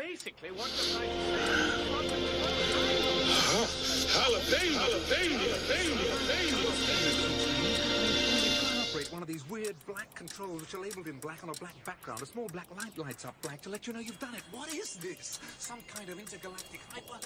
basically what you're trying to say is operate one of these weird black controls which are labeled in black on a black background. A small black light lights up black to let you know you've done it. What is this? Some kind of intergalactic hyper...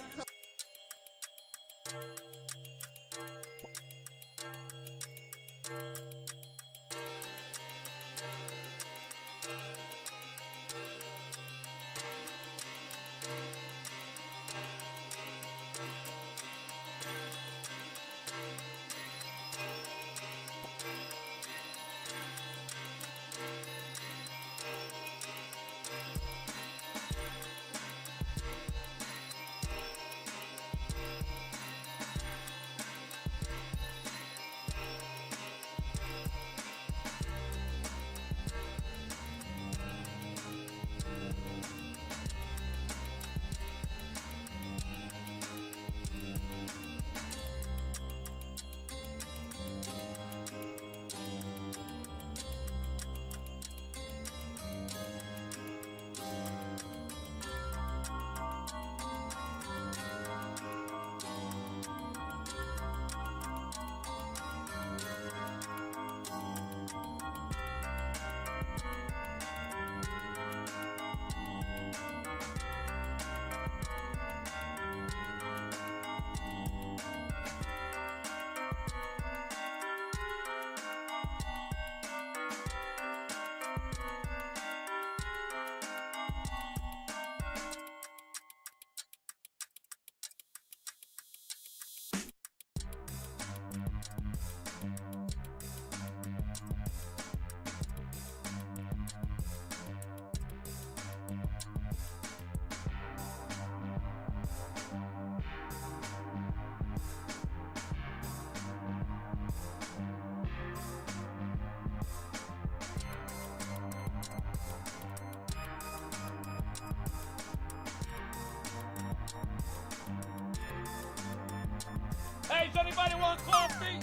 Hey, does anybody want coffee?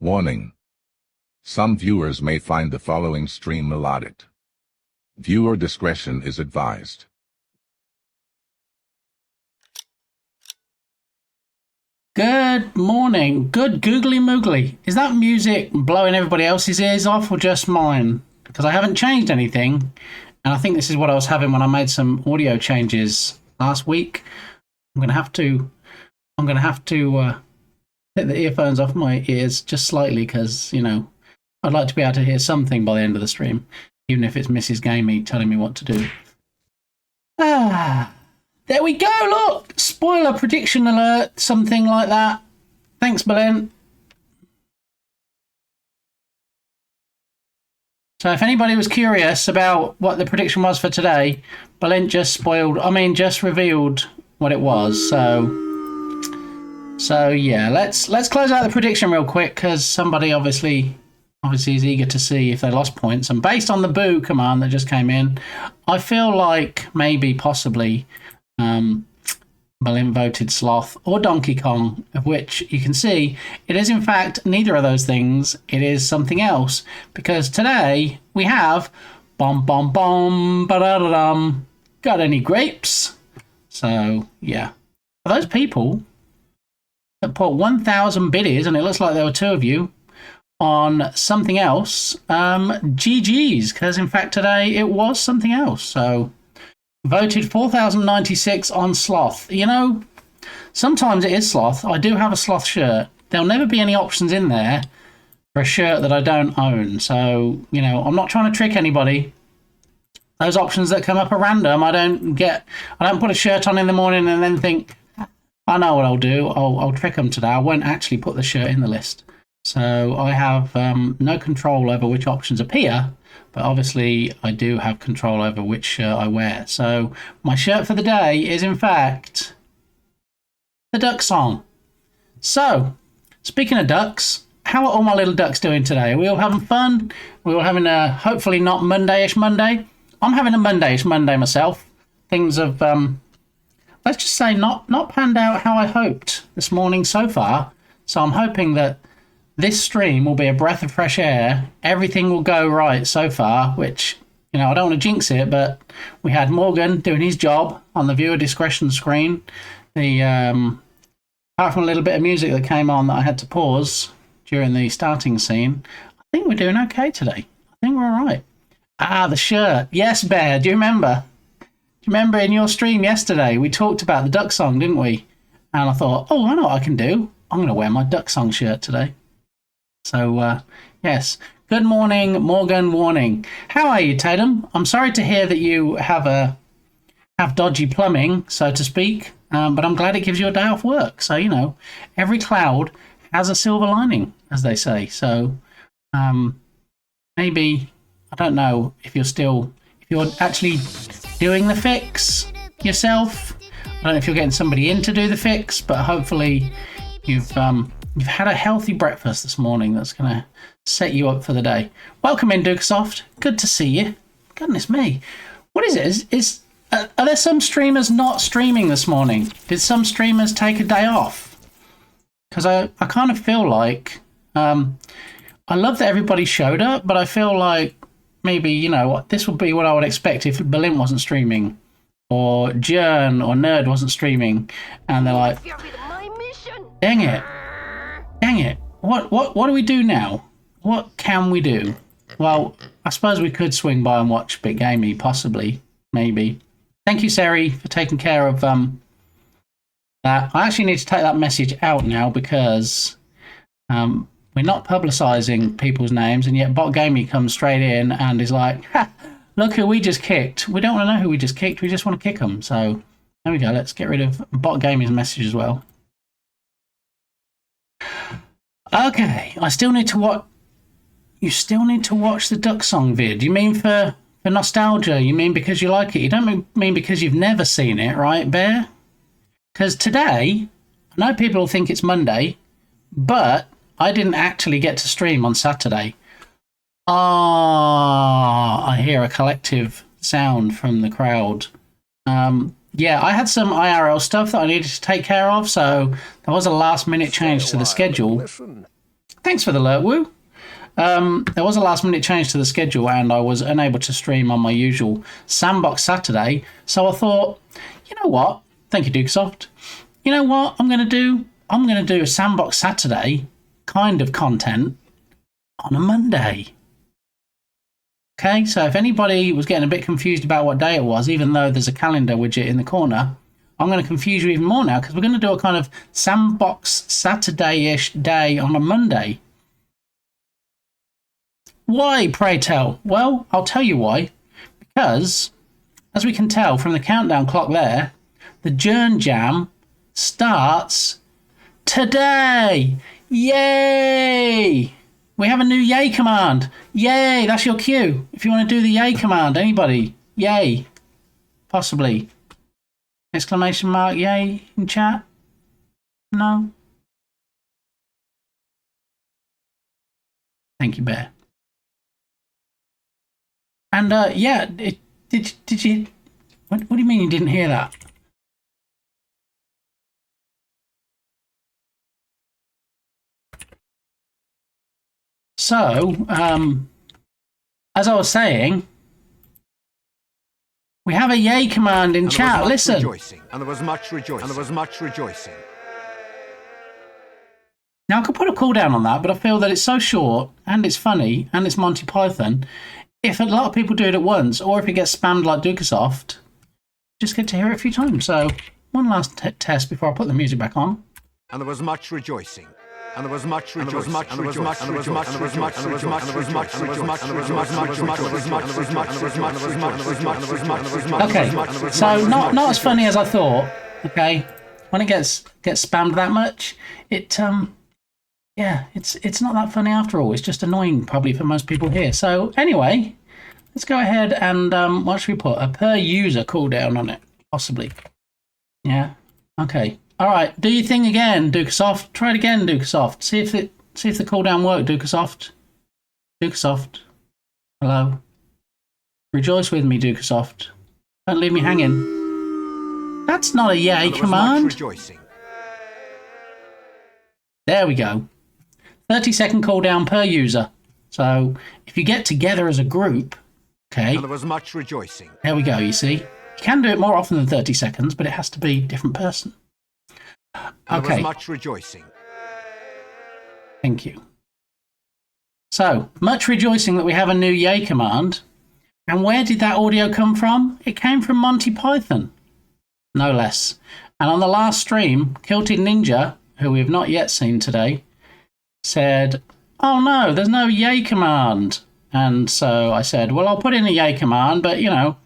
Warning. Some viewers may find the following stream melodic. Viewer discretion is advised. Good morning. Good googly moogly. Is that music blowing everybody else's ears off or just mine? Because I haven't changed anything. And I think this is what I was having when I made some audio changes last week. I'm going to have to take the earphones off my ears just slightly because, you know, I'd like to be able to hear something by the end of the stream, even if it's Mrs. Gamey telling me what to do. There we go, look! Spoiler prediction alert, something like that. Thanks, Belen. So if anybody was curious about what the prediction was for today, Belen just revealed what it was. So yeah, let's close out the prediction real quick because somebody obviously is eager to see if they lost points. And based on the boo command that just came in, I feel like maybe possibly Belen voted Sloth or Donkey Kong, of which you can see it is in fact neither of those things. It is something else because today we have bom bom bom ba-da-da-dum. Got any grapes? So yeah, for those people that put 1,000 biddies, and it looks like there were two of you on something else, GG's, because in fact today it was something else. So voted 4,096 on Sloth. You know, sometimes it is Sloth. I do have a Sloth shirt. There'll never be any options in there for a shirt that I don't own. So, you know, I'm not trying to trick anybody. Those options that come up are random. I don't put a shirt on in the morning and then think, I know what I'll do. I'll trick them today. I won't actually put the shirt in the list. So I have no control over which options appear. But obviously, I do have control over which shirt I wear. So my shirt for the day is, in fact, the duck song. So, speaking of ducks, how are all my little ducks doing today? Are we all having fun? Are we all having a hopefully not Monday-ish Monday? I'm having a Monday-ish Monday myself. Things have, let's just say, not panned out how I hoped this morning so far. So I'm hoping that this stream will be a breath of fresh air. Everything will go right so far, which, you know, I don't want to jinx it, but we had Morgan doing his job on the viewer discretion screen. Apart from a little bit of music that came on that I had to pause during the starting scene, I think we're doing okay today. I think we're all right. The shirt. Yes, Bear, do you remember? Do you remember in your stream yesterday, we talked about the duck song, didn't we? And I thought, oh, I know what I can do. I'm going to wear my duck song shirt today. So, yes. Good morning, Morgan Warning. How are you, Tatum? I'm sorry to hear that you have dodgy plumbing, so to speak, but I'm glad it gives you a day off work. So, you know, every cloud has a silver lining, as they say. So, maybe, I don't know if you're actually doing the fix yourself. I don't know if you're getting somebody in to do the fix, but hopefully you've had a healthy breakfast this morning that's going to set you up for the day. Welcome in, Dukesoft. Good to see you. Goodness me. What is it? Are there some streamers not streaming this morning? Did some streamers take a day off? Because I kind of feel like... I love that everybody showed up, but I feel like maybe, you know, this would be what I would expect if Berlin wasn't streaming. Or Jern or Nerd wasn't streaming. And they're like... Dang it. Dang it. What do we do now? What can we do? Well, I suppose we could swing by and watch Bit Gamey, possibly. Maybe. Thank you, Seri, for taking care of that. I actually need to take that message out now because we're not publicising people's names, and yet Bot Gamey comes straight in and is like, ha, look who we just kicked. We don't want to know who we just kicked. We just want to kick them. So there we go. Let's get rid of Bot Gamey's message as well. Okay, I still need to watch. You still need to watch the Duck Song vid. You mean for nostalgia? You mean because you like it? You don't mean because you've never seen it, right, Bear? Because today, I know people will think it's Monday, but I didn't actually get to stream on Saturday. I hear a collective sound from the crowd. Yeah, I had some IRL stuff that I needed to take care of, so there was a last-minute change to the schedule. Thanks for the alert, Woo. There was a last-minute change to the schedule, and I was unable to stream on my usual Sandbox Saturday. So I thought, you know what? Thank you, Dukesoft. You know what I'm going to do? I'm going to do a Sandbox Saturday kind of content on a Monday. Okay, so if anybody was getting a bit confused about what day it was, even though there's a calendar widget in the corner, I'm going to confuse you even more now, because we're going to do a kind of Sandbox Saturday-ish day on a Monday. Why, pray tell? Well, I'll tell you why. Because, as we can tell from the countdown clock there, the Journ Jam starts today. Yay! We have a new yay command. Yay, that's your cue. If you want to do the yay command, anybody, yay. Possibly. Exclamation mark, yay in chat? No? Thank you, Bear. And, yeah, did you... What do you mean you didn't hear that? So, as I was saying, we have a yay command in chat. Listen. And there was much rejoicing. Now, I could put a cooldown on that, but I feel that it's so short, and it's funny, and it's Monty Python. If a lot of people do it at once, or if it gets spammed like Dukesoft, just get to hear it a few times. So, one last test before I put the music back on. And there was much rejoicing. And there was much rejoicing. Okay, so not as funny as I thought. Okay, when it gets spammed that much, it's not that funny after all. It's just annoying probably for most people here. So anyway, let's go ahead and what should we put? A per user cooldown on it, possibly. Yeah. Okay. All right, do your thing again, Dukesoft. Try it again, Dukesoft. See if the cooldown worked, Dukesoft. Dukesoft. Hello. Rejoice with me, Dukesoft. Don't leave me hanging. That's not a yay command. There we go. 30-second cooldown per user. So if you get together as a group, okay. And there was much rejoicing. There we go. You see, you can do it more often than 30 seconds, but it has to be a different person. And okay. There was much rejoicing. Thank you. So, much rejoicing that we have a new yay command. And where did that audio come from? It came from Monty Python. No less. And on the last stream, Kilted Ninja, who we have not yet seen today, said, oh no, there's no yay command. And so I said, well, I'll put in a yay command, but, you know,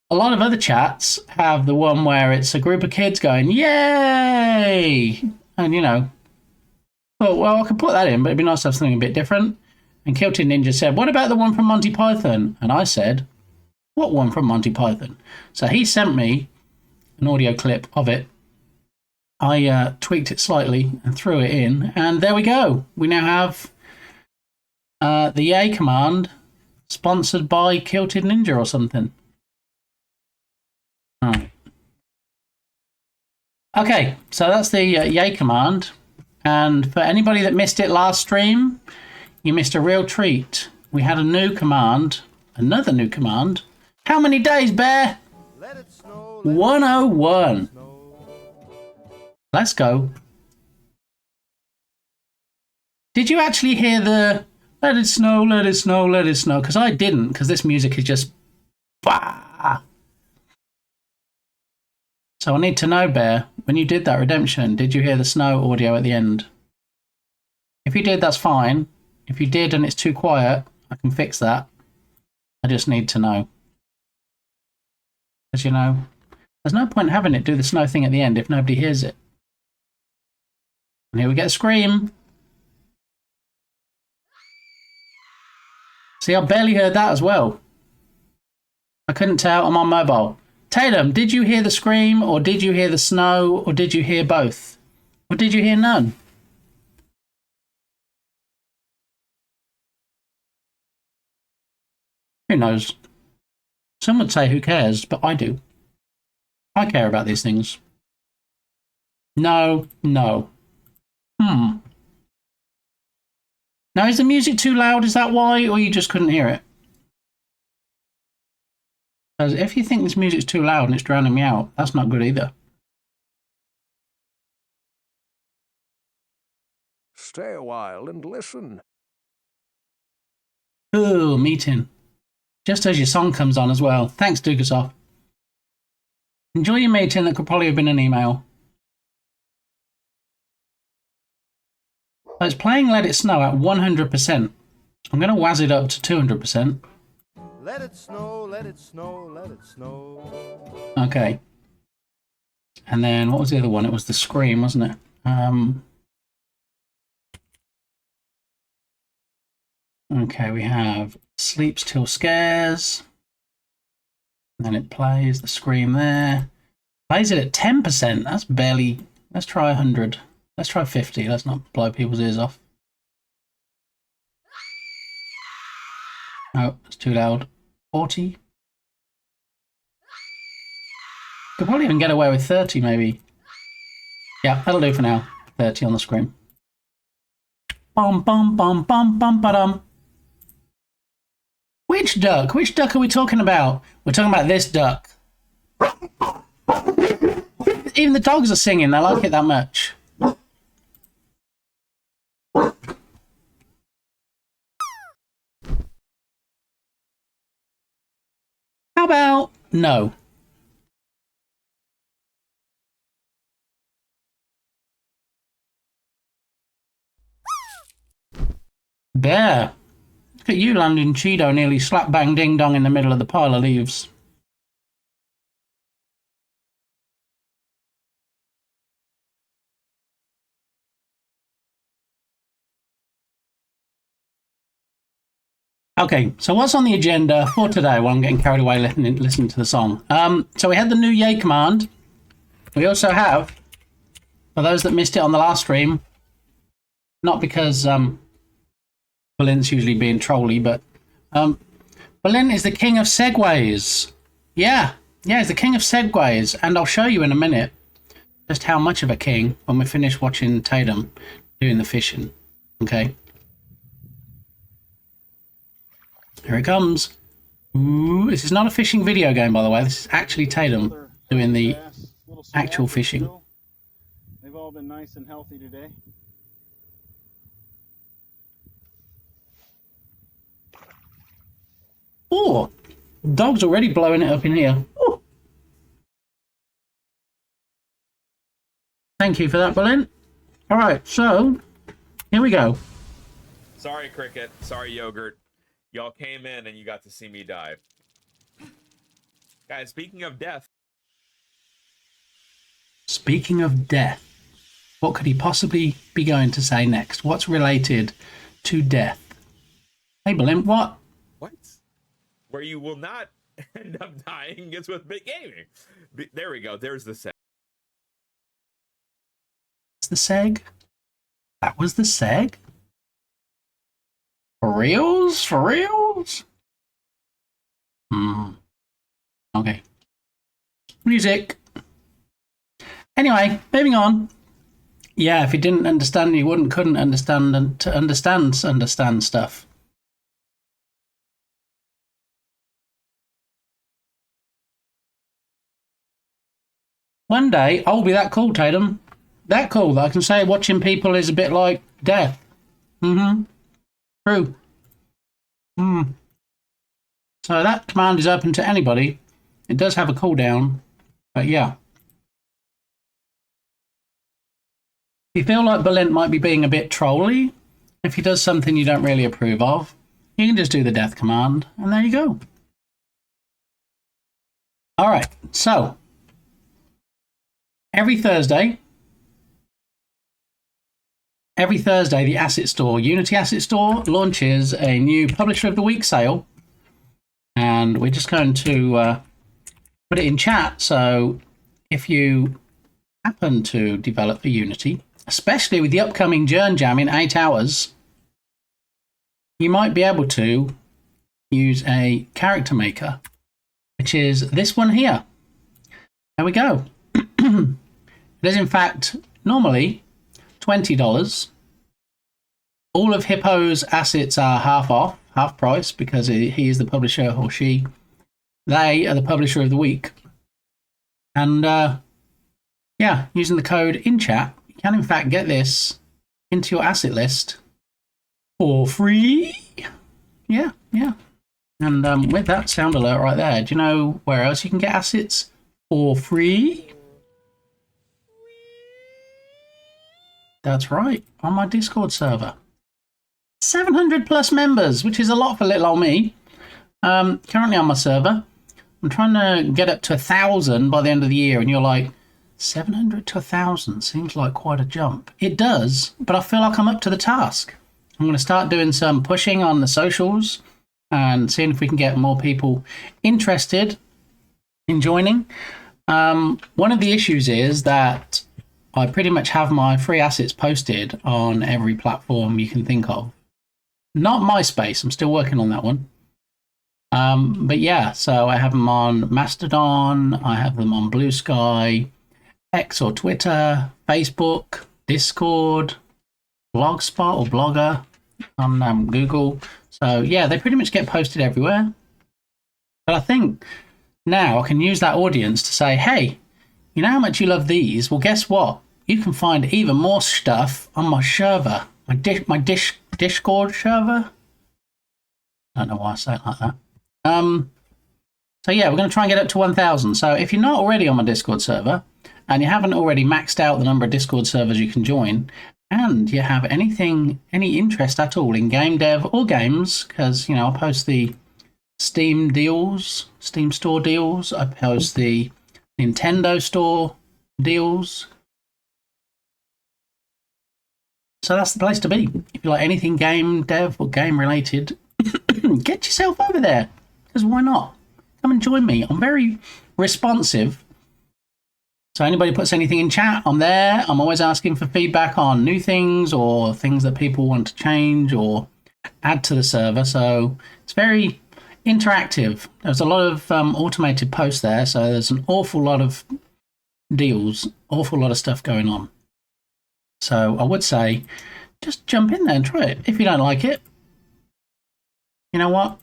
a lot of other chats have the one where it's a group of kids going, yay! And, you know, well, I could put that in, but it'd be nice to have something a bit different. And Kilted Ninja said, what about the one from Monty Python? And I said, what one from Monty Python? So he sent me an audio clip of it. I tweaked it slightly and threw it in. And there we go. We now have the yay command sponsored by Kilted Ninja or something. Right. Okay, so that's the yay command. And for anybody that missed it last stream, you missed a real treat. We had a new command, another new command. How many days, Bear? Let it snow, 101. Let's go. Did you actually hear the let it snow, let it snow, let it snow? Because I didn't, because this music is just... Bah! So I need to know, Bear, when you did that redemption, did you hear the snow audio at the end? If you did, that's fine. If you did and it's too quiet, I can fix that. I just need to know. Because, you know, there's no point having it do the snow thing at the end if nobody hears it. And here we get a scream. See, I barely heard that as well. I couldn't tell. I'm on mobile. Tatum, did you hear the scream, or did you hear the snow, or did you hear both? Or did you hear none? Who knows? Some would say who cares, but I do. I care about these things. No. Now, is the music too loud? Is that why? Or you just couldn't hear it? Because if you think this music's too loud and it's drowning me out, that's not good either. Stay a while and listen. Ooh, meeting. Just as your song comes on as well. Thanks, Dukasoff. Enjoy your meeting. That could probably have been an email. So it's playing Let It Snow at 100%. I'm going to wazz it up to 200%. Let it snow, let it snow, let it snow. Okay. And then what was the other one? It was the Scream, wasn't it? Okay, we have Sleeps Till Scares. And then it plays the Scream there. Plays it at 10%. That's barely... Let's try 100. Let's try 50. Let's not blow people's ears off. Oh, it's too loud. 40. Could probably even get away with 30, maybe. Yeah, that'll do for now. 30 on the screen. Bum, bum, bum, bum, bum, ba-dum. Which duck? Which duck are we talking about? We're talking about this duck. Even the dogs are singing. They like it that much. How about no? Bear. Look at you landing Cheeto nearly slap bang ding dong in the middle of the pile of leaves. Okay, so what's on the agenda for today? Well, I'm getting carried away listening to the song. So we had the new yay command. We also have, for those that missed it on the last stream, not because Berlin's usually being trolly, but Berlin is the king of segways. Yeah, he's the king of segways, and I'll show you in a minute just how much of a king when we finish watching Tatum doing the fishing. Okay. Here it comes. Ooh, this is not a fishing video game, by the way. This is actually Tatum doing the actual fishing. They've all been nice and healthy today. Oh, dog's already blowing it up in here. Ooh. Thank you for that, Berlin. All right, so here we go. Sorry, Cricket. Sorry, Yogurt. Y'all came in and you got to see me dive. Guys, speaking of death. Speaking of death, what could he possibly be going to say next? What's related to death? Hey, Berlin, what? What? Where you will not end up dying is with big gaming. There we go. There's the seg. That's the seg? That was the seg? For reals? For reals? Okay. Music. Anyway, moving on. Yeah, if you didn't understand, you couldn't understand and to understand stuff. One day, I'll be that cool, Tatum. That cool that I can say watching people is a bit like death. True. So that command is open to anybody. It does have a cooldown, but yeah. If you feel like Berlin might be being a bit trolly, if he does something you don't really approve of, you can just do the death command, and there you go. Alright, so every Thursday, the Asset Store, Unity Asset Store, launches a new Publisher of the Week sale. And we're just going to put it in chat. So if you happen to develop for Unity, especially with the upcoming Journ Jam in 8 hours, you might be able to use a character maker, which is this one here. There we go. It is, in fact, normally $20. All of Hippo's assets are half off, half price, because he is the publisher, or she. They are the publisher of the week. And yeah, using the code in chat, you can in fact get this into your asset list for free. Yeah. And with that sound alert right there, do you know where else you can get assets for free? That's right, on my Discord server. 700 plus members, which is a lot for little old me. Currently on my server, I'm trying to get up to 1,000 by the end of the year, and you're like, 700 to 1,000 seems like quite a jump. It does, but I feel like I'm up to the task. I'm going to start doing some pushing on the socials and seeing if we can get more people interested in joining. One of the issues is that I pretty much have my free assets posted on every platform you can think of. Not MySpace, I'm still working on that one. But yeah, so I have them on Mastodon, I have them on Blue Sky, X or Twitter, Facebook, Discord, Blogspot or Blogger on Google. So yeah, they pretty much get posted everywhere. But I think now I can use that audience to say, hey, you know how much you love these? Well, guess what? You can find even more stuff on my server, my Discord server. I don't know why I say it like that. So yeah, we're going to try and get up to 1,000. So if you're not already on my Discord server and you haven't already maxed out the number of Discord servers you can join, and you have any interest at all in game dev or games, because, you know, I post the Steam deals, Steam store deals, I post the Nintendo store deals. So that's the place to be. If you like anything game dev or game related, get yourself over there. Because why not? Come and join me. I'm very responsive. So anybody puts anything in chat, I'm there. I'm always asking for feedback on new things or things that people want to change or add to the server. So it's very interactive. There's a lot of automated posts there. So there's an awful lot of deals, awful lot of stuff going on. So I would say just jump in there and try it. If you don't like it, you know what?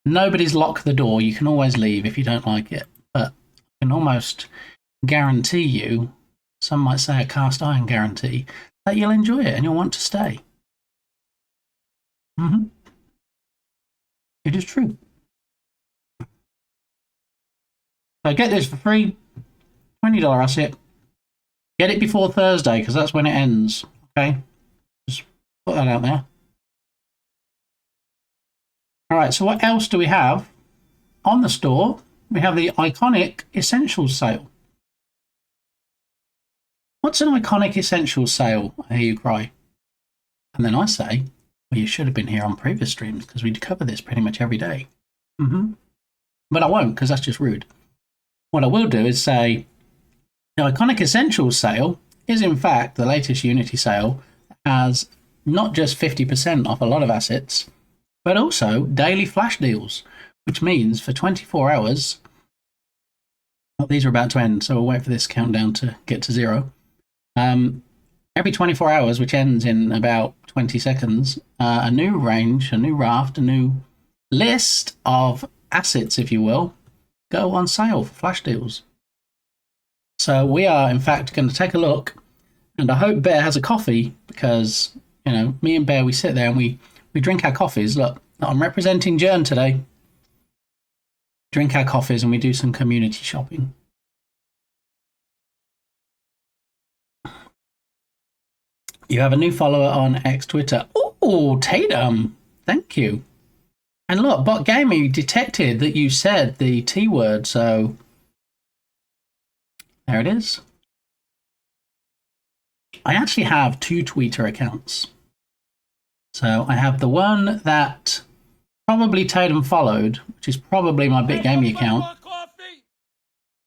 Nobody's locked the door. You can always leave if you don't like it. But I can almost guarantee you, some might say a cast iron guarantee, that you'll enjoy it and you'll want to stay. It is true. So get this for free. $20 asset. Get it before Thursday, because that's when it ends. Okay? Just put that out there. Alright, so what else do we have on the store? We have the Iconic Essentials sale. What's an Iconic Essentials sale? I hear you cry. And then I say, well, you should have been here on previous streams, because we cover this pretty much every day. But I won't, because that's just rude. What I will do is say, the Iconic Essentials sale is in fact the latest Unity sale, as not just 50% off a lot of assets, but also daily flash deals, which means for 24 hours, well, these are about to end, so we'll wait for this countdown to get to 0. Every 24 hours, which ends in about 20 seconds, a new range, a new raft, a new list of assets, if you will, go on sale for flash deals. So we are, in fact, going to take a look, and I hope Bear has a coffee, because, you know, me and Bear, we sit there and we drink our coffees. Look, I'm representing Jern today. Drink our coffees and we do some community shopping. You have a new follower on X Twitter. Oh, Tatum. Thank you. And look, Bot Gaming detected that you said the T word, so there it is. I actually have 2 Twitter accounts. So I have the one that probably Tatum followed, which is probably my Bit Gaming account.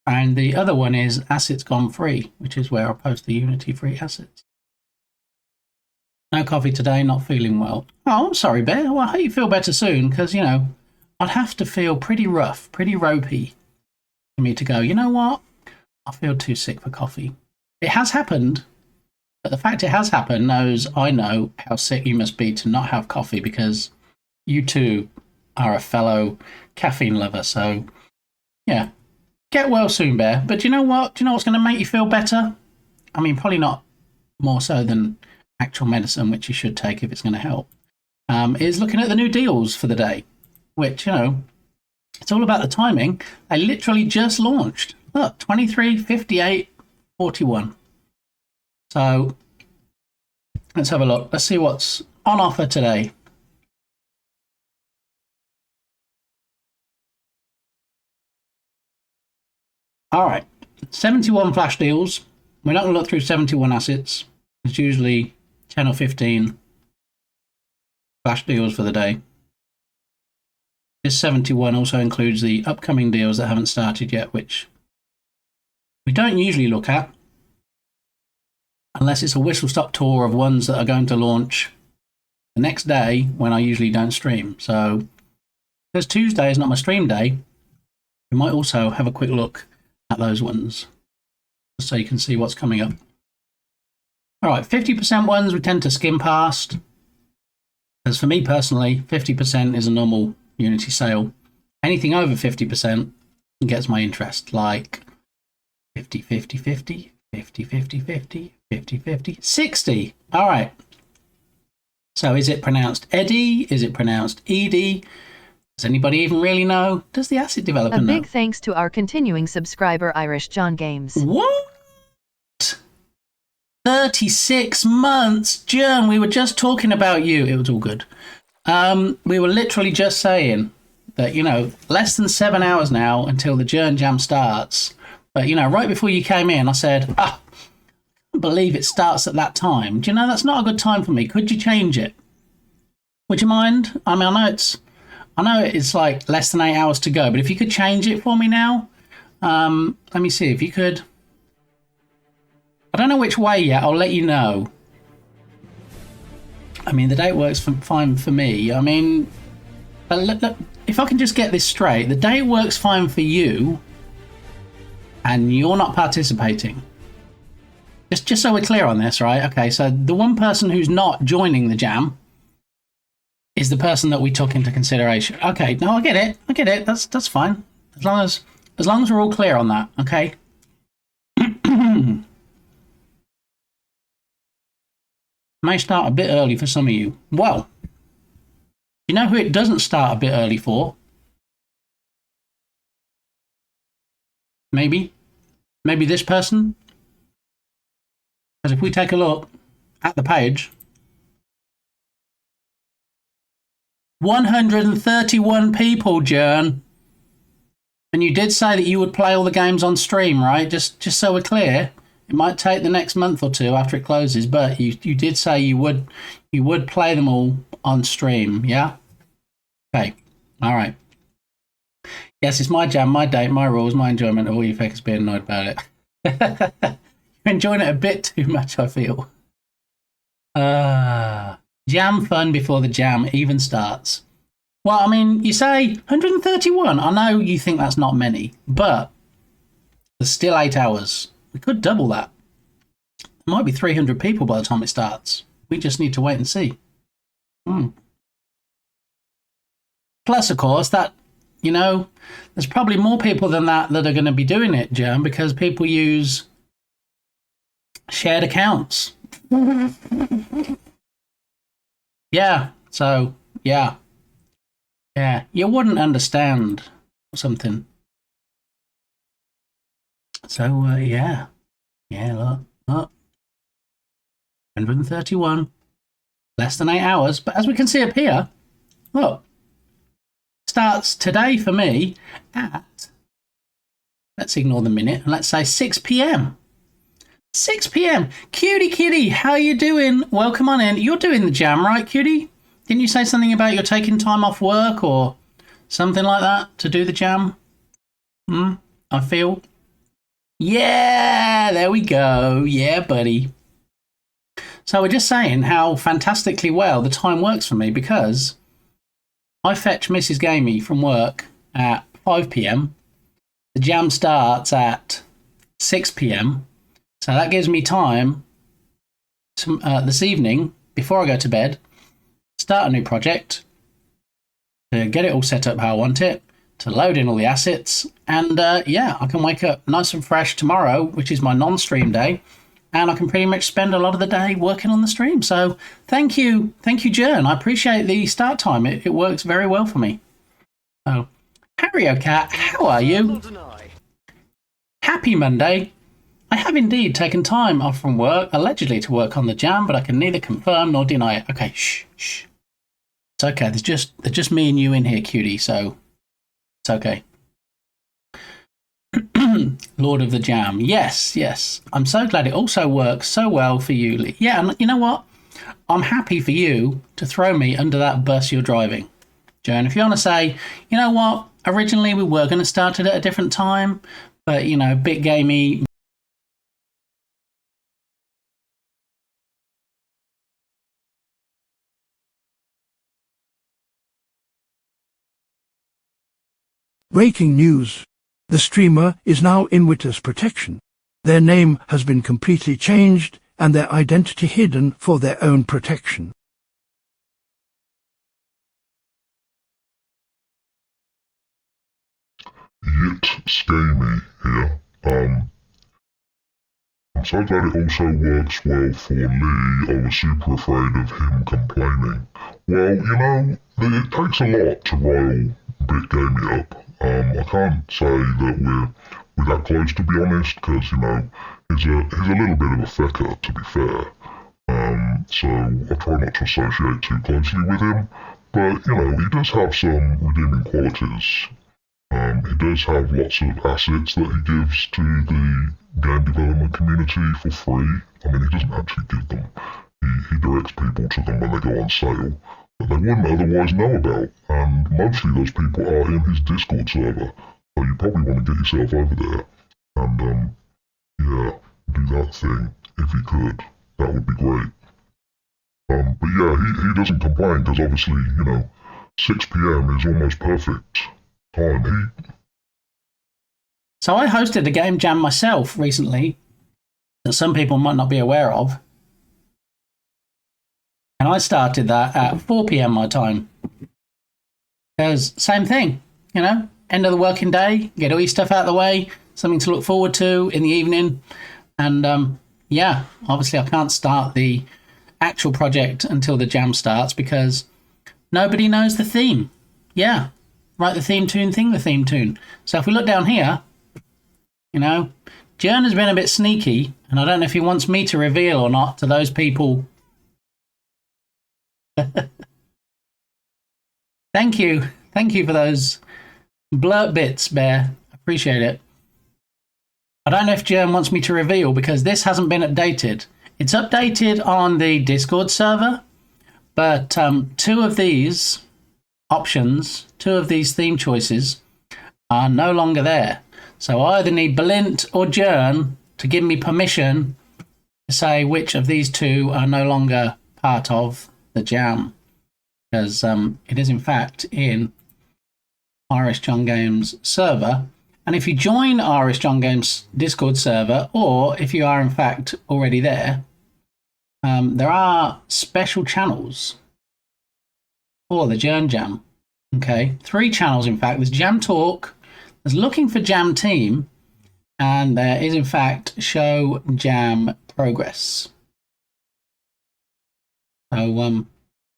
And the other one is Assets Gone Free, which is where I post the Unity free assets. No coffee today, not feeling well. Oh, I'm sorry, Bear. Well, I hope you feel better soon, because, you know, I'd have to feel pretty rough, pretty ropey for me to go, you know what? I feel too sick for coffee. It has happened. But the fact it has happened knows I know how sick you must be to not have coffee, because you too are a fellow caffeine lover. So, yeah, get well soon, Bear. But do you know what? Do you know what's going to make you feel better? I mean, probably not more so than actual medicine, which you should take if it's going to help, is looking at the new deals for the day, which, you know, it's all about the timing. They literally just launched. Look, 23, 58, 41. So let's have a look. Let's see what's on offer today. All right, 71 flash deals. We're not going to look through 71 assets. It's usually 10 or 15 flash deals for the day. This 71 also includes the upcoming deals that haven't started yet, which we don't usually look at unless it's a whistle-stop tour of ones that are going to launch the next day when I usually don't stream. So, because Tuesday is not my stream day, we might also have a quick look at those ones, just so you can see what's coming up. All right, 50% ones we tend to skim past, because for me personally, 50% is a normal Unity sale. Anything over 50% gets my interest, like 50, 50, 50, 50, 50, 50, 50, 50, 60. All right. So is it pronounced Eddie? Is it pronounced Edie? Does anybody even really know? Does the asset developer know? A big thanks to our continuing subscriber Irish John Games. What? 36 months? John, we were just talking about you. It was all good. We were literally just saying that, you know, less than 7 hours now until the Journ Jam starts. But, you know, right before you came in, I said, I can't believe it starts at that time. Do you know, that's not a good time for me. Could you change it? Would you mind? I mean, I know it's like less than 8 hours to go, but if you could change it for me now, let me see if you could. I don't know which way yet. I'll let you know. I mean, the date works fine for me. I mean, if I can just get this straight, the date works fine for you, and you're not participating. Just so we're clear on this, right? Okay, so the one person who's not joining the jam is the person that we took into consideration. Okay, no, I get it. That's fine. As long as we're all clear on that, okay? May start a bit early for some of you. Well, you know who it doesn't start a bit early for? Maybe this person? Because if we take a look at the page, 131 people, Journ. And you did say that you would play all the games on stream, right? Just so we're clear. It might take the next month or two after it closes, but you did say you would play them all on stream, yeah? Okay. All right. Yes, it's my jam, my date, my rules, my enjoyment of all you fakers being annoyed about it. You're enjoying it a bit too much, I feel. Jam fun before the jam even starts. Well, I mean, you say 131. I know you think that's not many, but there's still 8 hours. We could double that. There might be 300 people by the time it starts. We just need to wait and see. Plus, of course, that, you know, there's probably more people than that are going to be doing it, Jam, because people use shared accounts. Yeah, so, yeah. Yeah, you wouldn't understand something. So, yeah. Yeah, look. 131. Less than 8 hours. But as we can see up here, look. Starts today for me at, let's ignore the minute, and let's say 6 p.m. 6 p.m. Cutie Kitty, how you doing? Welcome on in. You're doing the jam, right, Cutie? Didn't you say something about you're taking time off work or something like that to do the jam? I feel. Yeah, there we go. Yeah, buddy. So we're just saying how fantastically well the time works for me, because I fetch Mrs. Gamey from work at 5 p.m. The jam starts at 6 p.m. So that gives me time this evening before I go to bed, start a new project, to get it all set up how I want it, to load in all the assets, and yeah, I can wake up nice and fresh tomorrow, which is my non-stream day, and I can pretty much spend a lot of the day working on the stream. So thank you, Jern. I appreciate the start time. It works very well for me. So, Harrio Cat, how are you? Happy Monday. I have indeed taken time off from work, allegedly to work on the jam, but I can neither confirm nor deny it. Okay, shh. It's okay. There's just me and you in here, cutie. So it's okay. Lord of the Jam. Yes. I'm so glad it also works so well for you, Lee. Yeah, and you know what? I'm happy for you to throw me under that bus you're driving. Joan, if you want to say, you know what? Originally we were going to start it at a different time, but, you know, bit gamey. Breaking news. The streamer is now in witness protection. Their name has been completely changed and their identity hidden for their own protection. Scamey here. I'm so glad it also works well for Lee. I was super afraid of him complaining. Well, you know, it takes a lot to rile Bit Gamey up. I can't say that we're that close, to be honest, because, you know, he's a little bit of a fecker, to be fair. So I try not to associate too closely with him, but, you know, he does have some redeeming qualities. He does have lots of assets that he gives to the game development community for free. I mean, he doesn't actually give them. He directs people to them when they go on sale that they wouldn't otherwise know about, and mostly those people are in his Discord server, so you probably want to get yourself over there and, yeah, do that thing, if you could. That would be great. But yeah, he doesn't complain, because obviously, you know, 6 PM is almost perfect time. So I hosted a game jam myself recently that some people might not be aware of. And I started that at 4 PM my time. Because same thing, you know, end of the working day, get all your stuff out of the way, something to look forward to in the evening. And yeah, obviously I can't start the actual project until the jam starts because nobody knows the theme. Yeah, write the theme tune, thing the theme tune. So if we look down here, you know, Jern has been a bit sneaky, and I don't know if he wants me to reveal or not to those people. Thank you for those blurb bits, Bear. Appreciate it. I don't know if Jern wants me to reveal because this hasn't been updated. It's updated on the Discord server, but 2 of these options, 2 of these theme choices are no longer there. So I either need Belint or Jern to give me permission to say which of these 2 are no longer part of the jam, because it is in fact in Irish John Games server. And if you join Irish John Games Discord server, or if you are in fact already there, there are special channels for the Jern Jam. Okay, 3 channels in fact. There's Jam Talk, there's Looking for Jam Team, and there is in fact Show Jam Progress. So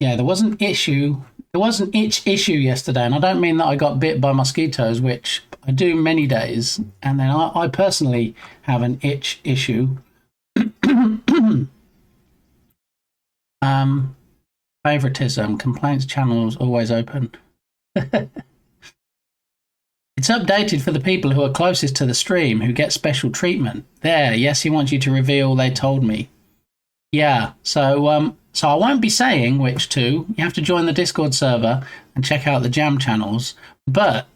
yeah, there was an issue. There was an itch issue yesterday, and I don't mean that I got bit by mosquitoes, which I do many days, and then I personally have an itch issue. Favoritism, complaints channels always open. It's updated for the people who are closest to the stream, who get special treatment. There, yes, he wants you to reveal, they told me. Yeah, so so I won't be saying which 2. You have to join the Discord server and check out the jam channels. But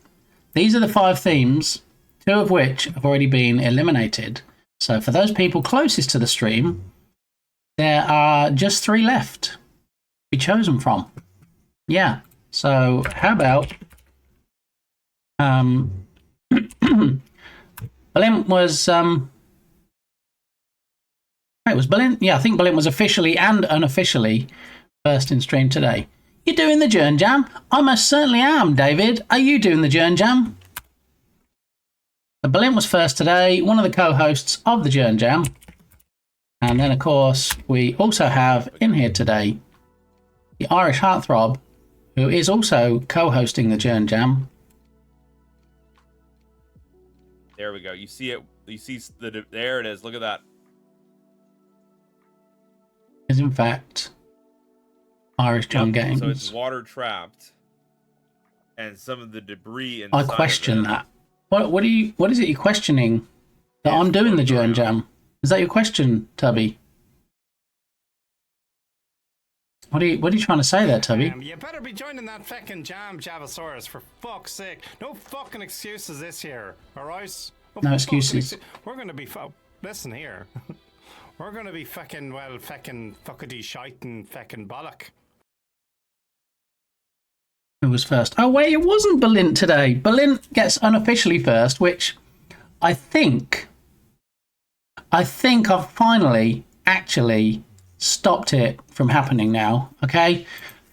these are the 5 themes, 2 of which have already been eliminated. So for those people closest to the stream, there are just 3 left to be chosen from. Yeah, so how about... Blimp was... it was Berlin. Yeah, I think Berlin was officially and unofficially first in stream today. You doing the Journ Jam? I most certainly am, David. Are you doing the Journ Jam? So Berlin was first today, one of the co-hosts of the Journ Jam. And then, of course, we also have in here today the Irish Heartthrob, who is also co-hosting the Journ Jam. There we go. You see it. You see there it is. Look at that. Is in fact Irish John Games. So it's water trapped, and some of the debris inside. I question that. What is it you're questioning? That I'm doing the Journ Jam. Is that your question, Tubby? What are you trying to say there, Tubby? You better be joining that fucking jam, Javasaurus, for fuck's sake. No fucking excuses this year, alright? No excuses. We're gonna be listen here. We're gonna be fucking fuckity shite and fucking bollock. Who was first? Oh wait, it wasn't Berlin today. Berlin gets unofficially first, which I think I've finally actually stopped it from happening now. Okay,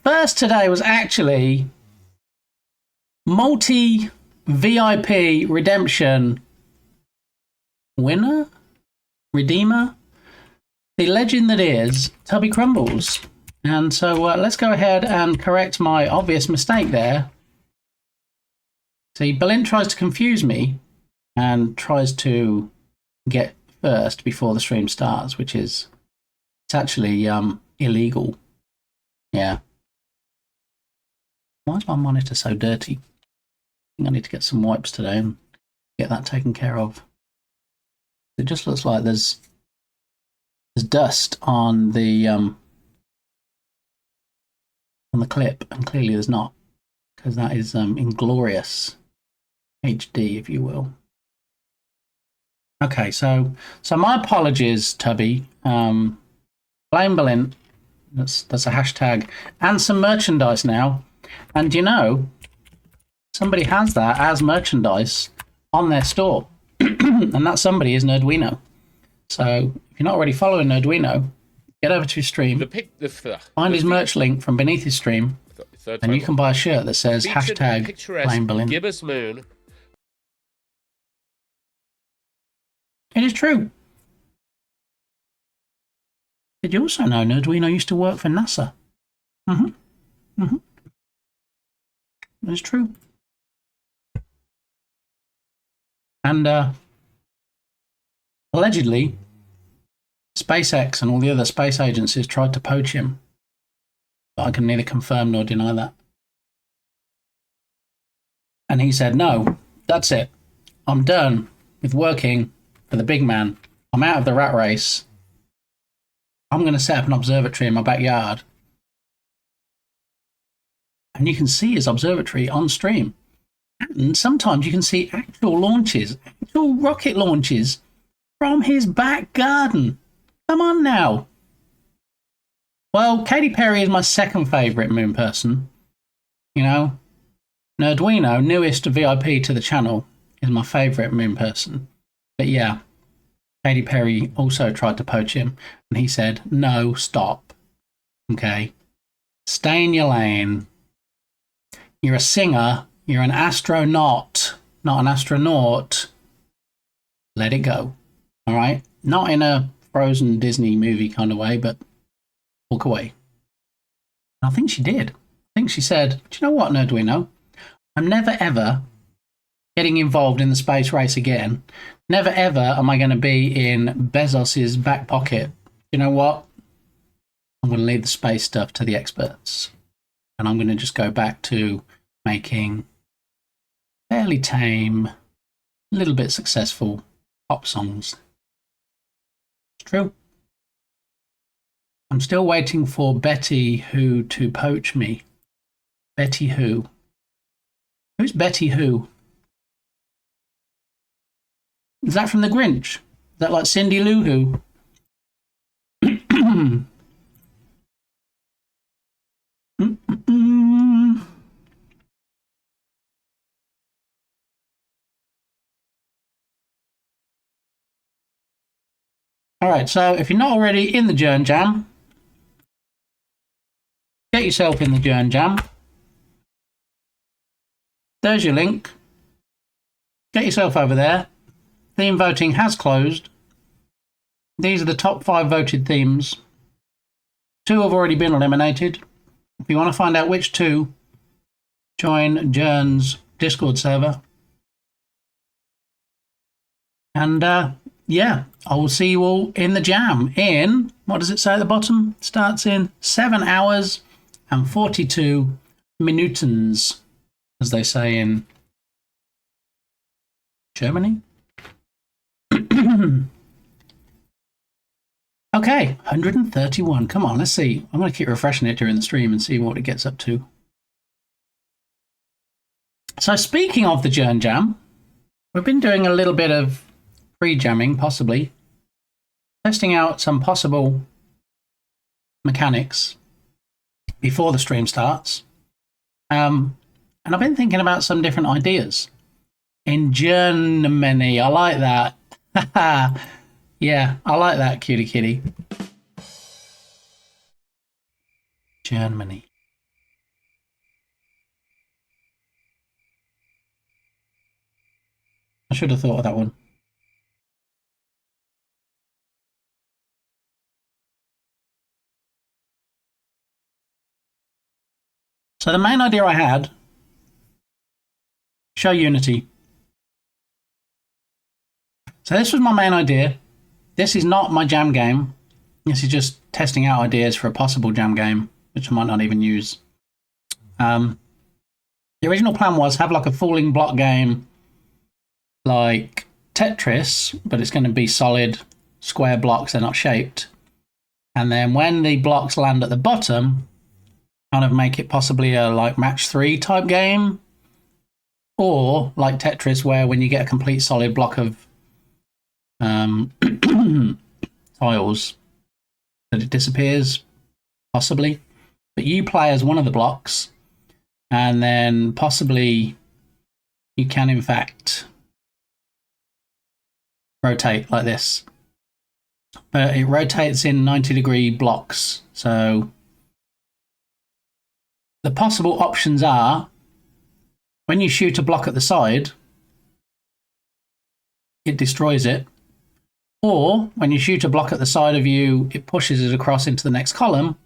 first today was actually multi VIP redemption redeemer, the legend that is Tubby Crumbles. And so let's go ahead and correct my obvious mistake there. See, Berlin tries to confuse me and tries to get first before the stream starts, which is it's actually illegal. Yeah. Why is my monitor so dirty? I think I need to get some wipes today and get that taken care of. It just looks like there's dust on the clip, and clearly there's not, because that is inglorious HD, if you will. Okay, so my apologies, Tubby. Blame Berlin. That's a hashtag, and some merchandise now. And you know, somebody has that as merchandise on their store, and that somebody is Nerdwino. So if you're not already following Nerdwino, get over to his stream, find his merch link from beneath his stream, and you can buy a shirt that says hashtag Blame Berlin. Gibbous Moon. It is true. Did you also know Nerdwino used to work for NASA? It's true. And allegedly, SpaceX and all the other space agencies tried to poach him. But I can neither confirm nor deny that. And he said, no, that's it. I'm done with working for the big man. I'm out of the rat race. I'm going to set up an observatory in my backyard. And you can see his observatory on stream. And sometimes you can see actual launches, actual rocket launches from his back garden. Come on now. Well, Katy Perry is my second favourite moon person. You know, Nerdwino, newest VIP to the channel, is my favourite moon person. But yeah, Katy Perry also tried to poach him, and he said, no, stop. Okay? Stay in your lane. You're a singer. You're an astronaut, not an astronaut. Let it go. All right? Not in a Frozen Disney movie kind of way, but walk away. I think she did. I think she said, do you know what, Nerdwino? I'm never ever getting involved in the space race again. Never ever am I going to be in Bezos's back pocket. You know what? I'm going to leave the space stuff to the experts. And I'm going to just go back to making fairly tame, a little bit successful pop songs. It's true. I'm still waiting for Betty Who to poach me. Betty Who? Who's Betty Who? Is that from The Grinch? Is that like Cindy Lou Who? All right, so if you're not already in the Journ Jam, get yourself in the Journ Jam. There's your link. Get yourself over there. Theme voting has closed. These are the top 5 voted themes. 2 have already been eliminated. If you want to find out which 2, join Journ's Discord server. And yeah, I will see you all in the jam in, what does it say at the bottom? Starts in 7 hours and 42 minutens, as they say in Germany. Okay, 131. Come on, let's see. I'm going to keep refreshing it during the stream and see what it gets up to. So speaking of the Journ Jam, we've been doing a little bit of pre-jamming, possibly. Testing out some possible mechanics before the stream starts. And I've been thinking about some different ideas. In Germany, I like that. Yeah, I like that, cutie kitty. Germany. I should have thought of that one. So the main idea I had, show Unity. So this was my main idea. This is not my jam game. This is just testing out ideas for a possible jam game, which I might not even use. The original plan was have like a falling block game like Tetris, but it's going to be solid square blocks, they're not shaped. And then when the blocks land at the bottom, kind of make it possibly a like match 3 type game, or like Tetris, where when you get a complete solid block of tiles, that it disappears, possibly. But you play as one of the blocks, and then possibly you can in fact rotate like this. But it rotates in 90-degree blocks. So the possible options are, when you shoot a block at the side, it destroys it. Or when you shoot a block at the side of you, it pushes it across into the next column.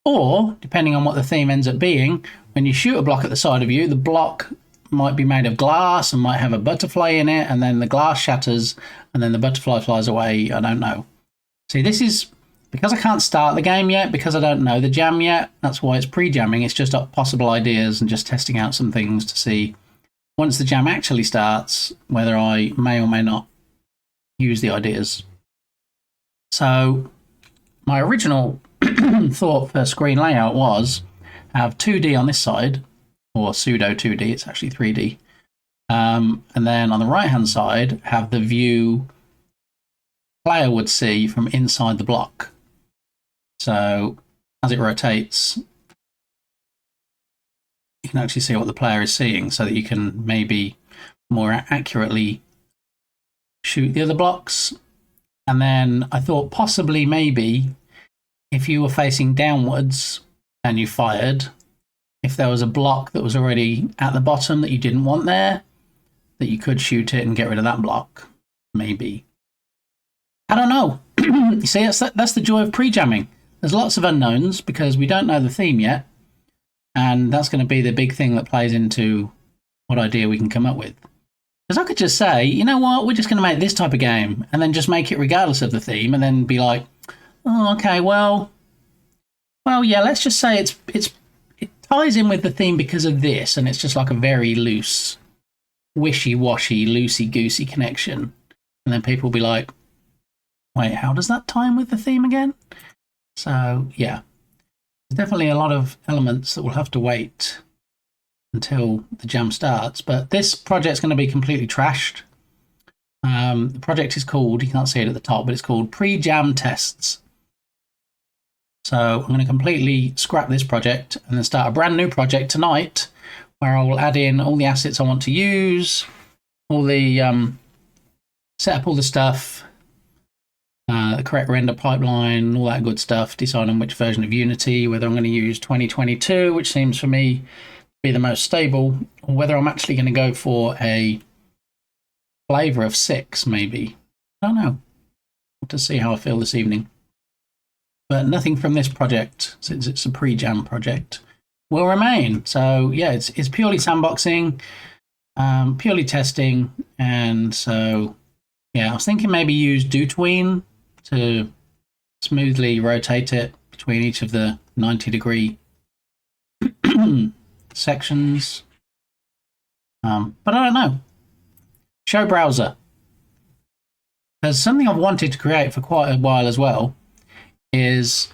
Or, depending on what the theme ends up being, when you shoot a block at the side of you, the block might be made of glass and might have a butterfly in it, and then the glass shatters and then the butterfly flies away. I don't know. See, this is because I can't start the game yet, because I don't know the jam yet. That's why it's pre-jamming. It's just possible ideas and just testing out some things to see, once the jam actually starts, whether I may or may not use the ideas. So my original thought for screen layout was have 2D on this side, or pseudo 2D, it's actually 3D. And then on the right hand side, have the view player would see from inside the block. So as it rotates, you can actually see what the player is seeing, so that you can maybe more accurately shoot the other blocks. And then I thought possibly maybe if you were facing downwards and you fired, if there was a block that was already at the bottom that you didn't want there, that you could shoot it and get rid of that block. Maybe. I don't know. You see, that's the joy of pre-jamming. There's lots of unknowns because we don't know the theme yet. And that's going to be the big thing that plays into what idea we can come up with. Because I could just say, you know what, we're just going to make this type of game, and then just make it regardless of the theme, and then be like, oh, okay, well, yeah, let's just say it ties in with the theme because of this, and it's just like a very loose, wishy-washy, loosey-goosey connection. And then people will be like, wait, how does that tie in with the theme again? So, yeah, there's definitely a lot of elements that will have to wait until the jam starts, but this project's going to be completely trashed. The project is called, you can't see it at the top, but it's called Pre-Jam Tests. So I'm going to completely scrap this project and then start a brand new project tonight, where I will add in all the assets I want to use, all the set up all the stuff, the correct render pipeline, all that good stuff, decide on which version of Unity, whether I'm going to use 2022, which seems for me to be the most stable, or whether I'm actually going to go for a flavor of 6, maybe. I don't know. I'll have to see how I feel this evening. But nothing from this project, since it's a pre-jam project, will remain. So yeah, it's purely sandboxing, purely testing, and so yeah, I was thinking maybe use DoTween to smoothly rotate it between each of the 90-degree sections. But I don't know. Show browser. There's something I've wanted to create for quite a while as well, is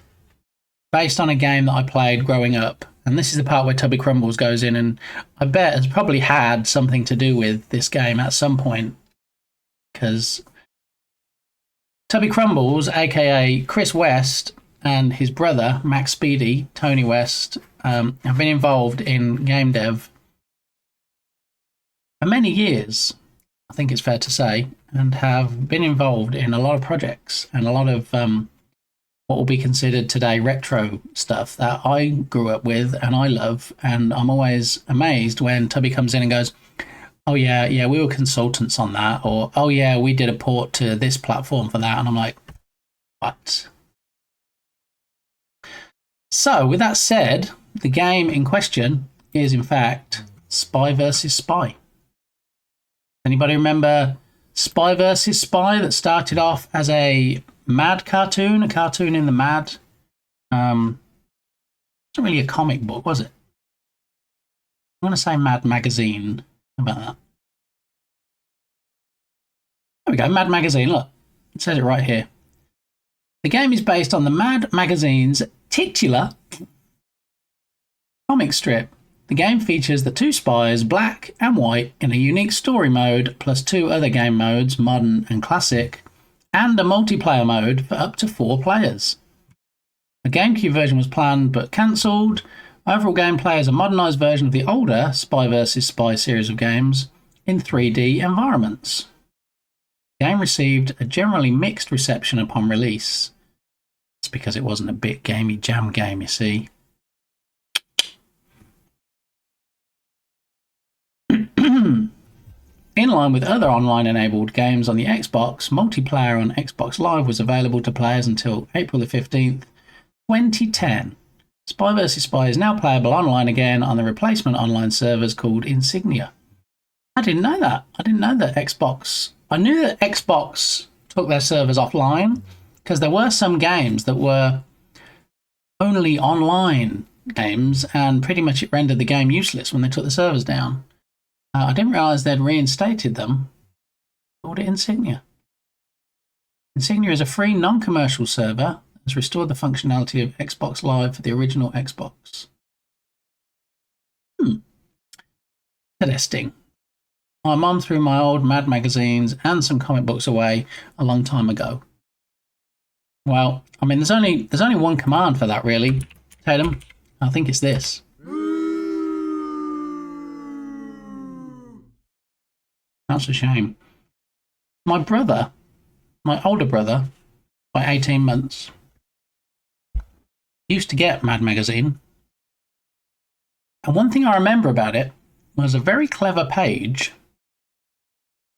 based on a game that I played growing up. And this is the part where Tubby Crumbles goes in, and I bet has probably had something to do with this game at some point. Because Tubby Crumbles, aka Chris West, and his brother, Max Speedy, Tony West, have been involved in game dev for many years, I think it's fair to say, and have been involved in a lot of projects and a lot of what will be considered today retro stuff that I grew up with and I love. And I'm always amazed when Tubby comes in and goes, oh yeah, we were consultants on that, or oh yeah, we did a port to this platform for that. And I'm like, what? So with that said, the game in question is in fact Spy vs. Spy. Anybody remember Spy vs. Spy that started off as a Mad cartoon, a cartoon in the Mad? It wasn't really a comic book, was it? I'm going to say Mad Magazine. How about that? There we go, Mad Magazine. Look, it says it right here. The game is based on the Mad Magazine's titular comic strip. The game features the two spies, black and white, in a unique story mode, plus 2 other game modes, modern and classic, and a multiplayer mode for up to 4 players. A GameCube version was planned but cancelled. Overall gameplay is a modernised version of the older Spy vs. Spy series of games in 3D environments. The game received a generally mixed reception upon release. It's because it wasn't a bit gamey jam game, you see. In line with other online-enabled games on the Xbox, multiplayer on Xbox Live was available to players until April the 15th, 2010. Spy vs. Spy is now playable online again on the replacement online servers called Insignia. I didn't know that. I didn't know that Xbox... I knew that Xbox took their servers offline, because there were some games that were only online games, and pretty much it rendered the game useless when they took the servers down. I didn't realise they'd reinstated them. Called it Insignia. Insignia is a free, non-commercial server that has restored the functionality of Xbox Live for the original Xbox. Interesting. My mum threw my old Mad magazines and some comic books away a long time ago. Well, I mean, there's only one command for that, really, Tatum. I think it's this. That's a shame. My brother, my older brother, by 18 months, used to get Mad Magazine. And one thing I remember about it was a very clever page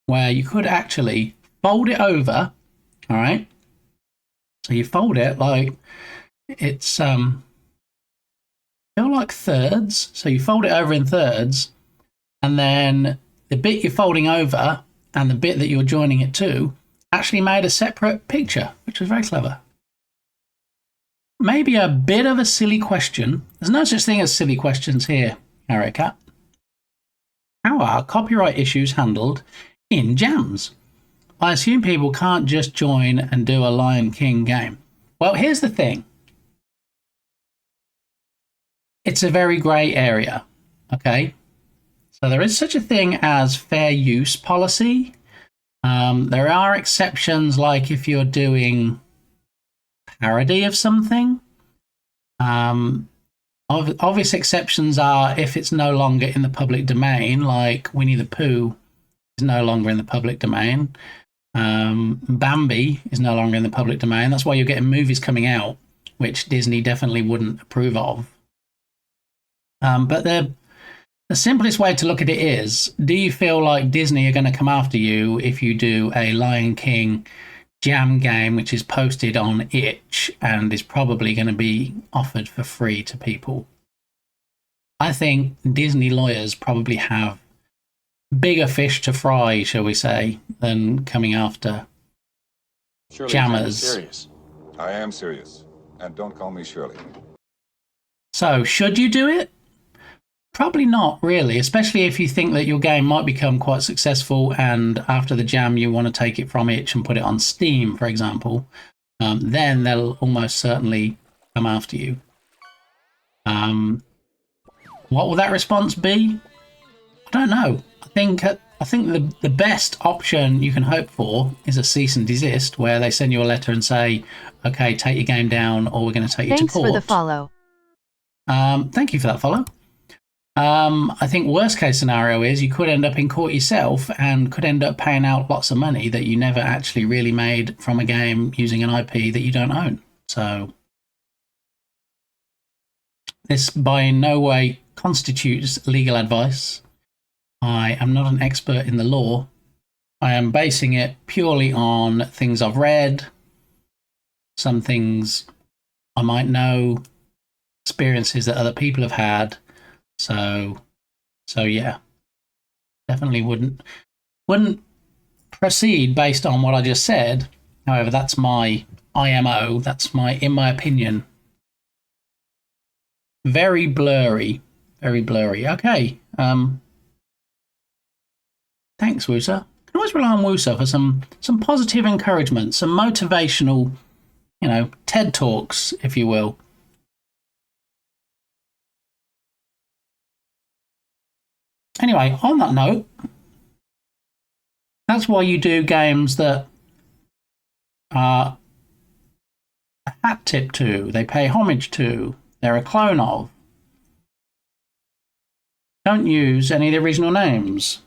where you could actually fold it over, all right? So you fold it like it's feel like thirds. So you fold it over in thirds, and then the bit you're folding over and the bit that you're joining it to actually made a separate picture, which was very clever. Maybe a bit of a silly question. There's no such thing as silly questions here, Harry Cat. How are copyright issues handled in jams? I assume people can't just join and do a Lion King game. Well, here's the thing. It's a very grey area, okay? So there is such a thing as fair use policy. There are exceptions, like if you're doing parody of something. Obvious exceptions are if it's no longer in the public domain, like Winnie the Pooh is no longer in the public domain. Bambi is no longer in the public domain. That's why you're getting movies coming out, which Disney definitely wouldn't approve of. But the simplest way to look at it is, do you feel like Disney are going to come after you if you do a Lion King jam game, which is posted on itch and is probably going to be offered for free to people? I think Disney lawyers probably have bigger fish to fry, shall we say, than coming after jammers. Serious. I am serious. And don't call me Shirley. So, should you do it? Probably not, really, especially if you think that your game might become quite successful and after the jam you want to take it from itch and put it on Steam, for example. Then they'll almost certainly come after you. What will that response be? I don't know. I think the best option you can hope for is a cease and desist, where they send you a letter and say, okay, take your game down or we're going to take you to court. Thanks for the follow. Thank you for that follow. I think worst case scenario is you could end up in court yourself and could end up paying out lots of money that you never actually really made from a game using an IP that you don't own. So this by no way constitutes legal advice. I am not an expert in the law. I am basing it purely on things I've read, some things I might know, experiences that other people have had. So yeah, definitely wouldn't proceed based on what I just said. However, that's my IMO. That's in my opinion. Very blurry, very blurry. Okay. Thanks, Woosa. You can always rely on Woosa for some positive encouragement, some motivational, TED Talks, if you will. Anyway, on that note, that's why you do games that are a hat tip to, they pay homage to, they're a clone of. Don't use any of the original names.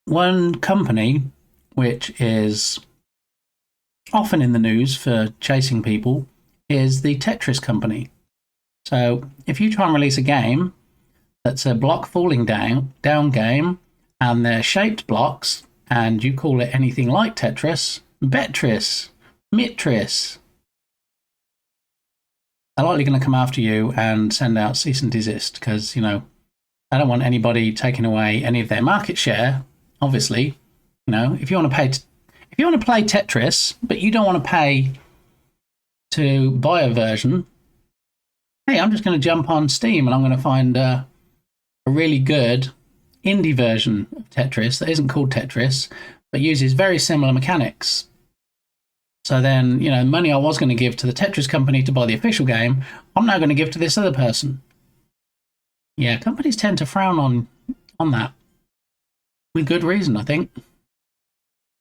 One company, which is often in the news for chasing people, is the Tetris company. So if you try and release a game that's a block falling down game and they're shaped blocks and you call it anything like Tetris, Betris, Mitris, they're likely going to come after you and send out cease and desist because, they don't want anybody taking away any of their market share. Obviously, if you want to play Tetris, but you don't want to pay to buy a version, hey, I'm just going to jump on Steam and I'm going to find a really good indie version of Tetris that isn't called Tetris, but uses very similar mechanics. So then, the money I was going to give to the Tetris company to buy the official game, I'm now going to give to this other person. Yeah, companies tend to frown on that. With good reason, I think.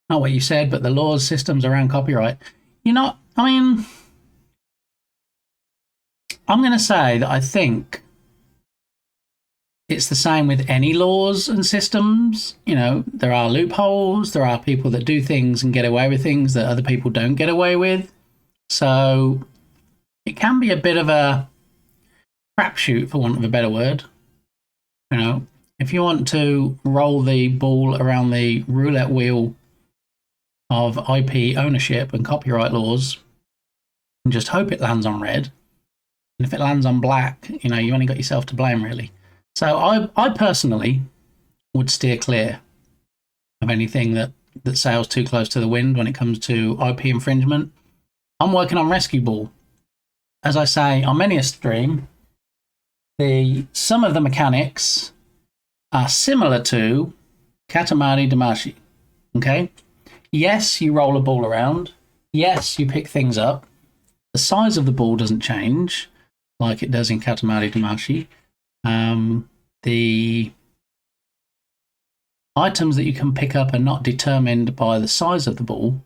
Not what you said, but the laws, systems around copyright. I'm going to say that I think it's the same with any laws and systems. There are loopholes. There are people that do things and get away with things that other people don't get away with. So it can be a bit of a crapshoot, for want of a better word. If you want to roll the ball around the roulette wheel of IP ownership and copyright laws and just hope it lands on red, and if it lands on black, you only got yourself to blame, really. So I personally would steer clear of anything that sails too close to the wind when it comes to IP infringement. I'm working on Rescue Ball. As I say on many a stream, some of the mechanics are similar to Katamari Damacy. Okay? Yes, you roll a ball around. Yes, you pick things up. The size of the ball doesn't change like it does in Katamari Damacy. The items that you can pick up are not determined by the size of the ball.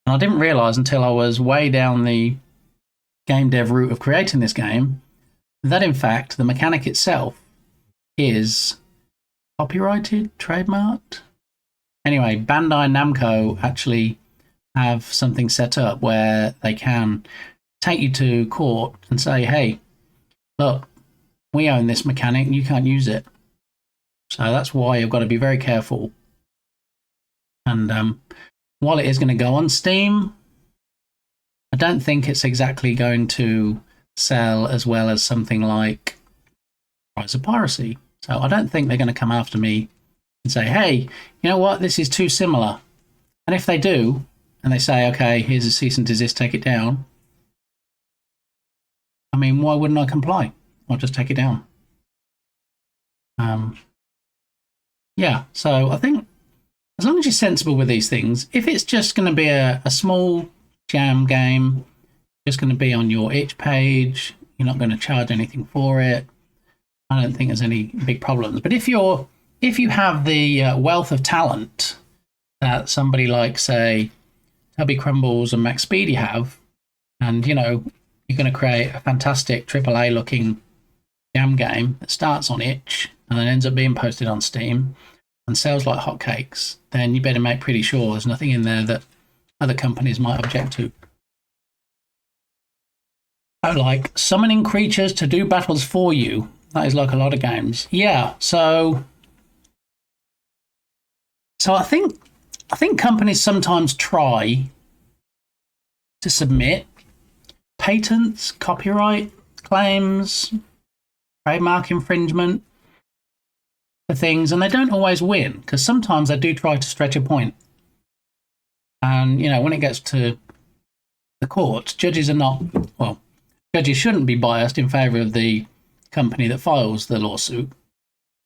And I didn't realise until I was way down the game dev route of creating this game that in fact the mechanic itself is copyrighted, trademarked. Anyway, Bandai Namco actually have something set up where they can take you to court and say, hey, look, we own this mechanic and you can't use it. So that's why you've got to be very careful. And while it is going to go on Steam, I don't think it's exactly going to sell as well as something like Rise of Piracy. So I don't think they're going to come after me and say, hey, you know what, this is too similar. And if they do, and they say, okay, here's a cease and desist, take it down, I mean, why wouldn't I comply? I'll just take it down. Yeah, so I think as long as you're sensible with these things, if it's just going to be a small jam game, just going to be on your itch page, you're not going to charge anything for it, I don't think there's any big problems. But if you have the wealth of talent that somebody like, say, Tubby Crumbles and Max Speedy have, and, you know, you're going to create a fantastic AAA-looking jam game that starts on itch and then ends up being posted on Steam and sells like hotcakes, then you better make pretty sure there's nothing in there that other companies might object to. So, like, summoning creatures to do battles for you. That is like a lot of games. Yeah, so I think companies sometimes try to submit patents, copyright claims, trademark infringement for things, and they don't always win, because sometimes they do try to stretch a point. And, you know, when it gets to the courts, judges shouldn't be biased in favour of the company that files the lawsuit.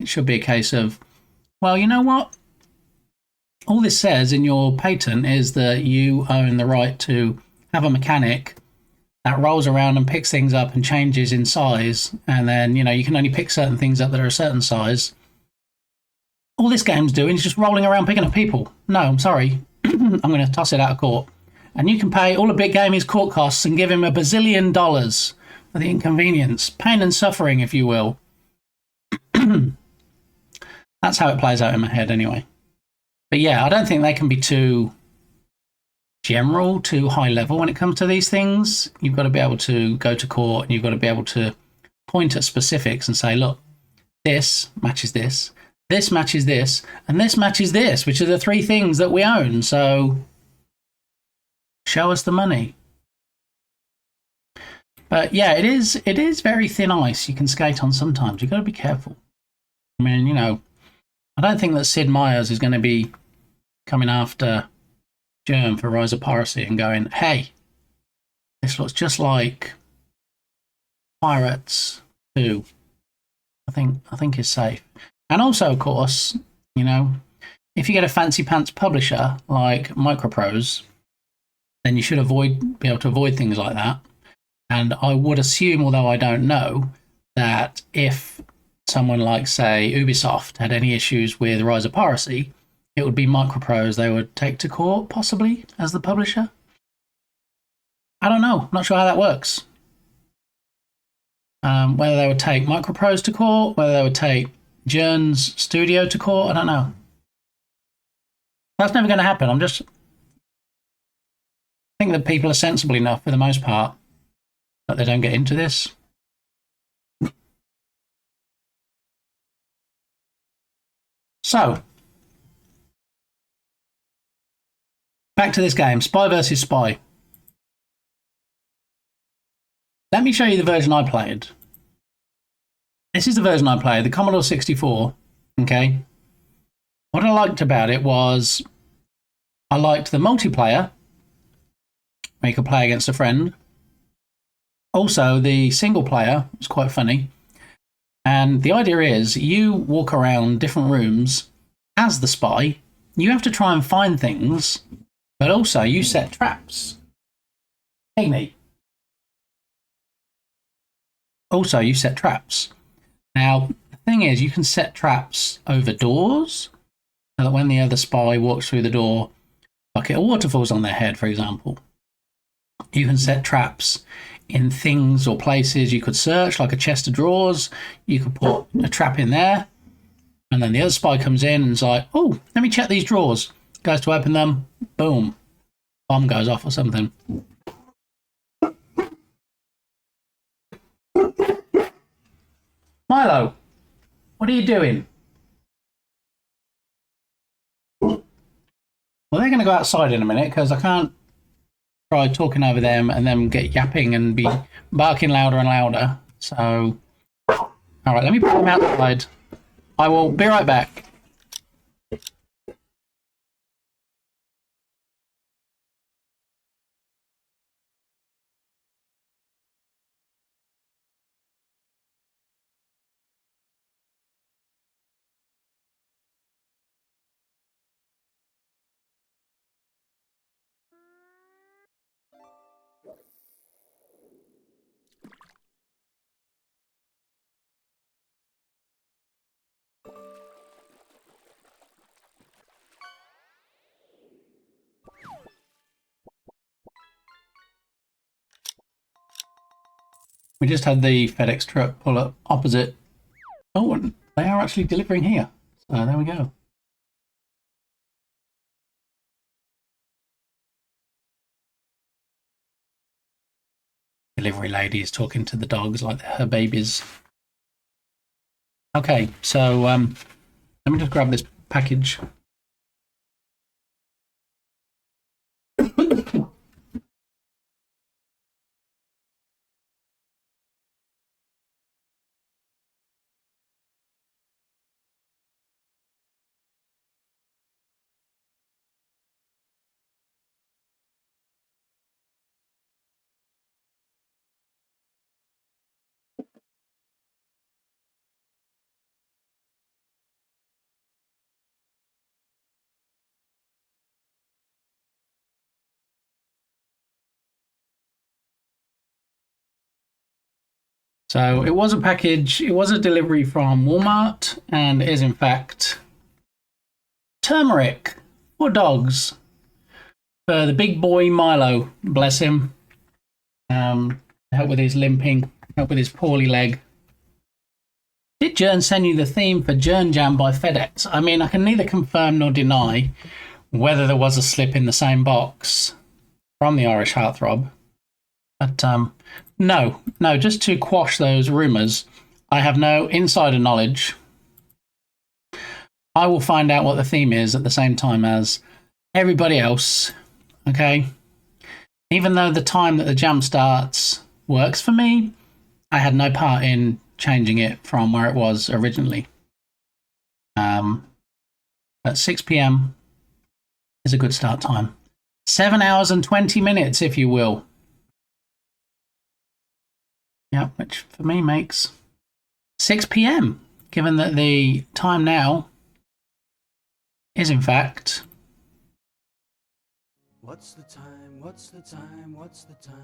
It should be a case of, well, you know what? All this says in your patent is that you own the right to have a mechanic that rolls around and picks things up and changes in size, and then, you know, you can only pick certain things up that are a certain size. All this game's doing is just rolling around picking up people. No, I'm sorry. I'm going to toss it out of court. And you can pay all a big gaming's court costs and give him $1 bazillion for the inconvenience. Pain and suffering, if you will. That's how it plays out in my head anyway. But yeah, I don't think they can be too general, too high level when it comes to these things. You've got to be able to go to court and you've got to be able to point at specifics and say, look, this matches this, this matches this, and this matches this, which are the three things that we own. So show us the money. But yeah, it is very thin ice you can skate on sometimes. You've got to be careful. I mean, you know, I don't think that Sid Meier's is going to be coming after Germ for Rise of Piracy and going, hey, this looks just like Pirates 2. I think is safe. And also, of course, you know, if you get a fancy pants publisher like Microprose, then you should be able to avoid things like that. And I would assume, although I don't know, that if someone like, say, Ubisoft had any issues with Rise of Piracy, it would be Microprose they would take to court, possibly, as the publisher. I don't know. Not sure how that works. Whether they would take Microprose to court, whether they would take Jern's studio to court, I don't know. That's never going to happen. I think that people are sensible enough, for the most part, that they don't get into this. So, back to this game, Spy versus Spy. Let me show you the version I played. This is the version I played, the Commodore 64, okay? What I liked about it was, I liked the multiplayer, where you could play against a friend. Also, the single player was quite funny. And the idea is, you walk around different rooms as the spy. You have to try and find things, but also you set traps. Hey, me. Also, you set traps. Now, the thing is, you can set traps over doors, so that when the other spy walks through the door, a bucket of water falls on their head, for example. You can set traps in things or places you could search, like a chest of drawers. You could put a trap in there, And then the other spy comes in and is like, oh, let me check these drawers. Goes to open them. Boom. Bomb goes off or something. Milo, what are you doing? Well, they're going to go outside in a minute because I can't try talking over them and then get yapping and be barking louder and louder. So, all right, let me put them outside. I will be right back. We just had the FedEx truck pull up opposite. Oh, and they are actually delivering here. So there we go. Delivery lady is talking to the dogs like they're her babies. Okay, so let me just grab this package. So it was a package, it was a delivery from Walmart, and it is in fact turmeric for dogs. For the big boy Milo, bless him. Help with his limping, help with his poorly leg. Did Jern send you the theme for Jern Jam by FedEx? I mean, I can neither confirm nor deny whether there was a slip in the same box from the Irish Heartthrob. But no, just to quash those rumours, I have no insider knowledge. I will find out what the theme is at the same time as everybody else, okay? Even though the time that the jam starts works for me, I had no part in changing it from where it was originally. At 6 p.m. is a good start time. 7 hours and 20 minutes, if you will. Yeah, which for me makes 6 p.m., given that the time now is in fact... What's the time? What's the time? What's the time?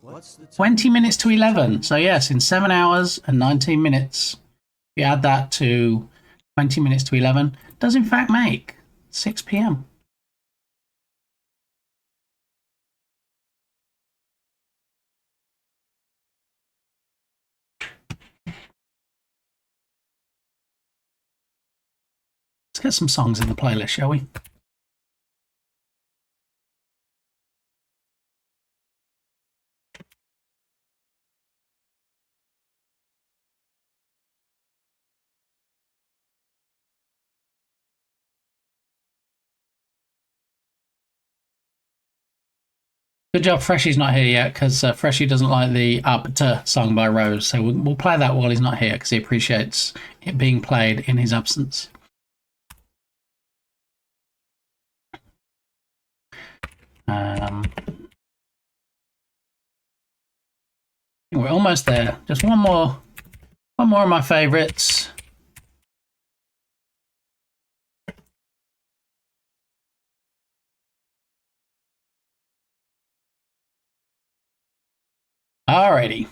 What's the time? 20 minutes to 11. So yes, in 7 hours and 19 minutes, if you add that to 20 minutes to 11, does in fact make 6 p.m. Let's get some songs in the playlist, shall we? Good job Freshy's not here yet, because Freshy doesn't like the Arbiter song by Rose, so we'll play that while he's not here, because he appreciates it being played in his absence. We're almost there. Just one more of my favourites. Alrighty.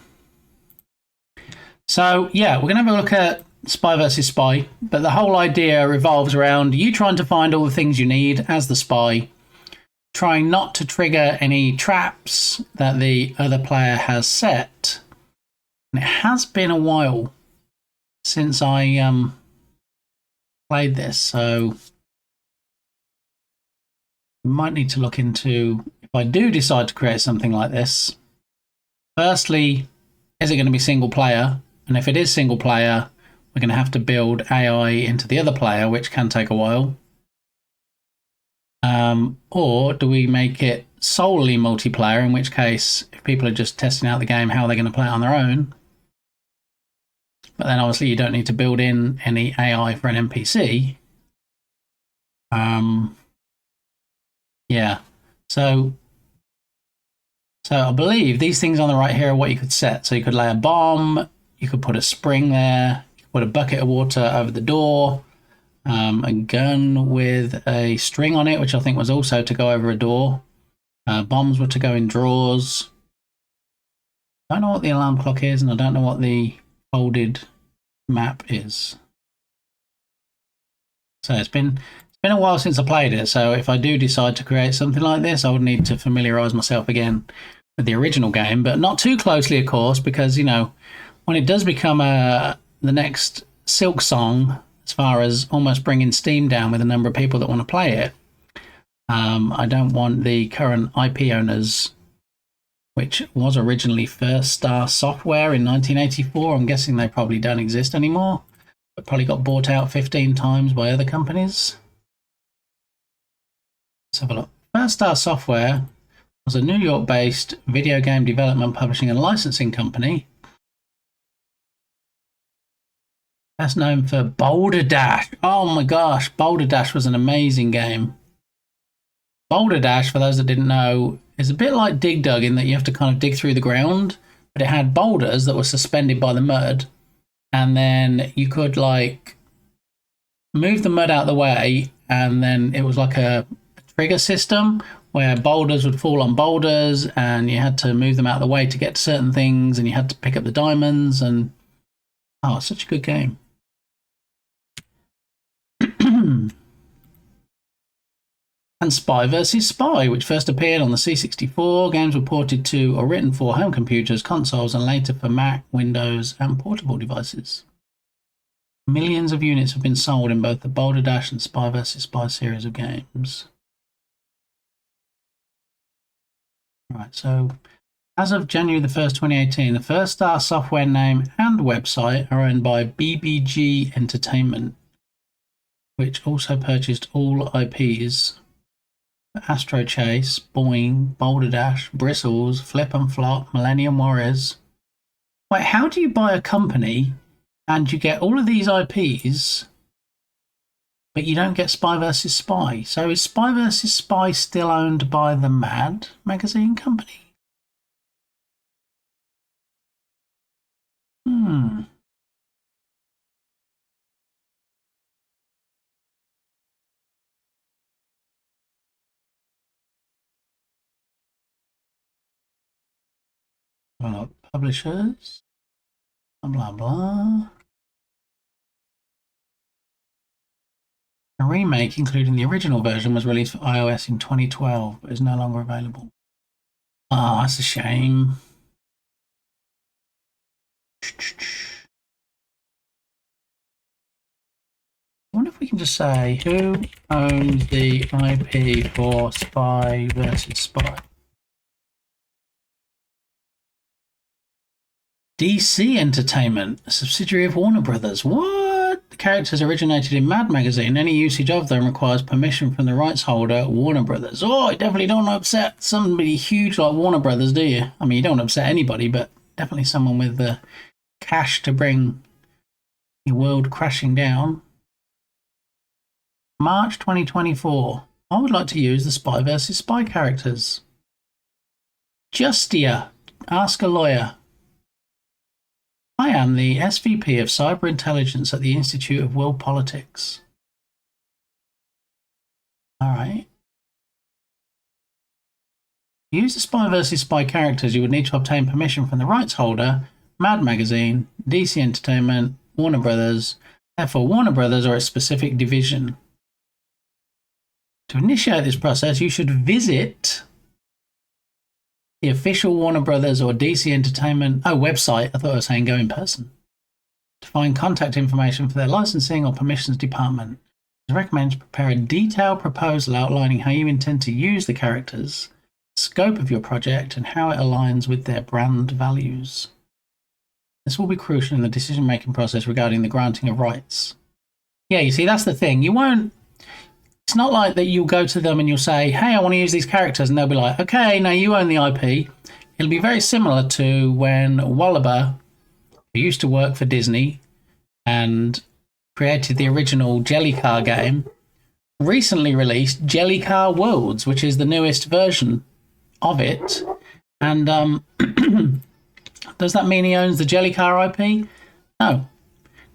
So yeah, we're gonna have a look at Spy versus Spy, but the whole idea revolves around you trying to find all the things you need as the spy, trying not to trigger any traps that the other player has set. And it has been a while since I played this, so we might need to look into, if I do decide to create something like this, firstly, is it going to be single player? And if it is single player, we're going to have to build AI into the other player, which can take a while. Or do we make it solely multiplayer, in which case, if people are just testing out the game, how are they going to play it on their own? But then obviously you don't need to build in any AI for an NPC. Yeah. So I believe these things on the right here are what you could set. So you could lay a bomb, you could put a spring there, you could put a bucket of water over the door, a gun with a string on it, which I think was also to go over a door. Bombs were to go in drawers. I don't know what the alarm clock is, and I don't know what the folded map is. So it's been a while since I played it, so if I do decide to create something like this, I would need to familiarise myself again with the original game, but not too closely, of course, because, you know, when it does become the next Silk Song, as far as almost bringing Steam down with the number of people that want to play it, I don't want the current IP owners, which was originally First Star Software in 1984. I'm guessing they probably don't exist anymore, but probably got bought out 15 times by other companies. Let's have a look. First Star Software was a New York-based video game development, publishing and licensing company. That's known for Boulder Dash. Oh my gosh, Boulder Dash was an amazing game. Boulder Dash, for those that didn't know, is a bit like Dig Dug in that you have to kind of dig through the ground, but it had boulders that were suspended by the mud, and then you could like move the mud out of the way, and then it was like a trigger system where boulders would fall on boulders, and you had to move them out of the way to get to certain things, and you had to pick up the diamonds, and oh, it's such a good game. And Spy vs. Spy, which first appeared on the C64. Games were ported to or written for home computers, consoles, and later for Mac, Windows, and portable devices. Millions of units have been sold in both the Boulder Dash and Spy vs. Spy series of games. Right, so as of January the 1st, 2018, the First Star Software name and website are owned by BBG Entertainment, which also purchased all IPs: Astro Chase, Boing, Boulder Dash, Bristles, Flip and Flop, Millennium Warriors. Wait, how do you buy a company and you get all of these IPs, but you don't get Spy vs. Spy? So is Spy vs. Spy still owned by the Mad magazine company? Well, publishers, blah, blah. A remake, including the original version, was released for iOS in 2012, but is no longer available. Ah, that's a shame. I wonder if we can just say, who owns the IP for Spy vs. Spy? DC Entertainment, a subsidiary of Warner Brothers. What? The characters originated in Mad Magazine. Any usage of them requires permission from the rights holder, Warner Brothers. Oh, you definitely don't want to upset somebody huge like Warner Brothers, do you? I mean, you don't want to upset anybody, but definitely someone with the cash to bring the world crashing down. March 2024. I would like to use the Spy vs. Spy characters. Justia, ask a lawyer. I am the SVP of Cyber Intelligence at the Institute of World Politics. All right. To use the Spy vs. Spy characters, you would need to obtain permission from the rights holder, Mad Magazine, DC Entertainment, Warner Brothers, therefore Warner Brothers or a specific division. To initiate this process, you should visit the official Warner Brothers or DC Entertainment website. I thought I was saying go in person. to find contact information for their licensing or permissions department. It's recommended to prepare a detailed proposal outlining how you intend to use the characters, the scope of your project, and how it aligns with their brand values. This will be crucial in the decision-making process regarding the granting of rights. Yeah, you see, that's the thing. You won't... It's not like that you'll go to them and you'll say, hey, I want to use these characters, and they'll be like, okay, now you own the IP. It'll be very similar to when Wallaber, who used to work for Disney and created the original Jellycar game, recently released Jellycar Worlds, which is the newest version of it. And does that mean he owns the Jellycar IP? No.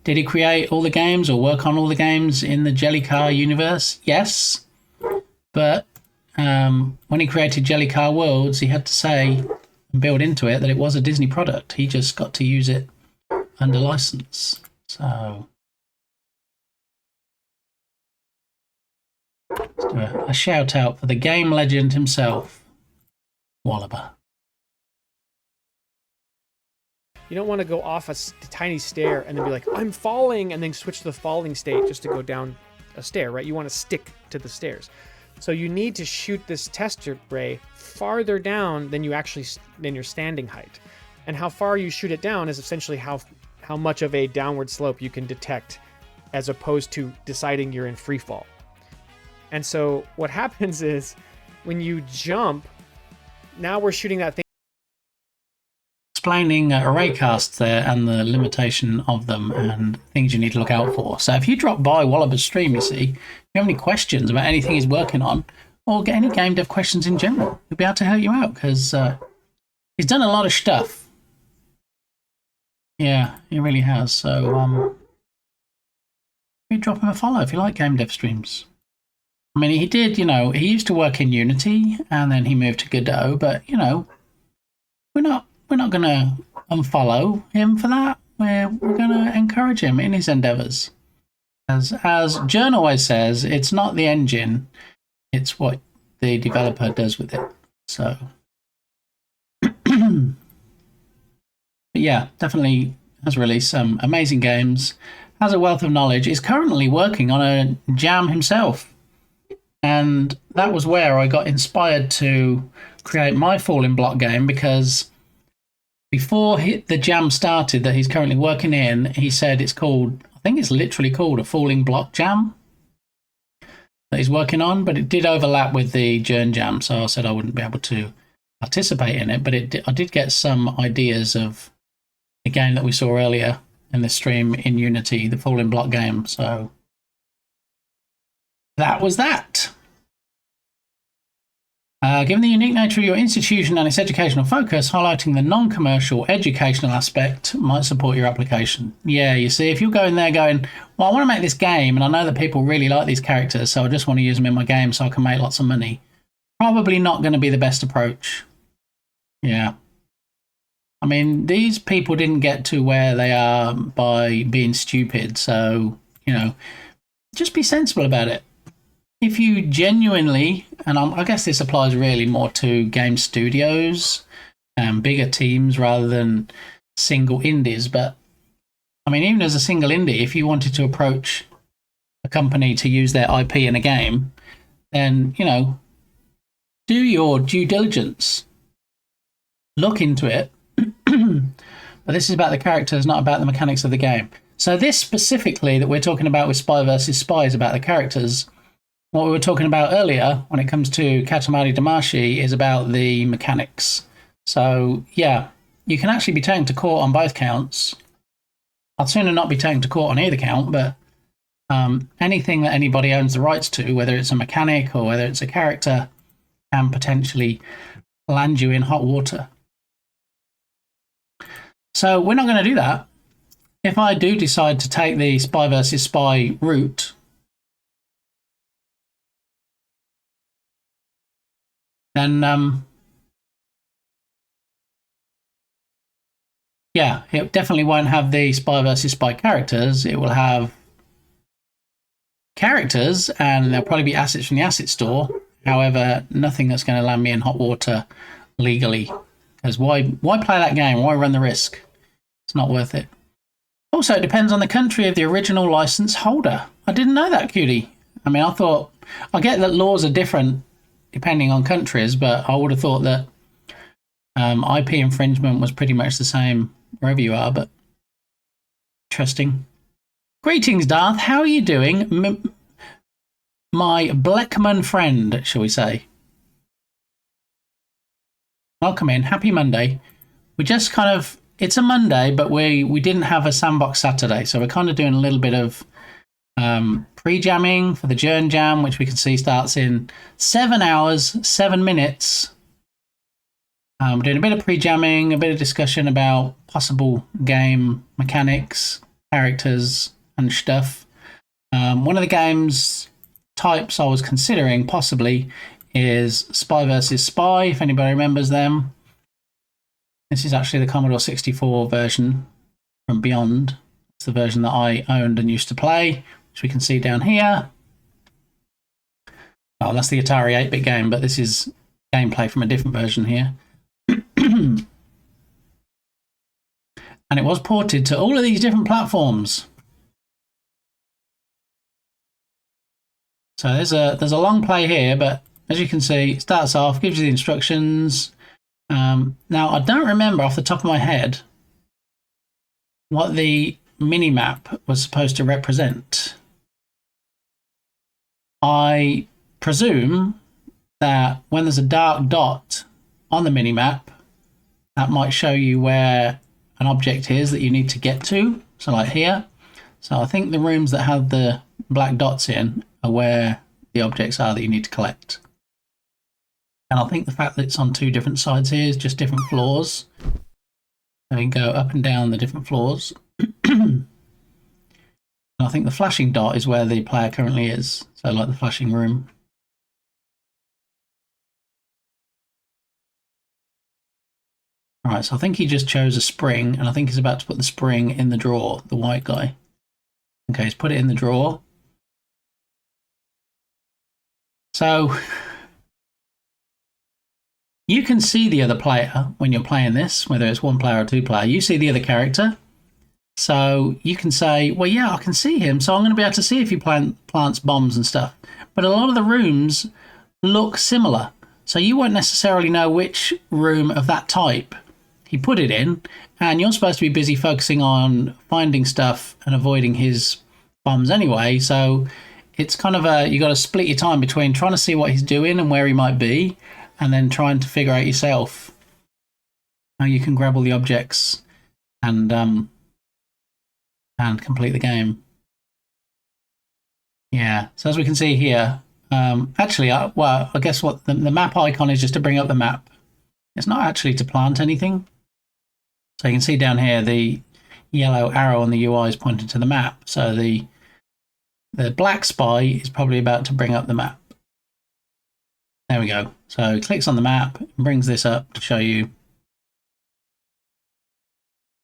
Did he create all the games or work on all the games in the Jellycar universe? Yes. But when he created Jellycar Worlds, he had to say and build into it that it was a Disney product. He just got to use it under license. So let's do a shout out for the game legend himself, Wallaber. You don't want to go off a tiny stair and then be like, I'm falling, and then switch to the falling state just to go down a stair, right? You want to stick to the stairs. So you need to shoot this tester ray farther down than your standing height. And how far you shoot it down is essentially how much of a downward slope you can detect, as opposed to deciding you're in free fall. And so what happens is when you jump, now we're shooting that thing. Explaining array casts there and the limitation of them and things you need to look out for. So if you drop by Wallaber's stream, you see, if you have any questions about anything he's working on, or get any game dev questions in general, he'll be able to help you out, because he's done a lot of stuff. Yeah, he really has. So you drop him a follow if you like game dev streams. I mean, he did, he used to work in Unity and then he moved to Godot, but, we're not going to unfollow him for that. We're going to encourage him in his endeavors. As Jern always says, it's not the engine, it's what the developer does with it. So, but yeah, definitely has released some amazing games, has a wealth of knowledge, is currently working on a jam himself. And that was where I got inspired to create my Falling Block game, because before the jam started that he's currently working in, he said it's called, I think it's literally called a Falling Block jam that he's working on, but it did overlap with the Jern jam, so I said I wouldn't be able to participate in it, but I did get some ideas of the game that we saw earlier in the stream in Unity, the Falling Block game, so that was that. Given the unique nature of your institution and its educational focus, highlighting the non-commercial educational aspect might support your application. Yeah, you see, if you're going there going, well, I want to make this game and I know that people really like these characters, so I just want to use them in my game so I can make lots of money. Probably not going to be the best approach. Yeah. I mean, these people didn't get to where they are by being stupid, so, just be sensible about it. If you genuinely, and I guess this applies really more to game studios and bigger teams rather than single indies, but I mean, even as a single indie, if you wanted to approach a company to use their IP in a game, then, do your due diligence. Look into it. But this is about the characters, not about the mechanics of the game. So this specifically that we're talking about with Spy vs. Spy is about the characters. What we were talking about earlier when it comes to Katamari Damacy is about the mechanics. So, yeah, you can actually be taken to court on both counts. I'd sooner not be taken to court on either count, but anything that anybody owns the rights to, whether it's a mechanic or whether it's a character, can potentially land you in hot water. So we're not going to do that. If I do decide to take the Spy vs. Spy route, then, yeah, it definitely won't have the Spy vs. Spy characters. It will have characters, and there'll probably be assets from the asset store. However, nothing that's going to land me in hot water legally. Because why play that game? Why run the risk? It's not worth it. Also, it depends on the country of the original license holder. I didn't know that, Cutie. I mean, I get that laws are different depending on countries, but I would have thought that IP infringement was pretty much the same wherever you are, but interesting. Greetings, Darth. How are you doing? My Bleckman friend, shall we say. Welcome in. Happy Monday. We just it's a Monday, but we didn't have a sandbox Saturday, so we're kind of doing a little bit of pre-jamming for the Journ Jam, which we can see starts in 7 hours, 7 minutes. We're doing a bit of pre-jamming, a bit of discussion about possible game mechanics, characters, and stuff. One of the games types I was considering possibly is Spy versus Spy, if anybody remembers them. This is actually the Commodore 64 version from Beyond. It's the version that I owned and used to play, which we can see down here. Oh, that's the Atari 8-bit game, but this is gameplay from a different version here. And it was ported to all of these different platforms. So there's a long play here, but as you can see, it starts off, gives you the instructions. Now, I don't remember off the top of my head what the minimap was supposed to represent. I presume that when there's a dark dot on the minimap, that might show you where an object is that you need to get to. So like here. So I think the rooms that have the black dots in are where the objects are that you need to collect. And I think the fact that it's on two different sides here is just different floors. So you can go up and down the different floors. And I think the flashing dot is where the player currently is. So like the flashing room. Alright, so I think he just chose a spring, and I think he's about to put the spring in the drawer, the white guy. Okay, he's put it in the drawer. So you can see the other player when you're playing this, whether it's one player or two player. You see the other character. So you can say, well, yeah, I can see him, so I'm going to be able to see if he plants bombs and stuff. But a lot of the rooms look similar. So you won't necessarily know which room of that type he put it in. And you're supposed to be busy focusing on finding stuff and avoiding his bombs anyway. So it's kind of you got to split your time between trying to see what he's doing and where he might be, and then trying to figure out yourself how you can grab all the objects and complete the game. Yeah, so as we can see here, actually, well, I guess what the map icon is just to bring up the map. It's not actually to plant anything. So you can see down here the yellow arrow on the UI is pointing to the map. So the black spy is probably about to bring up the map. There we go. So it clicks on the map and brings this up to show you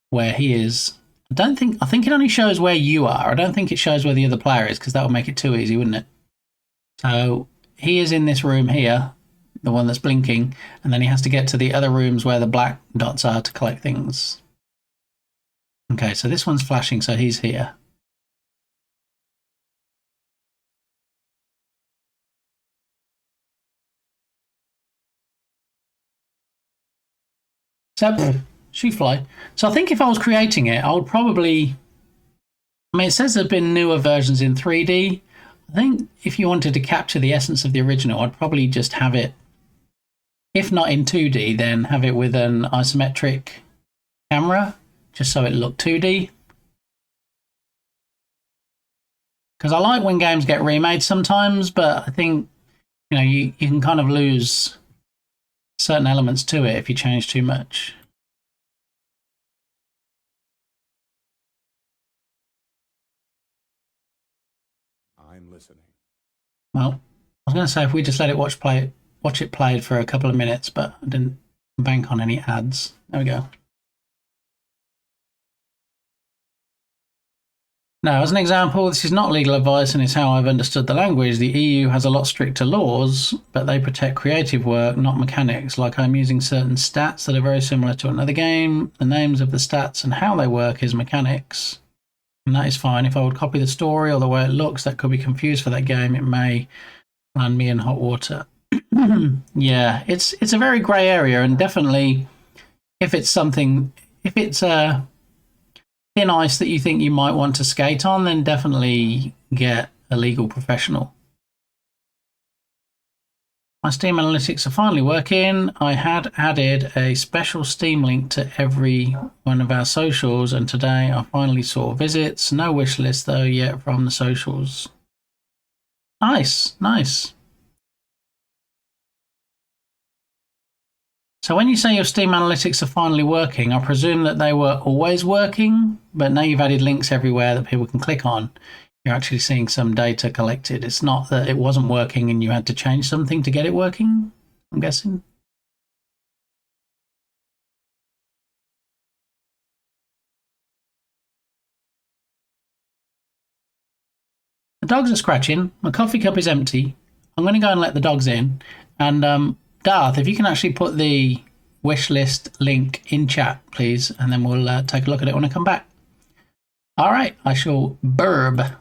where he is. I think it only shows where you are. I don't think it shows where the other player is, because that would make it too easy, wouldn't it? So he is in this room here, the one that's blinking, and then he has to get to the other rooms where the black dots are to collect things. Okay, so this one's flashing, so he's here. So, shoot fly. So I think if I was creating it, I would probably... I mean, it says there have been newer versions in 3D. I think if you wanted to capture the essence of the original, I'd probably just have it, if not in 2D, then have it with an isometric camera, just so it looked 2D. Because I like when games get remade sometimes, but I think, you know, you can kind of lose certain elements to it if you change too much. I'm listening. Well, I was going to say if we just let it watch it played for a couple of minutes, but I didn't bank on any ads. There we go. Now, as an example, this is not legal advice and it's how I've understood the language. The EU has a lot stricter laws, but they protect creative work, not mechanics. Like I'm using certain stats that are very similar to another game. The names of the stats and how they work is mechanics. And that is fine. If I would copy the story or the way it looks, that could be confused for that game. It may land me in hot water. Yeah, it's a very grey area, and definitely if it's a thin ice that you think you might want to skate on, then definitely get a legal professional. My Steam analytics are finally working. I had added a special Steam link to every one of our socials, and today I finally saw visits. No wish list though yet from the socials. Nice, nice. So when you say your Steam analytics are finally working, I presume that they were always working, but now you've added links everywhere that people can click on. You're actually seeing some data collected. It's not that it wasn't working and you had to change something to get it working, I'm guessing. The dogs are scratching. My coffee cup is empty. I'm going to go and let the dogs in. And Darth, if you can actually put the wish list link in chat, please, and then we'll take a look at it when I come back. All right, I shall burb.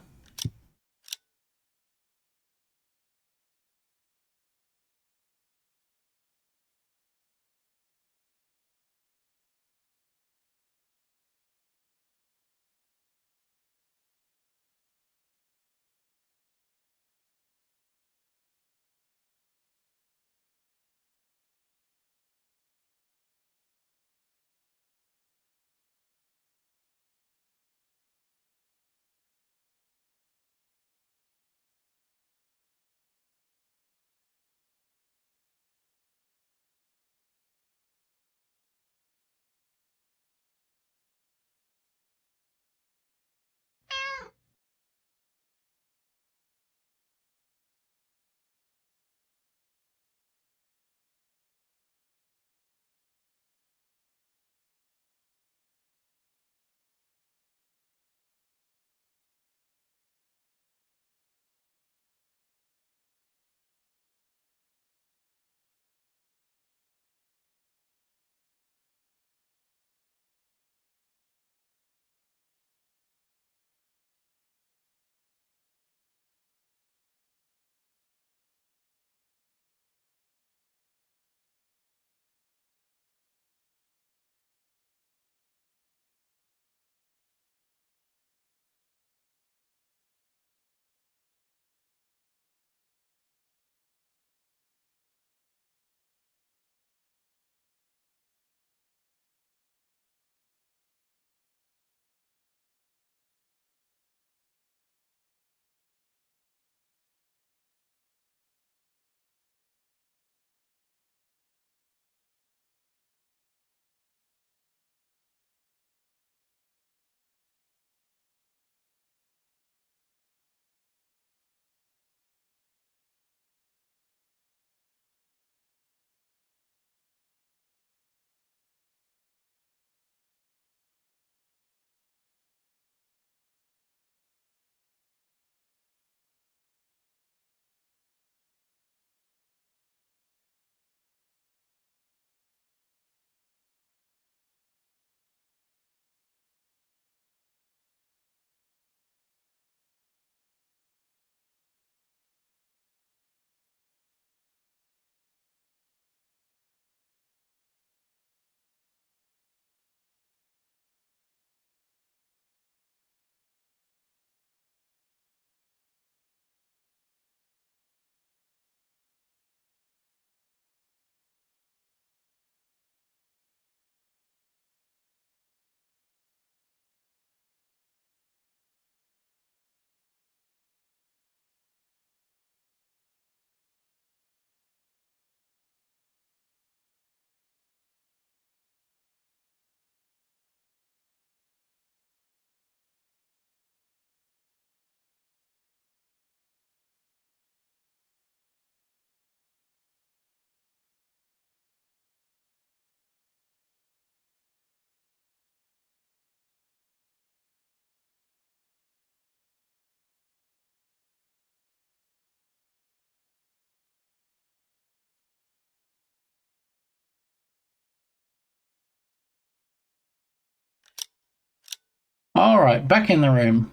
All right, back in the room.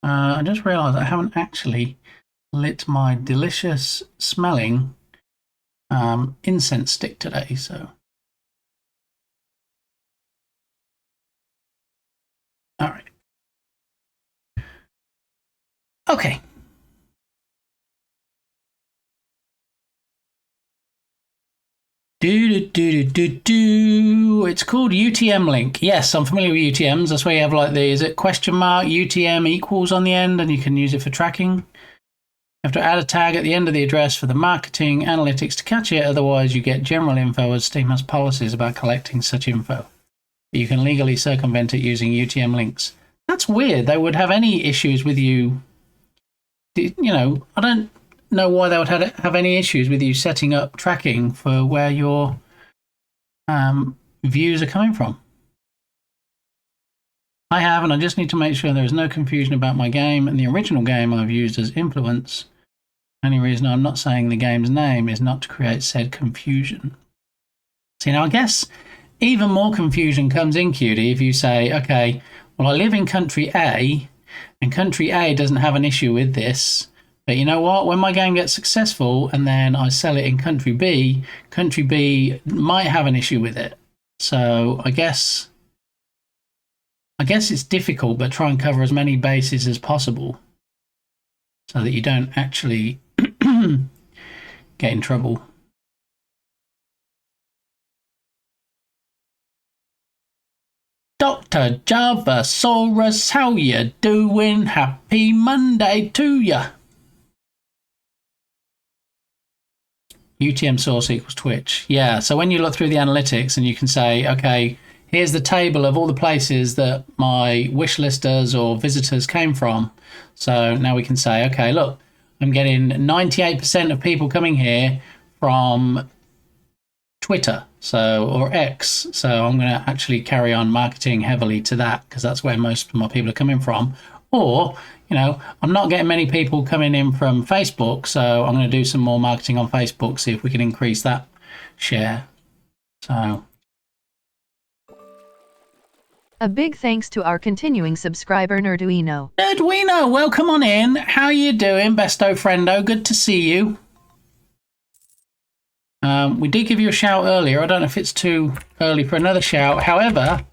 I just realised I haven't actually lit my delicious smelling incense stick today, so. All right. Okay. It's called UTM link. Yes, I'm familiar with UTMs. That's where you have like the, is it question mark UTM equals on the end, and you can use it for tracking. You have to add a tag at the end of the address for the marketing analytics to catch it. Otherwise, you get general info, as Steam has policies about collecting such info. You can legally circumvent it using UTM links. That's weird. They would have any issues with you. You know, I don't know why they would have any issues with you setting up tracking for where your views are coming from. I have, and I just need to make sure there is no confusion about my game and the original game I've used as influence. The only reason I'm not saying the game's name is not to create said confusion. See, now I guess even more confusion comes in, Cutie, if you say, okay, well, I live in country A, and country A doesn't have an issue with this. But you know what? When my game gets successful and then I sell it in country B might have an issue with it. So I guess it's difficult, but try and cover as many bases as possible so that you don't actually get in trouble. Dr. Javasaurus, how you doing? Happy Monday to ya. UTM source equals Twitch. Yeah, so when you look through the analytics and you can say, okay, here's the table of all the places that my wish listers or visitors came from. So now we can say, okay, look, I'm getting 98% of people coming here from Twitter, or X. So I'm going to actually carry on marketing heavily to that because that's where most of my people are coming from. Or, you know, I'm not getting many people coming in from Facebook, so I'm going to do some more marketing on Facebook, see if we can increase that share. So. A big thanks to our continuing subscriber, Nerduino. Nerduino, welcome on in. How you doing, besto friendo? Good to see you. We did give you a shout earlier. I don't know if it's too early for another shout. However,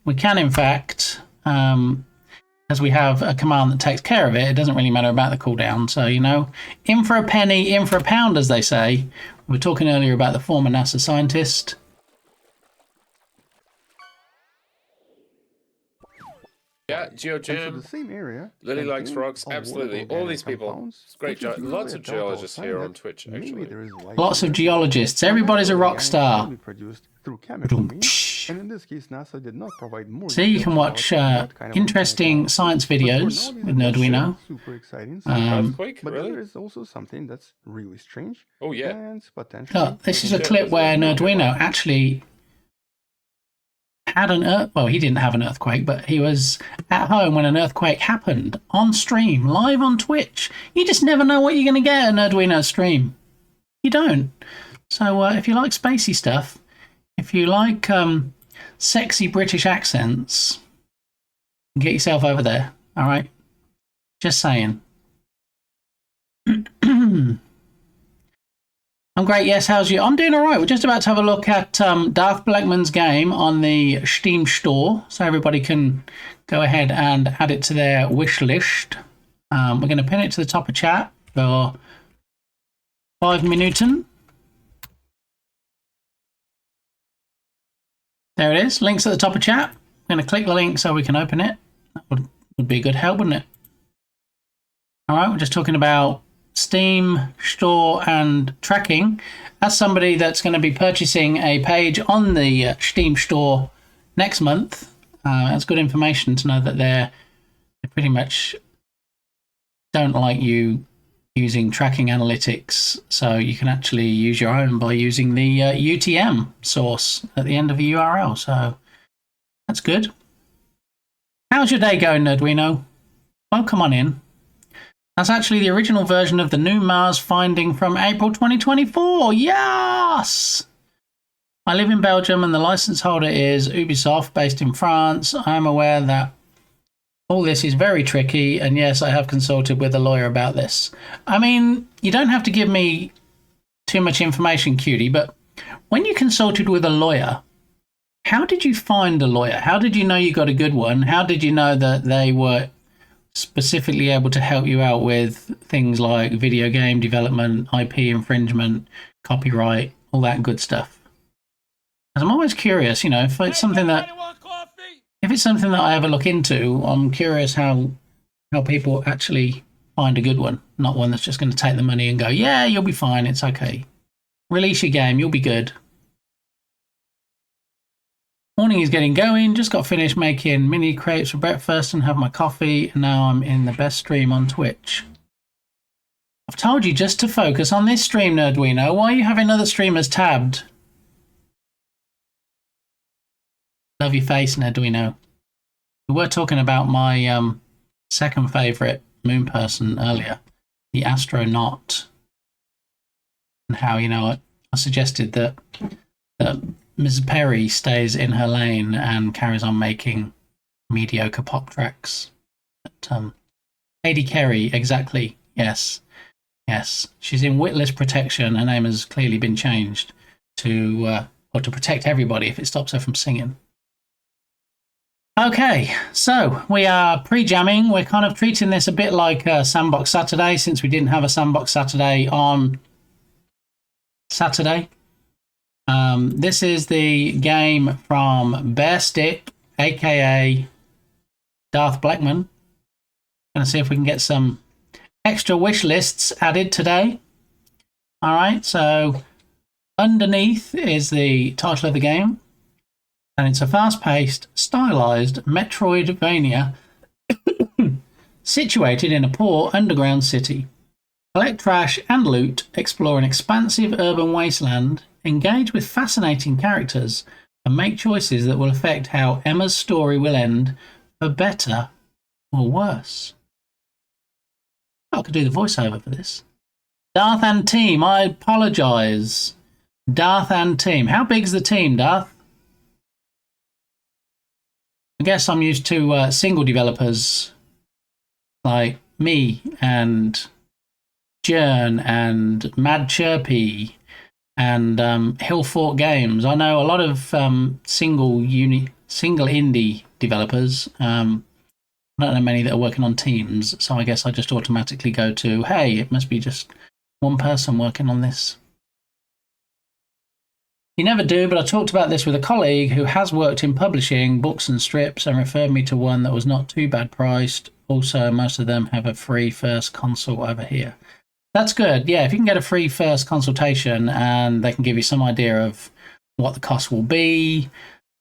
we can, in fact, as we have a command that takes care of it, it doesn't really matter about the cooldown. So, you know, in for a penny, in for a pound, as they say. We were talking earlier about the former NASA scientist. Yeah, GeoJam. The same area. Lily likes rocks. Absolutely. All these people. It's great. Lots of geologists here on Twitch, actually. Lots of geologists. Everybody's a rock star. And in this case, NASA did not provide more. See, you can watch interesting science videos with Nerduino. Super exciting. But there is also something that's really strange. Oh yeah. And potentially. Look, this is a clip where Nerduino actually had an well, he didn't have an earthquake, but he was at home when an earthquake happened on stream, live on Twitch. You just never know what you're going to get at Nerduino stream. You don't. So if you like spacey stuff, if you like sexy British accents, get yourself over there. All right. Just saying. I'm great. Yes, how's you? I'm doing all right. We're just about to have a look at Darth Blackman's game on the Steam store, so everybody can go ahead and add it to their wish list. We're going to pin it to the top of chat for 5 minutes. There it is. Links at the top of chat. I'm going to click the link so we can open it. That would be a good help, wouldn't it? All right, we're just talking about Steam store and tracking. As somebody that's going to be purchasing a page on the Steam store next month, that's good information to know that they pretty much don't like you using tracking analytics, so you can actually use your own by using the UTM source at the end of the URL. So that's good. How's your day going, Nerduino? Welcome on in. That's actually the original version of the new Mars finding from April 2024. Yes! I live in Belgium and the license holder is Ubisoft, based in France. I am aware that All this is very tricky, and yes, I have consulted with a lawyer about this. I mean, you don't have to give me too much information, cutie, but when you consulted with a lawyer, how did you find a lawyer? How did you know you got a good one? How did you know that they were specifically able to help you out with things like video game development, IP infringement, copyright, all that good stuff? Because I'm always curious, you know, if it's something that I ever look into, I'm curious how people actually find a good one, not one that's just going to take the money and go, yeah, you'll be fine, it's okay. Release your game, you'll be good. Morning is getting going, just got finished making mini crepes for breakfast and have my coffee, and now I'm in the best stream on Twitch. I've told you just to focus on this stream, Nerdwino. Why are you having other streamers tabbed? Love your face, Nerdwino. We were talking about my second favourite moon person earlier, the astronaut, and how, you know, I suggested that Ms. Perry stays in her lane and carries on making mediocre pop tracks. But, Katie Kerry, exactly, yes. Yes, she's in witless protection. Her name has clearly been changed to protect everybody if it stops her from singing. Okay, so we are pre-jamming. We're kind of treating this a bit like a Sandbox Saturday, since we didn't have a Sandbox Saturday on Saturday. This is the game from Bear Stick, aka Darth Blackman. Gonna see if we can get some extra wish lists added today. All right, so Underneath is the title of the game, and it's a fast-paced, stylized Metroidvania situated in a poor underground city. Collect trash and loot, explore an expansive urban wasteland, engage with fascinating characters, and make choices that will affect how Emma's story will end, for better or worse. I could do the voiceover for this. Darth and team, I apologise. Darth and team. How big's the team, Darth? I guess I'm used to single developers like me and Jern and Mad Chirpy and Hillfort Games. I know a lot of single indie developers. I don't know many that are working on teams, so I guess I just automatically go to, hey, it must be just one person working on this. You never do, but I talked about this with a colleague who has worked in publishing books and strips and referred me to one that was not too bad priced. Also, most of them have a free first consult over here. That's good. Yeah, if you can get a free first consultation and they can give you some idea of what the cost will be,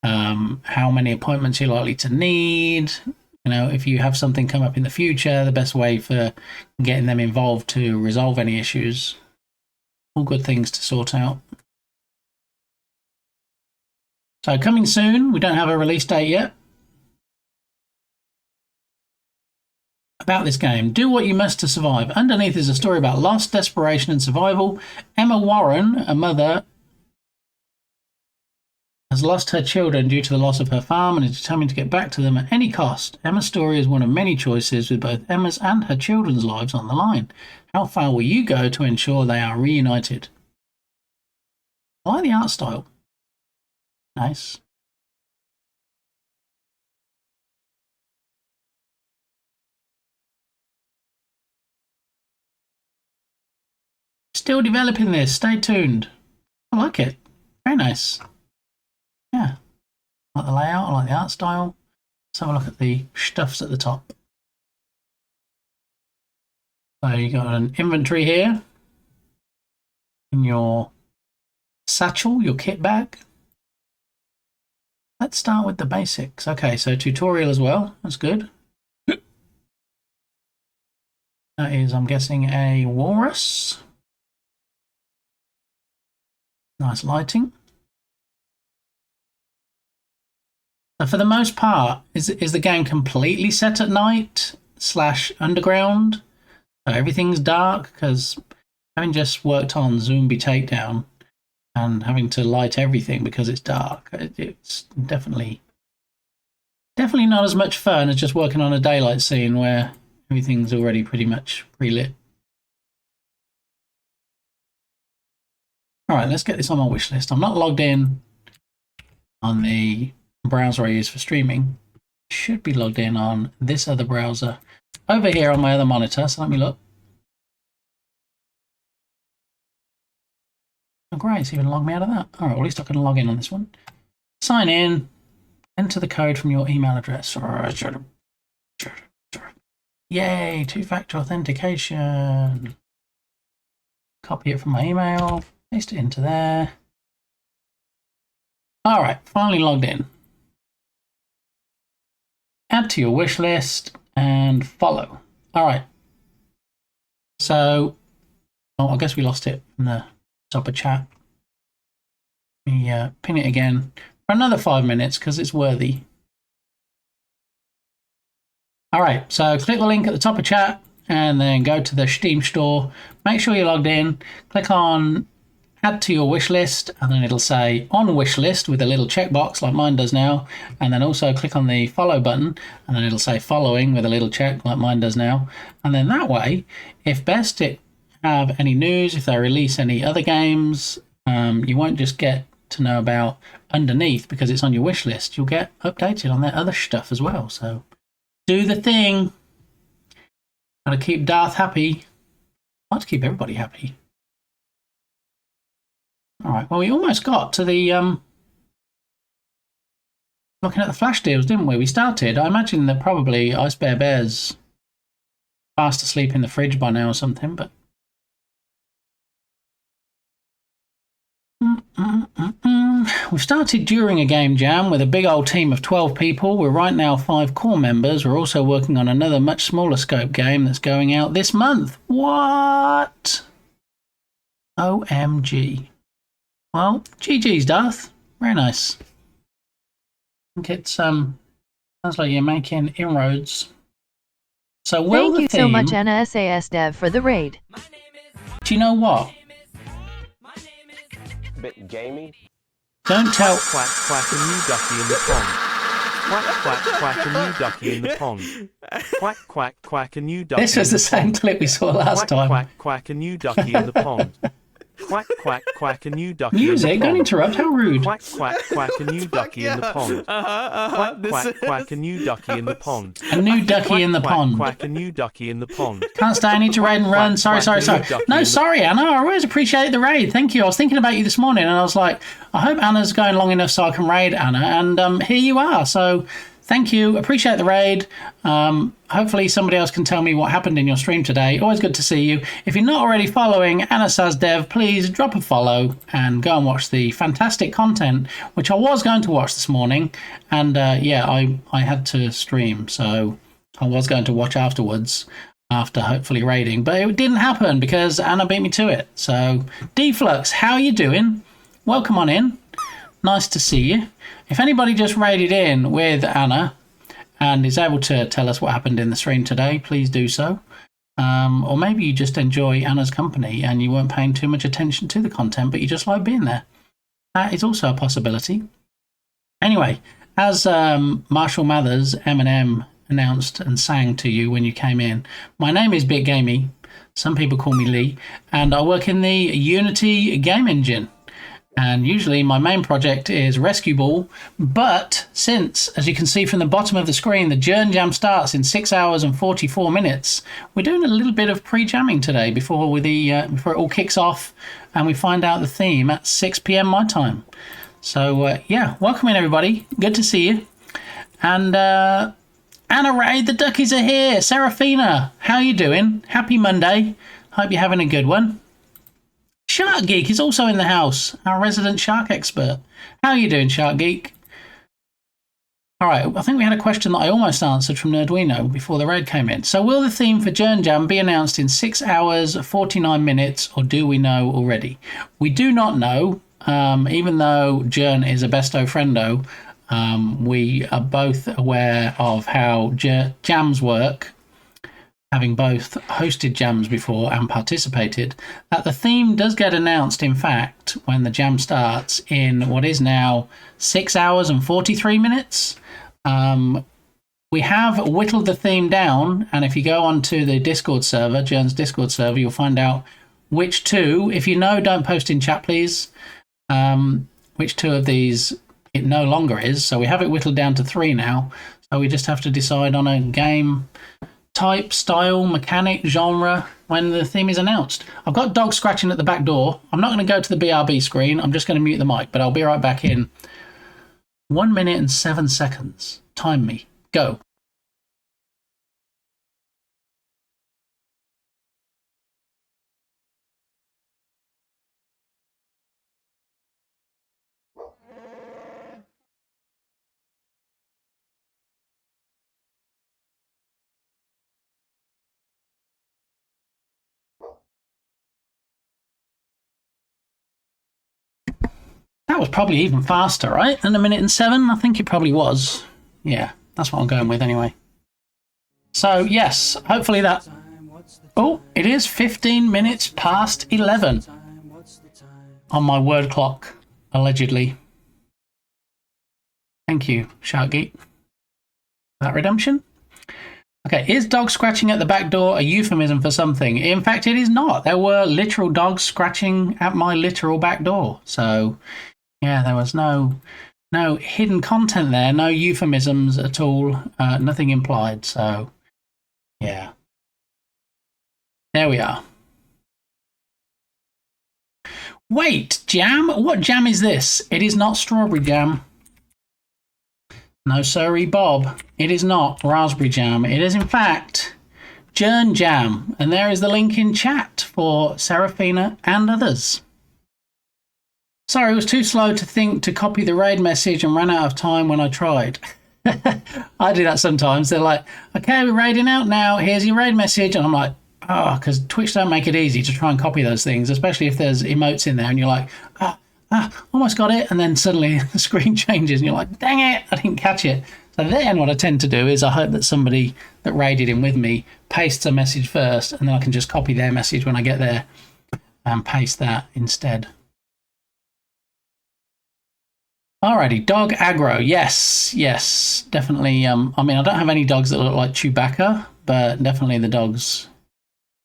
how many appointments you're likely to need, you know, if you have something come up in the future, the best way for getting them involved to resolve any issues. All good things to sort out. So coming soon, we don't have a release date yet. About this game, do what you must to survive. Underneath is a story about loss, desperation, and survival. Emma Warren, a mother, has lost her children due to the loss of her farm and is determined to get back to them at any cost. Emma's story is one of many choices, with both Emma's and her children's lives on the line. How far will you go to ensure they are reunited? I like the art style. Nice. Still developing this. Stay tuned. I like it. Very nice. Yeah. I like the layout. I like the art style. Let's have a look at the stuffs at the top. So you got an inventory here in your satchel, your kit bag. Let's start with the basics. Okay, so tutorial as well. That's good. That is, I'm guessing, a walrus. Nice lighting. So for the most part, is the game completely set at night / underground? So everything's dark, because having just worked on Zombie Takedown and having to light everything because it's dark, it's definitely Definitely not as much fun as just working on a daylight scene where everything's already pretty much pre-lit. All right, let's get this on my wish list. I'm not logged in on the browser I use for streaming. Should be logged in on this other browser over here on my other monitor. So let me look. Oh, great. It's even logged me out of that. All right, well, at least I can log in on this one. Sign in. Enter the code from your email address. Yay, two-factor authentication. Copy it from my email. Paste it into there. All right, finally logged in. Add to your wish list and follow. All right. So, oh, I guess we lost it from the top of chat. Let me pin it again for another 5 minutes because it's worthy. All right, so click the link at the top of chat and then go to the Steam store. Make sure you're logged in. Click on add to your wish list, and then it'll say on wish list with a little checkbox like mine does now. And then also click on the follow button, and then it'll say following with a little check like mine does now. And then that way, if Best it have any news, if they release any other games, you won't just get to know about underneath because it's on your wish list. You'll get updated on their other stuff as well. So do the thing. Gotta keep Darth happy. I like to keep everybody happy. All right, well, we almost got to the looking at the flash deals, didn't we? We started. I imagine that probably Ice Bear Bear's fast asleep in the fridge by now or something, but we've started during a game jam with a big old team of 12 people. We're right now 5 core members. We're also working on another much smaller scope game that's going out this month. What? OMG. Well, GG's, Darth. Very nice. I think it sounds like you're making inroads. So will Thank you so much, Anna SAS Dev, for the raid. Do you know what? Bit gamey. Don't tell. Quack, quack, a new ducky in the pond. Quack, quack, quack, a new ducky in the pond. Quack, quack, quack, a new ducky. This was the same clip we saw last time. Quack, quack, a new ducky in the pond. Quack, quack, quack, a new ducky Music, in the pond. don't interrupt, how rude. Quack, quack, quack, a new ducky in the pond. Quack, quack, quack, a new ducky in the pond. A new ducky in the pond. Quack, a new ducky in the pond. Can't stay, I need to raid and run. Sorry. No, sorry, Anna. I always appreciate the raid. Thank you. I was thinking about you this morning and I was like, I hope Anna's going long enough so I can raid Anna. And here you are. So thank you. Appreciate the raid. Hopefully somebody else can tell me what happened in your stream today. Always good to see you. If you're not already following Anna Saz Dev, please drop a follow and go and watch the fantastic content, which I was going to watch this morning. And yeah, I had to stream, so I was going to watch afterwards, after hopefully raiding. But it didn't happen because Anna beat me to it. So Deflux, how are you doing? Welcome on in. Nice to see you. If anybody just raided in with Anna and is able to tell us what happened in the stream today, please do so. Or maybe you just enjoy Anna's company and you weren't paying too much attention to the content, but you just like being there. That is also a possibility. Anyway, as Marshall Mathers, Eminem, announced and sang to you when you came in, my name is Bit Gamey. Some people call me Lee, and I work in the Unity game engine. And usually my main project is Rescue Ball, but since, as you can see from the bottom of the screen, the Journ Jam starts in 6 hours and 44 minutes, we're doing a little bit of pre-jamming today before it all kicks off and we find out the theme at 6 p.m. my time. So yeah, welcome in everybody. Good to see you. And Anna Ray, the duckies are here. Serafina, how you doing? Happy Monday. Hope you're having a good one. Shark Geek is also in the house, our resident shark expert. How are you doing, Shark Geek? All right, I think we had a question that I almost answered from Nerdwino before the raid came in. So will the theme for Journ Jam be announced in 6 hours, 49 minutes, or do we know already? We do not know, even though Journ is a besto friendo. We are both aware of how jams work, having both hosted jams before and participated, that the theme does get announced, in fact, when the jam starts in what is now 6 hours and 43 minutes. We have whittled the theme down, and if you go onto the Discord server, Jern's Discord server, you'll find out which two, if you know, don't post in chat, please, which two of these it no longer is. So we have it whittled down to 3 now, so we just have to decide on a game type, style, mechanic, genre when the theme is announced. I've got dog scratching at the back door. I'm not going to go to the BRB screen. I'm just going to mute the mic, but I'll be right back in 1 minute and 7 seconds. Time me. Go. That was probably even faster, right? Than 1 minute and 7? I think it probably was. Yeah, that's what I'm going with anyway. So, yes, hopefully that... Oh, it is 15 minutes past 11 on my word clock, allegedly. Thank you, Sharkgeek. That redemption? Okay, is dog scratching at the back door a euphemism for something? In fact, it is not. There were literal dogs scratching at my literal back door. So, yeah, there was no hidden content there, no euphemisms at all, nothing implied. So, yeah. There we are. Wait, jam? What jam is this? It is not strawberry jam. No, sorry, Bob. It is not raspberry jam. It is, in fact, Jern jam. And there is the link in chat for Seraphina and others. Sorry, it was too slow to think to copy the raid message and ran out of time when I tried. I do that sometimes. They're like, okay, we're raiding out now. Here's your raid message. And I'm like, oh, because Twitch don't make it easy to try and copy those things, especially if there's emotes in there and you're like, almost got it. And then suddenly the screen changes and you're like, dang it, I didn't catch it. So then what I tend to do is I hope that somebody that raided in with me pastes a message first, and then I can just copy their message when I get there and paste that instead. Alrighty, dog aggro. Yes, definitely. I mean, I don't have any dogs that look like Chewbacca, but definitely the dogs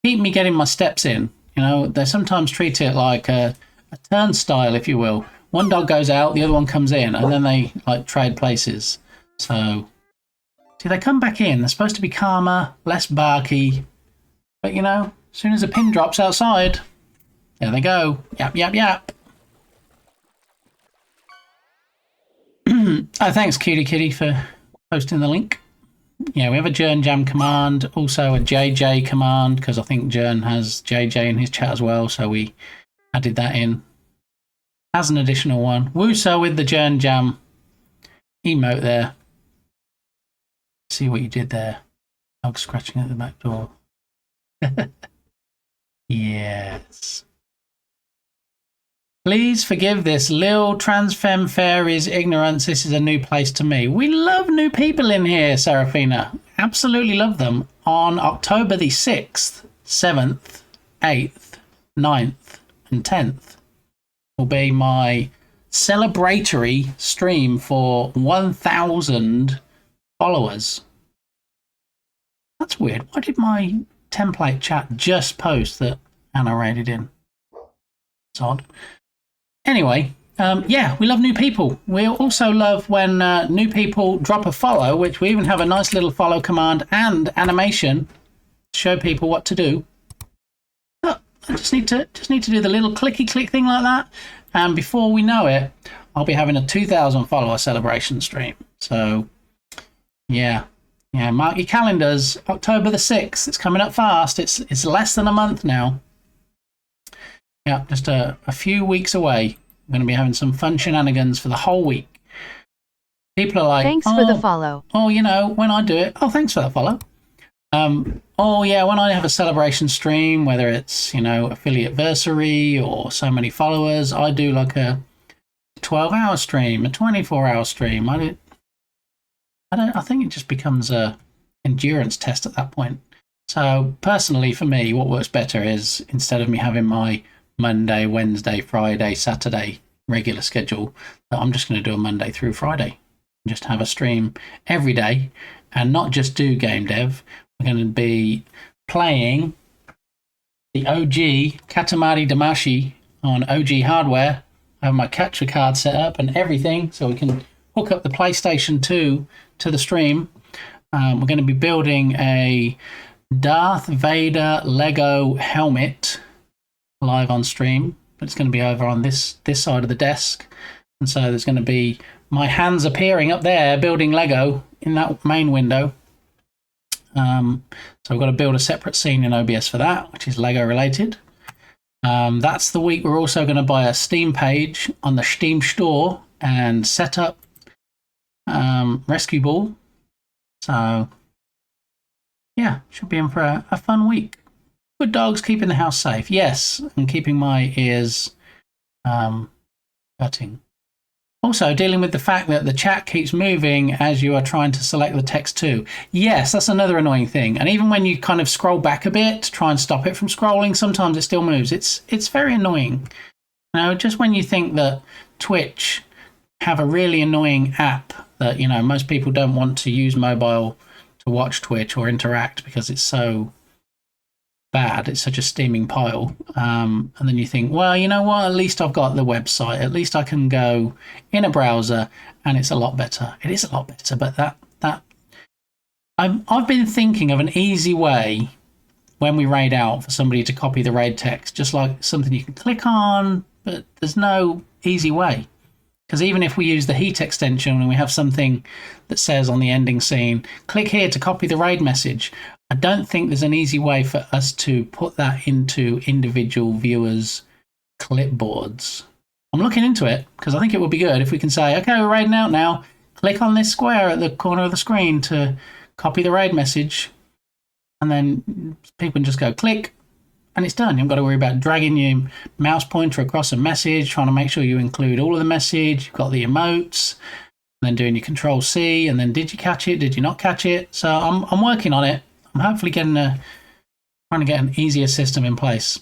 keep me getting my steps in. You know, they sometimes treat it like a turnstile, if you will. One dog goes out, the other one comes in, and then they like trade places. So, see, they come back in. They're supposed to be calmer, less barky, but you know, as soon as a pin drops outside, there they go. Yap, yap, yap. Thanks, Cutie Kitty, for posting the link. Yeah, we have a Jern Jam command, also a JJ command, because I think Jern has JJ in his chat as well, so we added that in as an additional one. Wooso with the Jern Jam emote there. See what you did there. Dog scratching at the back door. Yes. Please forgive this Lil Transfem Fairies ignorance. This is a new place to me. We love new people in here, Seraphina. Absolutely love them. On October the 6th, 7th, 8th, 9th, and 10th will be my celebratory stream for 1,000 followers. That's weird. Why did my template chat just post that Anna raided in? It's odd. Anyway, yeah, we love new people. We also love when new people drop a follow, which we even have a nice little follow command and animation to show people what to do. Oh, I just need to do the little clicky click thing like that, and before we know it, I'll be having a 2,000 follower celebration stream. So, yeah, mark your calendars. October the 6th. It's coming up fast. It's less than a month now. Yeah, just a few weeks away. I'm going to be having some fun shenanigans for the whole week. People are like, thanks for the follow. Oh, you know, when I do it, oh, thanks for that follow. Oh, yeah, when I have a celebration stream, whether it's, you know, affiliateversary or so many followers, I do like a 12-hour stream, a 24-hour stream. I think it just becomes a endurance test at that point. So personally, for me, what works better is instead of me having my Monday, Wednesday, Friday, Saturday regular schedule, I'm just going to do a Monday through Friday. just have a stream every day and not just do game dev. We're going to be playing the OG Katamari Damacy on OG hardware. I have my capture card set up and everything, so we can hook up the PlayStation 2 to the stream. We're going to be building a Darth Vader Lego helmet live on stream, but it's going to be over on this side of the desk. And so there's going to be my hands appearing up there building Lego in that main window. So we've got to build a separate scene in OBS for that, which is Lego related. That's the week we're also going to buy a Steam page on the Steam store and set up Rescue Ball. So yeah, should be in for a fun week. Good dogs keeping the house safe. Yes, and keeping my ears hurting. Also, dealing with the fact that the chat keeps moving as you are trying to select the text too. Yes, that's another annoying thing. And even when you kind of scroll back a bit to try and stop it from scrolling, sometimes it still moves. It's very annoying. You know, just when you think that Twitch have a really annoying app that, you know, most people don't want to use mobile to watch Twitch or interact because it's so bad, it's such a steaming pile, and then you think, well, you know what, at least I've got the website, at least I can go in a browser and it's a lot better. It is a lot better, but I've been thinking of an easy way when we raid out for somebody to copy the raid text, just like something you can click on, but there's no easy way. Because even if we use the heat extension and we have something that says on the ending scene, click here to copy the raid message, I don't think there's an easy way for us to put that into individual viewers' clipboards. I'm looking into it because I think it would be good if we can say, okay, we're raiding out now. Click on this square at the corner of the screen to copy the raid message. And then people can just go click and it's done. You haven't got to worry about dragging your mouse pointer across a message, trying to make sure you include all of the message. You've got the emotes, and then doing your Control C, and then did you catch it? Did you not catch it? So I'm working on it. I'm hopefully trying to get an easier system in place.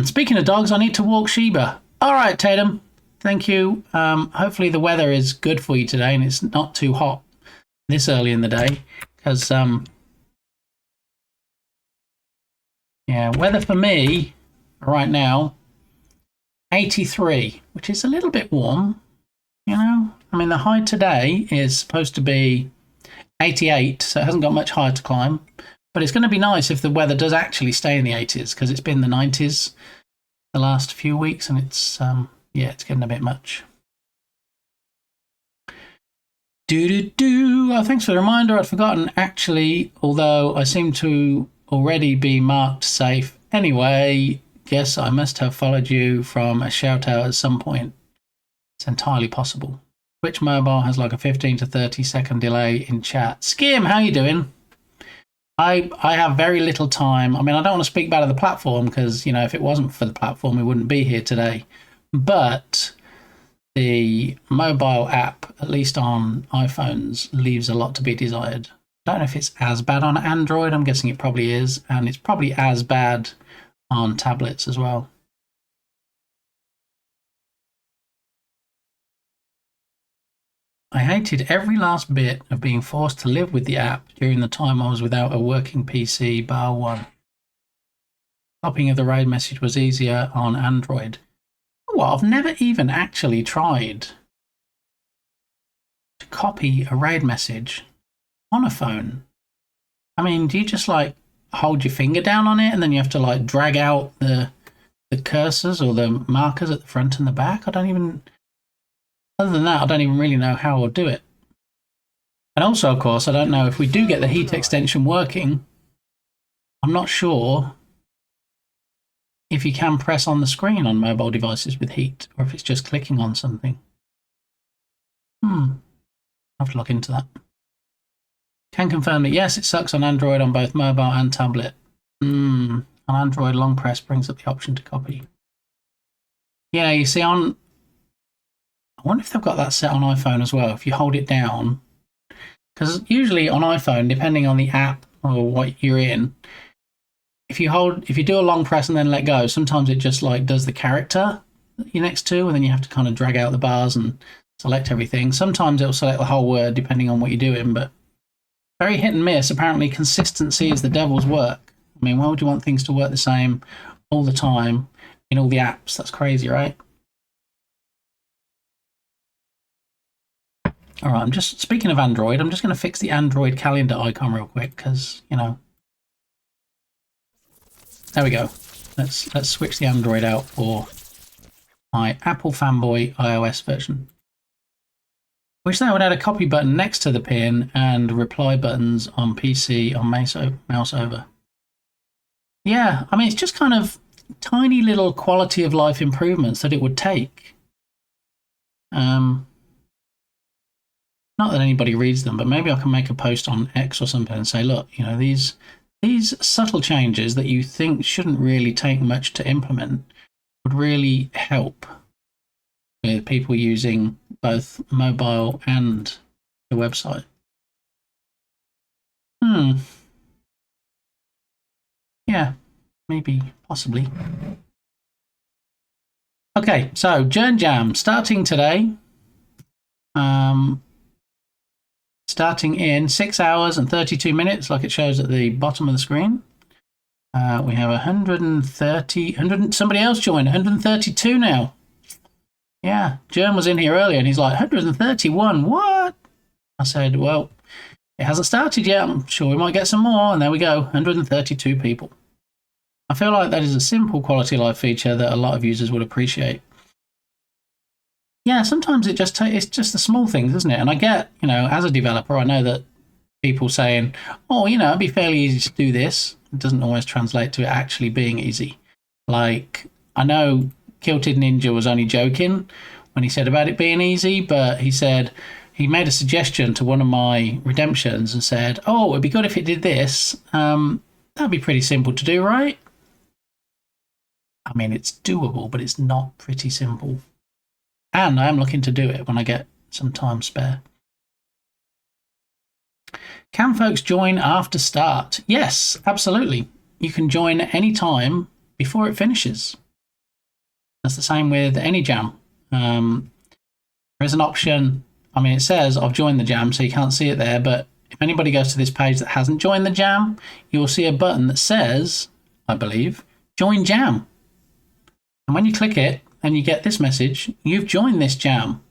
Speaking of dogs, I need to walk Sheba. All right, Tatum. Thank you. Hopefully the weather is good for you today and it's not too hot this early in the day. Because, yeah, weather for me right now, 83, which is a little bit warm, you know. I mean, the high today is supposed to be 88, so it hasn't got much higher to climb. But it's going to be nice if the weather does actually stay in the 80s, because it's been the 90s the last few weeks, and it's, yeah, it's getting a bit much. Oh, thanks for the reminder. I'd forgotten, actually, although I seem to already be marked safe. Anyway, guess I must have followed you from a shout-out at some point. It's entirely possible. Twitch Mobile has like a 15 to 30 second delay in chat. Skim, how you doing? I have very little time. I mean, I don't want to speak bad of the platform because, you know, if it wasn't for the platform, we wouldn't be here today. But the mobile app, at least on iPhones, leaves a lot to be desired. I don't know if it's as bad on Android. I'm guessing it probably is. And it's probably as bad on tablets as well. I hated every last bit of being forced to live with the app during the time I was without a working PC, bar one. Copying of the raid message was easier on Android. Well, I've never even actually tried to copy a raid message on a phone. I mean, do you just like hold your finger down on it and then you have to like drag out the cursors or the markers at the front and the back? Other than that, I don't even really know how I'll do it. And also, of course, I don't know if we do get the heat extension working. I'm not sure if you can press on the screen on mobile devices with heat or if it's just clicking on something. I'll have to look into that. Can confirm that yes, it sucks on Android on both mobile and tablet. On Android, long press brings up the option to copy. Yeah, you see on... I wonder if they've got that set on iPhone as well, if you hold it down. Because usually on iPhone, depending on the app or what you're in, if you do a long press and then let go, sometimes it just like does the character that you're next to, and then you have to kind of drag out the bars and select everything. Sometimes it'll select the whole word depending on what you're doing, but very hit and miss. Apparently consistency is the devil's work. I mean, why would you want things to work the same all the time in all the apps? That's crazy, right? All right, I'm just, speaking of Android, I'm just going to fix the Android calendar icon real quick because, you know, there we go. Let's switch the Android out for my Apple fanboy iOS version. Wish they would add a copy button next to the pin and reply buttons on PC on mouse over. Yeah, I mean, it's just kind of tiny little quality of life improvements that it would take. Not that anybody reads them, but maybe I can make a post on X or something and say, look, you know, these subtle changes that you think shouldn't really take much to implement would really help with people using both mobile and the website. Yeah, maybe, possibly. Okay, so Journ Jam starting today. Starting in 6 hours and 32 minutes, like it shows at the bottom of the screen. We have 130, somebody else joined, 132 now. Yeah, Journ was in here earlier and he's like, 131, what? I said, well, it hasn't started yet. I'm sure we might get some more. And there we go, 132 people. I feel like that is a simple quality of life feature that a lot of users would appreciate. Yeah, sometimes it's just the small things, isn't it? And I get, you know, as a developer, I know that people saying, oh, you know, it'd be fairly easy to do this. It doesn't always translate to it actually being easy. Like, I know Kilted Ninja was only joking when he said about it being easy, but he said he made a suggestion to one of my redemptions and said, oh, it'd be good if it did this. That'd be pretty simple to do, right? I mean, it's doable, but it's not pretty simple. And I am looking to do it when I get some time spare. Can folks join after start? Yes, absolutely. You can join any time before it finishes. That's the same with any jam. There is an option. I mean, it says I've joined the jam, so you can't see it there. But if anybody goes to this page that hasn't joined the jam, you'll see a button that says, I believe, join jam. And when you click it, and you get this message, you've joined this jam.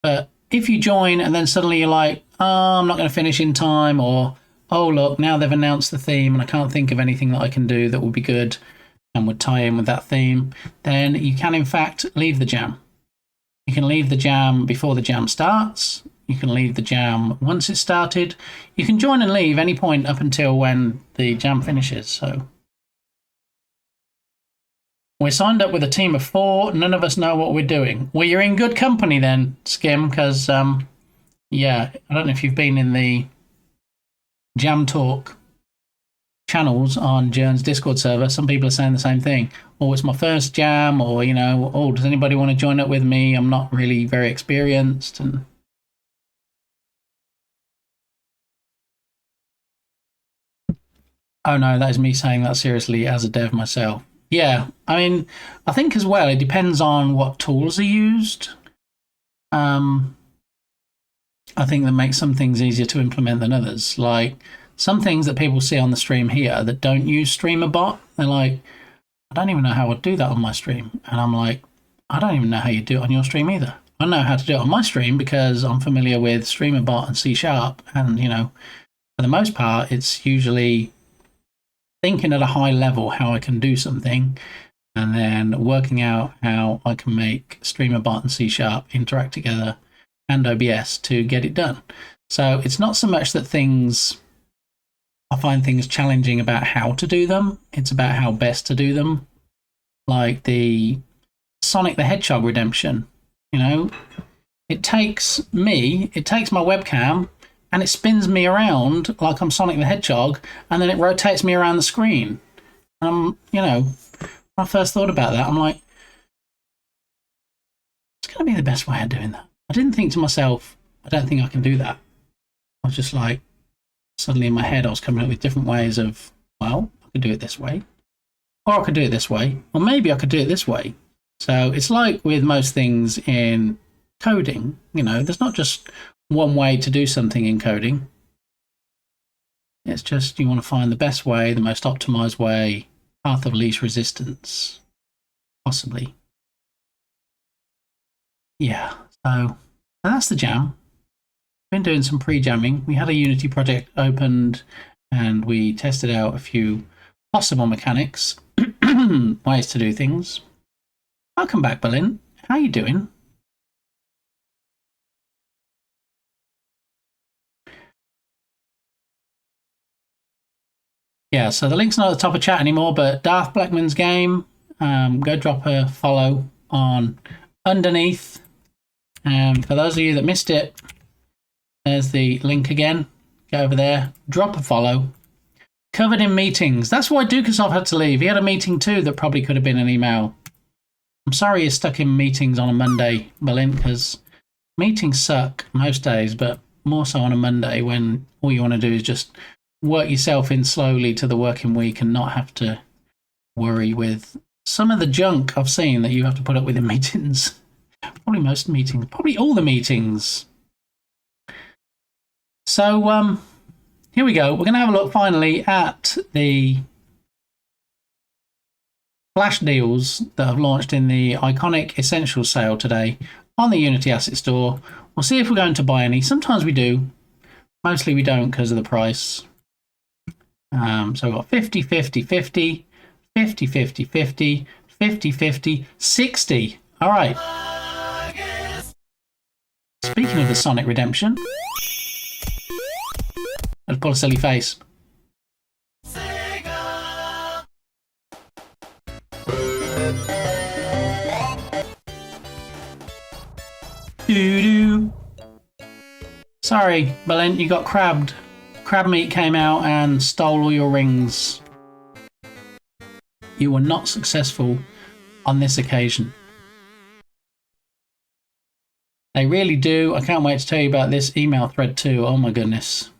But if you join and then suddenly you're like, oh, I'm not going to finish in time, or, oh, look, now they've announced the theme and I can't think of anything that I can do that would be good and would tie in with that theme, then you can, in fact, leave the jam. You can leave the jam before the jam starts. You can leave the jam once it's started. You can join and leave any point up until when the jam finishes, so... We're signed up with a team of 4. None of us know what we're doing. Well, you're in good company then, Skim, because, yeah, I don't know if you've been in the Jam Talk channels on Journ's Discord server. Some people are saying the same thing. Oh, it's my first jam, or, you know, oh, does anybody want to join up with me? I'm not really very experienced. And oh, no, that is me saying that seriously as a dev myself. Yeah, I mean, I think as well, it depends on what tools are used. I think that makes some things easier to implement than others. Like, some things that people see on the stream here that don't use StreamerBot, they're like, I don't even know how I'd do that on my stream. And I'm like, I don't even know how you do it on your stream either. I know how to do it on my stream because I'm familiar with StreamerBot and C#. And, you know, for the most part, it's usually thinking at a high level how I can do something and then working out how I can make StreamerBot and C# interact together and OBS to get it done. So it's not so much that I find things challenging about how to do them, it's about how best to do them. Like the Sonic the Hedgehog redemption, you know, it takes my webcam and it spins me around like I'm Sonic the Hedgehog, and then it rotates me around the screen. You know, when I first thought about that, I'm like, it's going to be the best way of doing that. I didn't think to myself, I don't think I can do that. I was just like, suddenly in my head, I was coming up with different ways of, well, I could do it this way, or I could do it this way, or maybe I could do it this way. So it's like with most things in coding. You know, there's not just one way to do something in coding. It's just you want to find the best way, the most optimized way, path of least resistance, possibly. Yeah, so that's the jam. Been doing some pre-jamming. We had a Unity project opened and we tested out a few possible mechanics, ways to do things. Welcome back, Berlin. How you doing? Yeah, so the link's not at the top of chat anymore, but Darth Blackman's game, go drop a follow on underneath. For those of you that missed it, there's the link again. Go over there, drop a follow. Covered in meetings. That's why Dukasov had to leave. He had a meeting too that probably could have been an email. I'm sorry you're stuck in meetings on a Monday, Berlin, because meetings suck most days, but more so on a Monday when all you want to do is just work yourself in slowly to the working week and not have to worry with some of the junk I've seen that you have to put up with in meetings. Probably most meetings, probably all the meetings. So, here we go. We're going to have a look finally at the flash deals that have launched in the Iconic Essentials sale today on the Unity Asset Store. We'll see if we're going to buy any. Sometimes we do. Mostly we don't because of the price. So we've got 50, 50, 50, 50, 50, 50, 50, 50, 60. All right. Speaking of the Sonic Redemption, let's pull a silly face. Doo-doo. Sorry, Berlin, you got crabbed. Crab meat came out and stole all your rings. You were not successful on this occasion. They really do. I can't wait to tell you about this email thread too. Oh my goodness.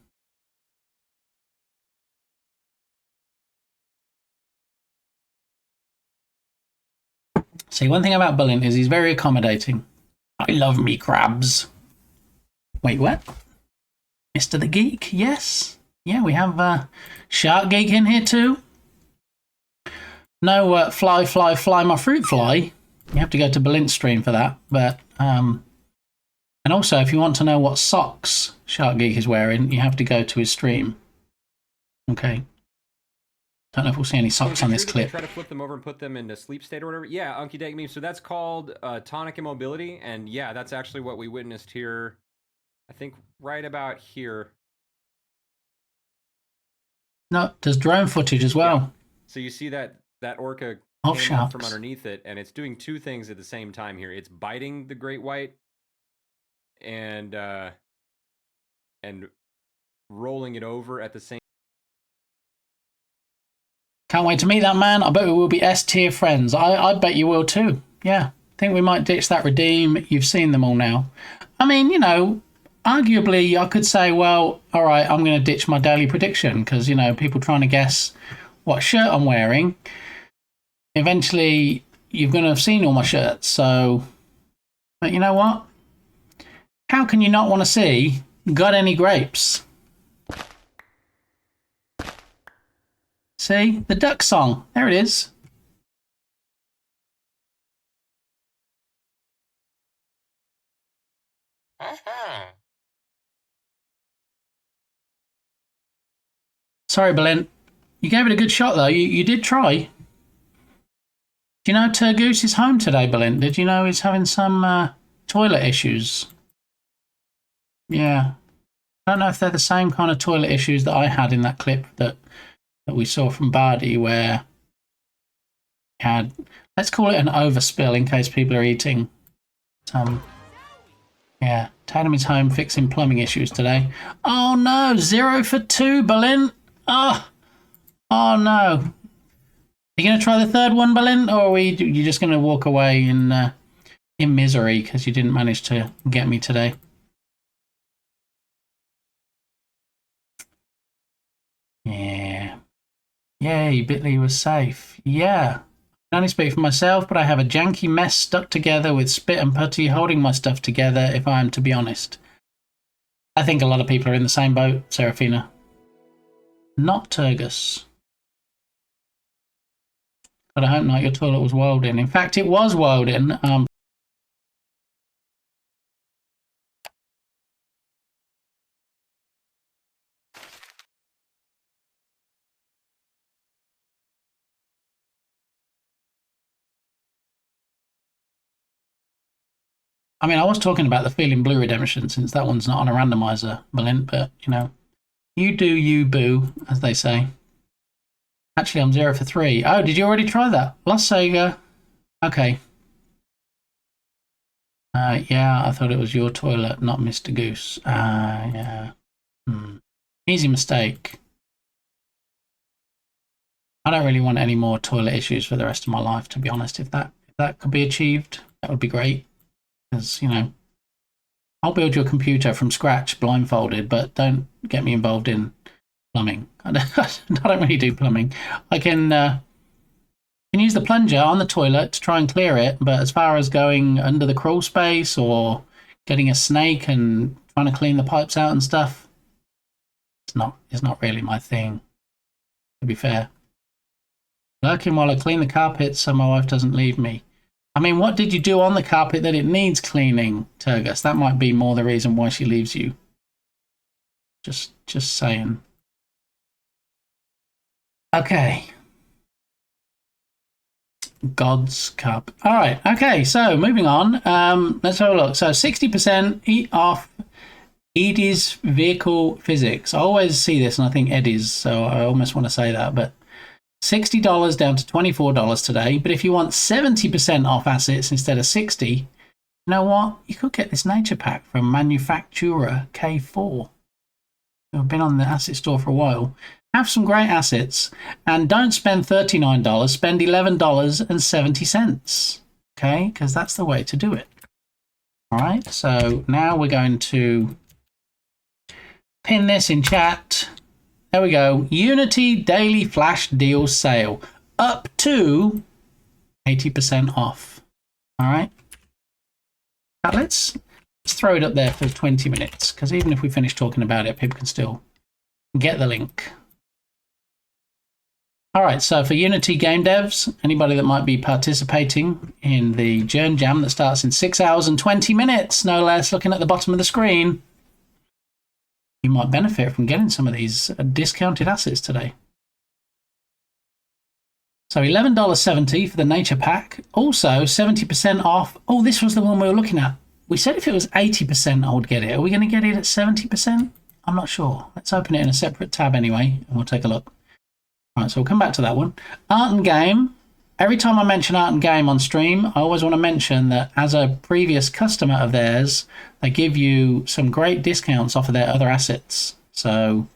See, one thing about Berlin is he's very accommodating. I love me crabs. Wait, what? Mr. the Geek, yes. Yeah, we have Shark Geek in here too. No fly, fly, fly my fruit fly. You have to go to Berlin's stream for that. But and also, if you want to know what socks Shark Geek is wearing, you have to go to his stream. Okay. Don't know if we'll see any socks on this clip. Try to flip them over and put them into sleep state or whatever. Yeah, Unky Dank Meme. So that's called tonic immobility, and yeah, that's actually what we witnessed here. I think right about here. No, there's drone footage as well. Yeah. So you see that orca came up from underneath it, and it's doing two things at the same time here. It's biting the great white and rolling it over at the same. Can't wait to meet that man. I bet we will be S-tier friends. I bet you will too. Yeah. I think we might ditch that redeem. You've seen them all now. I mean, you know, arguably I could say, well, all right, I'm going to ditch my daily prediction because, you know, people trying to guess what shirt I'm wearing. Eventually, you're going to have seen all my shirts. So, but you know what? How can you not want to see Got Any Grapes? See? The duck song. There it is. Sorry, Berlin. You gave it a good shot, though. You did try. Do you know Turgoose is home today, Berlin? Did you know he's having some toilet issues? Yeah. I don't know if they're the same kind of toilet issues that I had in that clip that we saw from Bardi, where he had, let's call it an overspill in case people are eating. Yeah, Tatum is home fixing plumbing issues today. Oh no, 0 for 2, Berlin. Oh no. Are you going to try the third one, Berlin, or are you just going to walk away in misery because you didn't manage to get me today? Yeah. Yay, Bitly was safe. Yeah. I only speak for myself, but I have a janky mess stuck together with spit and putty holding my stuff together, if I am to be honest. I think a lot of people are in the same boat, Serafina. Not Turgus. But I hope not, your toilet was welding. In fact, it was welding. I mean, I was talking about the Feeling Blue redemption, since that one's not on a randomizer, Malin, but, you know, you do you, boo, as they say. Actually, I'm 0 for 3. Oh, did you already try that? Lost Sega. Okay. Yeah, I thought it was your toilet, not Mr. Goose. Yeah. Easy mistake. I don't really want any more toilet issues for the rest of my life, to be honest. If that could be achieved, that would be great. Because, you know, I'll build your computer from scratch blindfolded, but don't get me involved in plumbing. I don't really do plumbing. I can use the plunger on the toilet to try and clear it, but as far as going under the crawl space or getting a snake and trying to clean the pipes out and stuff, it's not really my thing, to be fair. Lurking while I clean the carpet so my wife doesn't leave me. I mean, what did you do on the carpet that it needs cleaning, Turgus? That might be more the reason why she leaves you. Just saying. Okay. God's Cup. All right. Okay. So moving on. Let's have a look. So 60% off Eddie's vehicle physics. I always see this and I think Eddie's, so I almost want to say that, but $60 down to $24 today. But if you want 70% off assets instead of 60, you know what? You could get this nature pack from manufacturer K4. I've been on the asset store for a while. Have some great assets and don't spend $39, spend $11.70. Okay, because that's the way to do it. All right, so now we're going to pin this in chat. There we go. Unity Daily Flash Deal Sale. Up to 80% off. All right. Now let's throw it up there for 20 minutes, because even if we finish talking about it, people can still get the link. All right, so for Unity game devs, anybody that might be participating in the Journ Jam that starts in 6 hours and 20 minutes, no less, looking at the bottom of the screen, you might benefit from getting some of these discounted assets today. So $11.70 for the Nature Pack. Also, 70% off. Oh, this was the one we were looking at. We said if it was 80%, I would get it. Are we going to get it at 70%? I'm not sure. Let's open it in a separate tab anyway, and we'll take a look. All right, so we'll come back to that one. Art and Game. Every time I mention Art and Game on stream, I always want to mention that as a previous customer of theirs, they give you some great discounts off of their other assets. So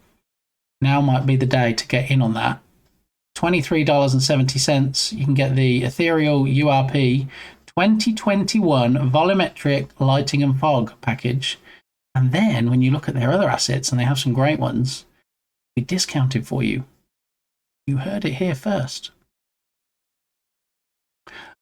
now might be the day to get in on that. $23.70. You can get the Ethereal URP 2021 Volumetric Lighting and Fog package. And then when you look at their other assets, and they have some great ones, be discounted for you. You heard it here first.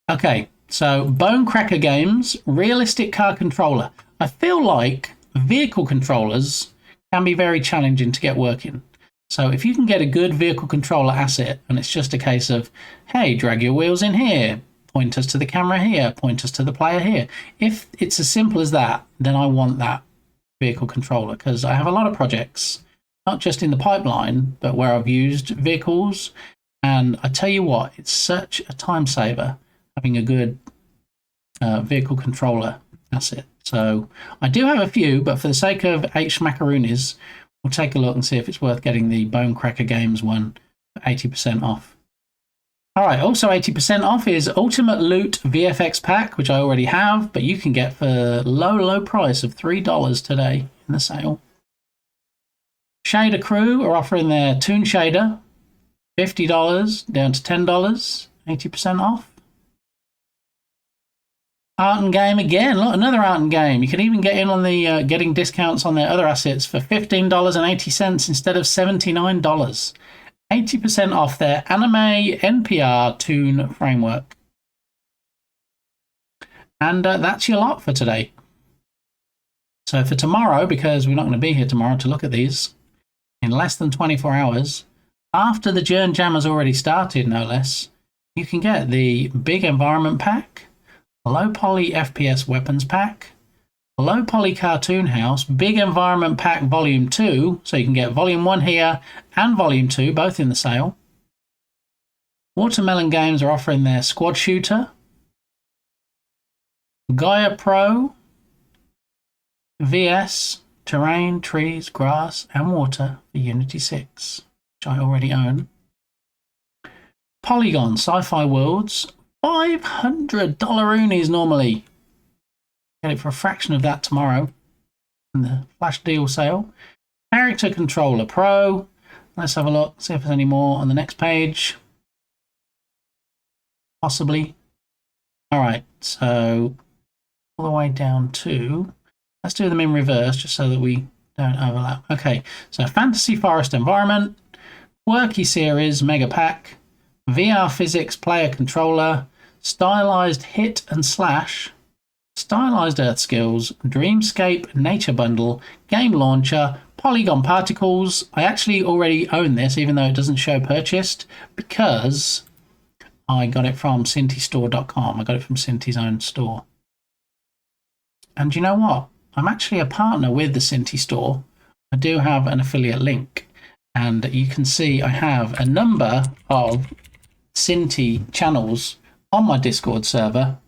Okay, so Bonecracker Games, realistic car controller. I feel like vehicle controllers can be very challenging to get working. So if you can get a good vehicle controller asset, and it's just a case of, hey, drag your wheels in here, point us to the camera here, point us to the player here. If it's as simple as that, then I want that vehicle controller, because I have a lot of projects, not just in the pipeline, but where I've used vehicles. And I tell you what, it's such a time saver having a good vehicle controller asset. So I do have a few, but for the sake of H. Macaroonies, we'll take a look and see if it's worth getting the Bonecracker Games one for 80% off. All right, also 80% off is Ultimate Loot VFX Pack, which I already have, but you can get for low price of $3 today in the sale. Shader Crew are offering their Toon Shader, $50 down to $10, 80% off. Art and Game again, look, another Art and Game. You can even get in on the getting discounts on their other assets for $15.80 instead of $79. 80% off their anime NPR Toon framework. And that's your lot for today. So for tomorrow, because we're not going to be here tomorrow to look at these, in less than 24 hours, after the Jern Jam has already started, no less, you can get the Big Environment Pack, Low Poly FPS Weapons Pack, Low Poly Cartoon House, Big Environment Pack Volume 2, so you can get Volume 1 here and Volume 2, both in the sale. Watermelon Games are offering their Squad Shooter, Gaia Pro, VS, Terrain, Trees, Grass, and Water for Unity 6, which I already own. Polygon Sci-Fi Worlds, $500 unis normally. Get it for a fraction of that tomorrow in the flash deal sale. Character Controller Pro. Let's have a look, see if there's any more on the next page. Possibly. All right, so all the way down to, let's do them in reverse just so that we don't overlap. Okay, so Fantasy Forest Environment, Quirky Series Mega Pack, VR Physics Player Controller, Stylized Hit and Slash, Stylized Earth Skills, Dreamscape Nature Bundle, Game Launcher, Polygon Particles. I actually already own this, even though it doesn't show purchased, because I got it from cintystore.com. I got it from Cinti's own store. And you know what? I'm actually a partner with the Cinti store. I do have an affiliate link. And you can see I have a number of Cinti channels on my Discord server.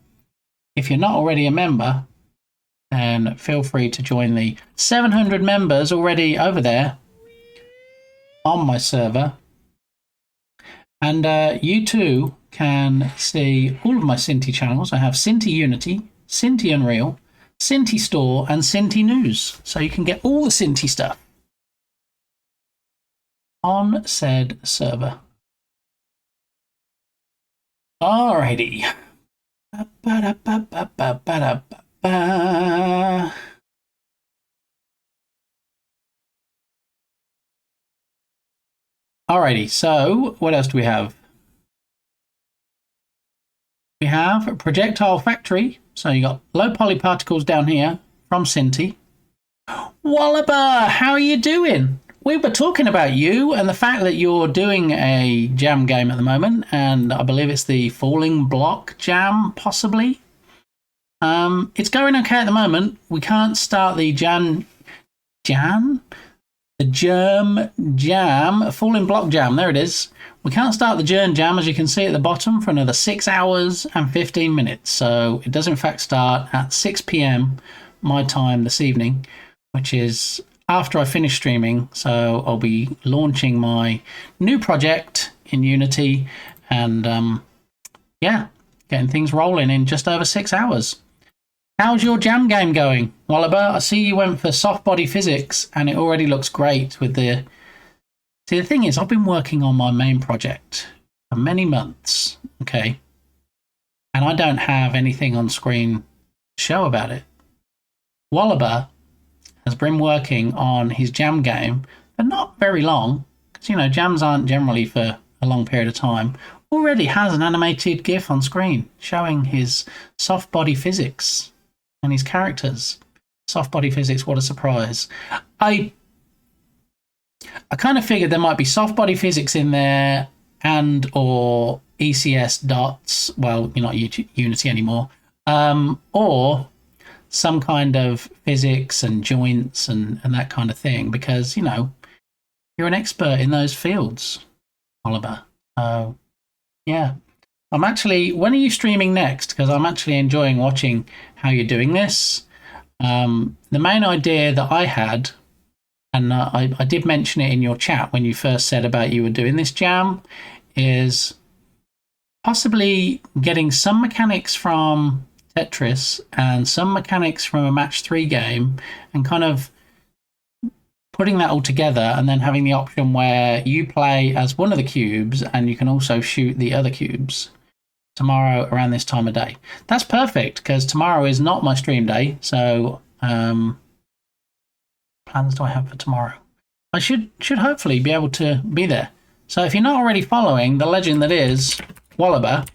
If you're not already a member, then feel free to join the 700 members already over there on my server. And you too can see all of my Cinti channels. I have Cinti Unity, Cinti Unreal, Cinti Store, and Cinti News. So you can get all the Cinti stuff on said server. Alrighty. Alrighty, so what else do we have? We have Projectile Factory. So you got low poly particles down here from Cinti. Wallaber, how are you doing? We were talking about you and the fact that you're doing a jam game at the moment, and I believe it's the Falling Block Jam, possibly. It's going okay at the moment. We can't start the Germ Jam, Falling Block Jam, there it is. We can't start the Jern Jam, as you can see at the bottom, for another 6 hours and 15 minutes. So it does in fact start at 6 p.m. my time this evening, which is after I finish streaming. So I'll be launching my new project in Unity and yeah, getting things rolling in just over 6 hours. How's your jam game going, Wallaber? I see you went for soft body physics and it already looks great with the... See, the thing is, I've been working on my main project for many months, okay? And I don't have anything on screen to show about it. Wallaber has been working on his jam game for not very long, because, you know, jams aren't generally for a long period of time. Already has an animated GIF on screen showing his soft body physics and his characters. Soft body physics, what a surprise. I kind of figured there might be soft body physics in there and or ECS dots. Well, you're not Unity anymore. Or some kind of physics and joints and that kind of thing, because, you know, you're an expert in those fields, Oliver. So, yeah. I'm actually, when are you streaming next? Because I'm actually enjoying watching how you're doing this. The main idea that I had, and I did mention it in your chat when you first said about you were doing this jam, is possibly getting some mechanics from Tetris and some mechanics from a match 3 game and kind of putting that all together, and then having the option where you play as one of the cubes and you can also shoot the other cubes tomorrow around this time of day. That's perfect, because tomorrow is not my stream day. So plans do I have for tomorrow? I should hopefully be able to be there. So if you're not already following the legend that is Wallaber,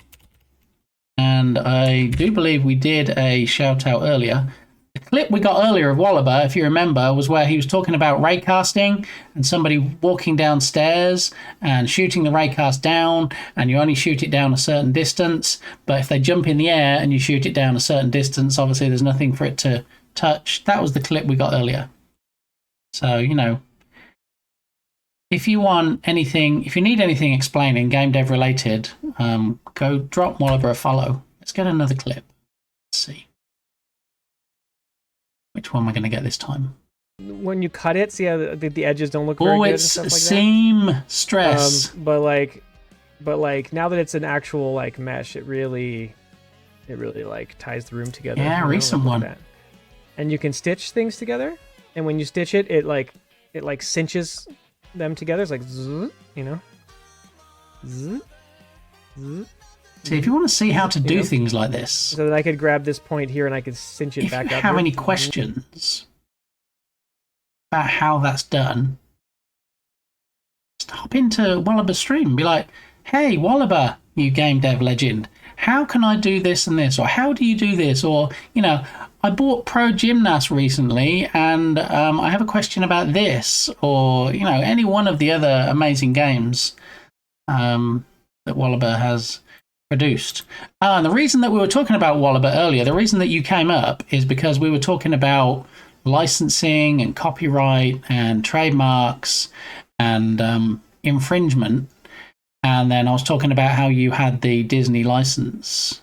and I do believe we did a shout out earlier. The clip we got earlier of Wallaber, if you remember, was where he was talking about raycasting and somebody walking downstairs and shooting the raycast down, and you only shoot it down a certain distance. But if they jump in the air and you shoot it down a certain distance, obviously there's nothing for it to touch. That was the clip we got earlier. So, you know, if you want anything, if you need anything explaining, game dev related, go drop Wallaber a follow. Let's get another clip. Let's see. Which one am I going to get this time? When you cut it, see how the edges don't look very oh, good and it's stuff like seam stress. but like now that it's an actual like mesh, it really like ties the room together. Yeah, you know, recent like one. that. And you can stitch things together, and when you stitch it, it cinches them together. It's like zzz, you know. Zzz, zzz. See, if you want to see how to do know? things like this, So that I could grab this point here and I could cinch it if back you up. have here. any questions about how that's done, just hop into Wallaber's stream and be like, hey, Wallaber, you game dev legend, how can I do this and this? Or how do you do this? Or, you know, I bought Pro Gymnast recently and I have a question about this. Or, you know, any one of the other amazing games that Wallaber has produced. And the reason that we were talking about Wallaber earlier, the reason that you came up is because we were talking about licensing and copyright and trademarks and infringement. And then I was talking about how you had the Disney license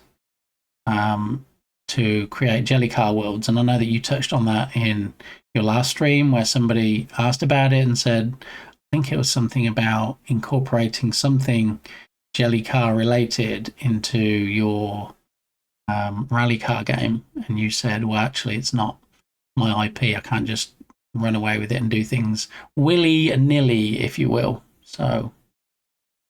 to create Jelly Car Worlds. And I know that you touched on that in your last stream where somebody asked about it and said, I think it was something about incorporating something Jelly Car related into your rally car game. And you said, well, actually, it's not my IP. I can't just run away with it and do things willy-nilly, if you will. So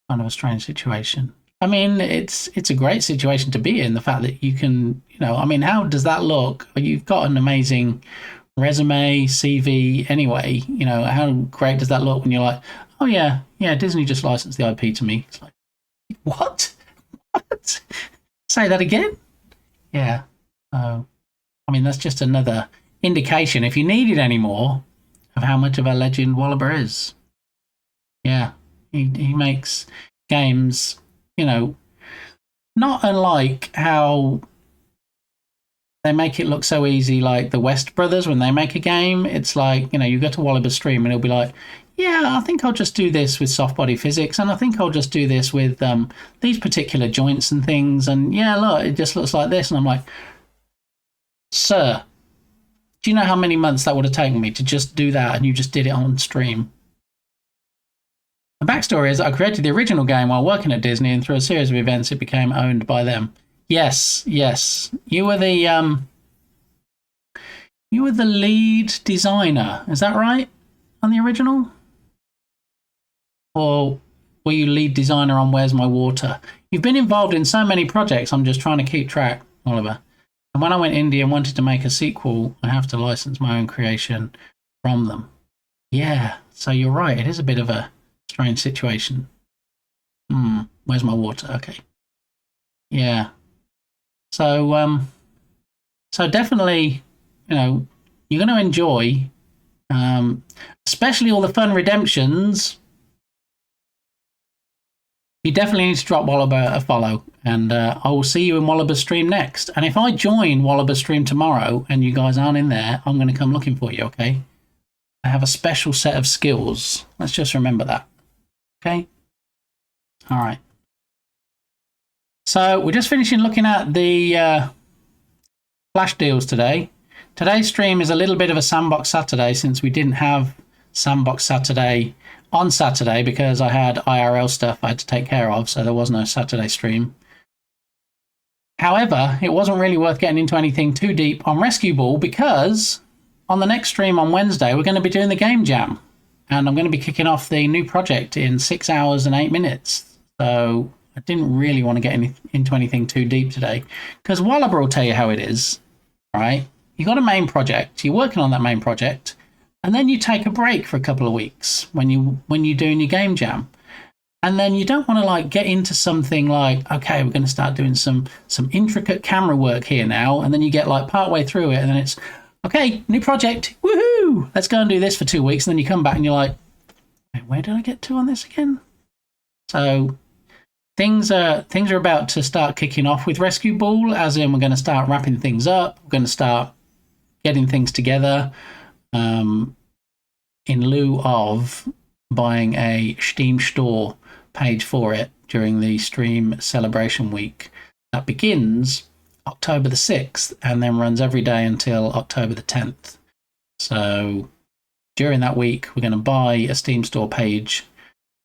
kind of a strange situation. I mean, it's a great situation to be in, the fact that you can, you know, I mean, how does that look? You've got an amazing resume, CV anyway. You know, how great does that look when you're like, oh, yeah, Disney just licensed the IP to me. It's like, what? What? Say that again? Yeah. I mean, that's just another indication, if you needed any more, of how much of a legend Wallaber is. Yeah. He makes games, you know, not unlike how they make it look so easy, like the West Brothers, when they make a game, it's like, you know, you go to Wallaber's stream and it'll be like, yeah, I think I'll just do this with soft body physics, and I think I'll just do this with these particular joints and things, and yeah, look, it just looks like this. And I'm like, sir, do you know how many months that would have taken me to just do that, and you just did it on stream? The backstory is that I created the original game while working at Disney, and through a series of events, it became owned by them. Yes. You were the lead designer, is that right? On the original? Or were you lead designer on Where's My Water? You've been involved in so many projects, I'm just trying to keep track, Oliver. And when I went indie and wanted to make a sequel, I have to license my own creation from them. Yeah, so you're right, it is a bit of a strange situation. Where's My Water? Okay. Yeah. So definitely, you know, you're going to enjoy, especially all the fun redemptions. You definitely need to drop Wallaber a follow, and I will see you in Wallaber's stream next. And if I join Wallaber's stream tomorrow and you guys aren't in there, I'm going to come looking for you, okay? I have a special set of skills. Let's just remember that. Okay? All right. So we're just finishing looking at the flash deals today. Today's stream is a little bit of a Sandbox Saturday, since we didn't have Sandbox Saturday on Saturday because I had IRL stuff I had to take care of, so there was no Saturday stream. However, it wasn't really worth getting into anything too deep on Rescue Ball, because on the next stream on Wednesday, we're going to be doing the Game Jam, and I'm going to be kicking off the new project in 6 hours and 8 minutes. So I didn't really want to get into anything too deep today, because Wallaber will tell you how it is, right? You got a main project, you're working on that main project, and then you take a break for a couple of weeks when you're doing your Game Jam. And then you don't want to like get into something like, okay, we're going to start doing some intricate camera work here now, and then you get like partway through it, and then it's okay, new project, woohoo! Let's go and do this for 2 weeks, and then you come back and you're like, wait, where did I get to on this again? So things are about to start kicking off with Rescue Ball, as in we're going to start wrapping things up, we're going to start getting things together, in lieu of buying a Steam store page for it during the stream celebration week that begins October the 6th and then runs every day until October the 10th. So during that week, we're going to buy a Steam store page.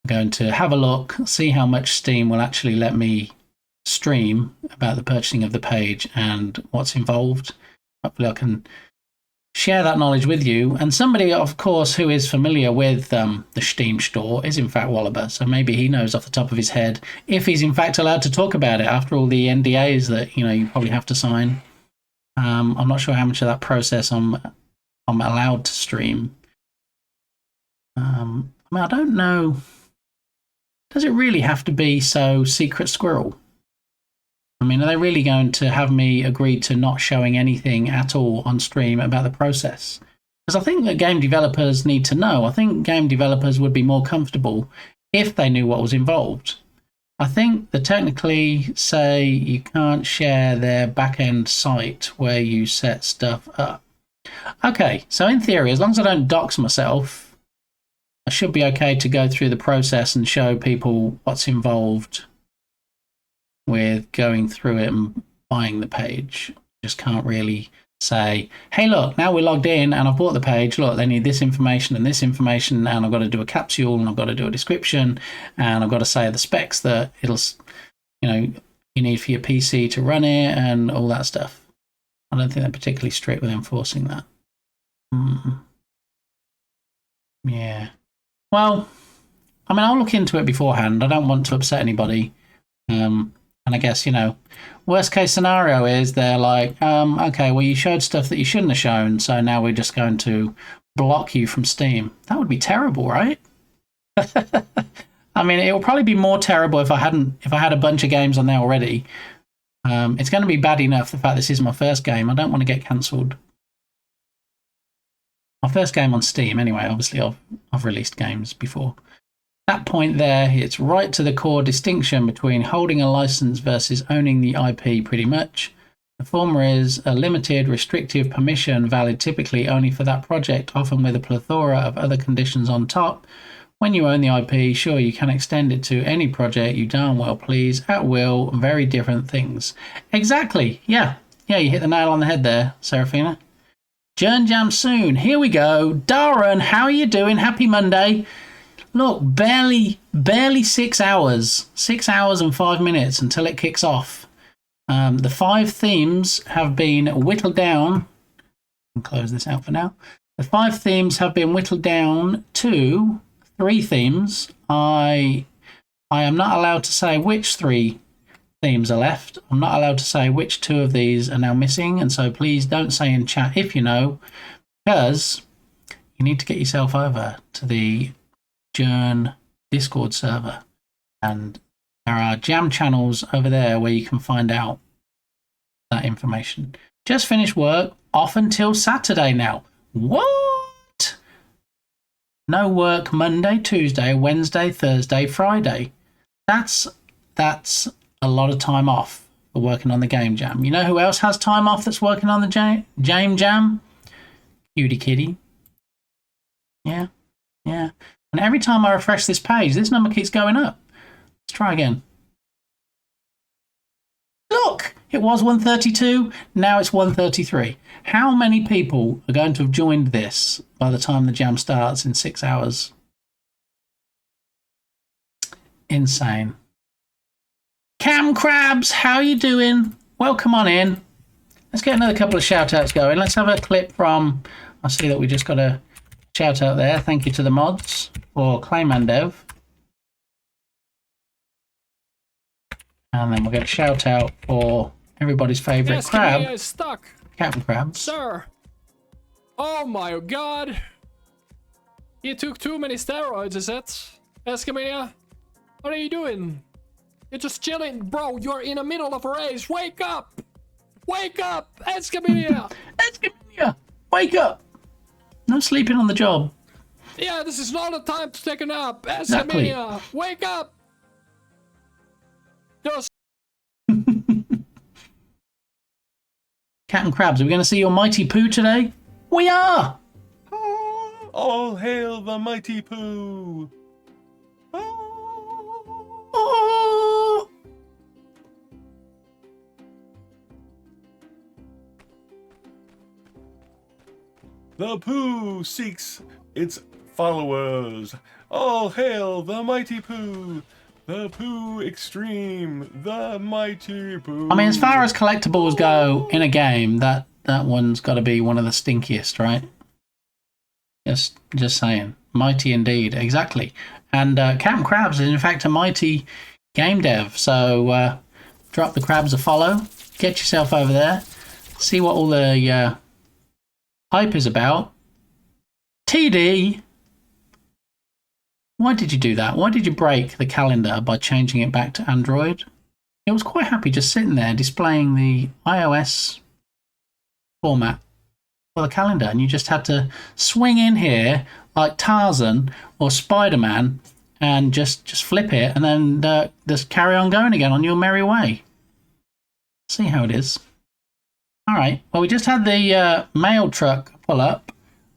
We're going to have a look, see how much Steam will actually let me stream about the purchasing of the page and what's involved. Hopefully I can share that knowledge with you. And somebody, of course, who is familiar with the Steam store is in fact Wallaber. So maybe he knows off the top of his head if he's in fact allowed to talk about it after all the NDAs that you probably have to sign. I'm not sure how much of that process I'm allowed to stream. I mean, I don't know. Does it really have to be so secret squirrel? I mean, are they really going to have me agree to not showing anything at all on stream about the process? Because I think that game developers need to know. I think game developers would be more comfortable if they knew what was involved. I think they technically say you can't share their back-end site where you set stuff up. Okay, so in theory, as long as I don't dox myself, I should be okay to go through the process and show people what's involved with going through it and buying the page. Just can't really say, hey, look, now we're logged in and I've bought the page. Look, they need this information, and I've got to do a capsule, and I've got to do a description, and I've got to say the specs that it'll, you need for your PC to run it and all that stuff. I don't think they're particularly strict with enforcing that. Yeah. Well, I mean, I'll look into it beforehand. I don't want to upset anybody. And I guess, worst case scenario is they're like, okay, well, you showed stuff that you shouldn't have shown, so now we're just going to block you from Steam. That would be terrible, right? I mean, it would probably be more terrible if I had a bunch of games on there already. It's going to be bad enough, the fact this is my first game. I don't want to get cancelled. My first game on Steam, anyway. Obviously, I've released games before. That point there, it's right to the core distinction between holding a license versus owning the IP pretty much. The former is a limited, restrictive permission valid typically only for that project, often with a plethora of other conditions on top. When you own the IP, sure, you can extend it to any project you darn well please, at will, very different things. Exactly, yeah. Yeah, you hit the nail on the head there, Serafina. Jern Jam soon, here we go. Darren, how are you doing? Happy Monday. Look, barely 6 hours. 6 hours and 5 minutes until it kicks off. The 5 themes have been whittled down. I'll close this out for now. The 5 themes have been whittled down to 3 themes. I am not allowed to say which 3 themes are left. I'm not allowed to say which 2 of these are now missing. And so please don't say in chat if you know, because you need to get yourself over to the Jern Discord server, and there are jam channels over there where you can find out that information. Just finished work, off until Saturday now. What? No work Monday, Tuesday, Wednesday, Thursday, Friday. That's a lot of time off for working on the game jam. You know who else has time off that's working on the game jam? Cutie Kitty. Yeah. And every time I refresh this page, this number keeps going up. Let's try again. Look, it was 132, now it's 133. How many people are going to have joined this by the time the jam starts in 6 hours? Insane. Cam Crabs, how you doing? Welcome on in. Let's get another couple of shout-outs going. Let's have a clip from... I see that we just got a shout-out there. Thank you to the mods for Clayman Dev. And then we'll get a shout-out for everybody's favourite crab. Yes, stuck. Captain Crabs. Sir. Oh my god. He took too many steroids, is it? Escamilla? What are you doing? You're just chilling, bro. You're in the middle of a race. Wake up! Wake up! Escamilla! Escamilla! Wake up! No sleeping on the job. Yeah, this is not a time to take a nap. Exactly. Escamilla! Wake up! Just... Captain Krabs, are we going to see your mighty poo today? We are! All hail the mighty Pooh! Oh! The Pooh seeks its followers. All hail the mighty Pooh! The Pooh Extreme, the mighty Pooh. I mean, as far as collectibles go in a game, that one's got to be one of the stinkiest, right? Just saying. Mighty indeed, exactly. And Captain Krabs is in fact a mighty game dev. So drop the Krabs a follow, get yourself over there, see what all the hype is about. TD, why did you do that? Why did you break the calendar by changing it back to Android? It was quite happy just sitting there displaying the iOS format for the calendar, and you just had to swing in here like Tarzan or Spider-Man and just flip it and then just carry on going again on your merry way. See how it is. All right, well, we just had the mail truck pull up.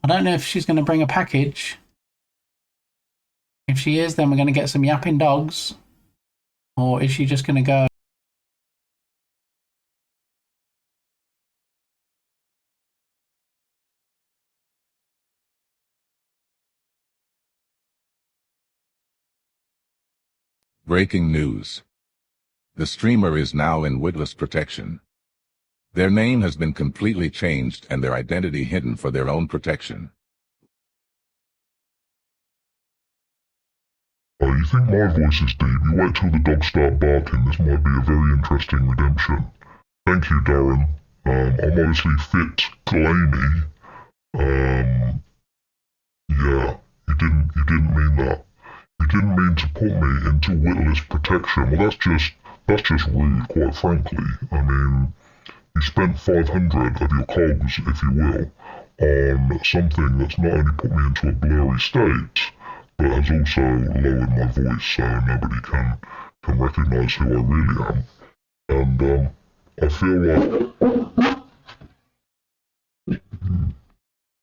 I don't know if she's going to bring a package. If she is, then we're going to get some yapping dogs. Or is she just going to go... Breaking news. The streamer is now in witness protection. Their name has been completely changed and their identity hidden for their own protection. You think my voice is deep? You wait till the dogs start barking. This might be a very interesting redemption. Thank you, Darren. I'm obviously fit, claimy. Yeah, you didn't mean that. You didn't mean to put me into witless protection. Well, that's just rude, quite frankly. I mean, you spent 500 of your cogs, if you will, on something that's not only put me into a blurry state, but has also lowered my voice so nobody can recognize who I really am. And I feel like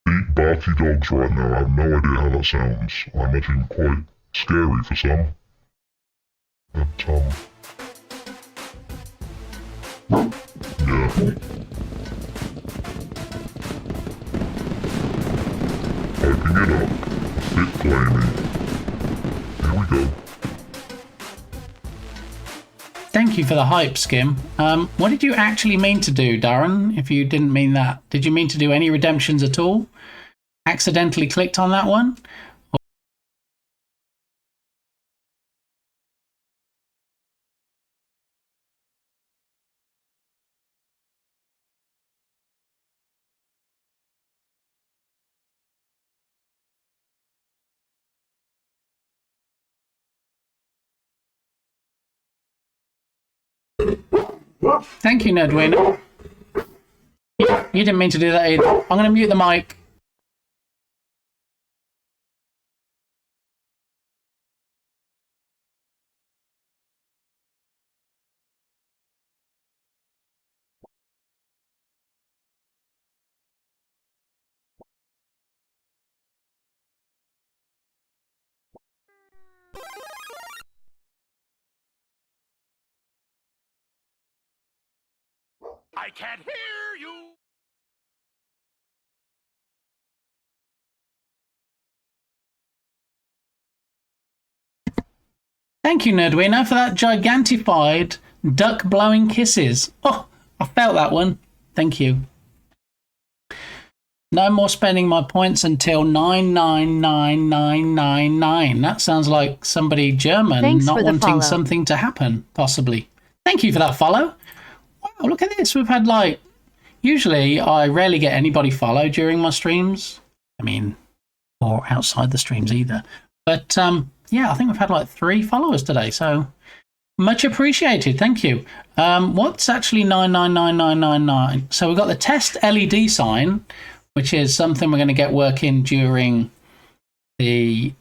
deep barky dogs right now. I have no idea how that sounds. I imagine quite scary for some. But yeah. Open it up. Fit claiming. Here we go. Thank you for the hype, Skim. What did you actually mean to do, Darren, if you didn't mean that? Did you mean to do any redemptions at all? Accidentally clicked on that one? Thank you, Nedwin. You didn't mean to do that either. I'm going to mute the mic. I can't hear you! Thank you, Nerdwinner, for that gigantified duck blowing kisses. Oh, I felt that one. Thank you. No more spending my points until 999999. That sounds like somebody German Thanks not for the wanting follow. something to happen, possibly. Thank you for that follow. Wow, look at this. We've had like... Usually, I rarely get anybody follow during my streams. I mean, or outside the streams either. But yeah, I think we've had like 3 followers today, so much appreciated. Thank you. What's actually 999999? So we've got the test LED sign, which is something we're going to get working during the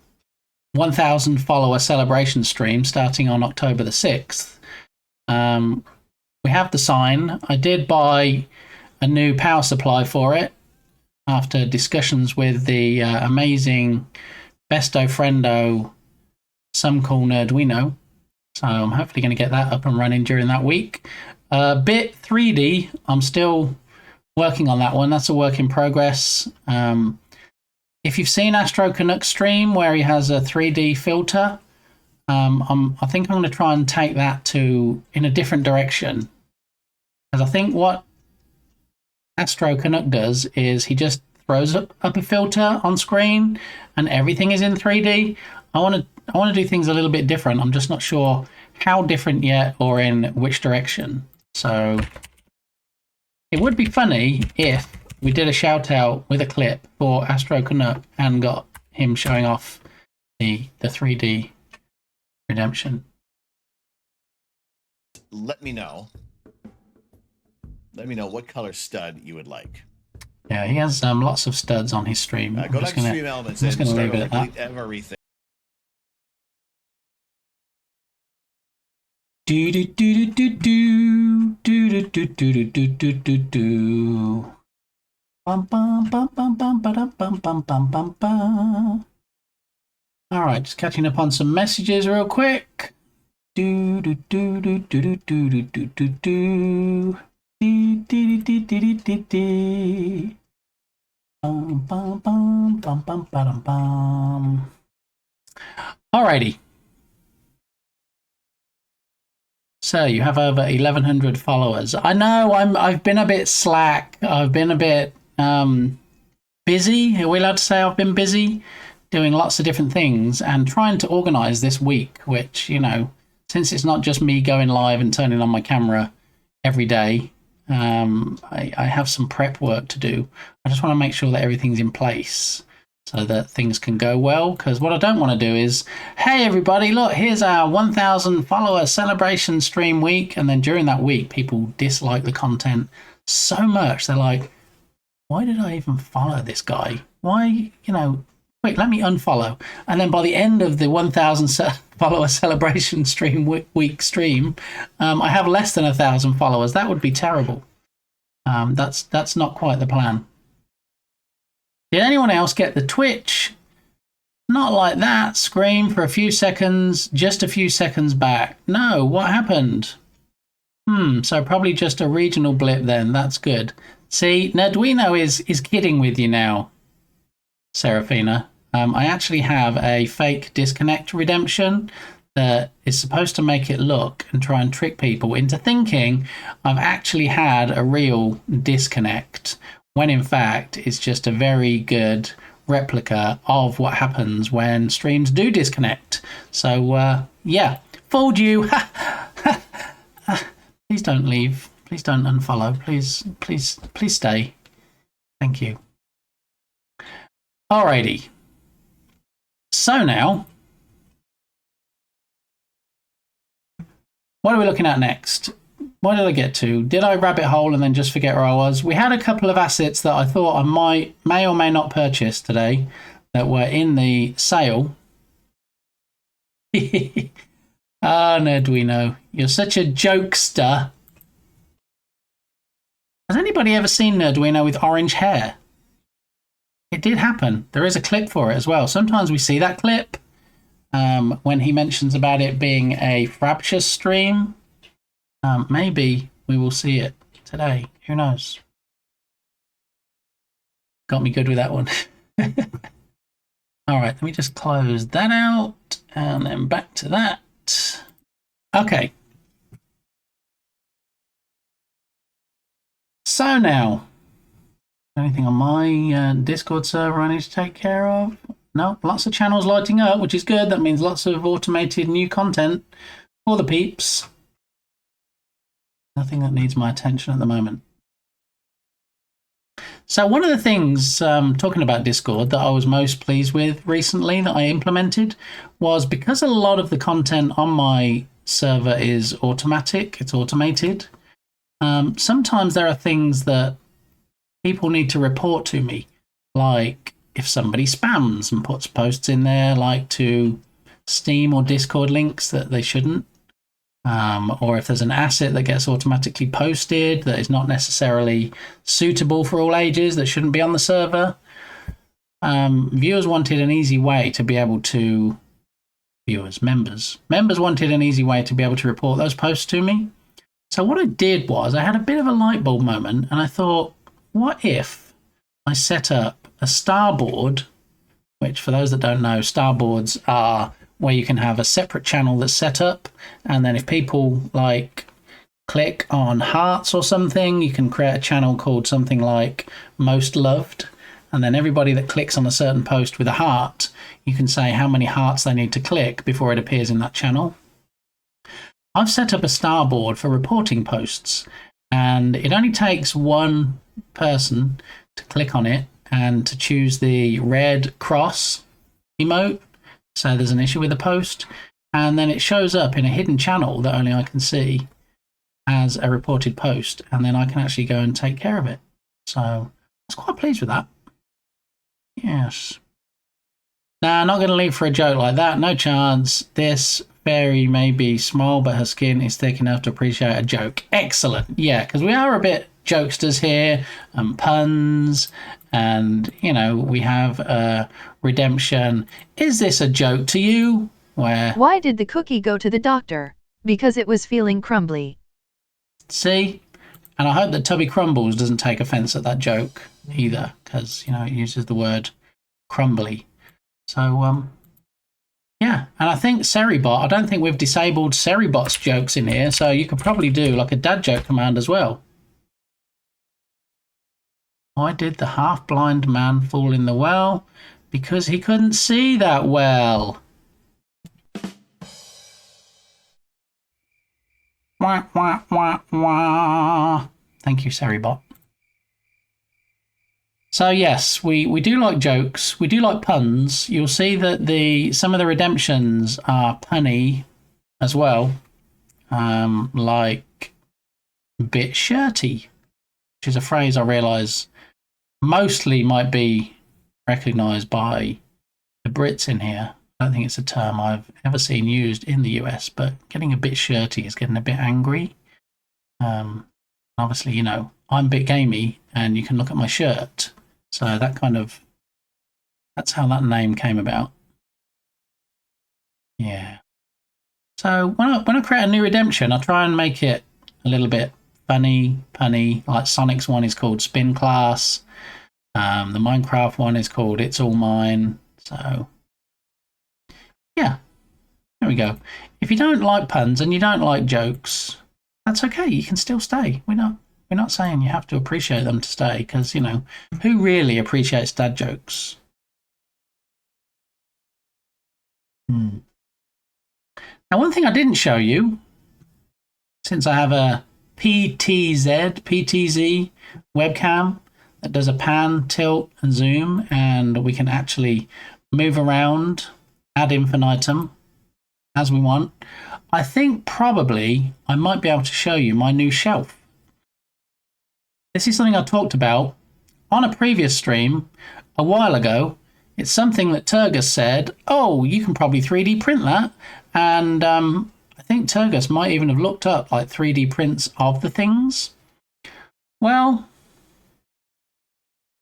1,000 follower celebration stream starting on October the 6th. We have the sign. I did buy a new power supply for it after discussions with the amazing Besto Friendo Some Cool Nerdwino. So I'm hopefully going to get that up and running during that week. Bit 3D, I'm still working on that one. That's a work in progress. If you've seen Astro Canuck's stream where he has a 3D filter, I think I'm going to try and take that in a different direction. Because I think what Astro Canuck does is he just throws up a filter on screen and everything is in 3D. I want to do things a little bit different. I'm just not sure how different yet or in which direction. So it would be funny if we did a shout out with a clip for Astro Canuck and got him showing off the 3D redemption. Let me know. Let me know what color stud you would like. Yeah, he has lots of studs on his stream. Go back to Stream Elements and start leave over, delete everything. Do do do do do do do do do do do do. Bum bum bum bum bum bum bum bum bum bum bum. All right, just catching up on some messages real quick. Do do do do do do do do do do. Alrighty. So you have over 1,100 followers. I know I've been a bit slack. I've been a bit busy. Are we allowed to say I've been busy doing lots of different things and trying to organize this week, which, you know, since it's not just me going live and turning on my camera every day, I have some prep work to do. I just want to make sure that everything's in place so that things can go well, because what I don't want to do is, hey everybody, look, here's our 1,000 follower celebration stream week, and then during that week people dislike the content so much they're like, why did I even follow this guy? Why, you know, quick, let me unfollow. And then by the end of the 1,000 follower celebration week stream, I have less than 1,000 followers. That would be terrible. That's not quite the plan. Did anyone else get the Twitch? Not like that scream for a few seconds, just a few seconds back. No, what happened? So probably just a regional blip then. That's good. See, Nerdwino is kidding with you now, Serafina. I actually have a fake disconnect redemption that is supposed to make it look and try and trick people into thinking I've actually had a real disconnect, when in fact it's just a very good replica of what happens when streams do disconnect. So, yeah, fooled you. Please don't leave. Please don't unfollow. Please stay. Thank you. Alrighty. So now, what are we looking at next? What did I get to? Did I rabbit hole and then just forget where I was? We had a couple of assets that I thought I may or may not purchase today that were in the sale. Ah, Nerdwino, you're such a jokester. Has anybody ever seen Nerdwino with orange hair? It did happen. There is a clip for it as well. Sometimes we see that clip when he mentions about it being a Frabtious stream. Maybe we will see it today. Who knows? Got me good with that one. All right, let me just close that out and then back to that. Okay. So now, anything on my Discord server I need to take care of? No, lots of channels lighting up, which is good. That means lots of automated new content for the peeps. Nothing that needs my attention at the moment. So one of the things, talking about Discord, that I was most pleased with recently that I implemented was because a lot of the content on my server is automatic, it's automated. Sometimes there are things that people need to report to me, like if somebody spams and puts posts in there, like to Steam or Discord links that they shouldn't. Or if there's an asset that gets automatically posted that is not necessarily suitable for all ages, that shouldn't be on the server. Viewers wanted an easy way to be able to... Members wanted an easy way to be able to report those posts to me. So what I did was I had a bit of a light bulb moment, and I thought, what if I set up a starboard, which for those that don't know, starboards are where you can have a separate channel that's set up, and then if people like click on hearts or something, you can create a channel called something like Most Loved, and then everybody that clicks on a certain post with a heart, you can say how many hearts they need to click before it appears in that channel. I've set up a starboard for reporting posts, and it only takes one person to click on it and to choose the red cross emote. So there's an issue with the post, and then it shows up in a hidden channel that only I can see as a reported post, and then I can actually go and take care of it. So I was quite pleased with that. Yes. Nah, not going to leave for a joke like that. No chance. This fairy may be small, but her skin is thick enough to appreciate a joke. Excellent. Yeah, because we are a bit jokesters here, and puns, and, you know, we have redemption. Is this a joke to you? Why did the cookie go to the doctor? Because it was feeling crumbly. See? And I hope that Tubby Crumbles doesn't take offence at that joke either, because, you know, it uses the word crumbly. So, yeah. And I think Seribot, I don't think we've disabled Seribot's jokes in here, so you could probably do like a dad joke command as well. Why did the half-blind man fall in the well? Because he couldn't see that well. Wah, wah, wah, wah. Thank you, Seribot. So yes, we do like jokes. We do like puns. You'll see that some of the redemptions are punny as well. Like bit shirty, which is a phrase I realise mostly might be recognised by the Brits in here. I don't think it's a term I've ever seen used in the US, but getting a bit shirty is getting a bit angry. Obviously, you know, I'm a bit gamey, and you can look at my shirt. So that's how that name came about. Yeah. So when I create a new redemption, I try and make it a little bit funny, punny. Like Sonic's one is called Spin Class. The Minecraft one is called It's All Mine. So yeah, there we go. If you don't like puns and you don't like jokes, that's okay. You can still stay. We're not saying you have to appreciate them to stay, because, you know, who really appreciates dad jokes? Now, one thing I didn't show you, since I have a PTZ webcam that does a pan, tilt, and zoom, and we can actually move around ad infinitum as we want, I think probably I might be able to show you my new shelf. This is something I talked about on a previous stream a while ago. It's something that Turgus said, oh, you can probably 3D print that. And I think Turgus might even have looked up like 3D prints of the things. Well,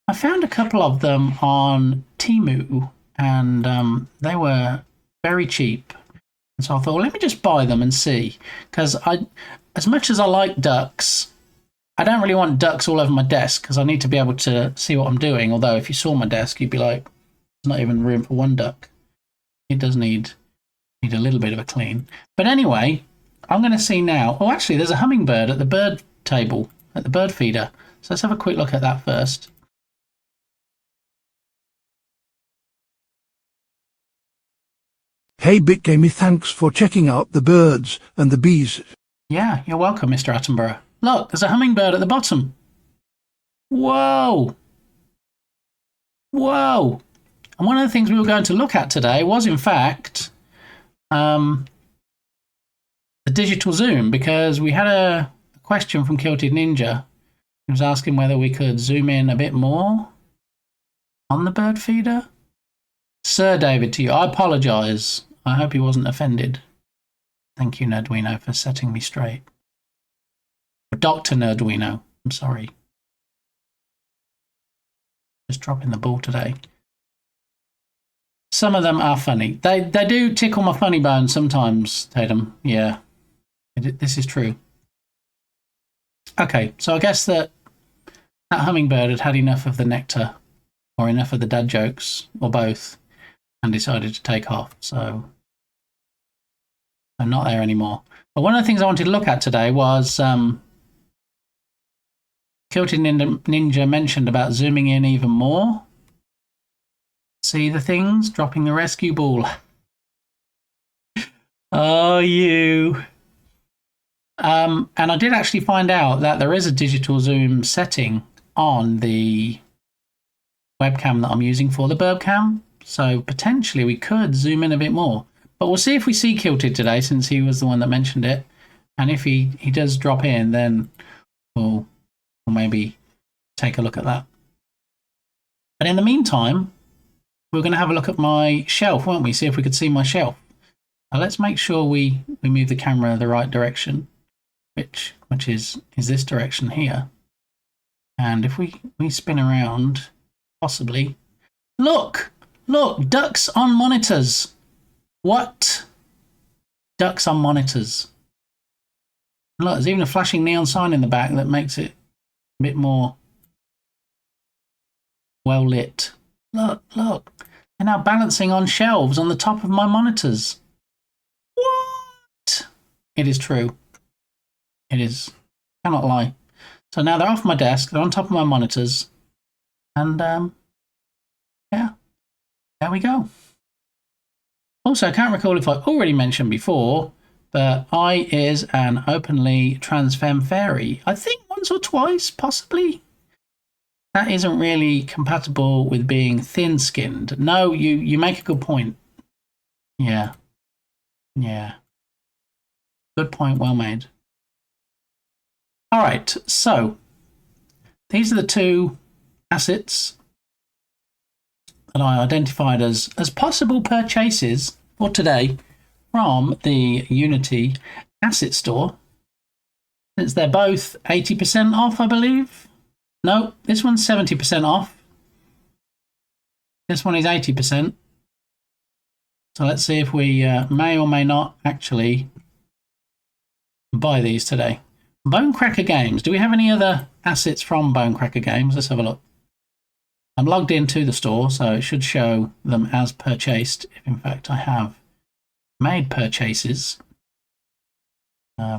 I found a couple of them on Temu, and they were very cheap. And so I thought, well, let me just buy them and see. Because as much as I like ducks, I don't really want ducks all over my desk, because I need to be able to see what I'm doing. Although if you saw my desk, you'd be like, there's not even room for one duck. It does need a little bit of a clean. But anyway, I'm going to see now. Oh, actually, there's a hummingbird at the bird table, at the bird feeder. So let's have a quick look at that first. Hey BitGamey, thanks for checking out the birds and the bees. Yeah, you're welcome, Mr. Attenborough. Look, there's a hummingbird at the bottom. Whoa! Whoa! And one of the things we were going to look at today was, in fact, the digital zoom, because we had a question from Kilted Ninja. He was asking whether we could zoom in a bit more on the bird feeder. Sir David, to you, I apologise. I hope he wasn't offended. Thank you, Nerdwino, for setting me straight. Dr. Nerdwino, I'm sorry. Just dropping the ball today. Some of them are funny. They do tickle my funny bone sometimes, Tatum. Yeah, this is true. Okay, so I guess that hummingbird had had enough of the nectar, or enough of the dad jokes, or both, and decided to take off. So I'm not there anymore. But one of the things I wanted to look at today was Kilted Ninja mentioned about zooming in even more. See the things? Dropping the rescue ball. Oh, you. And I did actually find out that there is a digital zoom setting on the webcam that I'm using for the burb cam. So potentially we could zoom in a bit more. But we'll see if we see Kilted today, since he was the one that mentioned it. And if he does drop in, then we'll maybe take a look at that. But in the meantime, we're going to have a look at my shelf, won't we? See if we could see my shelf. Now let's make sure we move the camera the right direction, which is this direction here. And if we spin around, possibly. Look, ducks on monitors. What? Ducks on monitors. Look, there's even a flashing neon sign in the back that makes it a bit more well lit. Look. They're now balancing on shelves on the top of my monitors. What? It is true. It is. Cannot lie. So now they're off my desk. They're on top of my monitors. And, yeah. There we go. Also, I can't recall if I already mentioned before, but I is an openly trans femme fairy. I think once or twice, possibly. That isn't really compatible with being thin-skinned. No, you make a good point. Yeah. Good point, well made. All right, so these are the two assets that I identified as possible purchases for today from the Unity Asset Store. Since they're both 80% off, I believe. No, this one's 70% off. This one is 80%. So let's see if we may or may not actually buy these today. Bonecracker Games. Do we have any other assets from Bonecracker Games? Let's have a look. I'm logged into the store, so it should show them as purchased, if in fact I have made purchases.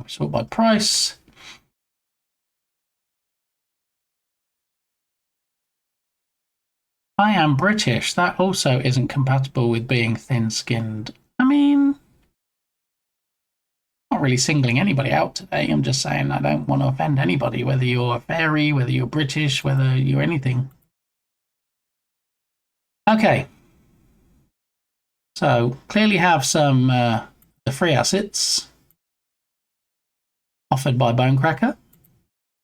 Sort by price. I am British. That also isn't compatible with being thin-skinned. I mean, not really singling anybody out today. I'm just saying I don't want to offend anybody, whether you're a fairy, whether you're British, whether you're anything. Okay. So, clearly have some the free assets offered by Bonecracker.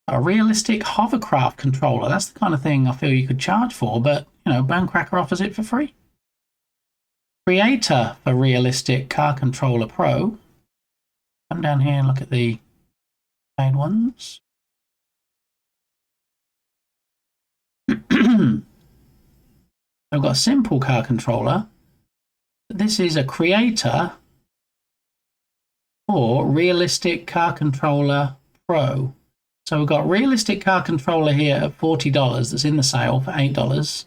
A realistic hovercraft controller. That's the kind of thing I feel you could charge for, but, you know, Bonecracker offers it for free. Creator for Realistic Car Controller Pro. Come down here and look at the paid ones. I've got a simple car controller. This is a creator for Realistic Car Controller Pro. So we've got Realistic Car Controller here at $40 that's in the sale for $8.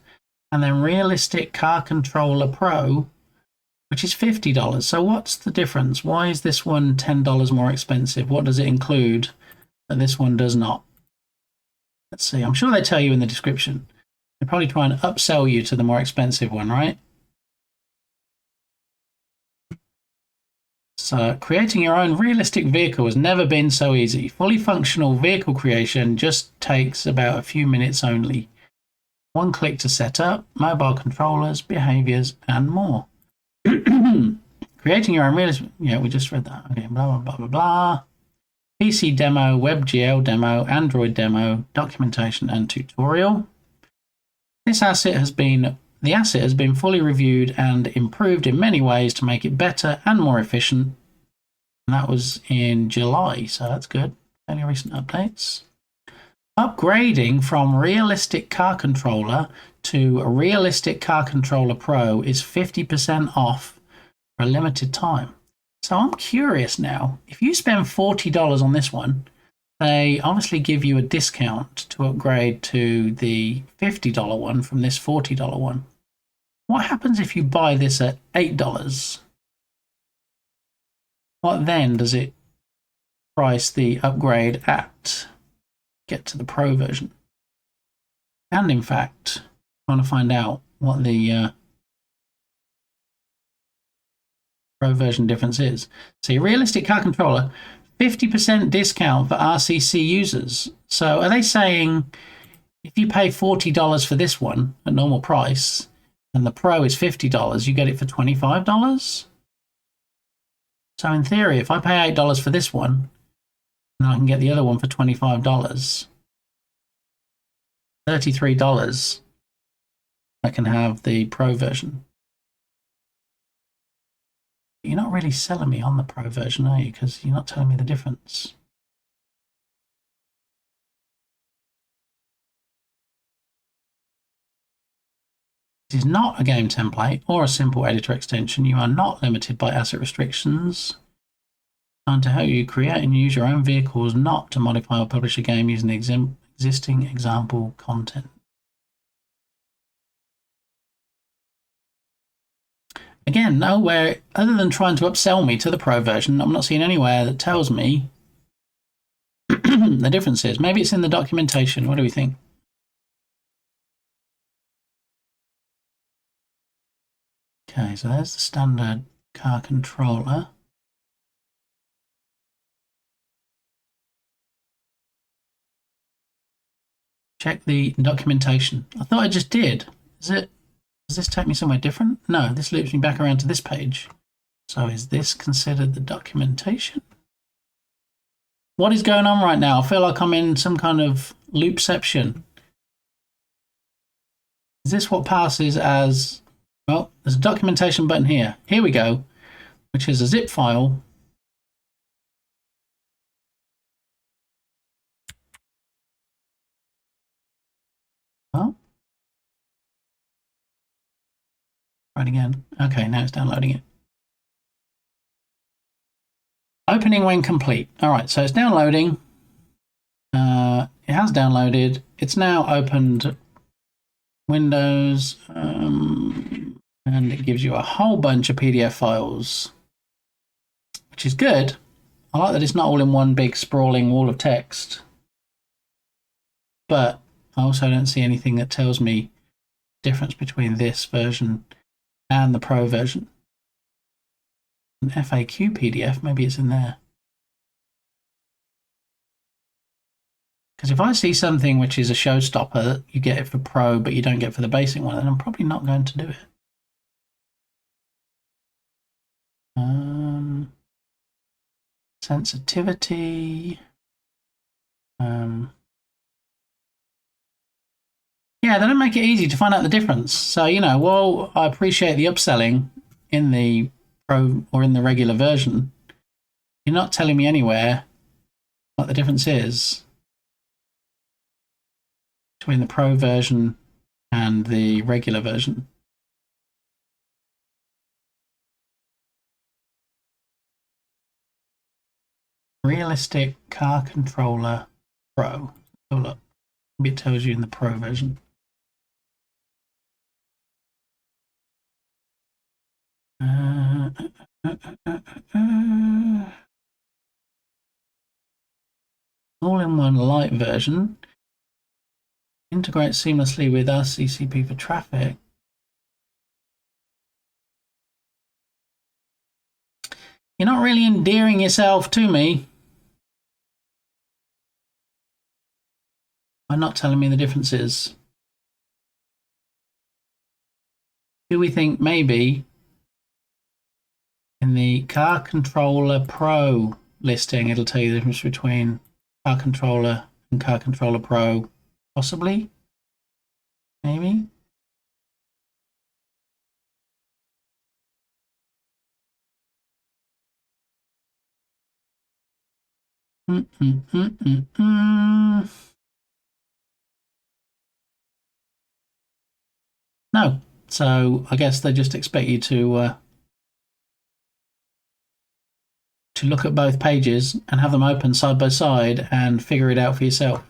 And then Realistic Car Controller Pro, which is $50. So what's the difference? Why is this one $10 more expensive? What does it include that this one does not? Let's see. I'm sure they tell you in the description. They're probably trying to upsell you to the more expensive one, right? So, creating your own realistic vehicle has never been so easy. Fully functional vehicle creation just takes about a few minutes only. 1 click to set up, mobile controllers, behaviors, and more. Creating your own realistic... Yeah, we just read that. Okay, blah, blah, blah, blah, blah. PC demo, WebGL demo, Android demo, documentation, and tutorial. The asset has been fully reviewed and improved in many ways to make it better and more efficient. And that was in July, so that's good. Fairly recent updates. Upgrading from Realistic Car Controller to Realistic Car Controller Pro is 50% off for a limited time. So I'm curious now, if you spend $40 on this one, they obviously give you a discount to upgrade to the $50 one from this $40 one. What happens if you buy this at $8? What then does it price the upgrade at? Get to the Pro version. And in fact, I want to find out what the Pro version difference is. See, Realistic Car Controller, 50% discount for RCC users. So are they saying if you pay $40 for this one at normal price and the Pro is $50, you get it for $25? So in theory, if I pay $8 for this one, and I can get the other one for $25, $33, I can have the Pro version. You're not really selling me on the Pro version, are you? Because you're not telling me the difference. This is not a game template or a simple editor extension. You are not limited by asset restrictions. Designed to help you create and use your own vehicles, not to modify or publish a game using the existing example content. Again, nowhere, other than trying to upsell me to the Pro version, I'm not seeing anywhere that tells me the difference is. Maybe it's in the documentation. What do we think? Okay, so there's the standard car controller. Check the documentation. I thought I just did. Does this take me somewhere different? No, this loops me back around to this page. So is this considered the documentation? What is going on right now? I feel like I'm in some kind of loopception. Is this what passes as... Well, there's a documentation button here. Here we go, which is a zip file. Oh. Right again. Okay, now it's downloading it. Opening when complete. All right, so it's downloading. It has downloaded. It's now opened Windows, and it gives you a whole bunch of PDF files, which is good. I like that it's not all in one big sprawling wall of text, but I also don't see anything that tells me the difference between this version and the Pro version. An FAQ PDF, maybe it's in there. Because if I see something which is a showstopper, that you get it for Pro but you don't get it for the basic one, then I'm probably not going to do it. Sensitivity. Yeah, they don't make it easy to find out the difference. So, you know, while I appreciate the upselling in the Pro or in the regular version, you're not telling me anywhere what the difference is between the Pro version and the regular version. Realistic Car Controller Pro. Oh, look. Maybe it tells you in the Pro version. All-in-one light version. Integrates seamlessly with RCCP for traffic. You're not really endearing yourself to me. By not telling me the differences. Do we think maybe in the Car Controller Pro listing, it'll tell you the difference between Car Controller and Car Controller Pro? Possibly? Maybe? No. So I guess they just expect you to look at both pages and have them open side by side and figure it out for yourself.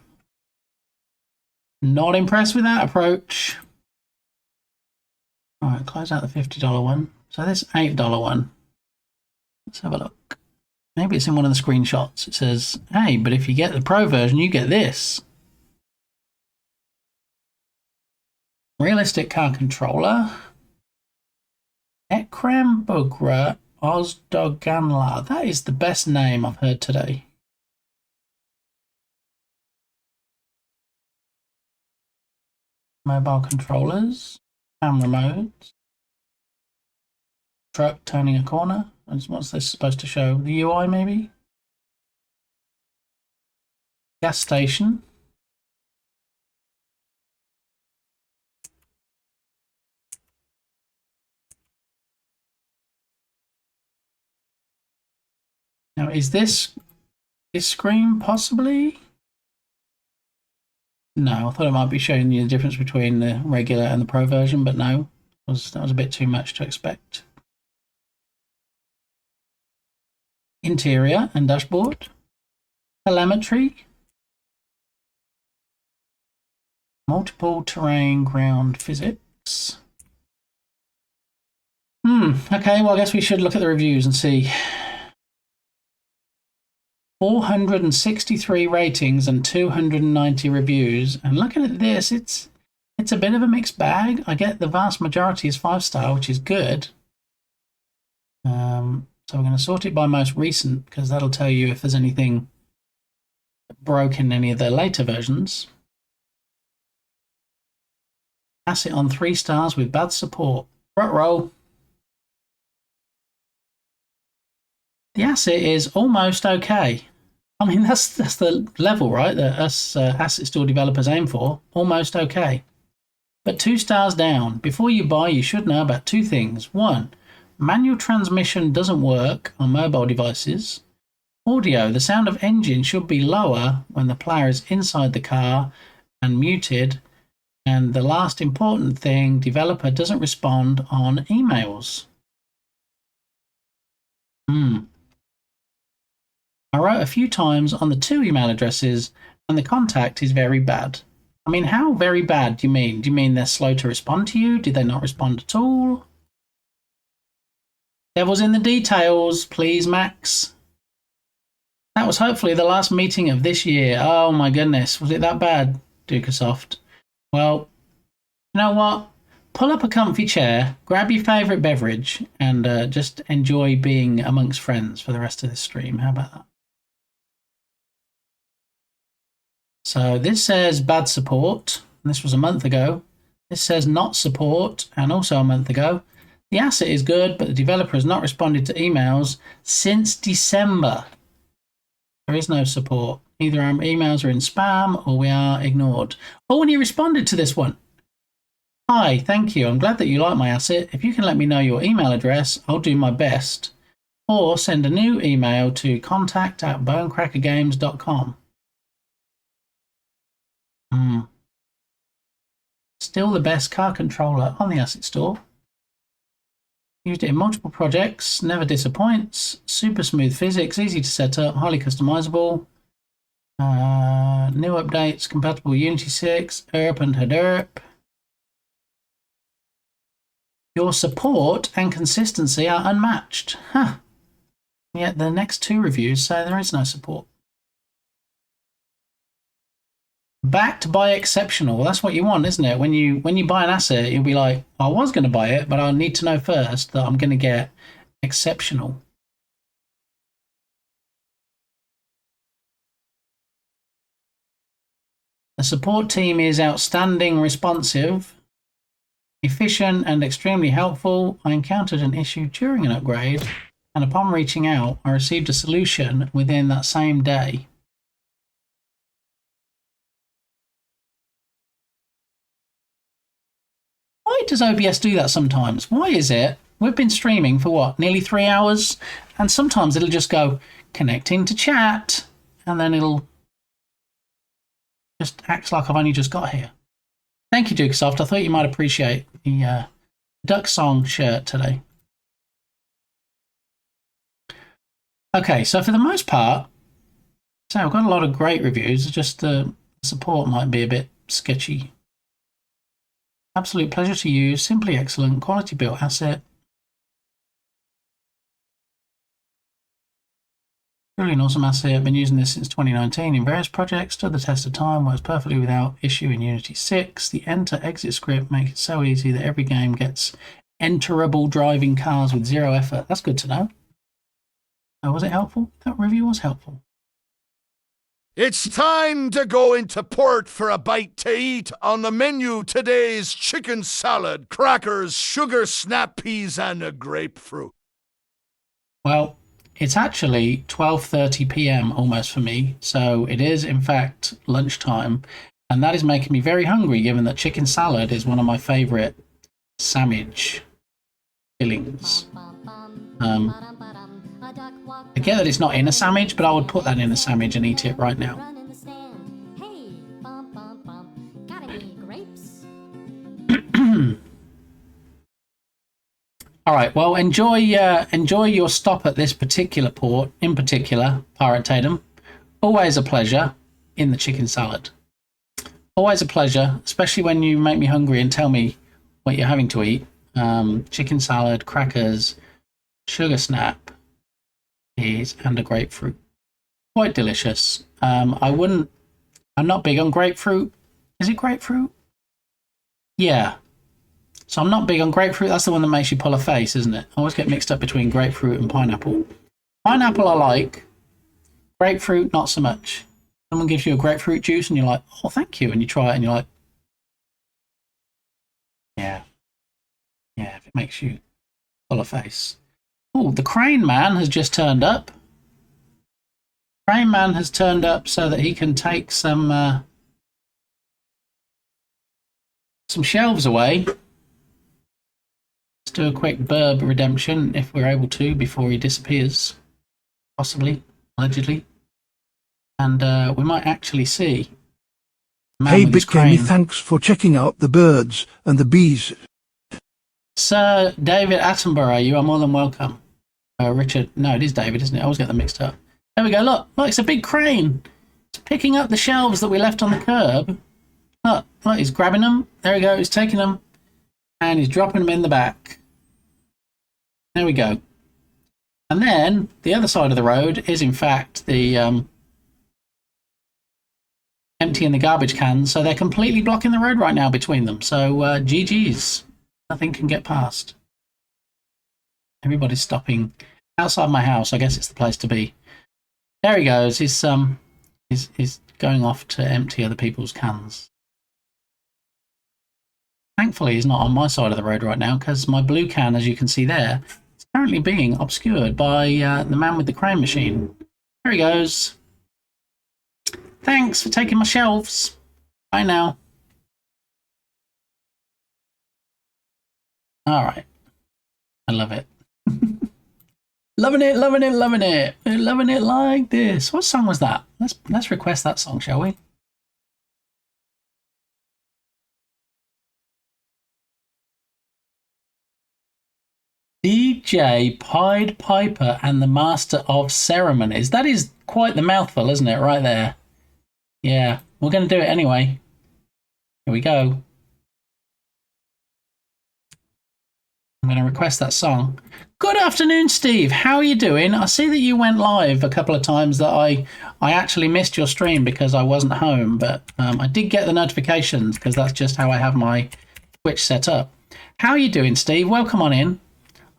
Not impressed with that approach. All right, close out the $50 one. So this $8 one, let's have a look. Maybe it's in one of the screenshots. It says, hey, but if you get the Pro version, you get this. Realistic car controller. Ekrem Bugra Ozdoganla. That is the best name I've heard today. Mobile controllers. Camera modes. Truck turning a corner. What's this supposed to show? The UI maybe? Gas station. Now, is this screen possibly? No, I thought it might be showing you the difference between the regular and the Pro version, but no, that was a bit too much to expect. Interior and dashboard. Telemetry. Multiple terrain ground physics. Okay, well, I guess we should look at the reviews and see. 463 ratings and 290 reviews. And looking at this, it's a bit of a mixed bag. I get the vast majority is 5-star, which is good. So we're going to sort it by most recent because that'll tell you if there's anything broken in any of the later versions. Asset on 3 stars with bad support. Ruh-roh. The asset is almost okay. I mean, that's the level, right, that us asset store developers aim for. Almost okay. But 2 stars down. Before you buy, you should know about 2 things. 1, manual transmission doesn't work on mobile devices. Audio, the sound of engine should be lower when the player is inside the car and muted. And the last important thing, developer doesn't respond on emails. I wrote a few times on the 2 email addresses and the contact is very bad. I mean, how very bad do you mean? Do you mean they're slow to respond to you? Did they not respond at all? Devil's in the details, please, Max. That was hopefully the last meeting of this year. Oh my goodness, was it that bad, Dukasoft? Well, you know what? Pull up a comfy chair, grab your favourite beverage, and just enjoy being amongst friends for the rest of this stream. How about that? So this says bad support, and this was a month ago. This says not support, and also a month ago. The asset is good, but the developer has not responded to emails since December. There is no support. Either our emails are in spam or we are ignored. Oh, and he responded to this one. Hi, thank you. I'm glad that you like my asset. If you can let me know your email address, I'll do my best. Or send a new email to contact@bonecrackergames.com. Still the best car controller on the asset store. Used it in multiple projects, never disappoints. Super smooth physics, easy to set up, highly customizable. New updates, compatible with Unity 6, ERP and Hadoop. Your support and consistency are unmatched. Huh. Yet the next 2 reviews say there is no support. Backed by exceptional. That's what you want, isn't it? When you buy an asset, you'll be like, I was going to buy it, but I need to know first that I'm going to get exceptional. The support team is outstanding, responsive. efficient and extremely helpful. I encountered an issue during an upgrade, and upon reaching out, I received a solution within that same day. Why does OBS do that sometimes? Why is it? We've been streaming for what, nearly 3 hours? And sometimes it'll just go, connecting to chat, and then it'll just act like I've only just got here. Thank you, Dukesoft. I thought you might appreciate the Duck Song shirt today. Okay, so for the most part, so I've got a lot of great reviews, just the support might be a bit sketchy. Absolute pleasure to use, simply excellent, quality built asset. Really an awesome asset. I've been using this since 2019 in various projects, stood the test of time, works perfectly without issue in Unity 6. The enter-exit script makes it so easy that every game gets enterable driving cars with zero effort. That's good to know. Oh, was it helpful? That review was helpful. It's time to go into port for a bite to eat. On the menu today's chicken salad, crackers, sugar snap peas, and a grapefruit. Well, it's actually 12:30 p.m. almost for me, so it is in fact lunchtime, and that is making me very hungry given that chicken salad is one of my favourite sandwich fillings. I get that it's not in a sandwich, but I would put that in a sandwich and eat it right now. All right, well, enjoy your stop at this particular port, in particular, Pirate Tatum. Always a pleasure in the chicken salad. Always a pleasure, especially when you make me hungry and tell me what you're having to eat. Chicken salad, crackers, sugar snap, peas, and a grapefruit. Quite delicious. I'm not big on grapefruit. Is it grapefruit? Yeah. So I'm not big on grapefruit. That's the one that makes you pull a face, isn't it? I always get mixed up between grapefruit and pineapple. Pineapple I like. Grapefruit, not so much. Someone gives you a grapefruit juice and you're like, oh, thank you. And you try it and you're like, yeah. Yeah, if it makes you pull a face. Oh, the Crane Man has just turned up. Crane Man has turned up so that he can take some shelves away. Let's do a quick burb redemption if we're able to before he disappears. Possibly, allegedly. And we might actually see. Hey, BitGamey, thanks for checking out the birds and the bees. Sir David Attenborough, you are more than welcome. Richard, no, it is David, isn't it? I always get them mixed up. There we go, look, it's a big crane. It's picking up the shelves that we left on the curb. Look, he's grabbing them. There we go, he's taking them. And he's dropping them in the back. There we go. And then, the other side of the road is, in fact, the emptying the garbage cans. So they're completely blocking the road right now between them. So, GG's. Nothing can get past. Everybody's stopping outside my house. I guess it's the place to be. There he goes. He's going off to empty other people's cans. Thankfully, he's not on my side of the road right now because my blue can, as you can see there, is currently being obscured by the man with the crane machine. There he goes. Thanks for taking my shelves. Bye now. All right. I love it. Loving it, loving it, loving it. We're loving it like this. What song was that? Let's request that song, shall we? DJ Pied Piper and the Master of Ceremonies. That is quite the mouthful, isn't it? Right there. Yeah, we're going to do it anyway. Here we go. I'm going to request that song. Good afternoon, Steve. How are you doing? I see that you went live a couple of times that I actually missed your stream because I wasn't home, but I did get the notifications because that's just how I have my Twitch set up. How are you doing, Steve? Welcome on in.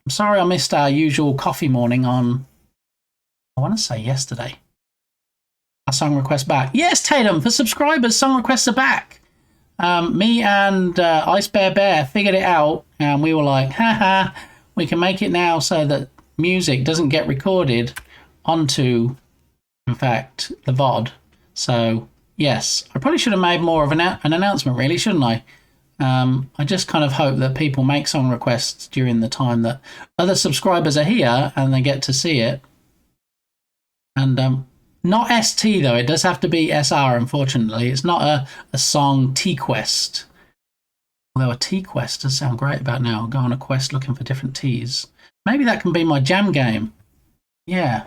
I'm sorry I missed our usual coffee morning on, I want to say yesterday. Our song request back. Yes, Tatum, for subscribers, song requests are back. Me and Ice Bear figured it out, and we were like, haha, we can make it now so that music doesn't get recorded onto, in fact, the VOD. So, yes, I probably should have made more of an announcement, really, shouldn't I? I just kind of hope that people make song requests during the time that other subscribers are here and they get to see it. And not ST, though. It does have to be SR, unfortunately. It's not a song T-Quest. Although a T-Quest does sound great about now. I'll go on a quest looking for different Ts. Maybe that can be my jam game. Yeah.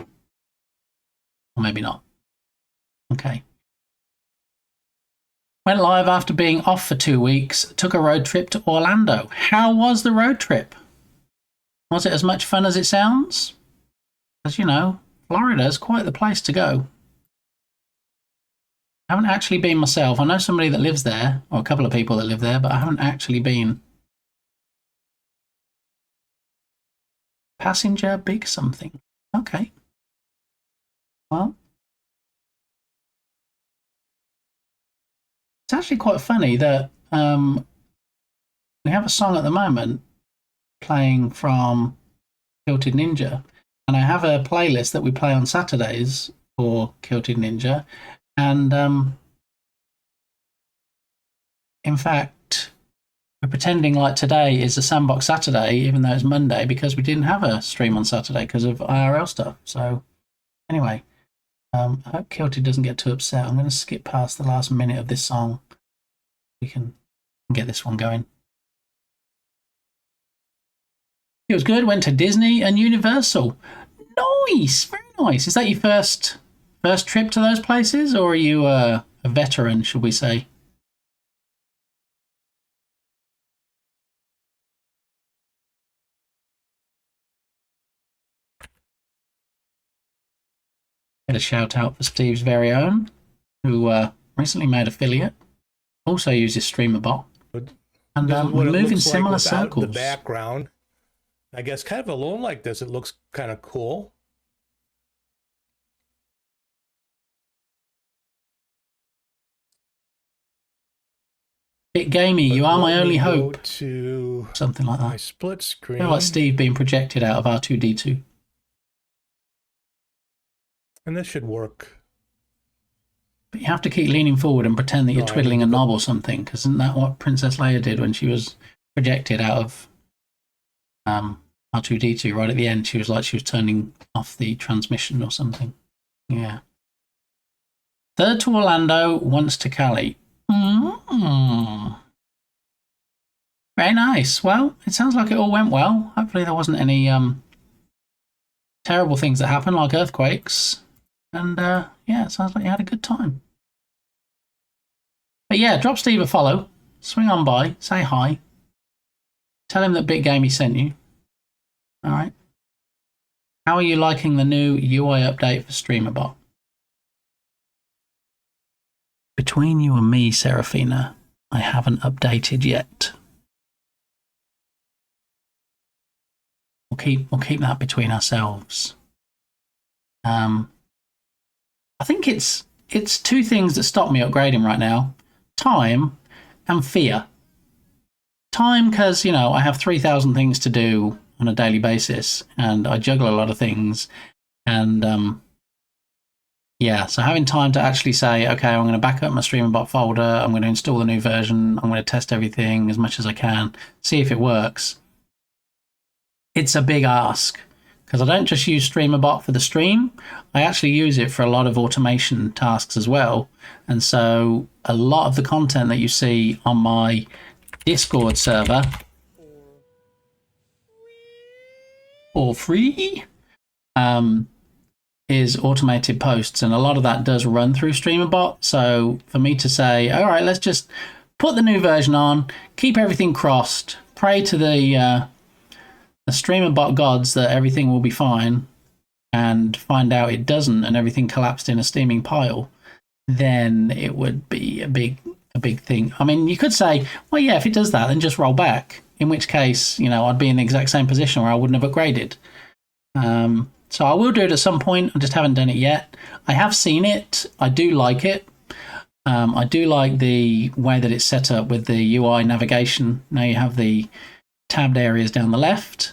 Or maybe not. Okay. Went live after being off for 2 weeks. Took a road trip to Orlando. How was the road trip? Was it as much fun as it sounds? Because, you know, Florida's quite the place to go. I haven't actually been myself. I know somebody that lives there, or a couple of people that live there, but I haven't actually been. Passenger big something. Okay. Well, it's actually quite funny that we have a song at the moment playing from Kilted Ninja, and I have a playlist that we play on Saturdays for Kilted Ninja, and in fact, we're pretending like today is a Sandbox Saturday, even though it's Monday, because we didn't have a stream on Saturday because of IRL stuff. So, anyway, I hope Kilted doesn't get too upset. I'm going to skip past the last minute of this song. We can get this one going. It was good. Went to Disney and Universal. Nice, very nice. Is that your first trip to those places, or are you a veteran, should we say? Get a shout out for Steve's very own, who recently made affiliate. Also uses StreamerBot. And we move in similar circles. The background, I guess, kind of alone like this, it looks kind of cool. Bit gamey, you are my only hope. To something like that. My split screen. I feel like Steve being projected out of R2D2. And this should work. But you have to keep leaning forward and pretend that you're twiddling a knob or something, because isn't that what Princess Leia did when she was projected out of R2D2 right at the end? She was like she was turning off the transmission or something. Yeah. Third to Orlando, once to Cali. Very nice. Well, it sounds like it all went well. Hopefully there wasn't any terrible things that happened, like earthquakes. And yeah, it sounds like you had a good time. But yeah, drop Steve a follow. Swing on by. Say hi. Tell him that Big Gamey sent you. Alright. How are you liking the new UI update for StreamerBot? Between you and me, Seraphina, I haven't updated yet. We'll keep that between ourselves. I think it's two things that stop me upgrading right now. Time and fear. Time because, you know, I have 3,000 things to do on a daily basis and I juggle a lot of things. And yeah, so having time to actually say, okay, I'm going to back up my StreamerBot folder. I'm going to install the new version. I'm going to test everything as much as I can, see if it works. It's a big ask. Because I don't just use StreamerBot for the stream, I actually use it for a lot of automation tasks as well. And so a lot of the content that you see on my Discord server for free is automated posts. And a lot of that does run through StreamerBot. So for me to say, all right, let's just put the new version on, keep everything crossed, pray to the StreamerBot gods that everything will be fine, and find out it doesn't and everything collapsed in a steaming pile, then it would be a big thing. I mean, you could say, well, yeah, if it does that, then just roll back, in which case, you know, I'd be in the exact same position where I wouldn't have upgraded. So I will do it at some point. I just haven't done it yet. I have seen it. I do like it. I do like the way that it's set up with the UI navigation. Now you have the tabbed areas down the left.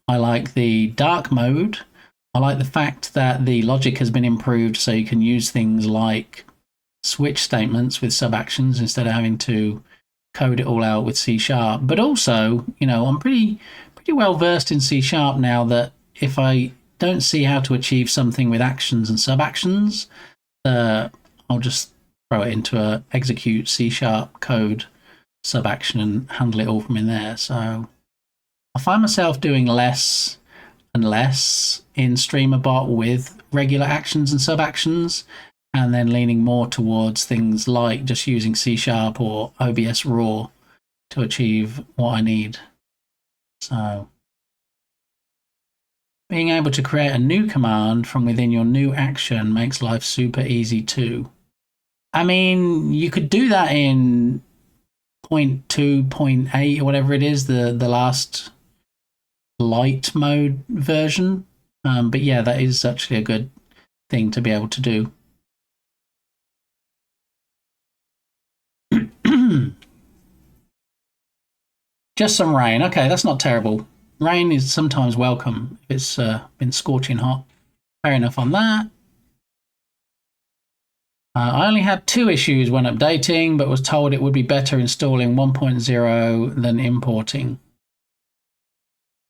I like the dark mode. I like the fact that the logic has been improved so you can use things like switch statements with sub-actions instead of having to code it all out with C#. But also, you know, I'm pretty well versed in C# now that if I don't see how to achieve something with actions and sub-actions, I'll just throw it into a execute C# code sub-action and handle it all from in there. So I find myself doing less and less in StreamerBot with regular actions and sub-actions, and then leaning more towards things like just using C# or OBS Raw to achieve what I need. So being able to create a new command from within your new action makes life super easy too. I mean, you could do that in 0.2, 0.8, or whatever it is, the last light mode version. But yeah, that is actually a good thing to be able to do. Just some rain. Okay, that's not terrible. Rain is sometimes welcome if it's been scorching hot. Fair enough on that. I only had 2 issues when updating, but was told it would be better installing 1.0 than importing.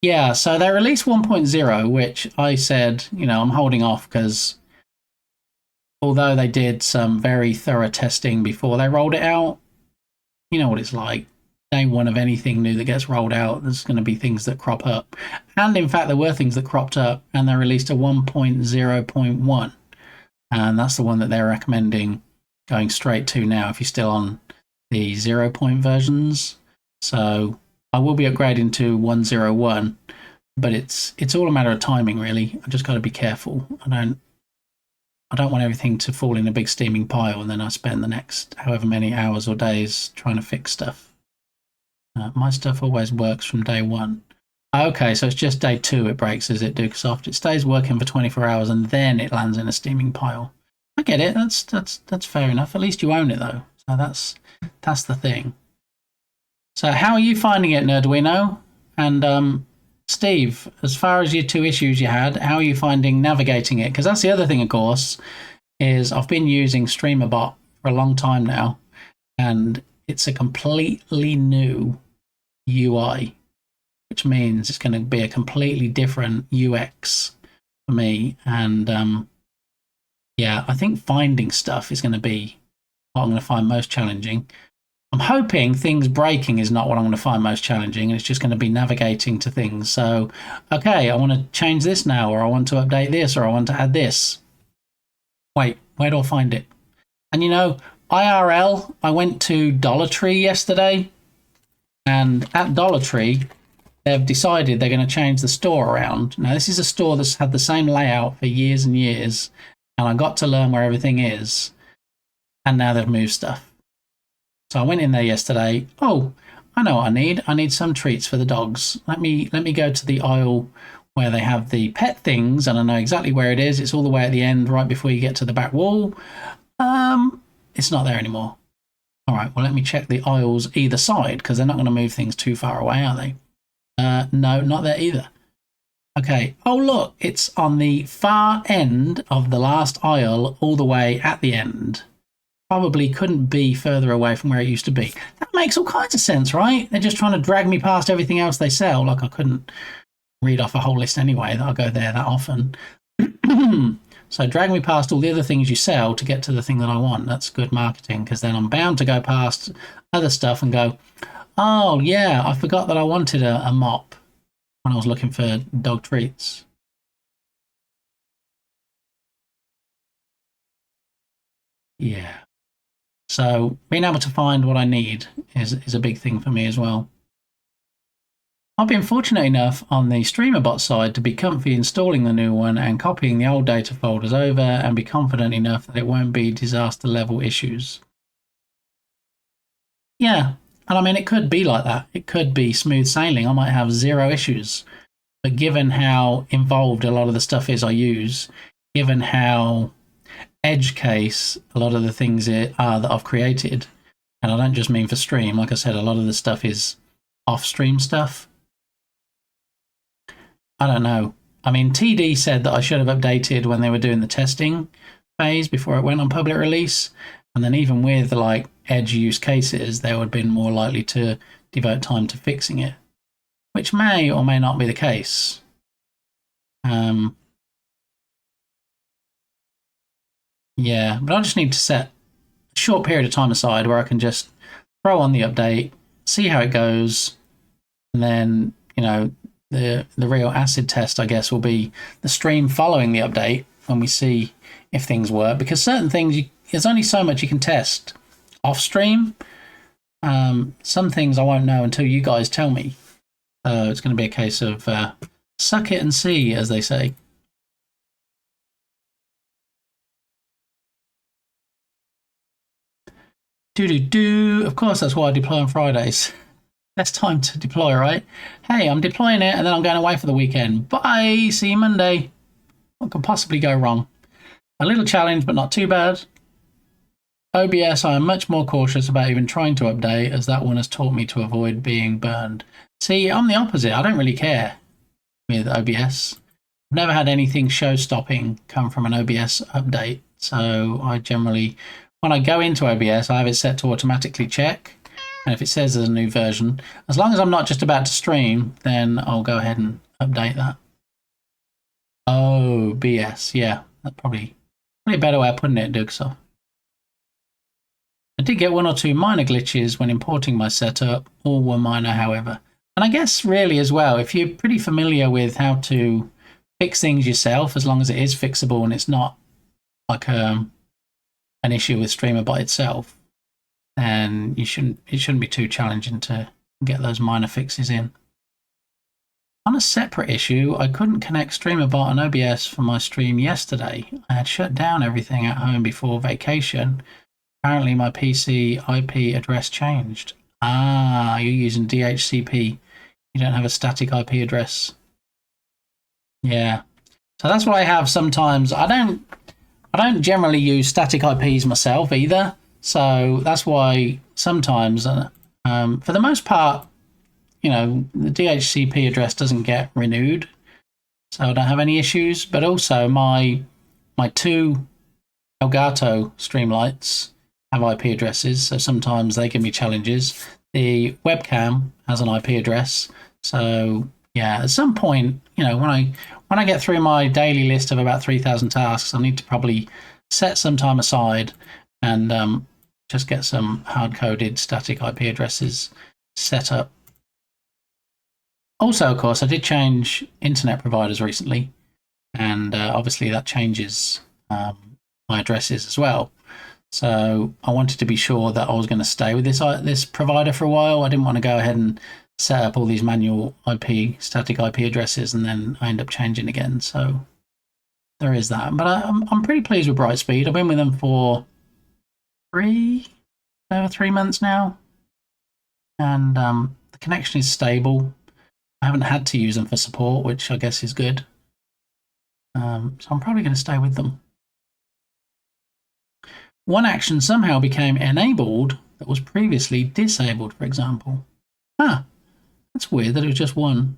Yeah, so they released 1.0, which I said, you know, I'm holding off because although they did some very thorough testing before they rolled it out, you know what it's like. Day one of anything new that gets rolled out, there's going to be things that crop up. And in fact, there were things that cropped up, and they released a 1.0.1. And that's the one that they're recommending going straight to now if you're still on the 0 point versions. So I will be upgrading to 1.0.1, but it's all a matter of timing, really. I just got to be careful. I don't want everything to fall in a big steaming pile, and then I spend the next however many hours or days trying to fix stuff. My stuff always works from day one. Okay, so it's just day 2 it breaks, is it, Dukesoft? It stays working for 24 hours and then it lands in a steaming pile. I get it. That's fair enough. At least you own it though. So that's the thing. So how are you finding it, Nerduino? And Steve, as far as your 2 issues you had, how are you finding navigating it? Because that's the other thing, of course, is I've been using StreamerBot for a long time now, and it's a completely new UI, which means it's going to be a completely different UX for me. And yeah, I think finding stuff is going to be what I'm going to find most challenging. I'm hoping things breaking is not what I'm going to find most challenging, and it's just going to be navigating to things. So, okay, I want to change this now, or I want to update this, or I want to add this. Wait, where do I find it? And you know, IRL, I went to Dollar Tree yesterday, and at Dollar Tree, they've decided they're going to change the store around. Now, this is a store that's had the same layout for years and years, and I got to learn where everything is, and now they've moved stuff. So I went in there yesterday. Oh, I know what I need. I need some treats for the dogs. Let me go to the aisle where they have the pet things, and I know exactly where it is. It's all the way at the end, right before you get to the back wall. It's not there anymore. All right, well, let me check the aisles either side, because they're not going to move things too far away, are they? No, not there either. Okay. Oh, look, it's on the far end of the last aisle, all the way at the end. Probably couldn't be further away from where it used to be. That makes all kinds of sense, right? They're just trying to drag me past everything else they sell. Like, I couldn't read off a whole list anyway, that I'll go there that often. So drag me past all the other things you sell to get to the thing that I want. That's good marketing, because then I'm bound to go past other stuff and go, oh, yeah, I forgot that I wanted a mop when I was looking for dog treats. Yeah. So being able to find what I need is a big thing for me as well. I've been fortunate enough on the StreamerBot side to be comfy installing the new one and copying the old data folders over, and be confident enough that it won't be disaster level issues. Yeah, and I mean, it could be like that. It could be smooth sailing. I might have 0 issues. But given how involved a lot of the stuff is I use, given how edge case a lot of the things that I've created, and I don't just mean for stream. Like I said, a lot of the stuff is off-stream stuff. I don't know. I mean, TD said that I should have updated when they were doing the testing phase before it went on public release. And then even with like edge use cases, they would have been more likely to devote time to fixing it, which may or may not be the case. Yeah, but I just need to set a short period of time aside where I can just throw on the update, see how it goes, and then, you know, the real acid test, I guess, will be the stream following the update when we see if things work. Because certain things, there's only so much you can test off stream. Some things I won't know until you guys tell me. It's going to be a case of suck it and see, as they say. Of course, that's why I deploy on Fridays. Best time to deploy, right? Hey, I'm deploying it and then I'm going away for the weekend. Bye, see you Monday. What could possibly go wrong? A little challenge, but not too bad. OBS, I am much more cautious about even trying to update, as that one has taught me to avoid being burned. See, I'm the opposite. I don't really care with OBS. I've never had anything show-stopping come from an OBS update. So I generally, when I go into OBS, I have it set to automatically check. And if it says there's a new version, as long as I'm not just about to stream, then I'll go ahead and update that. OBS, yeah, that's probably a better way of putting it, Dugsaw. I did get one or two minor glitches when importing my setup. All were minor, however. And I guess really as well, if you're pretty familiar with how to fix things yourself, as long as it is fixable and it's not like an issue with StreamerBot itself, then it shouldn't be too challenging to get those minor fixes in. On a separate issue, I couldn't connect StreamerBot and OBS for my stream yesterday. I had shut down everything at home before vacation. Apparently my PC IP address changed. Ah, you're using DHCP. You don't have a static IP address. Yeah. So that's what I have sometimes. I don't generally use static IPs myself either. So that's why sometimes, for the most part, you know, the DHCP address doesn't get renewed. So I don't have any issues. But also my two Elgato Streamlights have IP addresses. So sometimes they give me challenges. The webcam has an IP address. So yeah, at some point, you know, when I get through my daily list of about 3,000 tasks, I need to probably set some time aside and just get some hard-coded static IP addresses set up. Also, of course, I did change internet providers recently, and obviously that changes my addresses as well. So I wanted to be sure that I was going to stay with this provider for a while. I didn't want to go ahead and set up all these manual static IP addresses, and then I end up changing again. So there is that. But I'm pretty pleased with Brightspeed. I've been with them for over 3 months now, and the connection is stable. I haven't had to use them for support, which I guess is good. So I'm probably going to stay with them. One action somehow became enabled that was previously disabled, for example. Huh, that's weird that it was just one.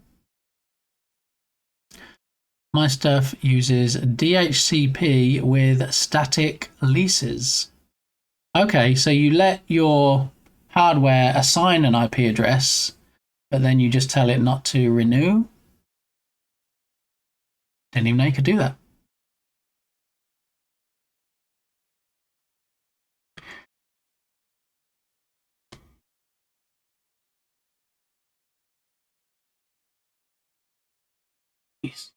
My stuff uses DHCP with static leases. Okay, so you let your hardware assign an IP address, but then you just tell it not to renew? Didn't even know you could do that. Jeez.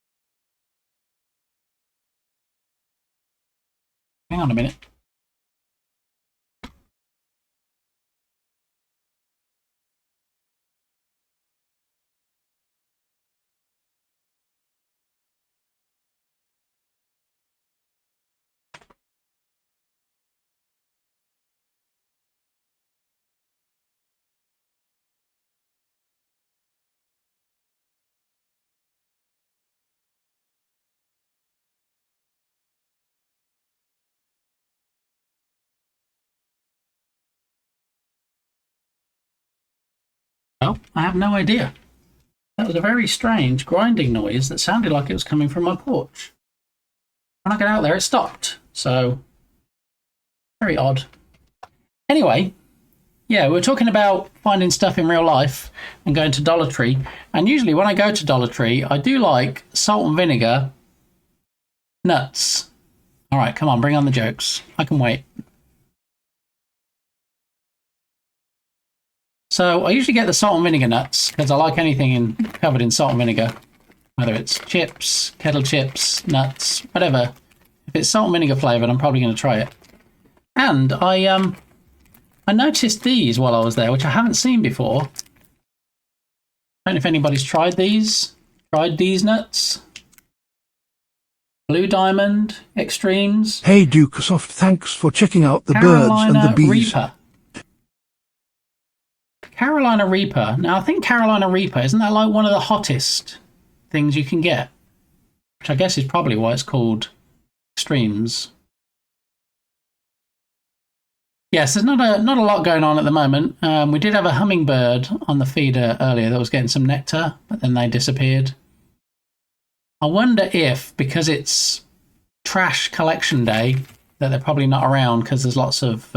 Hang on a minute. Oh, I have no idea. That was a very strange grinding noise that sounded like it was coming from my porch. When I got out there, it stopped. So, very odd. Anyway, yeah, we were talking about finding stuff in real life and going to Dollar Tree. And usually when I go to Dollar Tree, I do like salt and vinegar, nuts. All right, come on, bring on the jokes. I can wait. So I usually get the salt and vinegar nuts because I like anything covered in salt and vinegar, whether it's chips, kettle chips, nuts, whatever. If it's salt and vinegar flavored, I'm probably going to try it. And I noticed these while I was there, which I haven't seen before. I don't know if anybody's tried these. Tried these nuts. Blue Diamond Extremes. Hey Dukesoft, thanks for checking out the birds and the bees. Reaper. Carolina Reaper. Now, I think Carolina Reaper, isn't that like one of the hottest things you can get? Which I guess is probably why it's called Extremes. Yes, there's not a lot going on at the moment. We did have a hummingbird on the feeder earlier that was getting some nectar, but then they disappeared. I wonder if, because it's trash collection day, that they're probably not around because there's lots of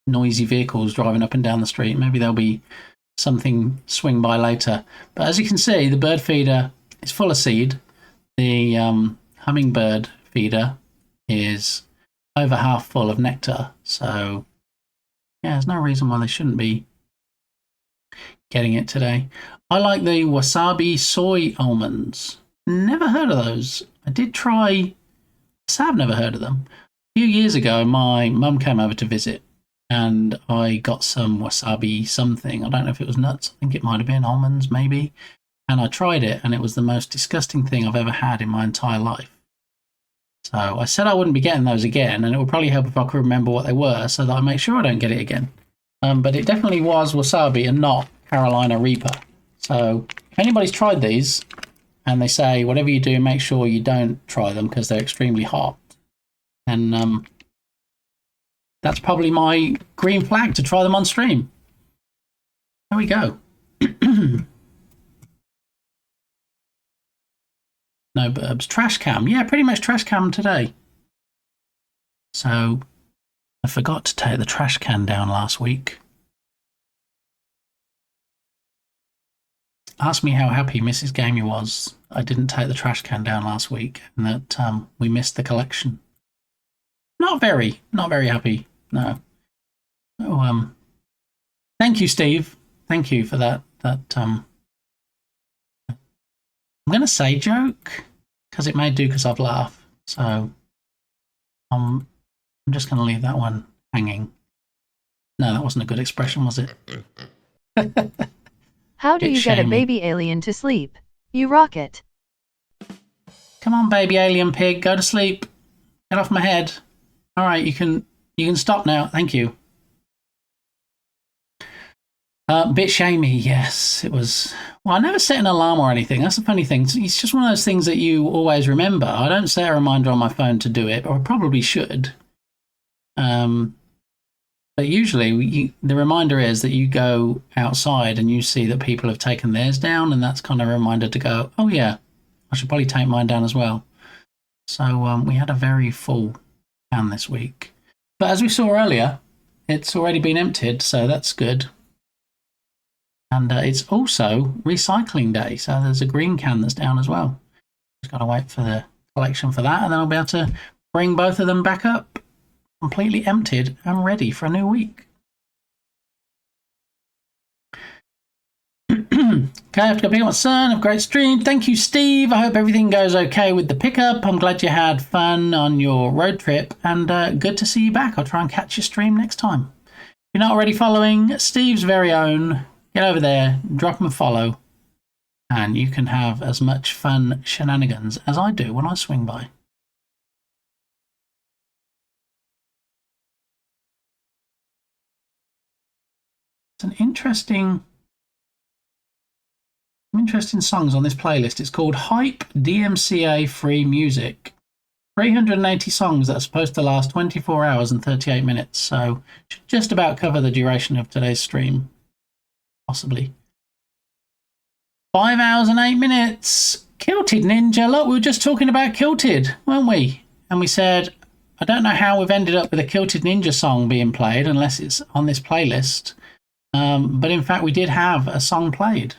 noisy vehicles driving up and down the street. Maybe there'll be something swing by later. But as you can see, the bird feeder is full of seed. The hummingbird feeder is over half full of nectar. So, yeah, there's no reason why they shouldn't be getting it today. I like the wasabi soy almonds. Never heard of those. I did try... I've never heard of them. A few years ago, my mum came over to visit and I got some wasabi something. I don't know if it was nuts. I think it might have been almonds, maybe. And I tried it, and it was the most disgusting thing I've ever had in my entire life. So I said I wouldn't be getting those again, and it would probably help if I could remember what they were so that I make sure I don't get it again. But it definitely was wasabi and not Carolina Reaper. So if anybody's tried these, and they say, whatever you do, make sure you don't try them because they're extremely hot, and that's probably my green flag to try them on stream. There we go. No burbs. Trash cam. Yeah, pretty much trash cam today. So, I forgot to take the trash can down last week. Ask me how happy Mrs. Gamey was I didn't take the trash can down last week and that we missed the collection. Not very happy. No. Oh, thank you, Steve. Thank you for that. I'm going to say joke because it may do because I've laughed. So I'm just going to leave that one hanging. No, that wasn't a good expression, was it? How do you get a baby alien to sleep? You rock it. Come on, baby alien pig, go to sleep. Get off my head. All right, you can stop now. Thank you. Bit shamey, yes. It was... Well, I never set an alarm or anything. That's the funny thing. It's just one of those things that you always remember. I don't set a reminder on my phone to do it, or I probably should. But usually the reminder is that you go outside and you see that people have taken theirs down, and that's kind of a reminder to go, oh yeah, I should probably take mine down as well. So we had a very full can this week. But as we saw earlier, it's already been emptied, so that's good. And it's also recycling day, so there's a green can that's down as well. Just got to wait for the collection for that, and then I'll be able to bring both of them back up, completely emptied and ready for a new week. Okay, I have to go pick up my son. Have a great stream. Thank you, Steve. I hope everything goes okay with the pickup. I'm glad you had fun on your road trip, and good to see you back. I'll try and catch your stream next time. If you're not already following Steve's very own, get over there, drop him a follow, and you can have as much fun shenanigans as I do when I swing by. It's an interesting songs on this playlist. It's called Hype DMCA Free Music. 380 songs that are supposed to last 24 hours and 38 minutes, so should just about cover the duration of today's stream. Possibly. 5 hours and 8 minutes. Kilted Ninja. Look, we were just talking about Kilted, weren't we? And we said, I don't know how we've ended up with a Kilted Ninja song being played unless it's on this playlist. But in fact, we did have a song played.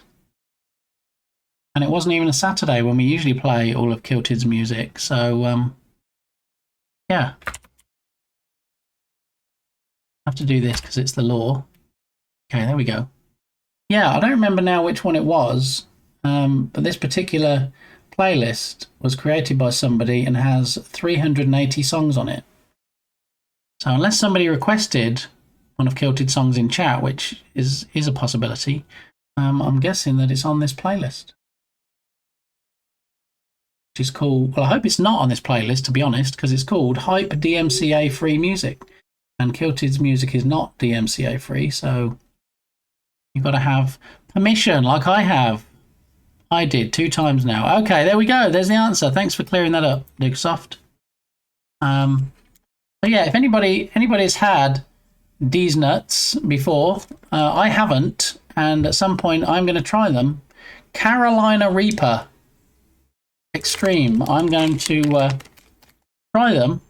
And it wasn't even a Saturday when we usually play all of Kilted's music. So, yeah. I have to do this because it's the law. Okay, there we go. Yeah, I don't remember now which one it was. But this particular playlist was created by somebody and has 380 songs on it. So unless somebody requested one of Kilted's songs in chat, which is a possibility, I'm guessing that it's on this playlist. Which is called, well, I hope it's not on this playlist, to be honest, because it's called Hype DMCA Free Music. And Kilted's music is not DMCA free, so you've got to have permission, like I have. I did 2 times now. Okay, there we go. There's the answer. Thanks for clearing that up, Lukesoft. But yeah, if anybody's had these nuts before, I haven't, and at some point I'm going to try them. Carolina Reaper Extreme. I'm going to try them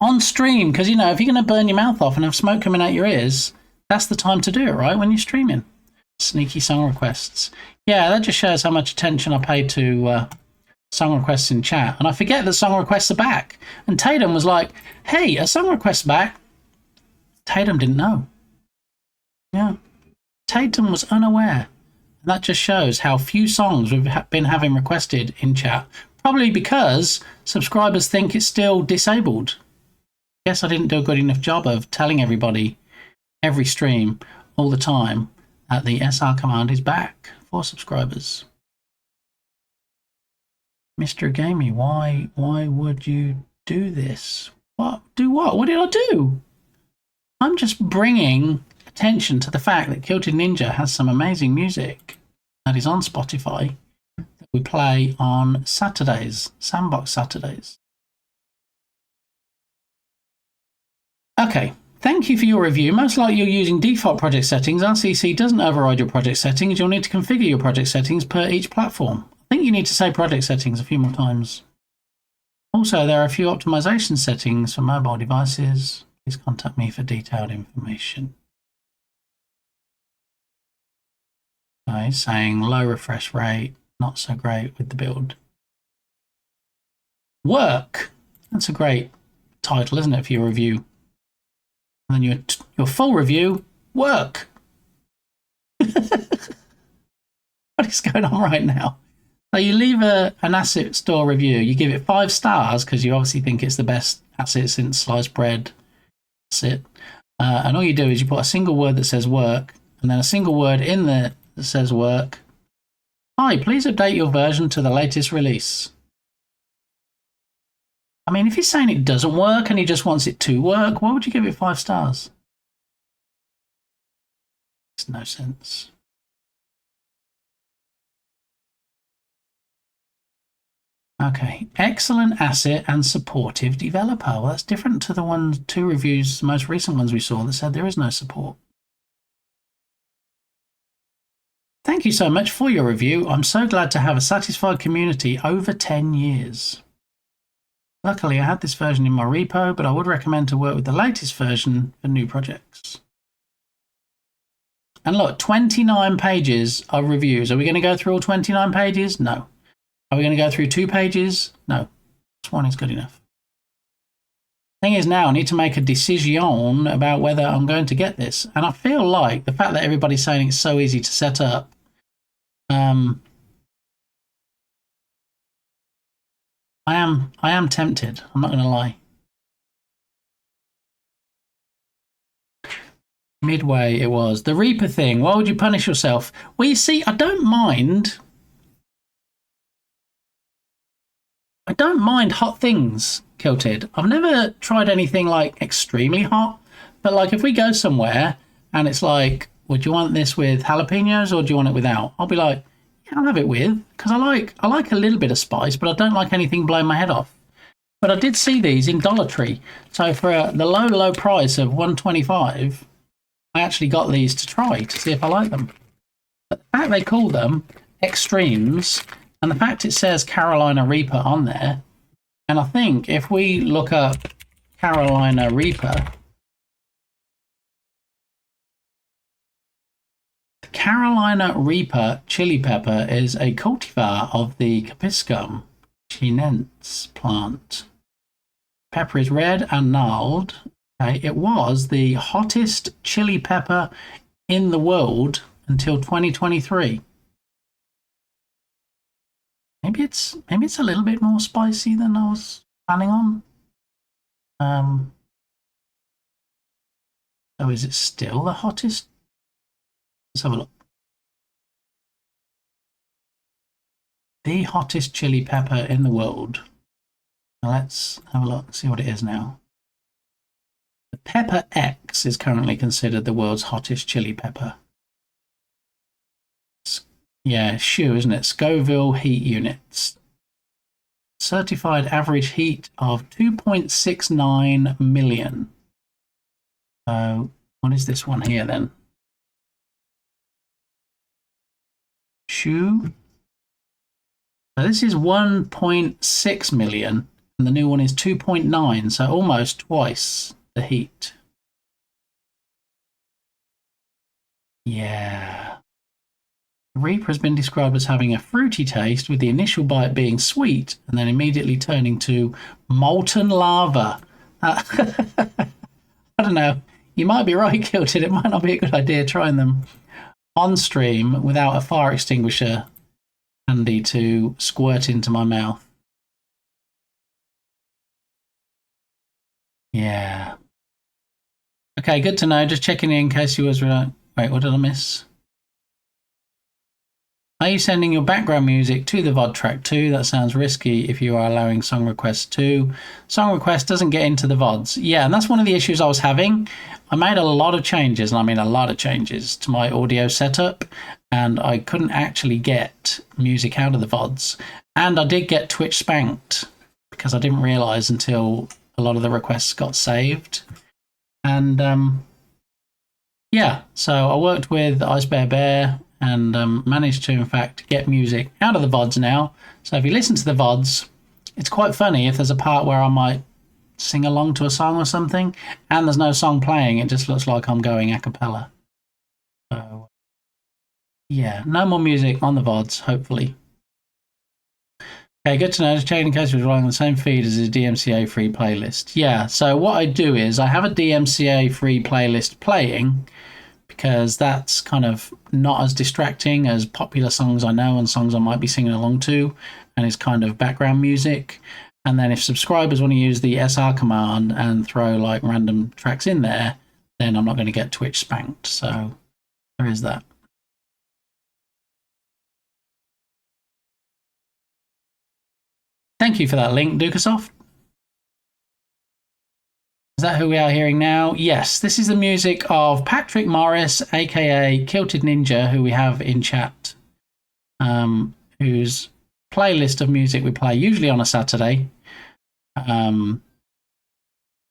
on stream, because, you know, if you're going to burn your mouth off and have smoke coming out your ears, that's the time to do it, right? When you're streaming. Sneaky song requests. Yeah, that just shows how much attention I pay to song requests in chat. And I forget that song requests are back. And Tatum was like, hey, a song request back? Tatum didn't know. Yeah. Tatum was unaware. And that just shows how few songs we've been having requested in chat. Probably because subscribers think it's still disabled. Guess I didn't do a good enough job of telling everybody every stream all the time that the SR command is back for subscribers. Mr. Gamey, why would you do this? What? Do what? What did I do? I'm just bringing attention to the fact that Kilted Ninja has some amazing music that is on Spotify that we play on Saturdays, Sandbox Saturdays. Okay, thank you for your review. Most likely you're using default project settings. RCC doesn't override your project settings. You'll need to configure your project settings per each platform. I think you need to say project settings a few more times. Also, there are a few optimization settings for mobile devices. Please contact me for detailed information. Okay, saying low refresh rate, not so great with the build. Work. That's a great title, isn't it, for your review? And then your full review, work. What is going on right now? So you leave an asset store review, you give it 5 stars because you obviously think it's the best asset since sliced bread. That's it. And all you do is you put a single word that says work, and then a single word in there that says work. Hi, please update your version to the latest release. I mean, if he's saying it doesn't work and he just wants it to work, why would you give it 5 stars? Makes no sense. Okay, excellent asset and supportive developer. Well, that's different to the 2 reviews, the most recent ones we saw that said there is no support. Thank you so much for your review. I'm so glad to have a satisfied community over 10 years. Luckily, I had this version in my repo, but I would recommend to work with the latest version for new projects. And look, 29 pages of reviews. Are we going to go through all 29 pages? No. Are we going to go through 2 pages? No. This one is good enough. Thing is now I need to make a decision about whether I'm going to get this. And I feel like the fact that everybody's saying it's so easy to set up, I am tempted. I'm not going to lie. Midway it was. The Reaper thing. Why would you punish yourself? Well, you see, I don't mind hot things, Kilted. I've never tried anything like extremely hot, but like if we go somewhere and it's like, would you want this with jalapenos or do you want it without? I'll be like, yeah, I'll have it with, because I like a little bit of spice, but I don't like anything blowing my head off. But I did see these in Dollar Tree, so for the low price of $1.25, I actually got these to try to see if I like them. But the fact they call them extremes, and the fact it says Carolina Reaper on there, and I think if we look up Carolina Reaper, Carolina Reaper chili pepper is a cultivar of the Capiscum chinense plant. Pepper is red and gnarled. Okay, it was the hottest chili pepper in the world until 2023. Maybe it's a little bit more spicy than I was planning on. So is it still the hottest? Let's have a look. The hottest chili pepper in the world. Now let's have a look, see what it is now. The Pepper X is currently considered the world's hottest chili pepper. Yeah, SHU, isn't it? Scoville heat units. Certified average heat of 2.69 million. So, what is this one here then? SHU. So this is 1.6 million, and the new one is 2.9, so almost twice the heat. Yeah. The Reaper has been described as having a fruity taste, with the initial bite being sweet and then immediately turning to molten lava. I don't know. You might be right, Kilted. It might not be a good idea trying them on stream without a fire extinguisher handy to squirt into my mouth. Yeah. Okay, good to know. Just checking in case you was right. Wait, what did I miss? Are you sending your background music to the VOD track too? That sounds risky if you are allowing song requests too. Song request doesn't get into the VODs. Yeah, and that's one of the issues I was having. I made a lot of changes, and I mean a lot of changes to my audio setup, and I couldn't actually get music out of the VODs. And I did get Twitch spanked because I didn't realise until a lot of the requests got saved. And yeah, so I worked with Ice Bear Bear and managed to, in fact, get music out of the VODs now. So if you listen to the VODs, it's quite funny if there's a part where I might sing along to a song or something, and there's no song playing, it just looks like I'm going a cappella. So, yeah, no more music on the VODs, hopefully. Okay, good to know. Just checking in case we're relying on the same feed as the DMCA free playlist. Yeah, so what I do is I have a DMCA free playlist playing, because that's kind of not as distracting as popular songs I know and songs I might be singing along to, and it's kind of background music. And then if subscribers want to use the SR command and throw like random tracks in there, then I'm not going to get Twitch spanked. So there is that. Thank you for that link, Dukasoft. Is that who we are hearing now? Yes, this is the music of Patrick Morris, aka Kilted Ninja, who we have in chat, whose playlist of music we play usually on a Saturday, when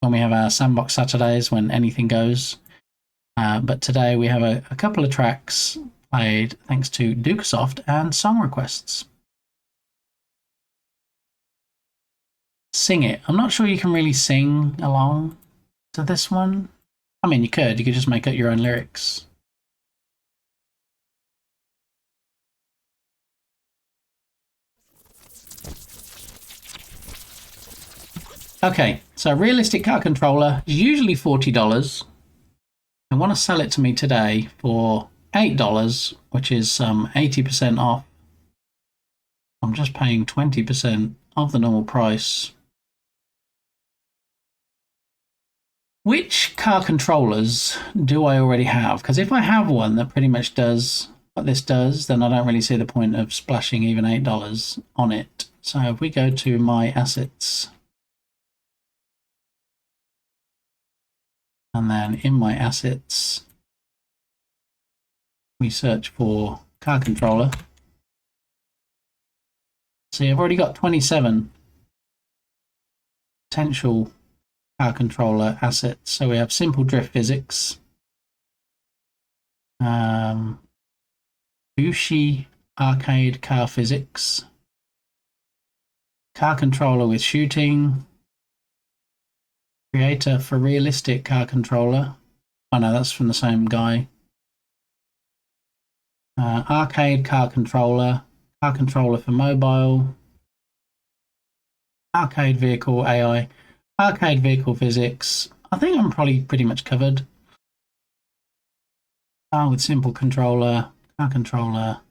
we have our Sandbox Saturdays when anything goes. But today we have a couple of tracks played thanks to Dukasoft and song requests. Sing it. I'm not sure you can really sing along to this one. I mean, you could just make up your own lyrics. Okay, so realistic car controller is usually $40. I want to sell it to me today for $8, which is 80% off. I'm just paying 20% of the normal price. Which car controllers do I already have? Because if I have one that pretty much does what this does, then I don't really see the point of splashing even $8 on it. So if we go to my assets, and then in my assets, we search for car controller. See, I've already got 27 potential car controller assets. So we have simple drift physics, Bushi arcade car physics. Car controller with shooting. Creator for realistic car controller. Oh no, that's from the same guy. Arcade car controller for mobile. Arcade vehicle AI. Arcade vehicle physics. I think I'm probably pretty much covered. Car with simple controller. Car controller.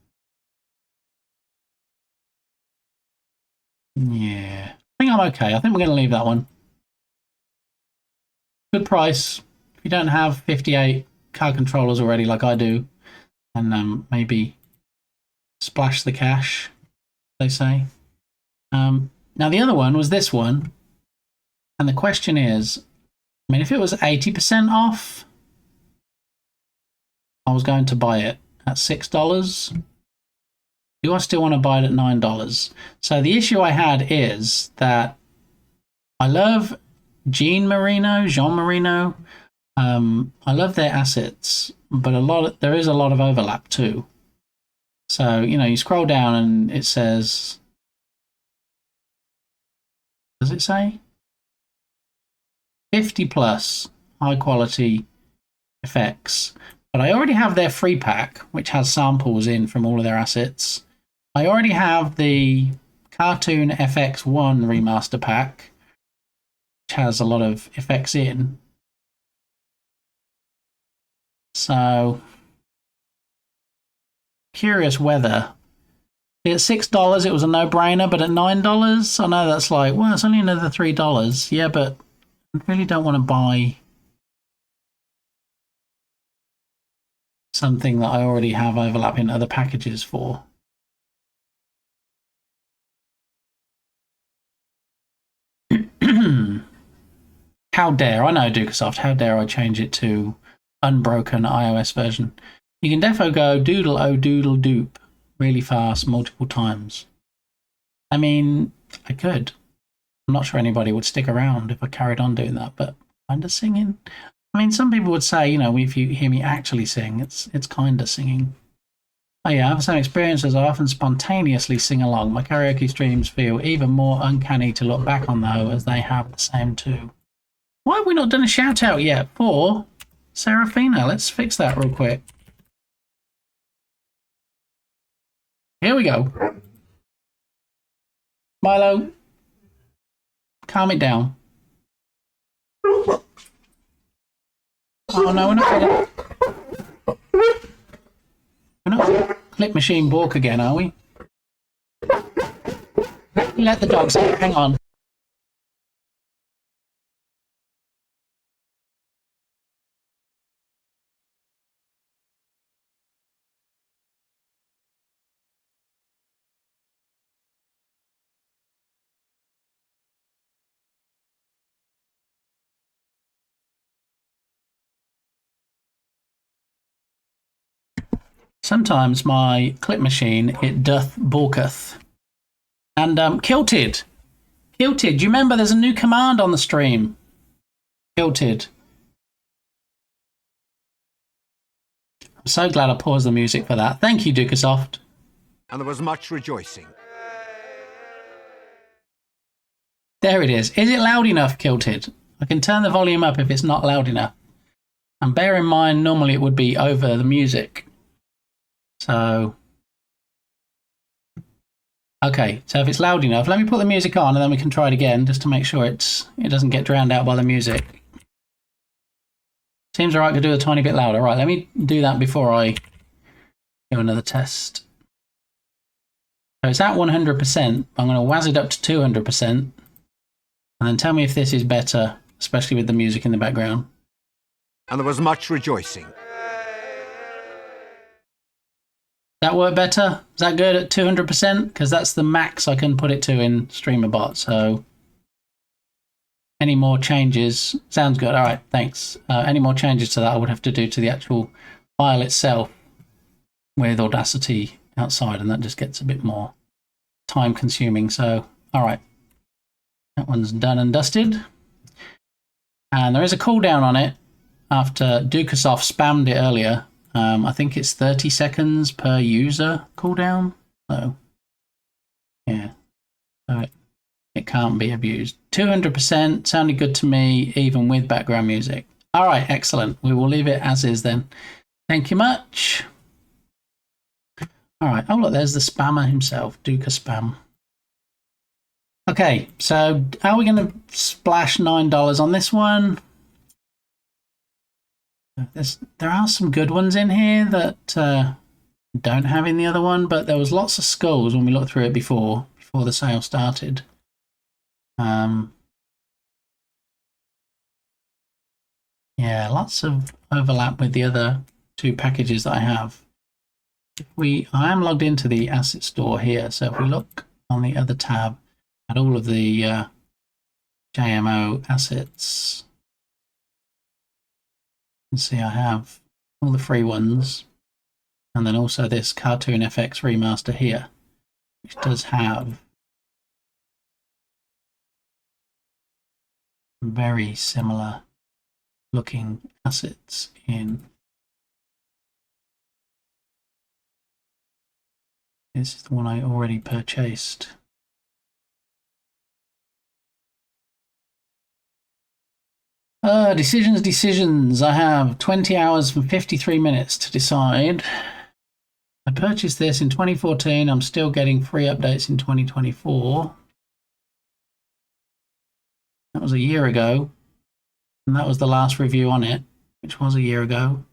Yeah. I think I'm okay. I think we're going to leave that one. Good price. If you don't have 58 car controllers already like I do, and maybe splash the cash, they say. Now the other one was this one. And the question is, I mean, if it was 80% off, I was going to buy it at $6. Do I still want to buy it at $9? So the issue I had is that I love Jean Marino. I love their assets, but there is a lot of overlap too. So, you know, you scroll down and it says, does it say? 50 plus high quality effects. But I already have their free pack, which has samples in from all of their assets. I already have the Cartoon FX1 remaster pack, which has a lot of effects in. So, curious whether at $6 it was a no-brainer, but at $9, I know that's like, well, it's only another $3. Yeah, but I really don't want to buy something that I already have overlapping other packages for. How dare, I know Dukesoft, how dare I change it to unbroken iOS version. You can defo go doodle oh doodle doop really fast multiple times. I mean, I could. I'm not sure anybody would stick around if I carried on doing that, but kind of singing. I mean, some people would say, you know, if you hear me actually sing, it's kind of singing. Oh yeah, I have some experiences. I often spontaneously sing along. My karaoke streams feel even more uncanny to look back on, though, as they have the same too. Why have we not done a shout out yet for Serafina? Let's fix that real quick. Here we go. Milo, calm it down. Oh no, we're not Clip machine balk again, are we? Let the dogs out. Hang on. Sometimes my clip machine, it doth balketh. And Kilted. Kilted, do you remember there's a new command on the stream? Kilted. I'm so glad I paused the music for that. Thank you, Dukesoft. And there was much rejoicing. There it is. Is it loud enough, Kilted? I can turn the volume up if it's not loud enough. And bear in mind, normally it would be over the music. So, okay, so if it's loud enough, let me put the music on and then we can try it again just to make sure it doesn't get drowned out by the music. Seems alright to do a tiny bit louder. Right, let me do that before I do another test. So it's at 100%. I'm going to wazz it up to 200%. And then tell me if this is better, especially with the music in the background. And there was much rejoicing. That work better? Is that good at 200%? Because that's the max I can put it to in StreamerBot. So any more changes? Sounds good. All right, thanks. Any more changes to that I would have to do to the actual file itself with Audacity outside, and that just gets a bit more time consuming. So, all right. That one's done and dusted. And there is a cooldown on it after Dukesoft spammed it earlier. I think it's 30 seconds per user cooldown. So, yeah. So it can't be abused. 200% sounded good to me, even with background music. All right, excellent. We will leave it as is then. Thank you much. All right. Oh, look, there's the spammer himself, Duca Spam. Okay, so are we going to splash $9 on this one? There are some good ones in here that don't have in the other one, but there was lots of skulls when we looked through it before the sale started. Yeah, lots of overlap with the other two packages that I have. I am logged into the asset store here, so if we look on the other tab at all of the JMO assets, you can see I have all the free ones, and then also this Cartoon FX remaster here, which does have very similar looking assets in. This is the one I already purchased. Decisions. I have 20 hours and 53 minutes to decide. I purchased this in 2014. I'm still getting free updates in 2024. That was a year ago. And that was the last review on it, which was a year ago.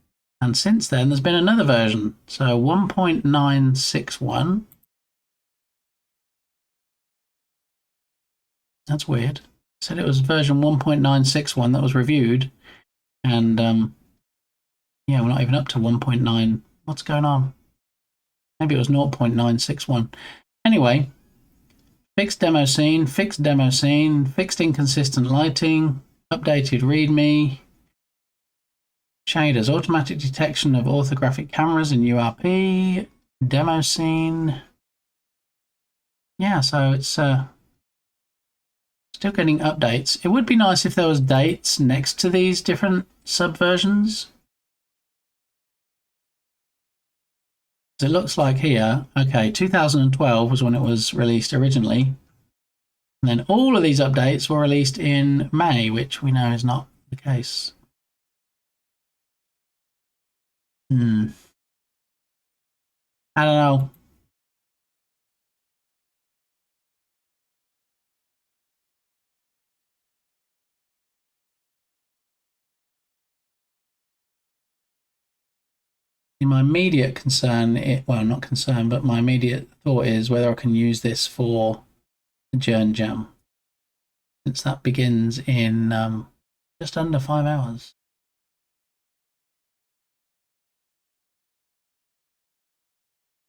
And since then, there's been another version. So 1.961. That's weird. Said it was version 1.961 that was reviewed. And yeah, we're not even up to 1.9. What's going on? Maybe it was 0.961. Anyway, fixed demo scene, fixed inconsistent lighting, updated README, shaders, automatic detection of orthographic cameras in URP, demo scene. Yeah, so it's still getting updates. It would be nice if there was dates next to these different subversions. It looks like here, okay, 2012 was when it was released originally. And then all of these updates were released in May, which we know is not the case. I don't know. My immediate concern, well, not concern, but my immediate thought is whether I can use this for the Journ Jam, since that begins in just under 5 hours.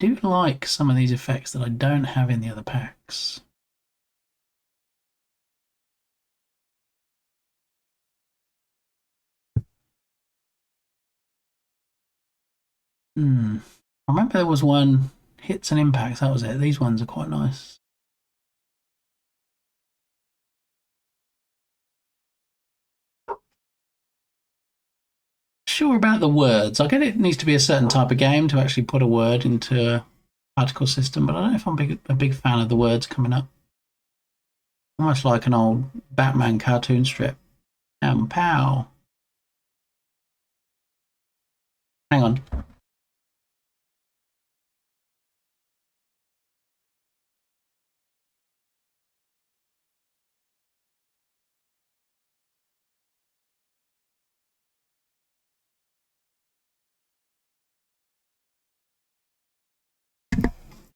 I do like some of these effects that I don't have in the other packs. I remember there was one, hits and impacts, that was it. These ones are quite nice. Sure about the words. I get it needs to be a certain type of game to actually put a word into a particle system, but I don't know if I'm a big fan of the words coming up. Almost like an old Batman cartoon strip. Pow. Hang on.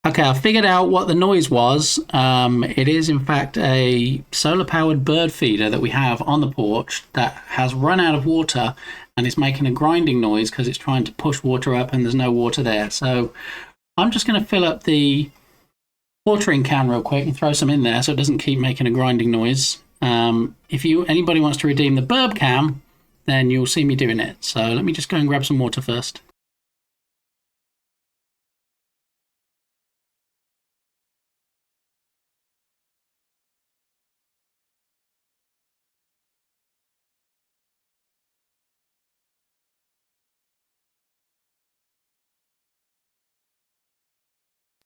Okay, I figured out what the noise was. It is, in fact, a solar-powered bird feeder that we have on the porch that has run out of water and it's making a grinding noise because it's trying to push water up and there's no water there. So I'm just going to fill up the watering can real quick and throw some in there so it doesn't keep making a grinding noise. If anybody wants to redeem the burb cam, then you'll see me doing it. So let me just go and grab some water first.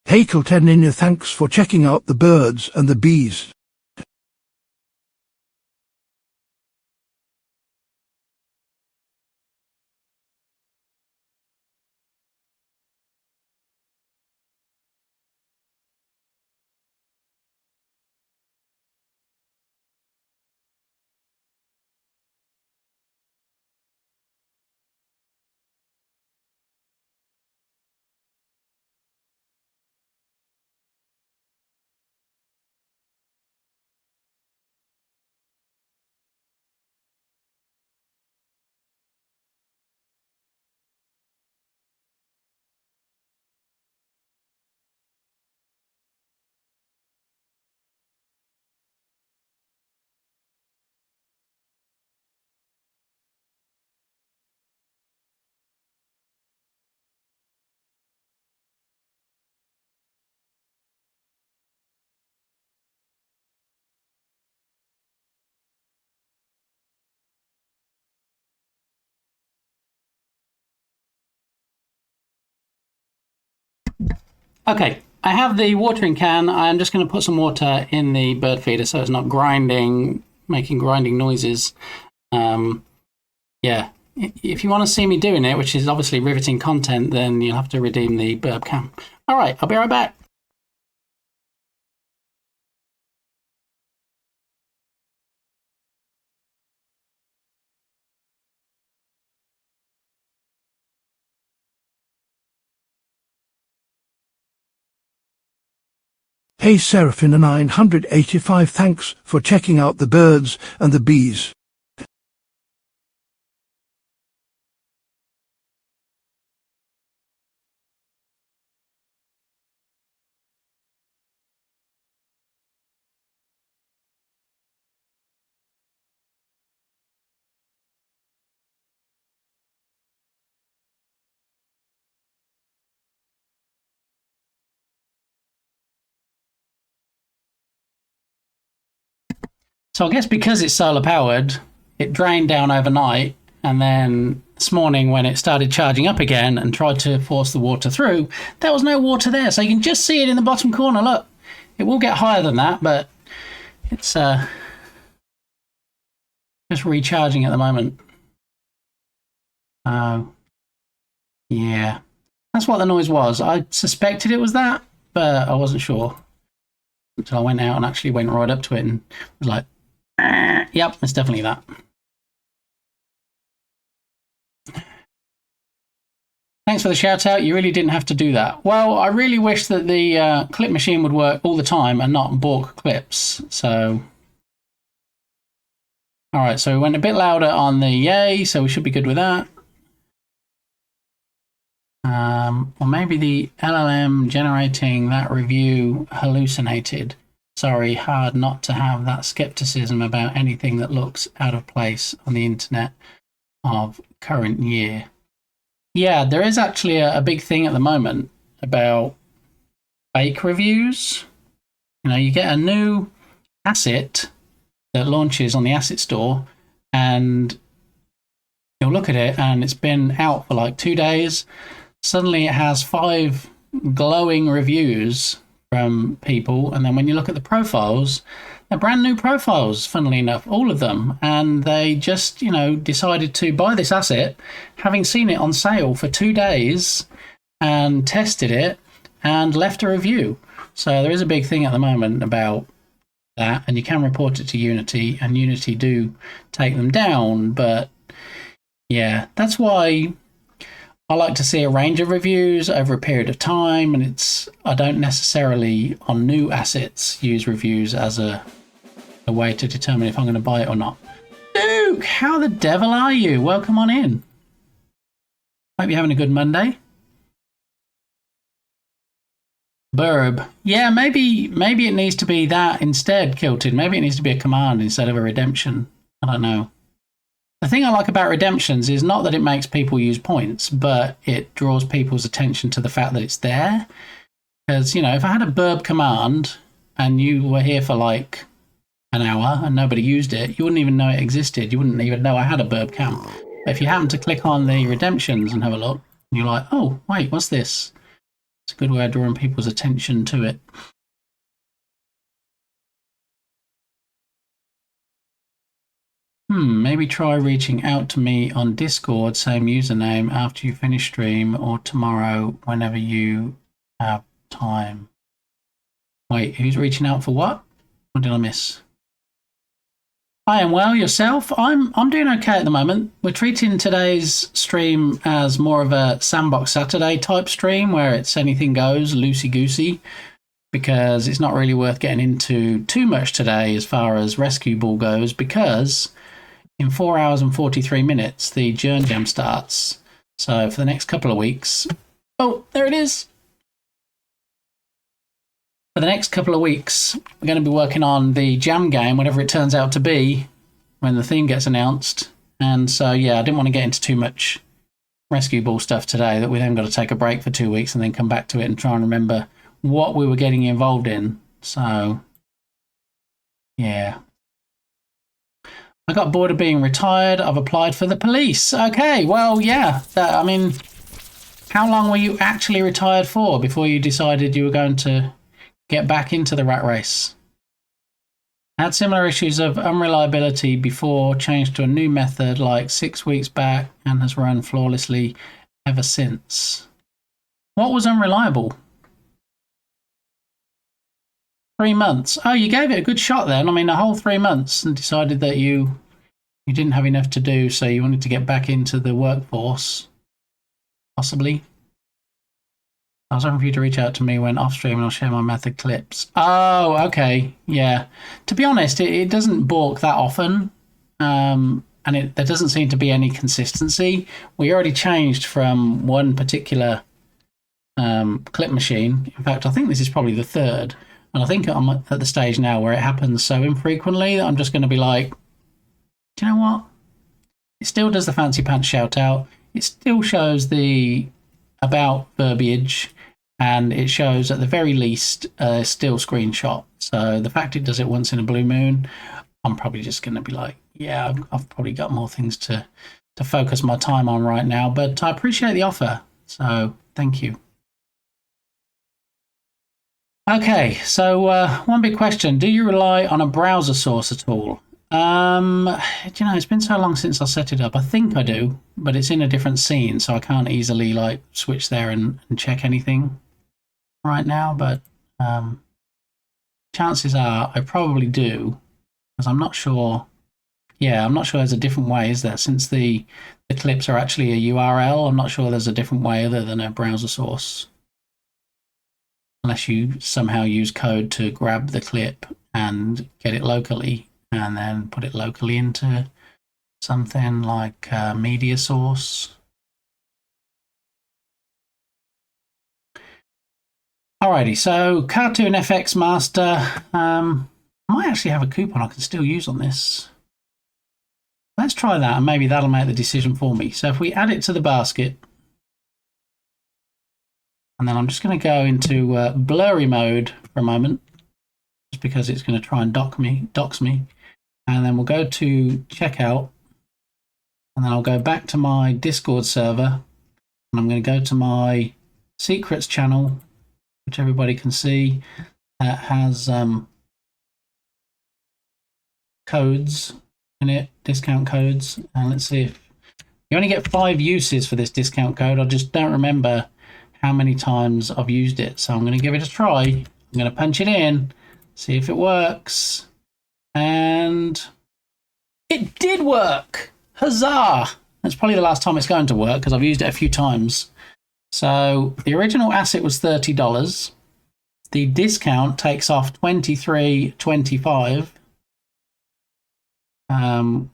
Hey Kiltennia, thanks for checking out the birds and the bees. Okay, I have the watering can. I'm just going to put some water in the bird feeder so it's not grinding, making grinding noises. Yeah, if you want to see me doing it, which is obviously riveting content, then you'll have to redeem the burb cam. All right, I'll be right back. Hey Seraphina 985, thanks for checking out the birds and the bees. So I guess because it's solar powered, it drained down overnight, and then this morning when it started charging up again and tried to force the water through, there was no water there. So you can just see it in the bottom corner. Look, it will get higher than that, but it's just recharging at the moment. Oh, yeah. That's what the noise was. I suspected it was that, but I wasn't sure. Until I went out and actually went right up to it and was like, yep, it's definitely that. Thanks for the shout out. You really didn't have to do that. Well, I really wish that the clip machine would work all the time and not balk clips. So, all right, so we went a bit louder on the yay, so we should be good with that. Or maybe the LLM generating that review hallucinated. Sorry, hard not to have that skepticism about anything that looks out of place on the internet of current year. Yeah, there is actually a big thing at the moment about fake reviews. You know, you get a new asset that launches on the asset store and you'll look at it and it's been out for like 2 days. Suddenly it has 5 glowing reviews from people, and then when you look at the profiles, they're brand new profiles, funnily enough, all of them, and they just, you know, decided to buy this asset, having seen it on sale for 2 days, and tested it, and left a review. So there is a big thing at the moment about that, and you can report it to Unity, and Unity do take them down, but yeah, that's why I like to see a range of reviews over a period of time, and I don't necessarily, on new assets, use reviews as a way to determine if I'm going to buy it or not. Duke, how the devil are you? Welcome on in. Hope you're having a good Monday. Burb. Yeah, maybe it needs to be that instead, Kilted. Maybe it needs to be a command instead of a redemption. I don't know. The thing I like about redemptions is not that it makes people use points, but it draws people's attention to the fact that it's there. Because, you know, if I had a burb command and you were here for like an hour and nobody used it, you wouldn't even know it existed. You wouldn't even know I had a burb cam. But if you happen to click on the redemptions and have a look, you're like, oh, wait, what's this? It's a good way of drawing people's attention to it. Maybe try reaching out to me on Discord, same username, after you finish stream or tomorrow whenever you have time. Wait, who's reaching out for what? What did I miss? I am well, yourself? I'm doing okay at the moment. We're treating today's stream as more of a Sandbox Saturday type stream where it's anything goes, loosey-goosey, because it's not really worth getting into too much today as far as Rescue Ball goes, because in 4 hours and 43 minutes, the Journ Jam starts. So for the next couple of weeks... Oh, there it is! For the next couple of weeks, we're going to be working on the Jam game, whatever it turns out to be, when the theme gets announced. And so, yeah, I didn't want to get into too much Rescue Ball stuff today, that we then got to take a break for 2 weeks and then come back to it and try and remember what we were getting involved in. So, yeah. I got bored of being retired. I've applied for the police. Okay, well, yeah. I mean, how long were you actually retired for before you decided you were going to get back into the rat race? I had similar issues of unreliability before, changed to a new method like 6 weeks back and has run flawlessly ever since. What was unreliable? 3 months. Oh, you gave it a good shot then. I mean, a whole 3 months, and decided that you didn't have enough to do, so you wanted to get back into the workforce. Possibly. I was hoping for you to reach out to me when off stream and I'll share my method clips. Oh, okay. Yeah. To be honest, it doesn't balk that often. And there doesn't seem to be any consistency. We already changed from one particular clip machine. In fact, I think this is probably the third. And I think I'm at the stage now where it happens so infrequently that I'm just going to be like, do you know what? It still does the fancy pants shout out. It still shows the about verbiage, and it shows at the very least a still screenshot. So the fact it does it once in a blue moon, I'm probably just going to be like, yeah, I've probably got more things to focus my time on right now. But I appreciate the offer. So thank you. Okay, so one big question. Do you rely on a browser source at all? Do you know, it's been so long since I set it up. I think I do, but it's in a different scene, so I can't easily like switch there and check anything right now. But chances are I probably do, because I'm not sure. Yeah, I'm not sure there's a different way, is there? Since the clips are actually a URL, I'm not sure there's a different way other than a browser source. Unless you somehow use code to grab the clip and get it locally, and then put it locally into something like a media source. Alrighty, so Cartoon FX Master. I might actually have a coupon I can still use on this. Let's try that, and maybe that'll make the decision for me. So if we add it to the basket, and then I'm just going to go into blurry mode for a moment, just because it's going to try and dox me. And then we'll go to checkout, and then I'll go back to my Discord server, and I'm going to go to my secrets channel, which everybody can see, that has codes in it, discount codes. And let's see if you only get 5 uses for this discount code. I just don't remember how many times I've used it, so I'm going to give it a try. I'm going to punch it in, see if it works. And it did work! Huzzah! That's probably the last time it's going to work, because I've used it a few times. So the original asset was $30. The discount takes off $23.25.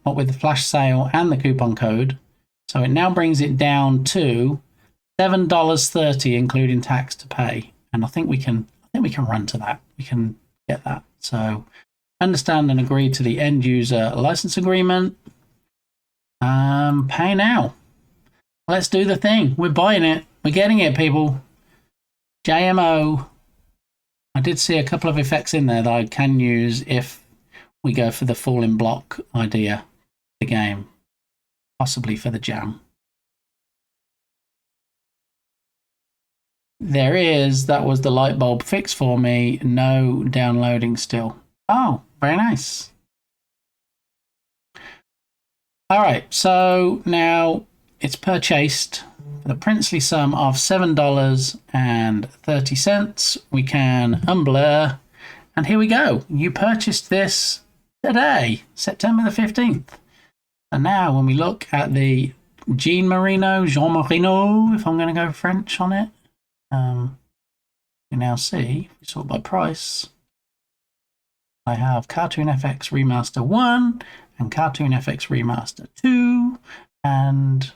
What with the flash sale and the coupon code. So it now brings it down to $7.30, including tax to pay. And I think we can run to that. We can get that. So understand and agree to the end user license agreement. Pay now. Let's do the thing. We're buying it. We're getting it, people. JMO. I did see a couple of effects in there that I can use if we go for the falling block idea, the game, possibly for the jam. There is. That was the light bulb fix for me. No downloading still. Oh, very nice. All right, so now it's purchased for the princely sum of $7.30. We can unblur, and here we go. You purchased this today, September the 15th. And now when we look at the Jean Marino, if I'm going to go French on it, you now see, if we sort by price, I have Cartoon FX Remaster 1 and Cartoon FX Remaster 2, and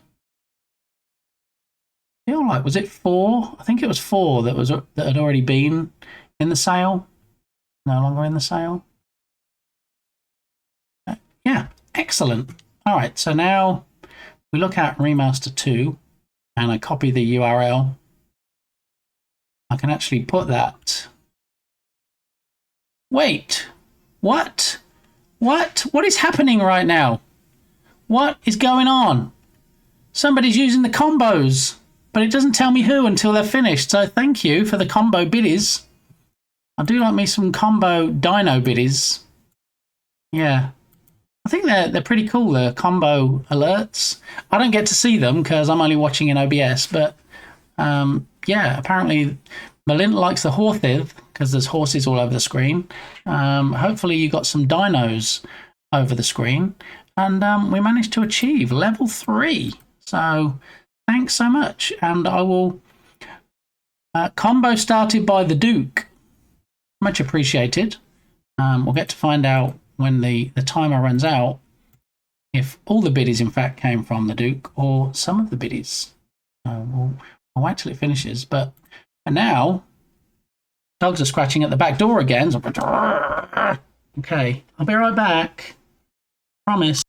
I feel like, was it 4? I think it was 4 that had already been in the sale, no longer in the sale. Yeah, excellent. All right, so now we look at Remaster 2, and I copy the URL. I can actually put that. Wait, what? What is happening right now? What is going on? Somebody's using the combos, but it doesn't tell me who until they're finished. So thank you for the combo biddies. I do like me some combo dino biddies. Yeah. I think they're pretty cool, the combo alerts. I don't get to see them because I'm only watching in OBS, but yeah, apparently Malint likes the Horthith because there's horses all over the screen. Hopefully you got some dinos over the screen, and we managed to achieve level 3. So thanks so much, and I will combo started by the Duke. Much appreciated. We'll get to find out when the timer runs out if all the biddies in fact came from the Duke or some of the biddies. We'll wait till it finishes, but for now, dogs are scratching at the back door again. So, okay, I'll be right back. Promise.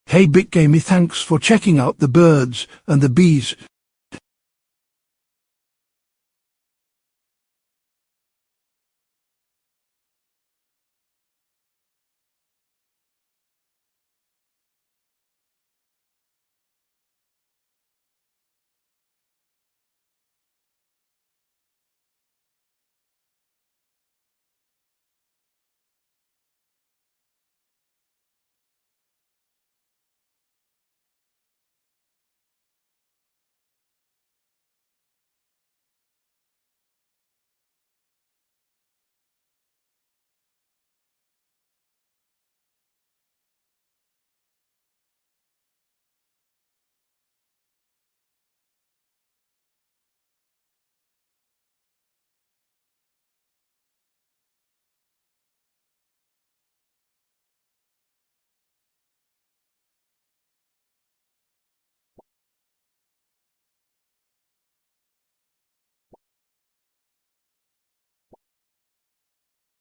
Hey BitGamey, thanks for checking out the birds and the bees.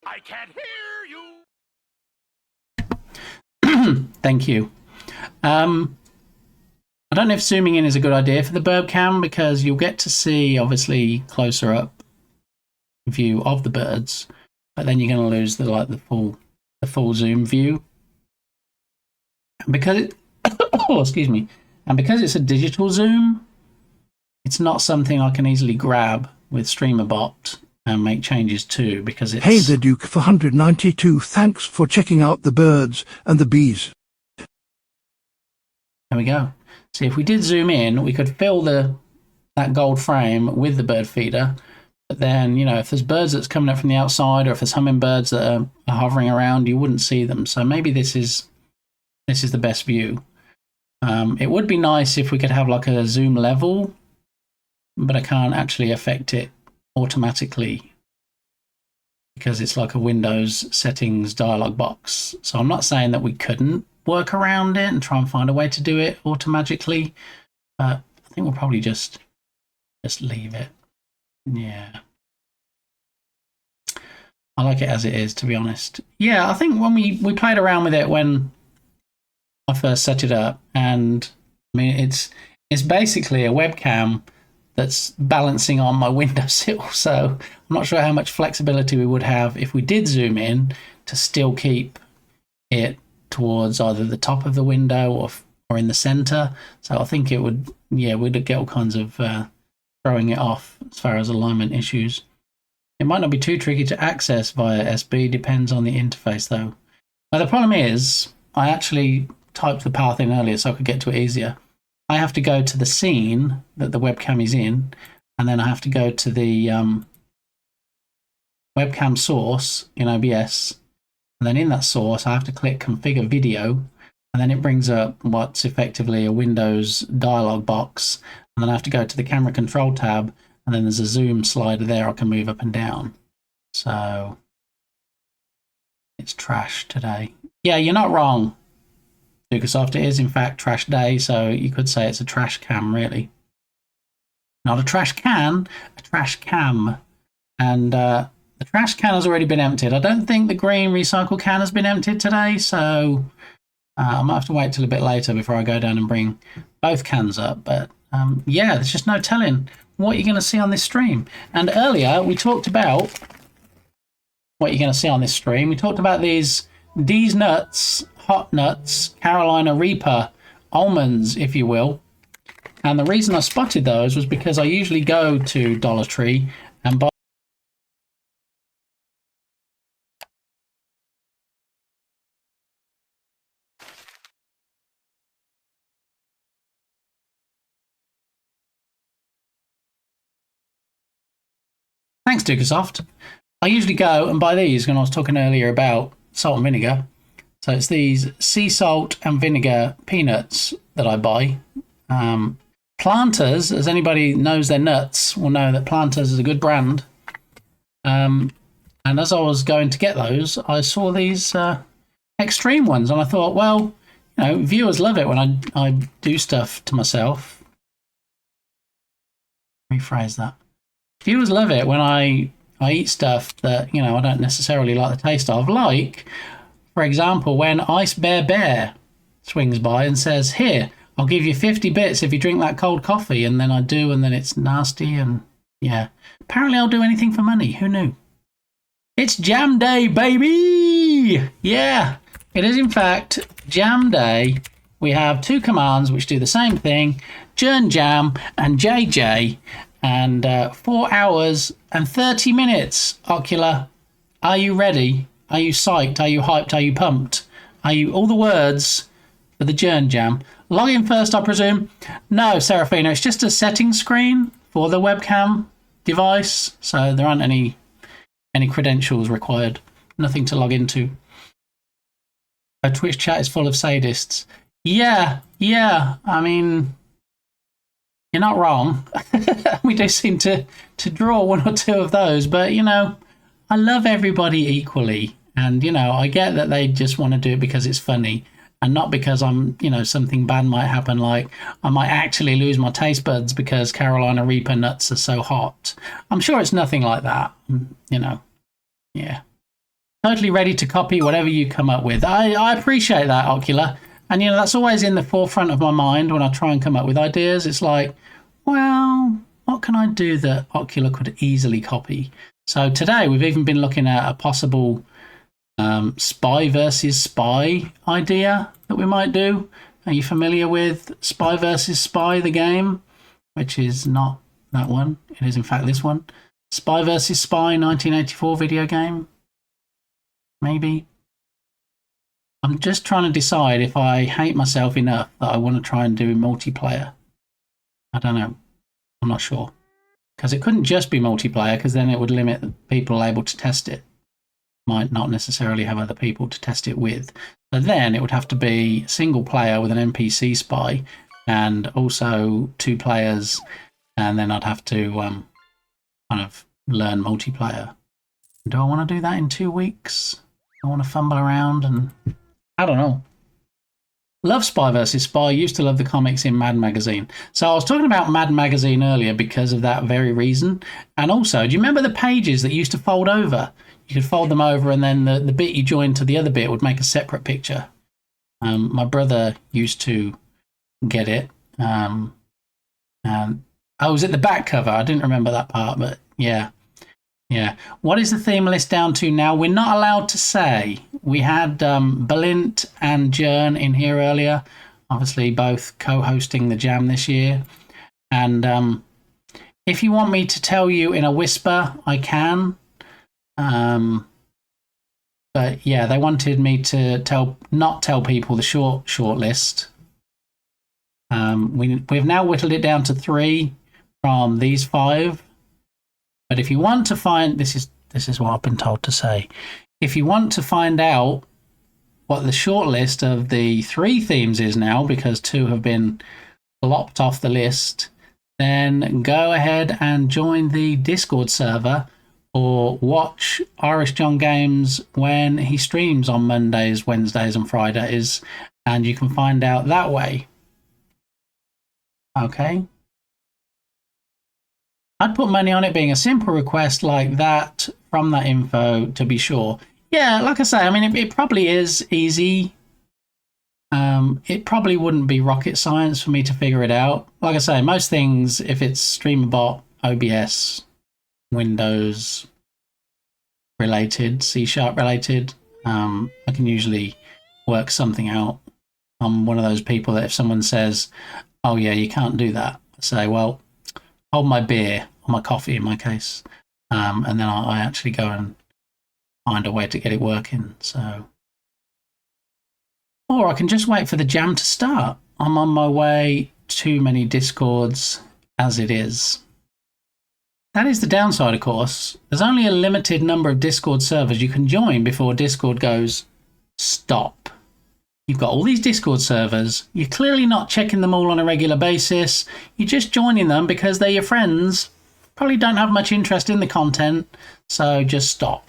I can't hear you. Thank you. I don't know if zooming in is a good idea for the burb cam because you'll get to see obviously closer up view of the birds, but then you're going to lose the full zoom view. And because it oh, excuse me, and because it's a digital zoom, it's not something I can easily grab with StreamerBot and make changes to because it's... Hey the Duke for 192, thanks for checking out the birds and the bees. There we go. See, if we did zoom in, we could fill that gold frame with the bird feeder. But then, you know, if there's birds that's coming up from the outside, or if there's hummingbirds that are hovering around, you wouldn't see them. So maybe this is the best view. It would be nice if we could have like a zoom level, but I can't actually affect it automatically because it's like a Windows settings dialog box. So I'm not saying that we couldn't work around it and try and find a way to do it automatically, but I think we'll probably just leave it. Yeah. I like it as it is, to be honest. Yeah, I think when we played around with it when I first set it up, and I mean it's basically a webcam that's balancing on my windowsill, so I'm not sure how much flexibility we would have if we did zoom in to still keep it towards either the top of the window or in the center. So I think it would, yeah, we'd get all kinds of throwing it off as far as alignment issues. It might not be too tricky to access via SB, depends on the interface though. Now the problem is, I actually typed the path in earlier so I could get to it easier. I have to go to the scene that the webcam is in, and then I have to go to the webcam source in OBS, and then in that source I have to click configure video, and then it brings up what's effectively a Windows dialog box, and then I have to go to the camera control tab, and then there's a zoom slider there I can move up and down. So it's trash today. Yeah, you're not wrong, Microsoft. It is in fact trash day, so you could say it's a trash cam, really. Not a trash can, a trash cam. And the trash can has already been emptied. I don't think the green recycle can has been emptied today, so I might have to wait till a bit later before I go down and bring both cans up. But yeah, there's just no telling what you're going to see on this stream. And earlier we talked about what you're going to see on this stream. We talked about these nuts, hot nuts, Carolina Reaper almonds, if you will. And the reason I spotted those was because I usually go to Dollar Tree and buy Thanks, Dukasoft. I usually go and buy these when I was talking earlier about salt and vinegar. So it's these sea salt and vinegar peanuts that I buy. Planters, as anybody knows their nuts, will know that Planters is a good brand. And as I was going to get those, I saw these extreme ones, and I thought, well, you know, viewers love it when I do stuff to myself. Rephrase that. Viewers love it when I eat stuff that, you know, I don't necessarily like the taste of. Like, for example, when Ice Bear Bear swings by and says, "Here, I'll give you 50 bits if you drink that cold coffee," and then I do, and then it's nasty, and yeah. Apparently I'll do anything for money. Who knew? It's jam day, baby! Yeah, it is in fact jam day. We have two commands which do the same thing, Jern Jam and JJ, and 4 hours and 30 minutes, Ocular. Are you ready? Are you psyched? Are you hyped? Are you pumped? Are you all the words for the Jern Jam? Log in first, I presume. No, Serafina, it's just a setting screen for the webcam device, so there aren't any credentials required. Nothing to log into. Twitch chat is full of sadists. Yeah. I mean, you're not wrong. We do seem to draw one or two of those, but you know, I love everybody equally, and you know, I get that they just want to do it because it's funny, and not because you know, something bad might happen, like I might actually lose my taste buds because Carolina Reaper nuts are so hot. I'm sure it's nothing like that, you know. Yeah. Totally ready to copy whatever you come up with. I appreciate that, Ocular. And, you know, that's always in the forefront of my mind when I try and come up with ideas. It's like, well, what can I do that Ocular could easily copy? So today we've even been looking at a possible spy versus spy idea that we might do. Are you familiar with Spy versus Spy, the game? Which is not that one. It is, in fact, this one. Spy versus Spy 1984 video game. Maybe. I'm just trying to decide if I hate myself enough that I want to try and do multiplayer. I don't know. I'm not sure. Because it couldn't just be multiplayer, because then it would limit people able to test it. Might not necessarily have other people to test it with. But then it would have to be single player with an NPC spy, and also 2 players, and then I'd have to kind of learn multiplayer. Do I want to do that in 2 weeks? I want to fumble around and... I don't know. Love Spy vs. Spy. Used to love the comics in Mad Magazine. So I was talking about Mad Magazine earlier because of that very reason. And also, do you remember the pages that used to fold over? You could fold them over and then the bit you joined to the other bit would make a separate picture. My brother used to get it. And I was at the back cover. I didn't remember that part, but yeah. Yeah. What is the theme list down to now? We're not allowed to say. We had Balint and Jern in here earlier, obviously both co-hosting the jam this year. And if you want me to tell you in a whisper, I can. But yeah, they wanted me to not tell people the short list. We've now whittled it down to 3 from these 5. But if you want to find, this is what I've been told to say. If you want to find out what the short list of the 3 themes is now, because 2 have been lopped off the list, then go ahead and join the Discord server or watch Irish John Games when he streams on Mondays, Wednesdays and Fridays, and you can find out that way. Okay. I'd put money on it being a simple request like that from that info, to be sure. Yeah, like I say, I mean, it probably is easy. It probably wouldn't be rocket science for me to figure it out. Like I say, most things, if it's StreamerBot, OBS, Windows related, C# related, I can usually work something out. I'm one of those people that if someone says, oh yeah, you can't do that, I say, well, hold my beer, or my coffee in my case, and then I actually go and find a way to get it working. So, or I can just wait for the jam to start. I'm on my way. Too many Discords as it is. That is the downside, of course. There's only a limited number of Discord servers you can join before Discord goes, stop. You've got all these Discord servers. You're clearly not checking them all on a regular basis. You're just joining them because they're your friends. Probably don't have much interest in the content, so just stop.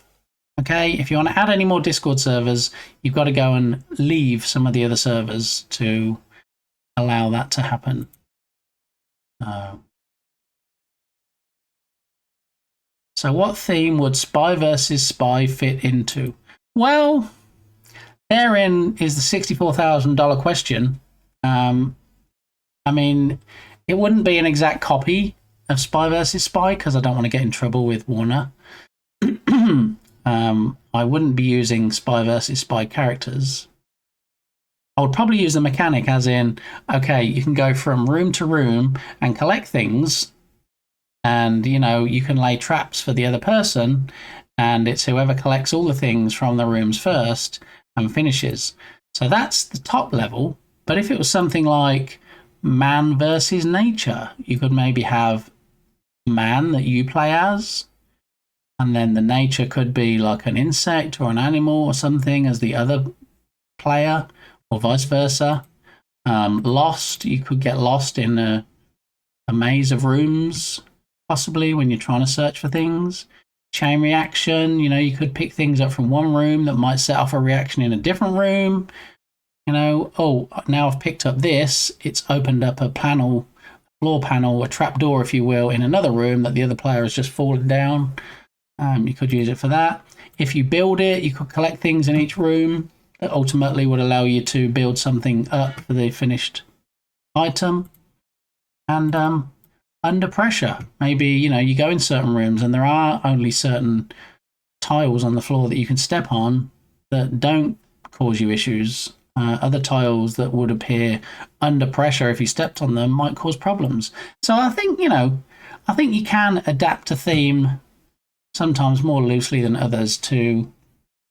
Okay, if you want to add any more Discord servers, you've got to go and leave some of the other servers to allow that to happen. So what theme would Spy vs. Spy fit into? Well, therein is the $64,000 question. I mean, it wouldn't be an exact copy of Spy vs. Spy because I don't want to get in trouble with Warner. I wouldn't be using Spy vs. Spy characters. I would probably use the mechanic as in, okay, you can go from room to room and collect things, and, you know, you can lay traps for the other person, and it's whoever collects all the things from the rooms first and finishes. So that's the top level. But if it was something like man versus nature, you could maybe have man that you play as, and then the nature could be like an insect or an animal or something as the other player, or vice versa. Lost, you could get lost in a maze of rooms, possibly when you're trying to search for things. Chain reaction, you know, you could pick things up from one room that might set off a reaction in a different room. You know, oh, now I've picked up this, it's opened up a panel, floor panel, a trapdoor, if you will, in another room that the other player has just fallen down. You could use it for that. If you build it, you could collect things in each room that ultimately would allow you to build something up for the finished item. And under pressure, maybe, you know, you go in certain rooms and there are only certain tiles on the floor that you can step on that don't cause you issues. Other tiles that would appear under pressure if you stepped on them might cause problems. So I think, you know, I think you can adapt a theme sometimes more loosely than others to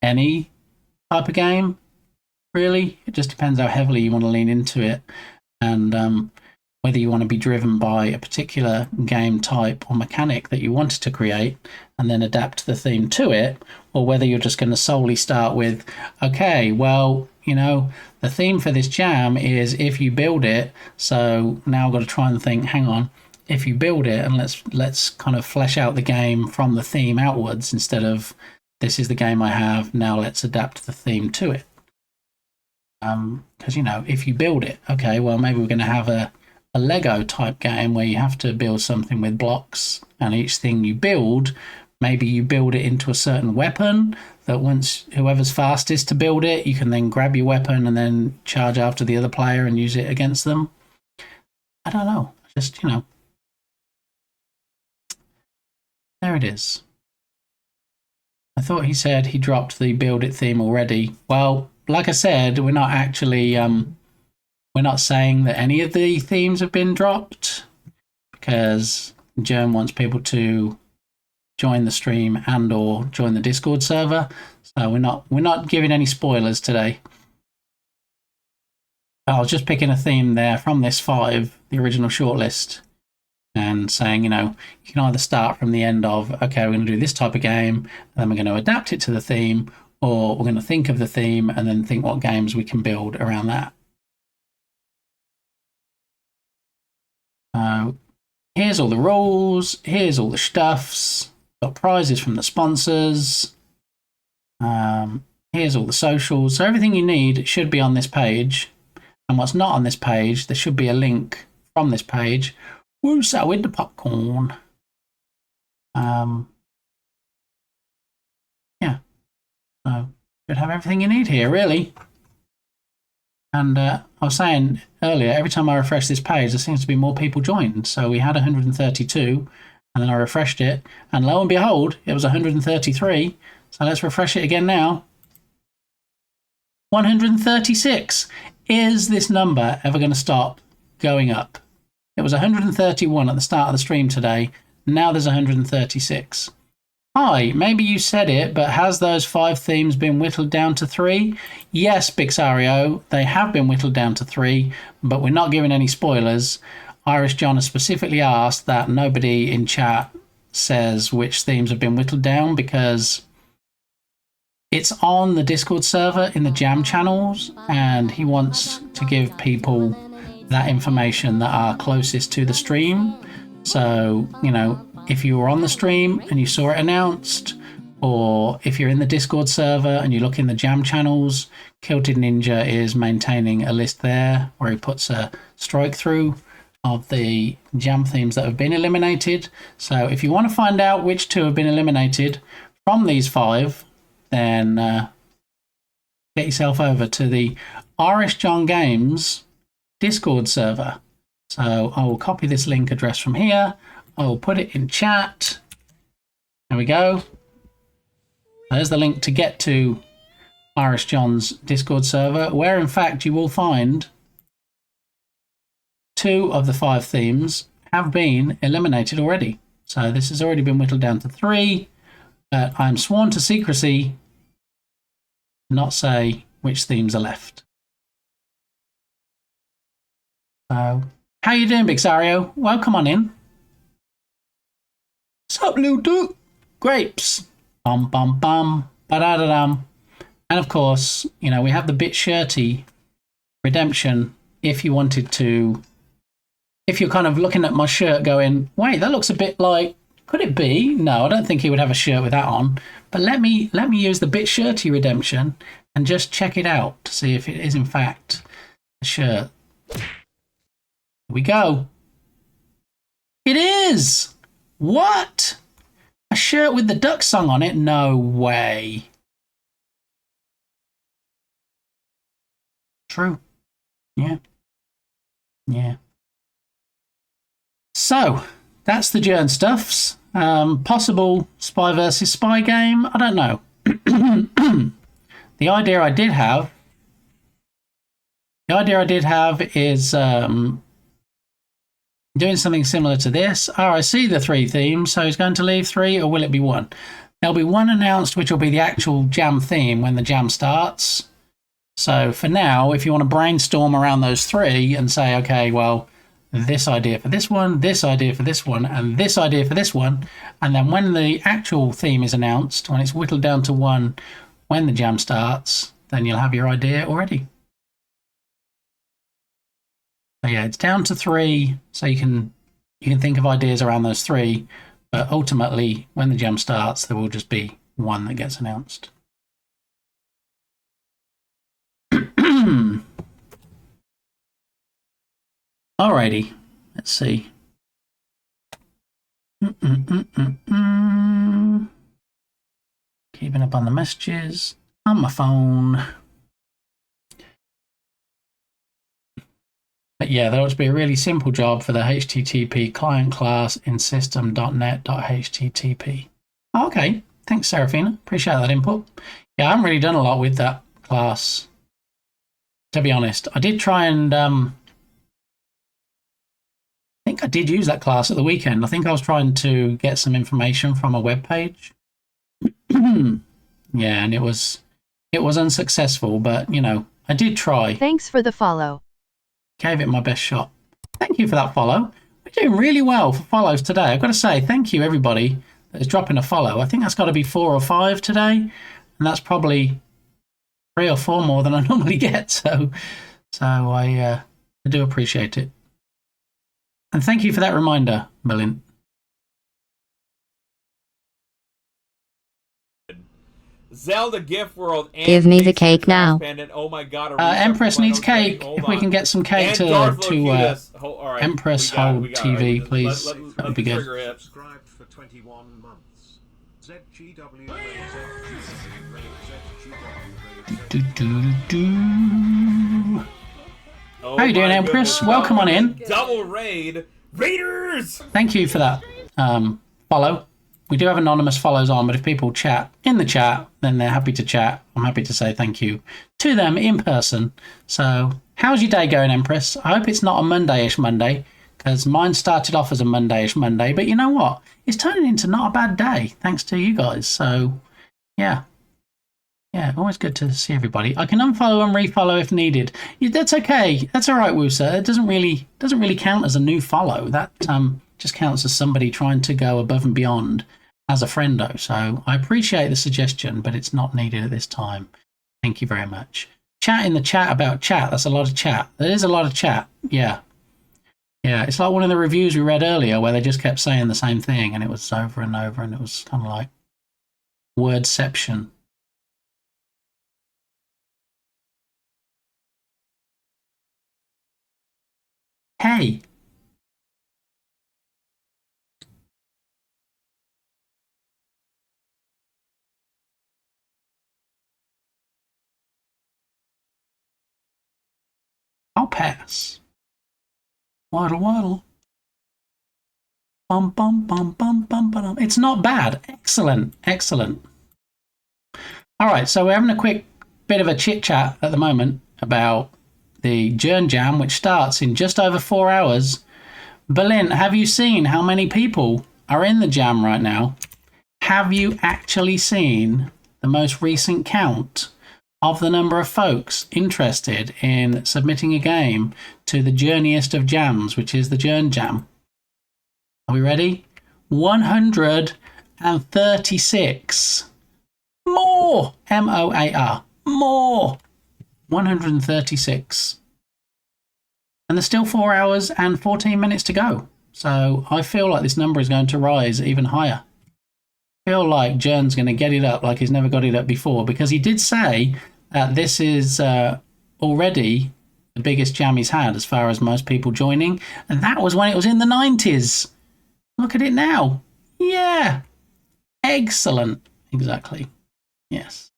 any type of game. really. It just depends how heavily you want to lean into it, and whether you want to be driven by a particular game type or mechanic that you wanted to create and then adapt the theme to it, or whether you're just going to solely start with, okay, well, you know, the theme for this jam is if you build it, so now I've got to try and think, hang on, if you build it, and let's kind of flesh out the game from the theme outwards instead of this is the game I have, now let's adapt the theme to it. Because, you know, if you build it, okay, well, maybe we're going to have a Lego type game where you have to build something with blocks, and each thing you build, maybe you build it into a certain weapon that once whoever's fastest to build it, you can then grab your weapon and then charge after the other player and use it against them. I don't know. Just, you know. There it is. I thought he said he dropped the build it theme already. Well, like I said, we're not actually we're not saying that any of the themes have been dropped, because Germ wants people to join the stream and or join the Discord server. So we're not giving any spoilers today. I was just picking a theme there from this 5, the original shortlist, and saying, you know, you can either start from the end of, okay, we're going to do this type of game, and then we're going to adapt it to the theme, or we're going to think of the theme and then think what games we can build around that. Here's all the rules, here's all the stuffs, got prizes from the sponsors, here's all the socials, so everything you need should be on this page, and what's not on this page, there should be a link from this page. Woo, so with the popcorn. Yeah, so should have everything you need here, really. And I was saying earlier, every time I refresh this page, there seems to be more people joined. So we had 132, and then I refreshed it, and lo and behold, it was 133. So let's refresh it again now. 136. Is this number ever going to stop going up? It was 131 at the start of the stream today. Now there's 136. Hi, maybe you said it, but has those 5 themes been whittled down to 3? Yes, Bixario, they have been whittled down to 3, but we're not giving any spoilers. Irish John has specifically asked that nobody in chat says which themes have been whittled down, because it's on the Discord server in the Jam channels, and he wants to give people that information that are closest to the stream. So, you know, if you were on the stream and you saw it announced, or if you're in the Discord server and you look in the Jam channels, Kilted Ninja is maintaining a list there where he puts a strike through of the Jam themes that have been eliminated. So if you want to find out which 2 have been eliminated from these 5, then get yourself over to the Irish John Games Discord server. So I will copy this link address from here. I will put it in chat. There we go. There's the link to get to Irish John's Discord server, where in fact you will find 2 of the 5 themes have been eliminated already. So this has already been whittled down to 3. But I'm sworn to secrecy, not say which themes are left. So, how you doing, Bixario? Welcome on in. Sup, little dude? Grapes. Bum, bum, bum. Ba-da-da-dum. And of course, you know, we have the Bit Shirty redemption if you wanted to. If you're kind of looking at my shirt going, wait, that looks a bit like, could it be? No, I don't think he would have a shirt with that on. But let me use the Bit Shirty redemption and just check it out to see if it is in fact a shirt. Here we go. It is! What? A shirt with the Duck song on it? No way. True. Yeah. Yeah. So, that's the Jern stuffs. Possible spy versus spy game? I don't know. The idea I did have is doing something similar to this. I see the 3 themes, so he's going to leave 3, or will it be 1? There'll be 1 announced, which will be the actual jam theme when the jam starts. So for now, if you want to brainstorm around those three and say, okay, well, this idea for this one, this idea for this one, and this idea for this one, and then when the actual theme is announced, when it's whittled down to one, when the jam starts, then you'll have your idea already. So yeah, it's down to three, so you can think of ideas around those three, but ultimately, when the jam starts, there will just be one that gets announced. Alrighty, let's see. Keeping up on the messages on my phone. But yeah, that would be a really simple job for the HTTP client class in system.net.http. Okay, thanks, Serafina. Appreciate that input. Yeah, I haven't really done a lot with that class, to be honest. I did try and I think I did use that class at the weekend. I think I was trying to get some information from a web page. Yeah, and it was unsuccessful, but you know, I did try. Thanks for the follow. Gave it my best shot. Thank you for that follow. We're doing really well for follows today. I've got to say thank you everybody that is dropping a follow. I think that's got to be 4 or 5 today, and that's probably 3 or 4 more than I normally get. So I do appreciate it. And thank you for that reminder, Melinda. Zelda Gift World. And Give me the cake now. Pendant. Oh my God! Empress needs cake. If we can get some cake to right, Empress hold TV, right. please. That would be good. Subscribed for 21 months. ZGW. How you doing, Empress? Welcome on in. Double raid. Raiders! Thank you for that follow. We do have anonymous follows on, but if people chat in the chat, then they're happy to chat. I'm happy to say thank you to them in person. So, how's your day going, Empress? I hope it's not a Monday-ish Monday, because mine started off as a Monday-ish Monday, but you know what? It's turning into not a bad day, thanks to you guys. So, yeah. Yeah, always good to see everybody. I can unfollow and refollow if needed. Yeah, that's okay. That's all right, Woosa. It doesn't really count as a new follow. That just counts as somebody trying to go above and beyond as a friendo. So I appreciate the suggestion, but it's not needed at this time. Thank you very much. Chat in the chat about chat. That's a lot of chat. There is a lot of chat. Yeah. Yeah, it's like one of the reviews we read earlier where they just kept saying the same thing and it was over and over and it was kind of like wordception. Hey. I'll pass. Waddle, waddle. Bum, bum, bum, bum, bum, bum. It's not bad. Excellent. Excellent. All right, so we're having a quick bit of a chit-chat at the moment about the Journ Jam, which starts in just over 4 hours. Berlin, have you seen how many people are in the jam right now? Have you actually seen the most recent count of the number of folks interested in submitting a game to the journiest of jams, which is the Journ Jam? Are we ready? 136. More! M-O-A-R. More! 136. And there's still 4 hours and 14 minutes to go. So I feel like this number is going to rise even higher. I feel like Journ's going to get it up like he's never got it up before, because he did say that this is already the biggest jam he's had as far as most people joining. And that was when it was in the 90s. Look at it now. Yeah. Excellent. Exactly. Yes.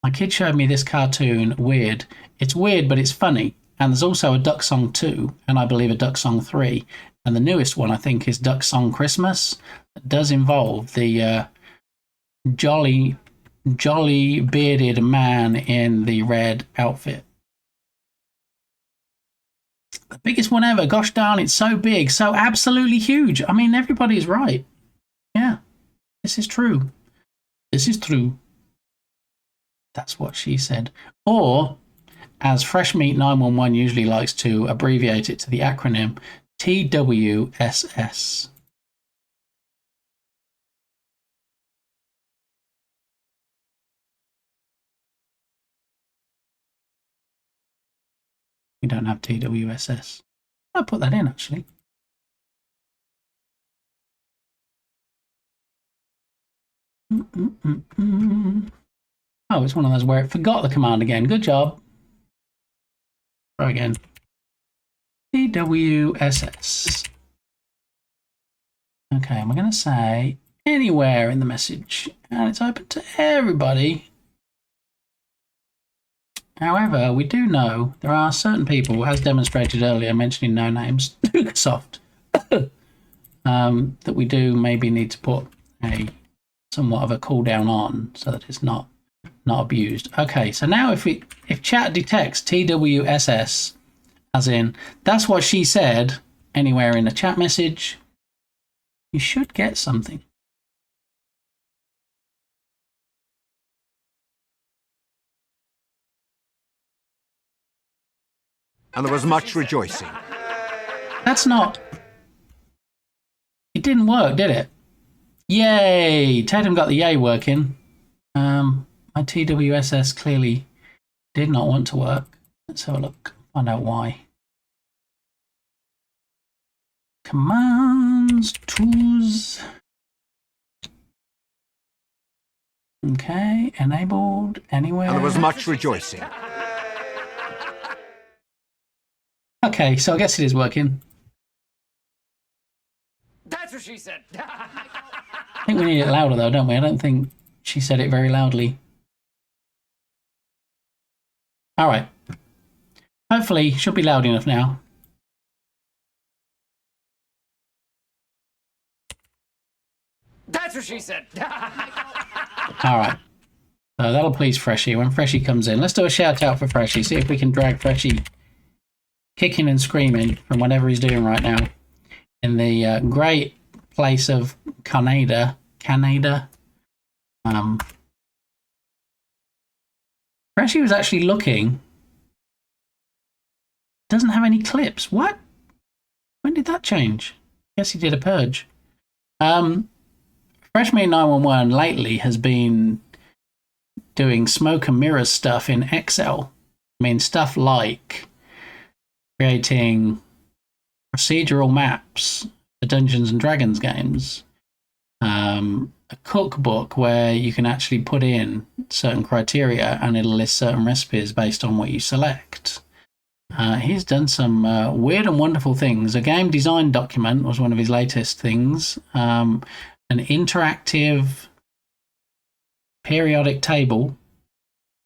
My kid showed me this cartoon, Weird. It's weird, but it's funny. And there's also a Duck Song 2, and I believe a Duck Song 3. And the newest one, I think, is Duck Song Christmas. It does involve the jolly bearded man in the red outfit. The biggest one ever. Gosh darn, it's so big, so absolutely huge. I mean, everybody's right. Yeah, this is true. This is true. That's what she said. Or, as Fresh Meat 911 usually likes to abbreviate it to the acronym, TWSS. We don't have TWSS. I'll put that in, actually. Oh, it's one of those where it forgot the command again. Good job. Try again. TWSS. Okay, and we're going to say anywhere in the message. And it's open to everybody. However, we do know there are certain people, as demonstrated earlier, mentioning no names, Dukesoft, that we do maybe need to put a somewhat of a cooldown on so that it's not abused. Okay, so now if chat detects TWSS, as in that's what she said anywhere in a chat message, you should get something. And there was much rejoicing. That's not... It didn't work, did it? Yay! Tatum got the yay working. My TWSS clearly did not want to work. Let's have a look. Find out why. Commands, tools. Okay, enabled, anywhere. And there was much rejoicing. Okay, so I guess it is working. That's what she said. I think we need it louder though, don't we? I don't think she said it very loudly. All right. Hopefully, should be loud enough now. That's what she said. All right. So that'll please Freshy when Freshy comes in. Let's do a shout out for Freshy. See if we can drag Freshy kicking and screaming from whatever he's doing right now in the great place of Canada. Freshy was actually looking. Doesn't have any clips. What? When did that change? Guess he did a purge. Freshman 911 lately has been doing smoke and mirrors stuff in Excel. I mean, stuff like creating procedural maps for Dungeons and Dragons games, a cookbook where you can actually put in certain criteria and it'll list certain recipes based on what you select. He's done some weird and wonderful things. A game design document was one of his latest things. An interactive periodic table,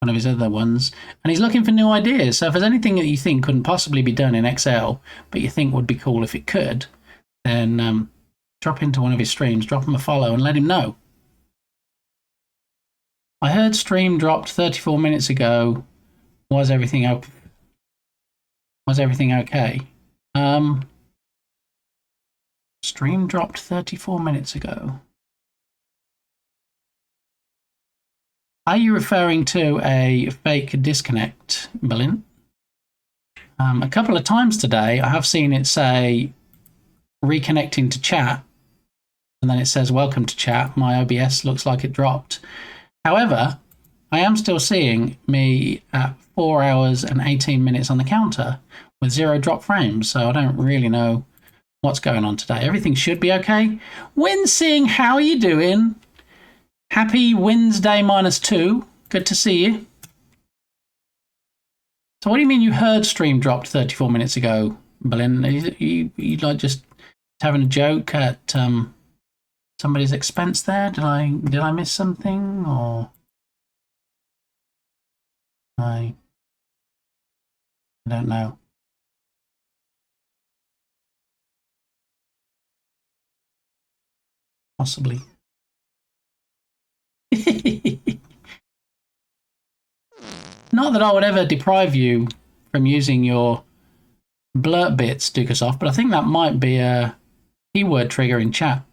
one of his other ones, and he's looking for new ideas. So if there's anything that you think couldn't possibly be done in Excel, but you think would be cool if it could, then drop into one of his streams, drop him a follow and let him know. I heard stream dropped 34 minutes ago. Was everything okay? Stream dropped 34 minutes ago. Are you referring to a fake disconnect, Berlin? A couple of times today, I have seen it say reconnecting to chat, and then it says welcome to chat. My OBS looks like it dropped. However, I am still seeing me at 4 hours and 18 minutes on the counter with 0 drop frames, so I don't really know what's going on today. Everything should be okay. Winsing, how are you doing? Happy Wednesday -2. Good to see you. So what do you mean you heard stream dropped 34 minutes ago, Berlin? You like just having a joke at somebody's expense there? Did I miss something, or I don't know. Possibly. Not that I would ever deprive you from using your blurt bits, Dukasoft, but I think that might be a keyword trigger in chat.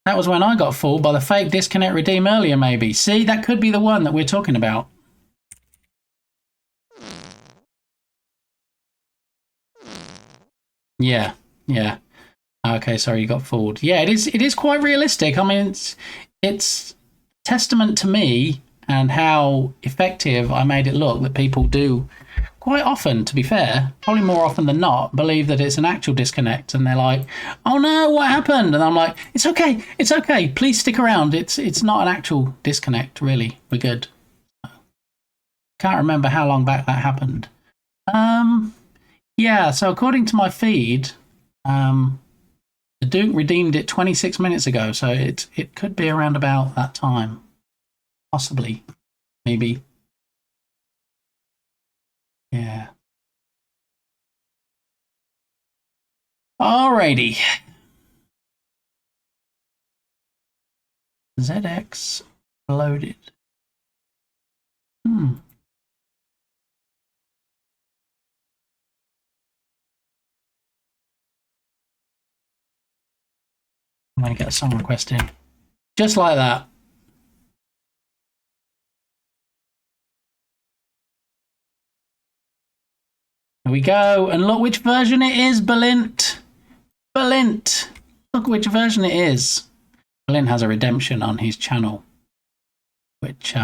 That was when I got fooled by the fake disconnect redeem earlier, maybe. See, that could be the one that we're talking about. Yeah, yeah. Okay, sorry, you got fooled. Yeah, it is quite realistic. I mean, it's testament to me and how effective I made it look that people do quite often, to be fair, probably more often than not, believe that it's an actual disconnect, and they're like, "Oh no, what happened?" And I'm like, "It's okay, please stick around. It's not an actual disconnect, really. We're good." Can't remember how long back that happened. Yeah. So according to my feed, the Duke redeemed it 26 minutes ago, so it could be around about that time, possibly, maybe. Yeah. Alrighty. ZX loaded. I'm going to get a song request in. Just like that. Here we go. And look which version it is, Balint. Balint. Look which version it is. Balint has a redemption on his channel, which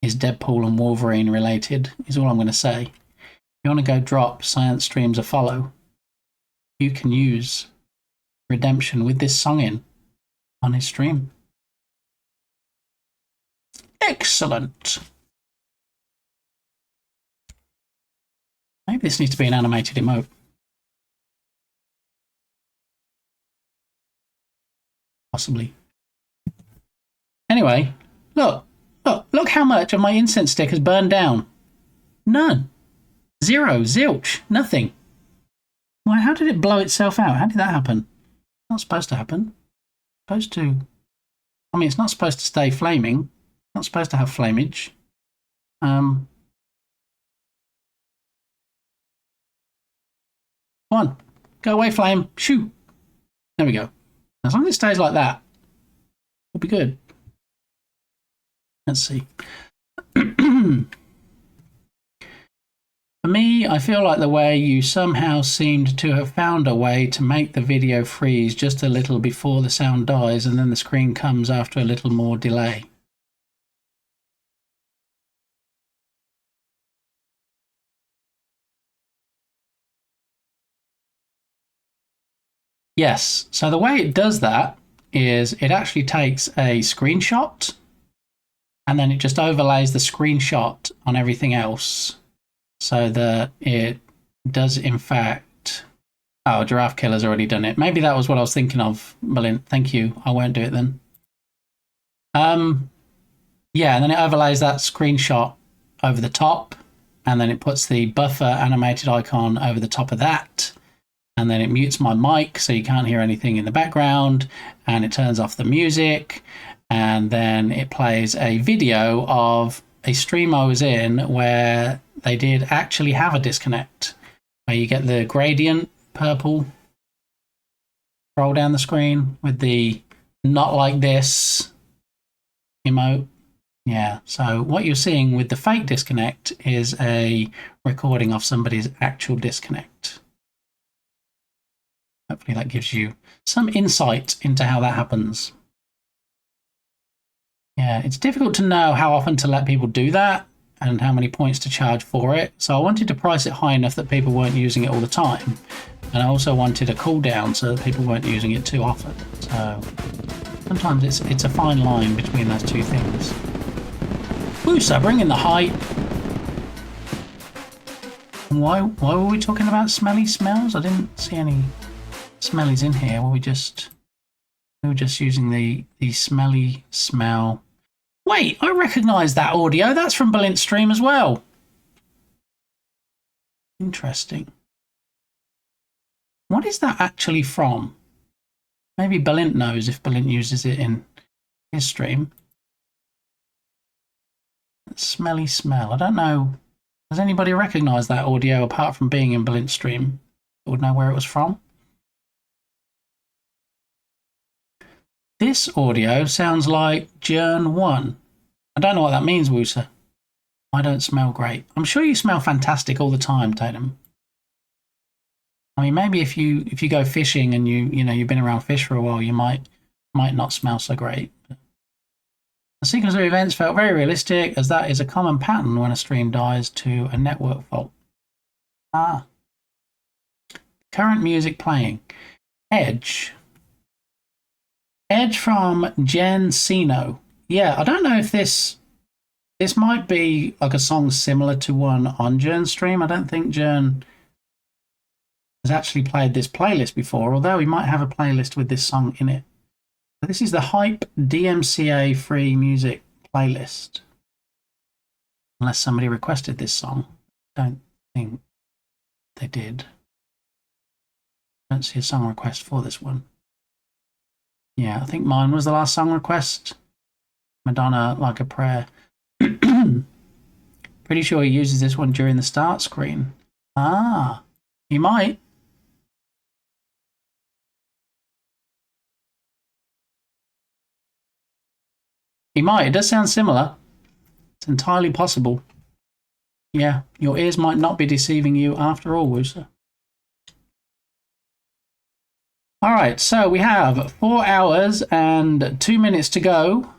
is Deadpool and Wolverine related, is all I'm going to say. If you want to go drop Science Streams a follow, you can use redemption with this song in on his stream. Excellent. Maybe this needs to be an animated emote. Possibly. Anyway, look how much of my incense stick has burned down. None. Zero. Zilch. Nothing. Why, how did it blow itself out? How did that happen? Not supposed to happen. Supposed to... I mean, it's not supposed to stay flaming. Not supposed to have flamage. Come on. Go away, flame. Shoo. There we go. As long as it stays like that, we'll be good. Let's see. For me, I feel like the way you somehow seemed to have found a way to make the video freeze just a little before the sound dies and then the screen comes after a little more delay. Yes, so the way it does that is it actually takes a screenshot and then it just overlays the screenshot on everything else so that it does in fact... Oh, Giraffe Killer's already done it. Maybe that was what I was thinking of, Balint. Thank you. I won't do it then. Yeah, and then it overlays that screenshot over the top and then it puts the buffer animated icon over the top of that. And then it mutes my mic so you can't hear anything in the background, and it turns off the music, and then it plays a video of a stream I was in where they did actually have a disconnect, where you get the gradient purple roll down the screen with the not like this emote. Yeah, so what you're seeing with the fake disconnect is a recording of somebody's actual disconnect. Hopefully that gives you some insight into how that happens. Yeah, it's difficult to know how often to let people do that and how many points to charge for it. So I wanted to price it high enough that people weren't using it all the time. And I also wanted a cooldown so that people weren't using it too often. So sometimes it's a fine line between those two things. Ooh, so bring in the height. Why were we talking about smelly smells? I didn't see any smellies in here. We were just using the smelly smell. Wait, I recognise that audio. That's from Balint's stream as well. Interesting. What is that actually from? Maybe Balint knows if Balint uses it in his stream. Smelly smell. I don't know. Does anybody recognise that audio apart from being in Balint's stream? Would know where it was from? This audio sounds like Jern 1. I don't know what that means, Wooser. I don't smell great. I'm sure you smell fantastic all the time, Tatum. I mean, maybe if you go fishing and you've been around fish for a while, you might not smell so great. The sequence of events felt very realistic, as that is a common pattern when a stream dies to a network fault. Ah. Current music playing. Edge. Edge from Jen Sino. Yeah, I don't know if this might be like a song similar to one on Jern's stream. I don't think Jern has actually played this playlist before, although he might have a playlist with this song in it. This is the Hype DMCA free music playlist. Unless somebody requested this song. I don't think they did. I don't see a song request for this one. Yeah, I think mine was the last song request. Madonna, Like a Prayer. Pretty sure he uses this one during the start screen. Ah, he might. He might. It does sound similar. It's entirely possible. Yeah, your ears might not be deceiving you after all, Wooser. All right, so we have 4 hours and 2 minutes to go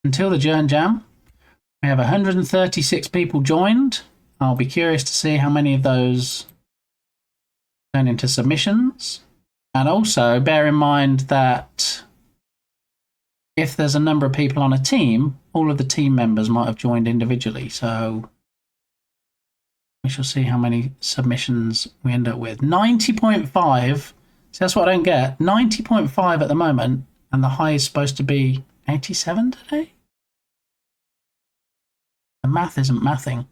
until the Jern Jam. We have 136 people joined. I'll be curious to see how many of those turn into submissions. And also bear in mind that if there's a number of people on a team, all of the team members might have joined individually. So we shall see how many submissions we end up with. 90.5. So that's what I don't get. 90.5 at the moment, and the high is supposed to be 87 today? The math isn't mathing.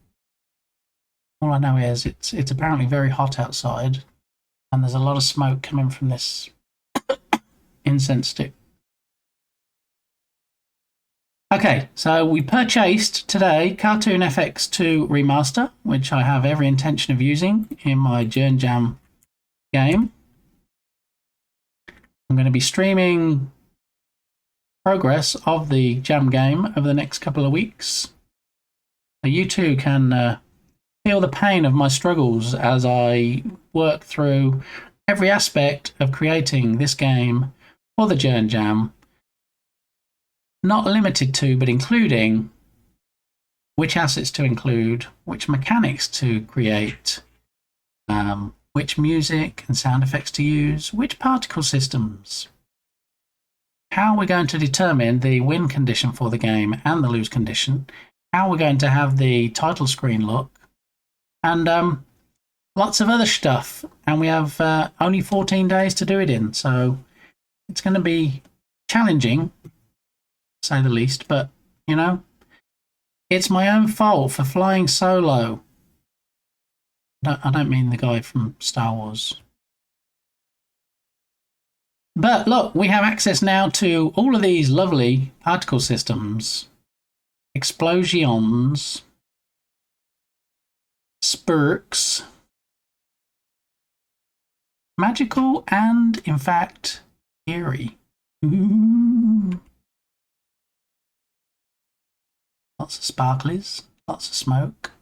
All I know is it's apparently very hot outside, and there's a lot of smoke coming from this incense stick. Okay, so we purchased today Cartoon FX2 Remaster, which I have every intention of using in my Jern Jam game. I'm going to be streaming progress of the Jam game over the next couple of weeks. So you too can feel the pain of my struggles as I work through every aspect of creating this game for the Jern Jam. Not limited to, but including which assets to include, which mechanics to create, which music and sound effects to use, which particle systems, how we're going to determine the win condition for the game and the lose condition, how we're going to have the title screen look, and lots of other stuff. And we have only 14 days to do it in, so it's going to be challenging, to say the least, but, you know, it's my own fault for flying solo. I don't mean the guy from Star Wars. But look, we have access now to all of these lovely particle systems, explosions, spurks, magical and, in fact, eerie. Ooh. Lots of sparklies, lots of smoke,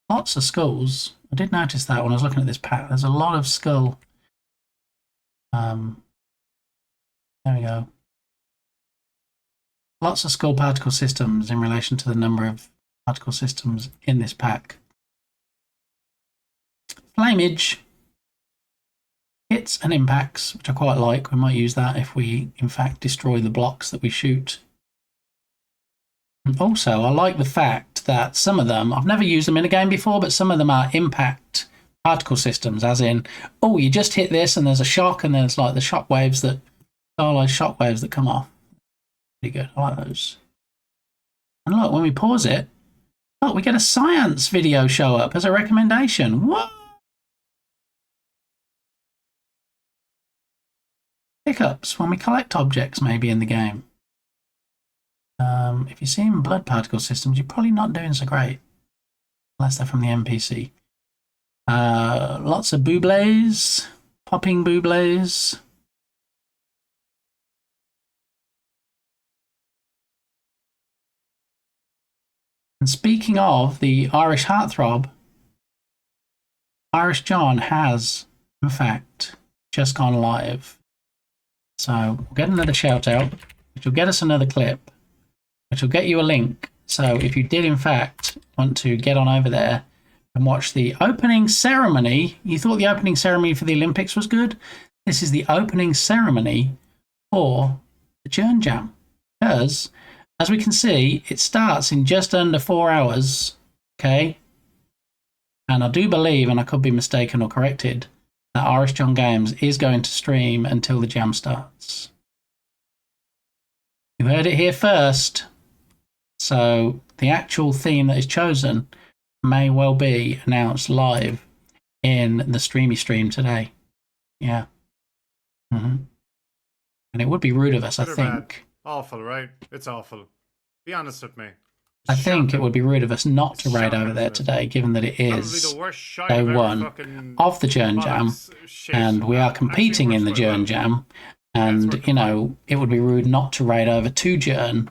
lots of skulls. I did notice that when I was looking at this pack. There's a lot of skull. There we go. Lots of skull particle systems in relation to the number of particle systems in this pack. Flamage. Hits and impacts, which I quite like. We might use that if we, in fact, destroy the blocks that we shoot. And also, I like the fact that some of them, I've never used them in a game before, but some of them are impact particle systems, as in, oh, you just hit this and there's a shock, and there's like the shock waves that, stylized shock waves that come off. Pretty good. I like those. And look, when we pause it, look, we get a science video show up as a recommendation. What? Pickups when we collect objects maybe in the game. If you're seeing blood particle systems, you're probably not doing so great. Unless they're from the NPC. Lots of booblés. Popping booblés. And speaking of the Irish heartthrob, Irish John has, in fact, just gone live. So we'll get another shout out, which will get us another clip, which will get you a link. So if you did, in fact, want to get on over there and watch the opening ceremony, you thought the opening ceremony for the Olympics was good? This is the opening ceremony for the Journ Jam. Because, as we can see, it starts in just under 4 hours, okay? And I do believe, and I could be mistaken or corrected, that Irish John Games is going to stream until the jam starts. You heard it here first. So the actual theme that is chosen may well be announced live in the streamy stream today. Yeah. And it would be rude of us, I Good or bad? think. Awful, right? It's awful. Be honest with me. I think it would be rude of us not to raid over there today, given that it is day one of the Journ Jam, and we are competing in the Journ Jam, and, you know, it would be rude not to raid over to Journ,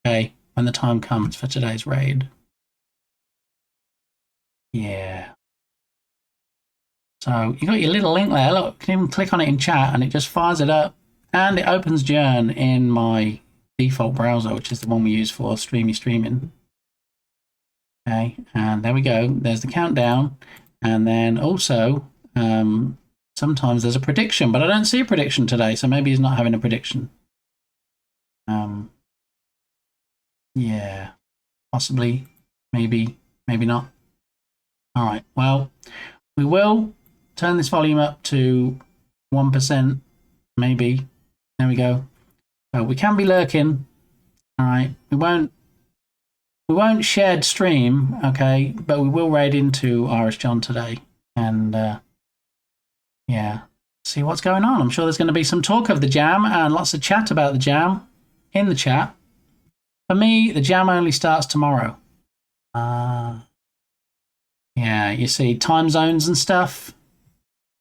okay, when the time comes for today's raid. Yeah. So, you got your little link there, look, you can even click on it in chat, and it just fires it up, and it opens Journ in my default browser, which is the one we use for streaming. Okay, and there we go. There's the countdown, and then also sometimes there's a prediction, but I don't see a prediction today, so maybe he's not having a prediction. Yeah, possibly, maybe not. All right, well, we will turn this volume up to 1%, maybe. There we go. We can be lurking, all right. We won't shared stream, okay, but we will raid into Irish John today, and yeah, see what's going on. I'm sure there's going to be some talk of the jam and lots of chat about the jam in the chat. For me, the jam only starts tomorrow. Yeah, you see time zones and stuff,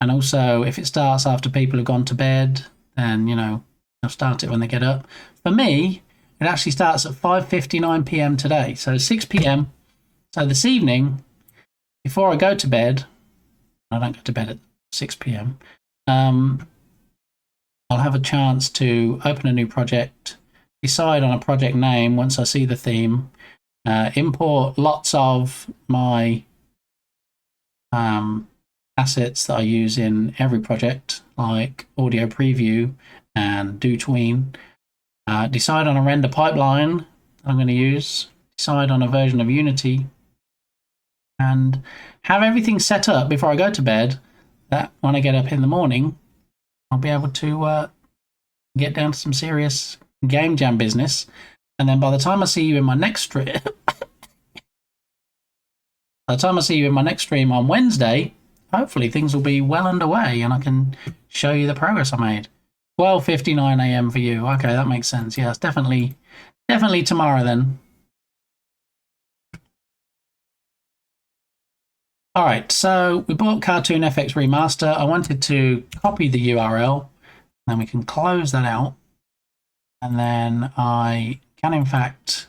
and also if it starts after people have gone to bed, then you know. They'll start it when they get up. For me, it actually starts at 5:59 p.m. today. So 6 p.m. So this evening, before I go to bed, I don't go to bed at 6 p.m. I'll have a chance to open a new project, decide on a project name once I see the theme, import lots of my assets that I use in every project, like audio preview and do tween, decide on a render pipeline I'm going to use, decide on a version of Unity, and have everything set up before I go to bed, that when I get up in the morning, I'll be able to get down to some serious game jam business. And then by the time I see you in my next stream, on Wednesday, hopefully things will be well underway and I can show you the progress I made. 12:59 a.m. for you. Okay, that makes sense. Yeah, it's definitely tomorrow then. All right, so we bought Cartoon FX Remaster. I wanted to copy the URL, then we can close that out, and then I can in fact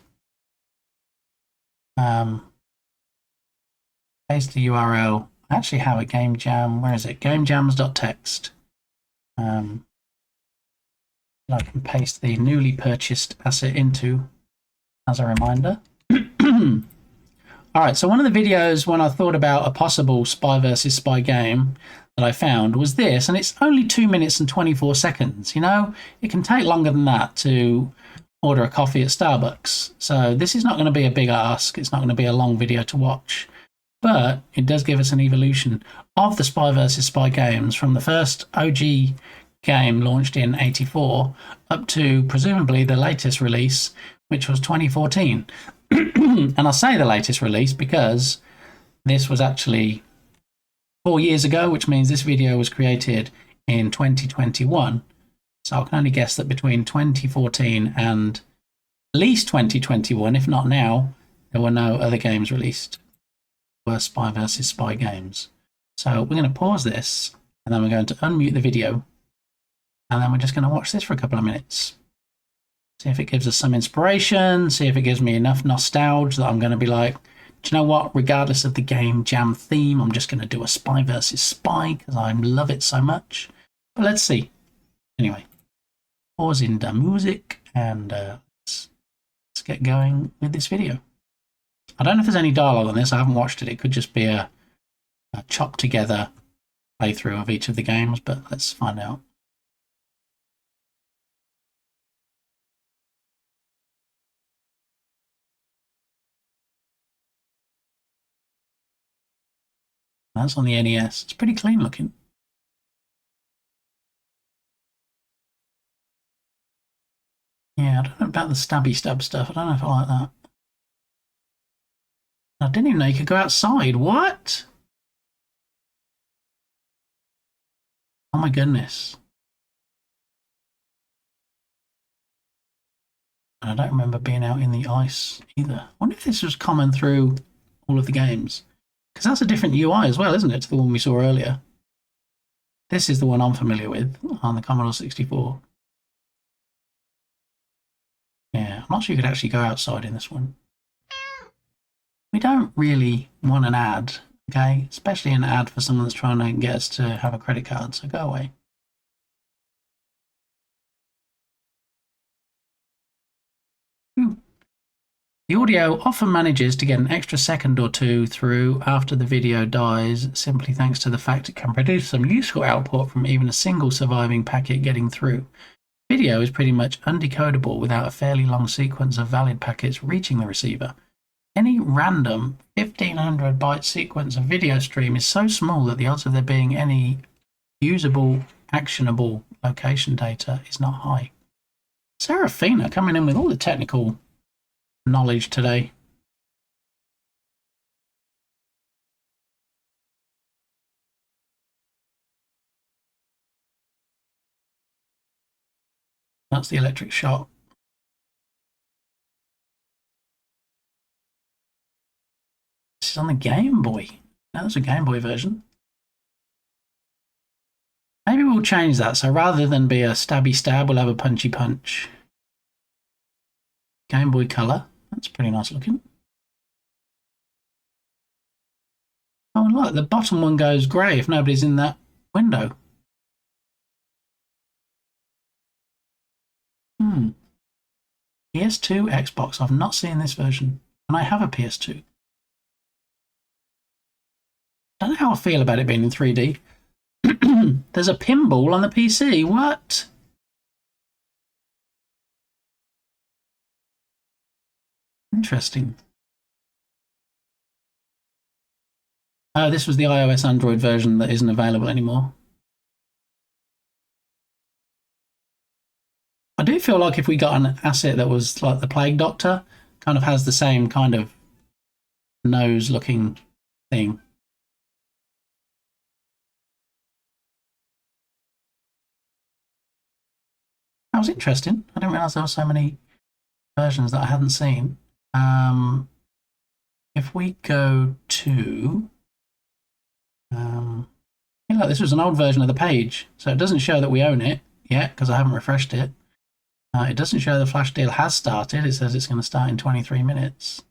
paste the URL. I actually have a game jam. Where is it? Gamejams.txt. I can paste the newly purchased asset into as a reminder. All right, so one of the videos when I thought about a possible spy versus spy game that I found was this, and it's only 2 minutes and 24 seconds. You know, it can take longer than that to order a coffee at Starbucks. So this is not going to be a big ask. It's not going to be a long video to watch, but it does give us an evolution of the spy versus spy games from the first OG game launched in '84 up to presumably the latest release, which was 2014. And I say the latest release because this was actually 4 years ago, which means this video was created in 2021. So I can only guess that between 2014 and at least 2021, if not now, there were no other games released. Were spy versus spy games. So we're going to pause this and then we're going to unmute the video. And then we're just going to watch this for a couple of minutes. See if it gives us some inspiration. See if it gives me enough nostalgia that I'm going to be like, do you know what? Regardless of the game jam theme, I'm just going to do a spy versus spy because I love it so much. But let's see. Anyway, pausing the music and let's get going with this video. I don't know if there's any dialogue on this. I haven't watched it. It could just be a chopped together playthrough of each of the games, but let's find out. That's on the NES. It's pretty clean looking. Yeah, I don't know about the stabby stab stuff. I don't know if I like that. I didn't even know you could go outside. What? Oh my goodness. And I don't remember being out in the ice either. I wonder if this was common through all of the games. Because that's a different UI as well, isn't it, to the one we saw earlier? This is the one I'm familiar with on the Commodore 64. Yeah, I'm not sure you could actually go outside in this one. We don't really want an ad, okay? Especially an ad for someone that's trying to get us to have a credit card, so go away. The audio often manages to get an extra second or two through after the video dies, simply thanks to the fact it can produce some useful output from even a single surviving packet getting through. Video is pretty much undecodable without a fairly long sequence of valid packets reaching the receiver. Any random 1500 byte sequence of video stream is so small that the odds of there being any usable, actionable location data is not high. Serafina coming in with all the technical knowledge today. That's the electric shock. This is on the Game Boy. Now that's a Game Boy version. Maybe we'll change that. So rather than be a stabby stab, we'll have a punchy punch. Game Boy Color. That's pretty nice looking. Oh, and look, the bottom one goes grey if nobody's in that window. PS2, Xbox. I've not seen this version. And I have a PS2. I don't know how I feel about it being in 3D. There's a pinball on the PC. What? Interesting. Oh, this was the iOS Android version that isn't available anymore. I do feel like if we got an asset that was like the Plague Doctor, kind of has the same kind of nose looking thing. That was interesting. I didn't realize there were so many versions that I hadn't seen. If we go to... hey, look, this was an old version of the page, so it doesn't show that we own it yet because I haven't refreshed it. It doesn't show the flash deal has started. It says it's going to start in 23 minutes.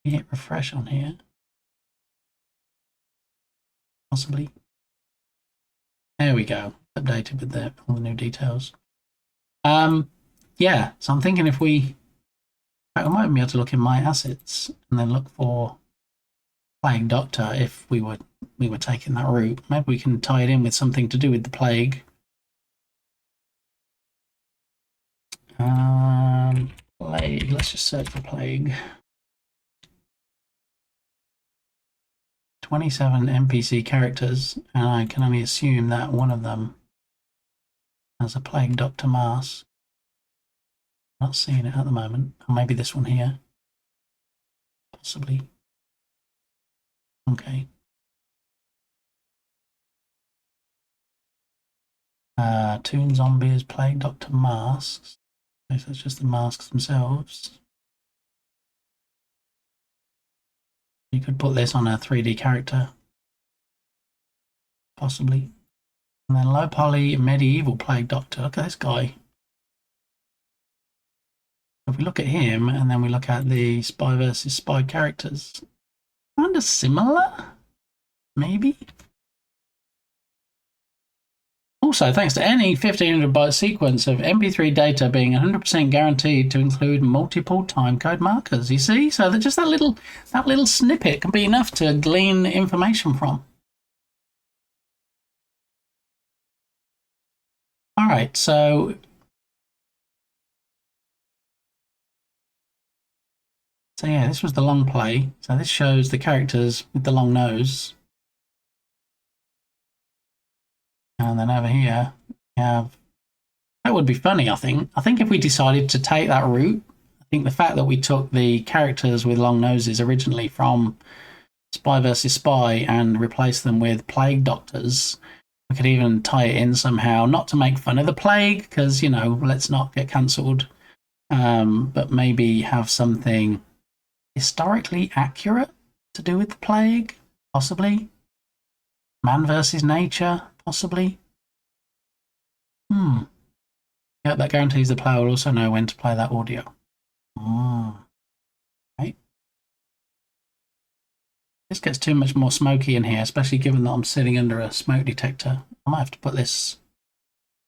You hit refresh on here. Possibly. There we go. Updated with all the new details. Yeah, so I'm thinking if we... I might be able to look in my assets and then look for Plague Doctor if we were taking that route. Maybe we can tie it in with something to do with the plague. Plague. Let's just search for plague. 27 NPC characters, and I can only assume that one of them has a Plague Doctor mask. Not seeing it at the moment. Or maybe this one here. Possibly. Okay. Toon Zombies, Plague Doctor masks. So that's just the masks themselves. You could put this on a 3D character. Possibly. And then low poly medieval Plague Doctor. Look at this guy. If we look at him and then we look at the spy versus spy characters, kind of similar, maybe. Also, thanks to any 1500 byte sequence of MP3 data being 100% guaranteed to include multiple timecode markers. You see, so that just that little snippet can be enough to glean information from. All right, so yeah, this was the long play. So this shows the characters with the long nose. And then over here, we have... That would be funny, I think. I think if we decided to take that route, I think the fact that we took the characters with long noses originally from Spy vs. Spy and replaced them with plague doctors, we could even tie it in somehow, not to make fun of the plague, because, you know, let's not get cancelled, but maybe have something historically accurate to do with the plague, possibly. Man versus nature, possibly. Yeah, that guarantees the player will also know when to play that audio. Right. This gets too much more smoky in here, especially given that I'm sitting under a smoke detector. I might have to put this...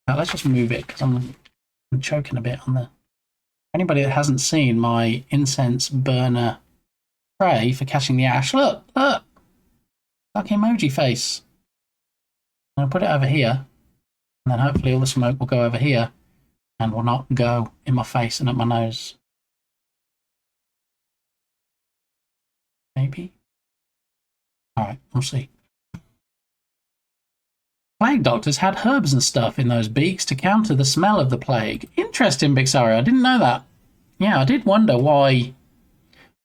let's just move it, because I'm choking a bit on the... Anybody that hasn't seen my incense burner tray for catching the ash, look! Like emoji face. I'm going to put it over here, and then hopefully all the smoke will go over here and will not go in my face and up my nose. Maybe? Alright, we'll see. Plague doctors had herbs and stuff in those beaks to counter the smell of the plague. Interesting, Bixari. I didn't know that. Yeah, I did wonder why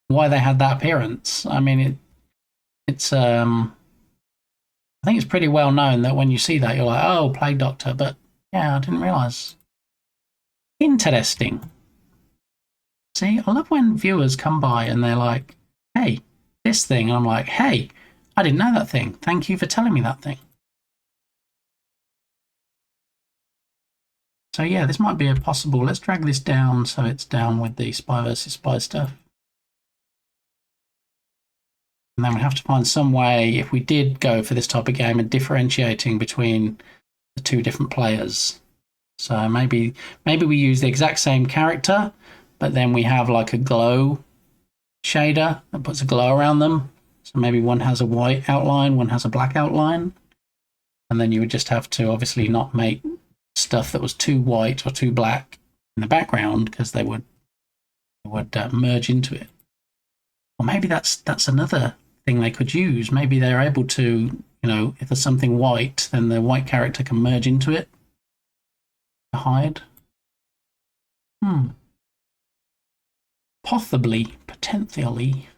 they had that appearance. I mean, it's I think it's pretty well known that when you see that, you're like, oh, plague doctor. But yeah, I didn't realise. Interesting. See, I love when viewers come by and they're like, hey, this thing. And I'm like, hey, I didn't know that thing. Thank you for telling me that thing. So yeah, this might be a possible... Let's drag this down so it's down with the Spy vs. Spy stuff. And then we have to find some way, if we did go for this type of game, of differentiating between the two different players. So maybe we use the exact same character, but then we have like a glow shader that puts a glow around them. So maybe one has a white outline, one has a black outline. And then you would just have to obviously not make stuff that was too white or too black in the background, because they would merge into it. Or maybe that's another thing they could use. Maybe they're able to, you know, if there's something white, then the white character can merge into it to hide. Possibly, potentially.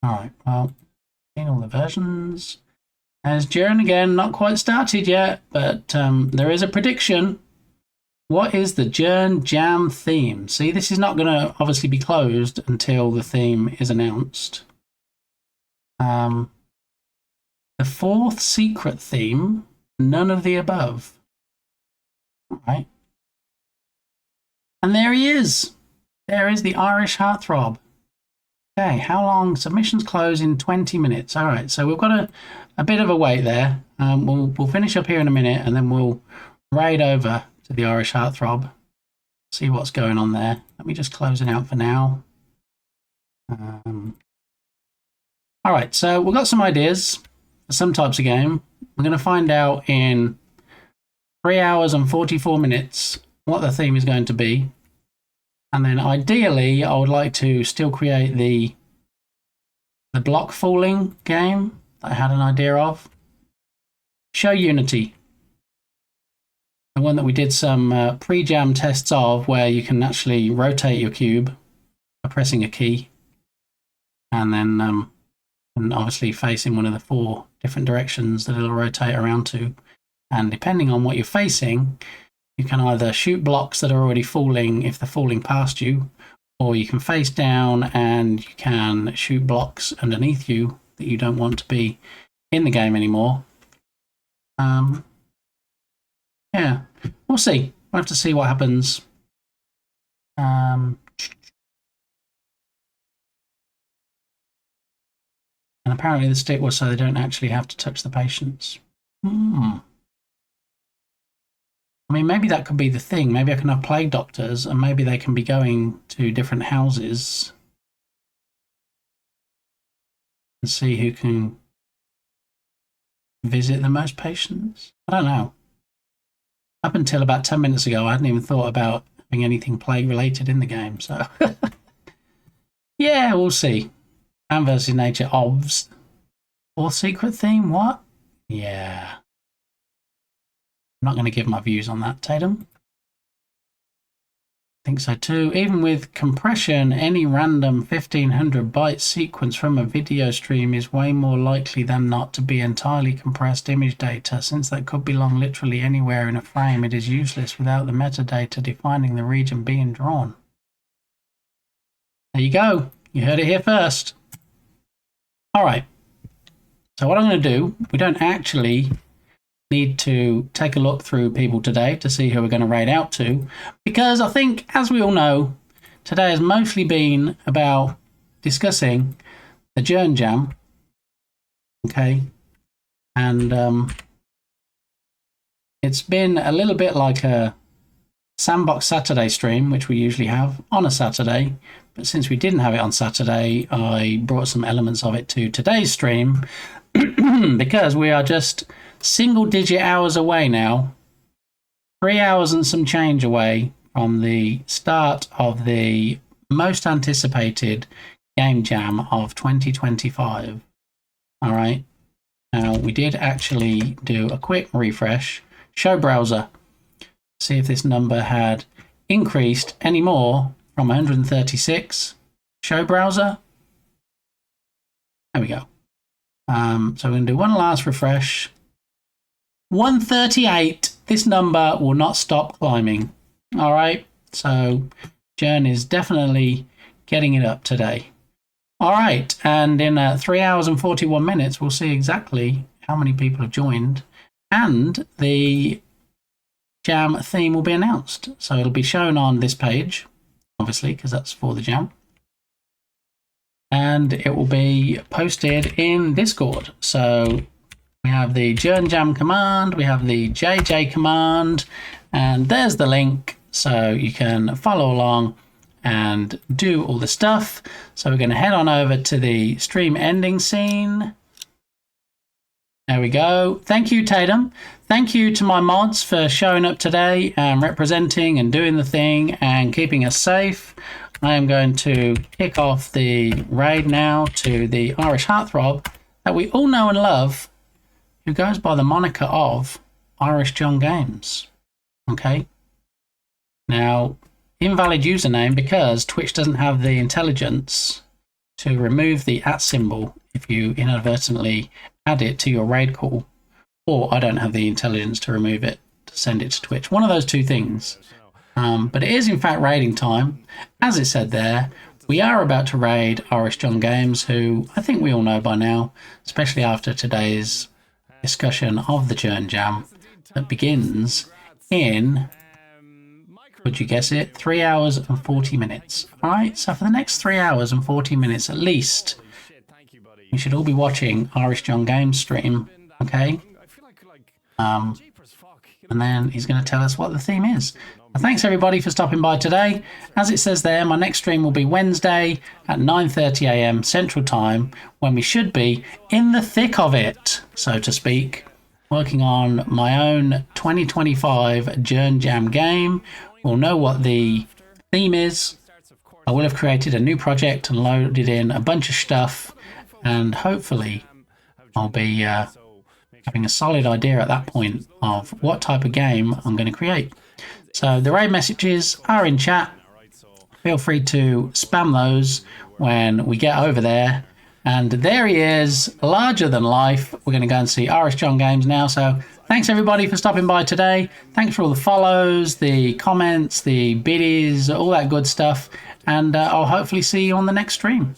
Alright, well, seen all the versions. As Jern again, not quite started yet, but there is a prediction. What is the Jern Jam theme? See, this is not going to obviously be closed until the theme is announced. The fourth secret theme, none of the above. All right. And there he is. There is the Irish Heartthrob. Okay, how long? Submissions close in 20 minutes. All right, so we've got a bit of a wait there. We'll finish up here in a minute, and then we'll raid over to the Irish Heartthrob, see what's going on there. Let me just close it out for now. All right, so we've got some ideas for some types of game. We're going to find out in 3 hours and 44 minutes what the theme is going to be. And then ideally, I would like to still create the block falling game that I had an idea of. Show Unity. The one that we did some pre-jam tests of, where you can actually rotate your cube by pressing a key. And then and obviously facing one of the 4 different directions that it'll rotate around to. And depending on what you're facing, you can either shoot blocks that are already falling if they're falling past you, or you can face down and you can shoot blocks underneath you that you don't want to be in the game anymore. Yeah, we'll see. We'll have to see what happens. And apparently the stick was so they don't actually have to touch the patients. I mean, maybe that could be the thing. Maybe I can have plague doctors and maybe they can be going to different houses and see who can visit the most patients. I don't know. Up until about 10 minutes ago, I hadn't even thought about having anything plague related in the game. So, yeah, we'll see. Man versus nature, obvs. Or secret theme, what? Yeah. I'm not going to give my views on that, Tatum. I think so too. Even with compression, any random 1500 byte sequence from a video stream is way more likely than not to be entirely compressed image data. Since that could belong literally anywhere in a frame, it is useless without the metadata defining the region being drawn. There you go. You heard it here first. All right. So what I'm going to do, we don't actually need to take a look through people today to see who we're going to raid out to, because I think, as we all know, today has mostly been about discussing the Journ Jam, okay, and it's been a little bit like a Sandbox Saturday stream, which we usually have on a Saturday, but since we didn't have it on Saturday, I brought some elements of it to today's stream, because we are just single-digit hours away now, 3 hours and some change away from the start of the most anticipated game jam of 2025. All right. Now, we did actually do a quick refresh. Show browser. See if this number had increased any more from 136. Show browser. There we go. So we're going to do one last refresh. 138. This number will not stop climbing. All right. So Journ is definitely getting it up today. All right. And in 3 hours and 41 minutes, we'll see exactly how many people have joined. And the jam theme will be announced. So it'll be shown on this page, obviously, because that's for the jam. And it will be posted in Discord. So we have the Journ Jam command, we have the JJ command, and there's the link so you can follow along and do all the stuff. So we're going to head on over to the stream ending scene. There we go. Thank you, Tatum. Thank you to my mods for showing up today and representing and doing the thing and keeping us safe. I am going to kick off the raid now to the Irish Heartthrob that we all know and love, who goes by the moniker of Irish John Games. Okay. Now, invalid username because Twitch doesn't have the intelligence to remove the @ symbol if you inadvertently add it to your raid call, or I don't have the intelligence to remove it to send it to Twitch. One of those two things. But it is in fact raiding time. As it said there, we are about to raid Irish John Games, who I think we all know by now, especially after today's discussion of the Journ Jam that begins in, would you guess it, 3 hours and 40 minutes. All right, so for the next 3 hours and 40 minutes at least, you should all be watching Irish John Games stream, okay? And then he's going to tell us what the theme is. Thanks everybody for stopping by today. As it says there, my next stream will be Wednesday at 9:30 AM Central Time, when we should be in the thick of it, so to speak, working on my own 2025 Journ Jam game. We'll know what the theme is. I will have created a new project and loaded in a bunch of stuff, and hopefully I'll be having a solid idea at that point of what type of game I'm going to create. So the raid messages are in chat. Feel free to spam those when we get over there. And there he is, larger than life. We're going to go and see Irish John Games now. So thanks everybody for stopping by today. Thanks for all the follows, the comments, the biddies, all that good stuff. And I'll hopefully see you on the next stream.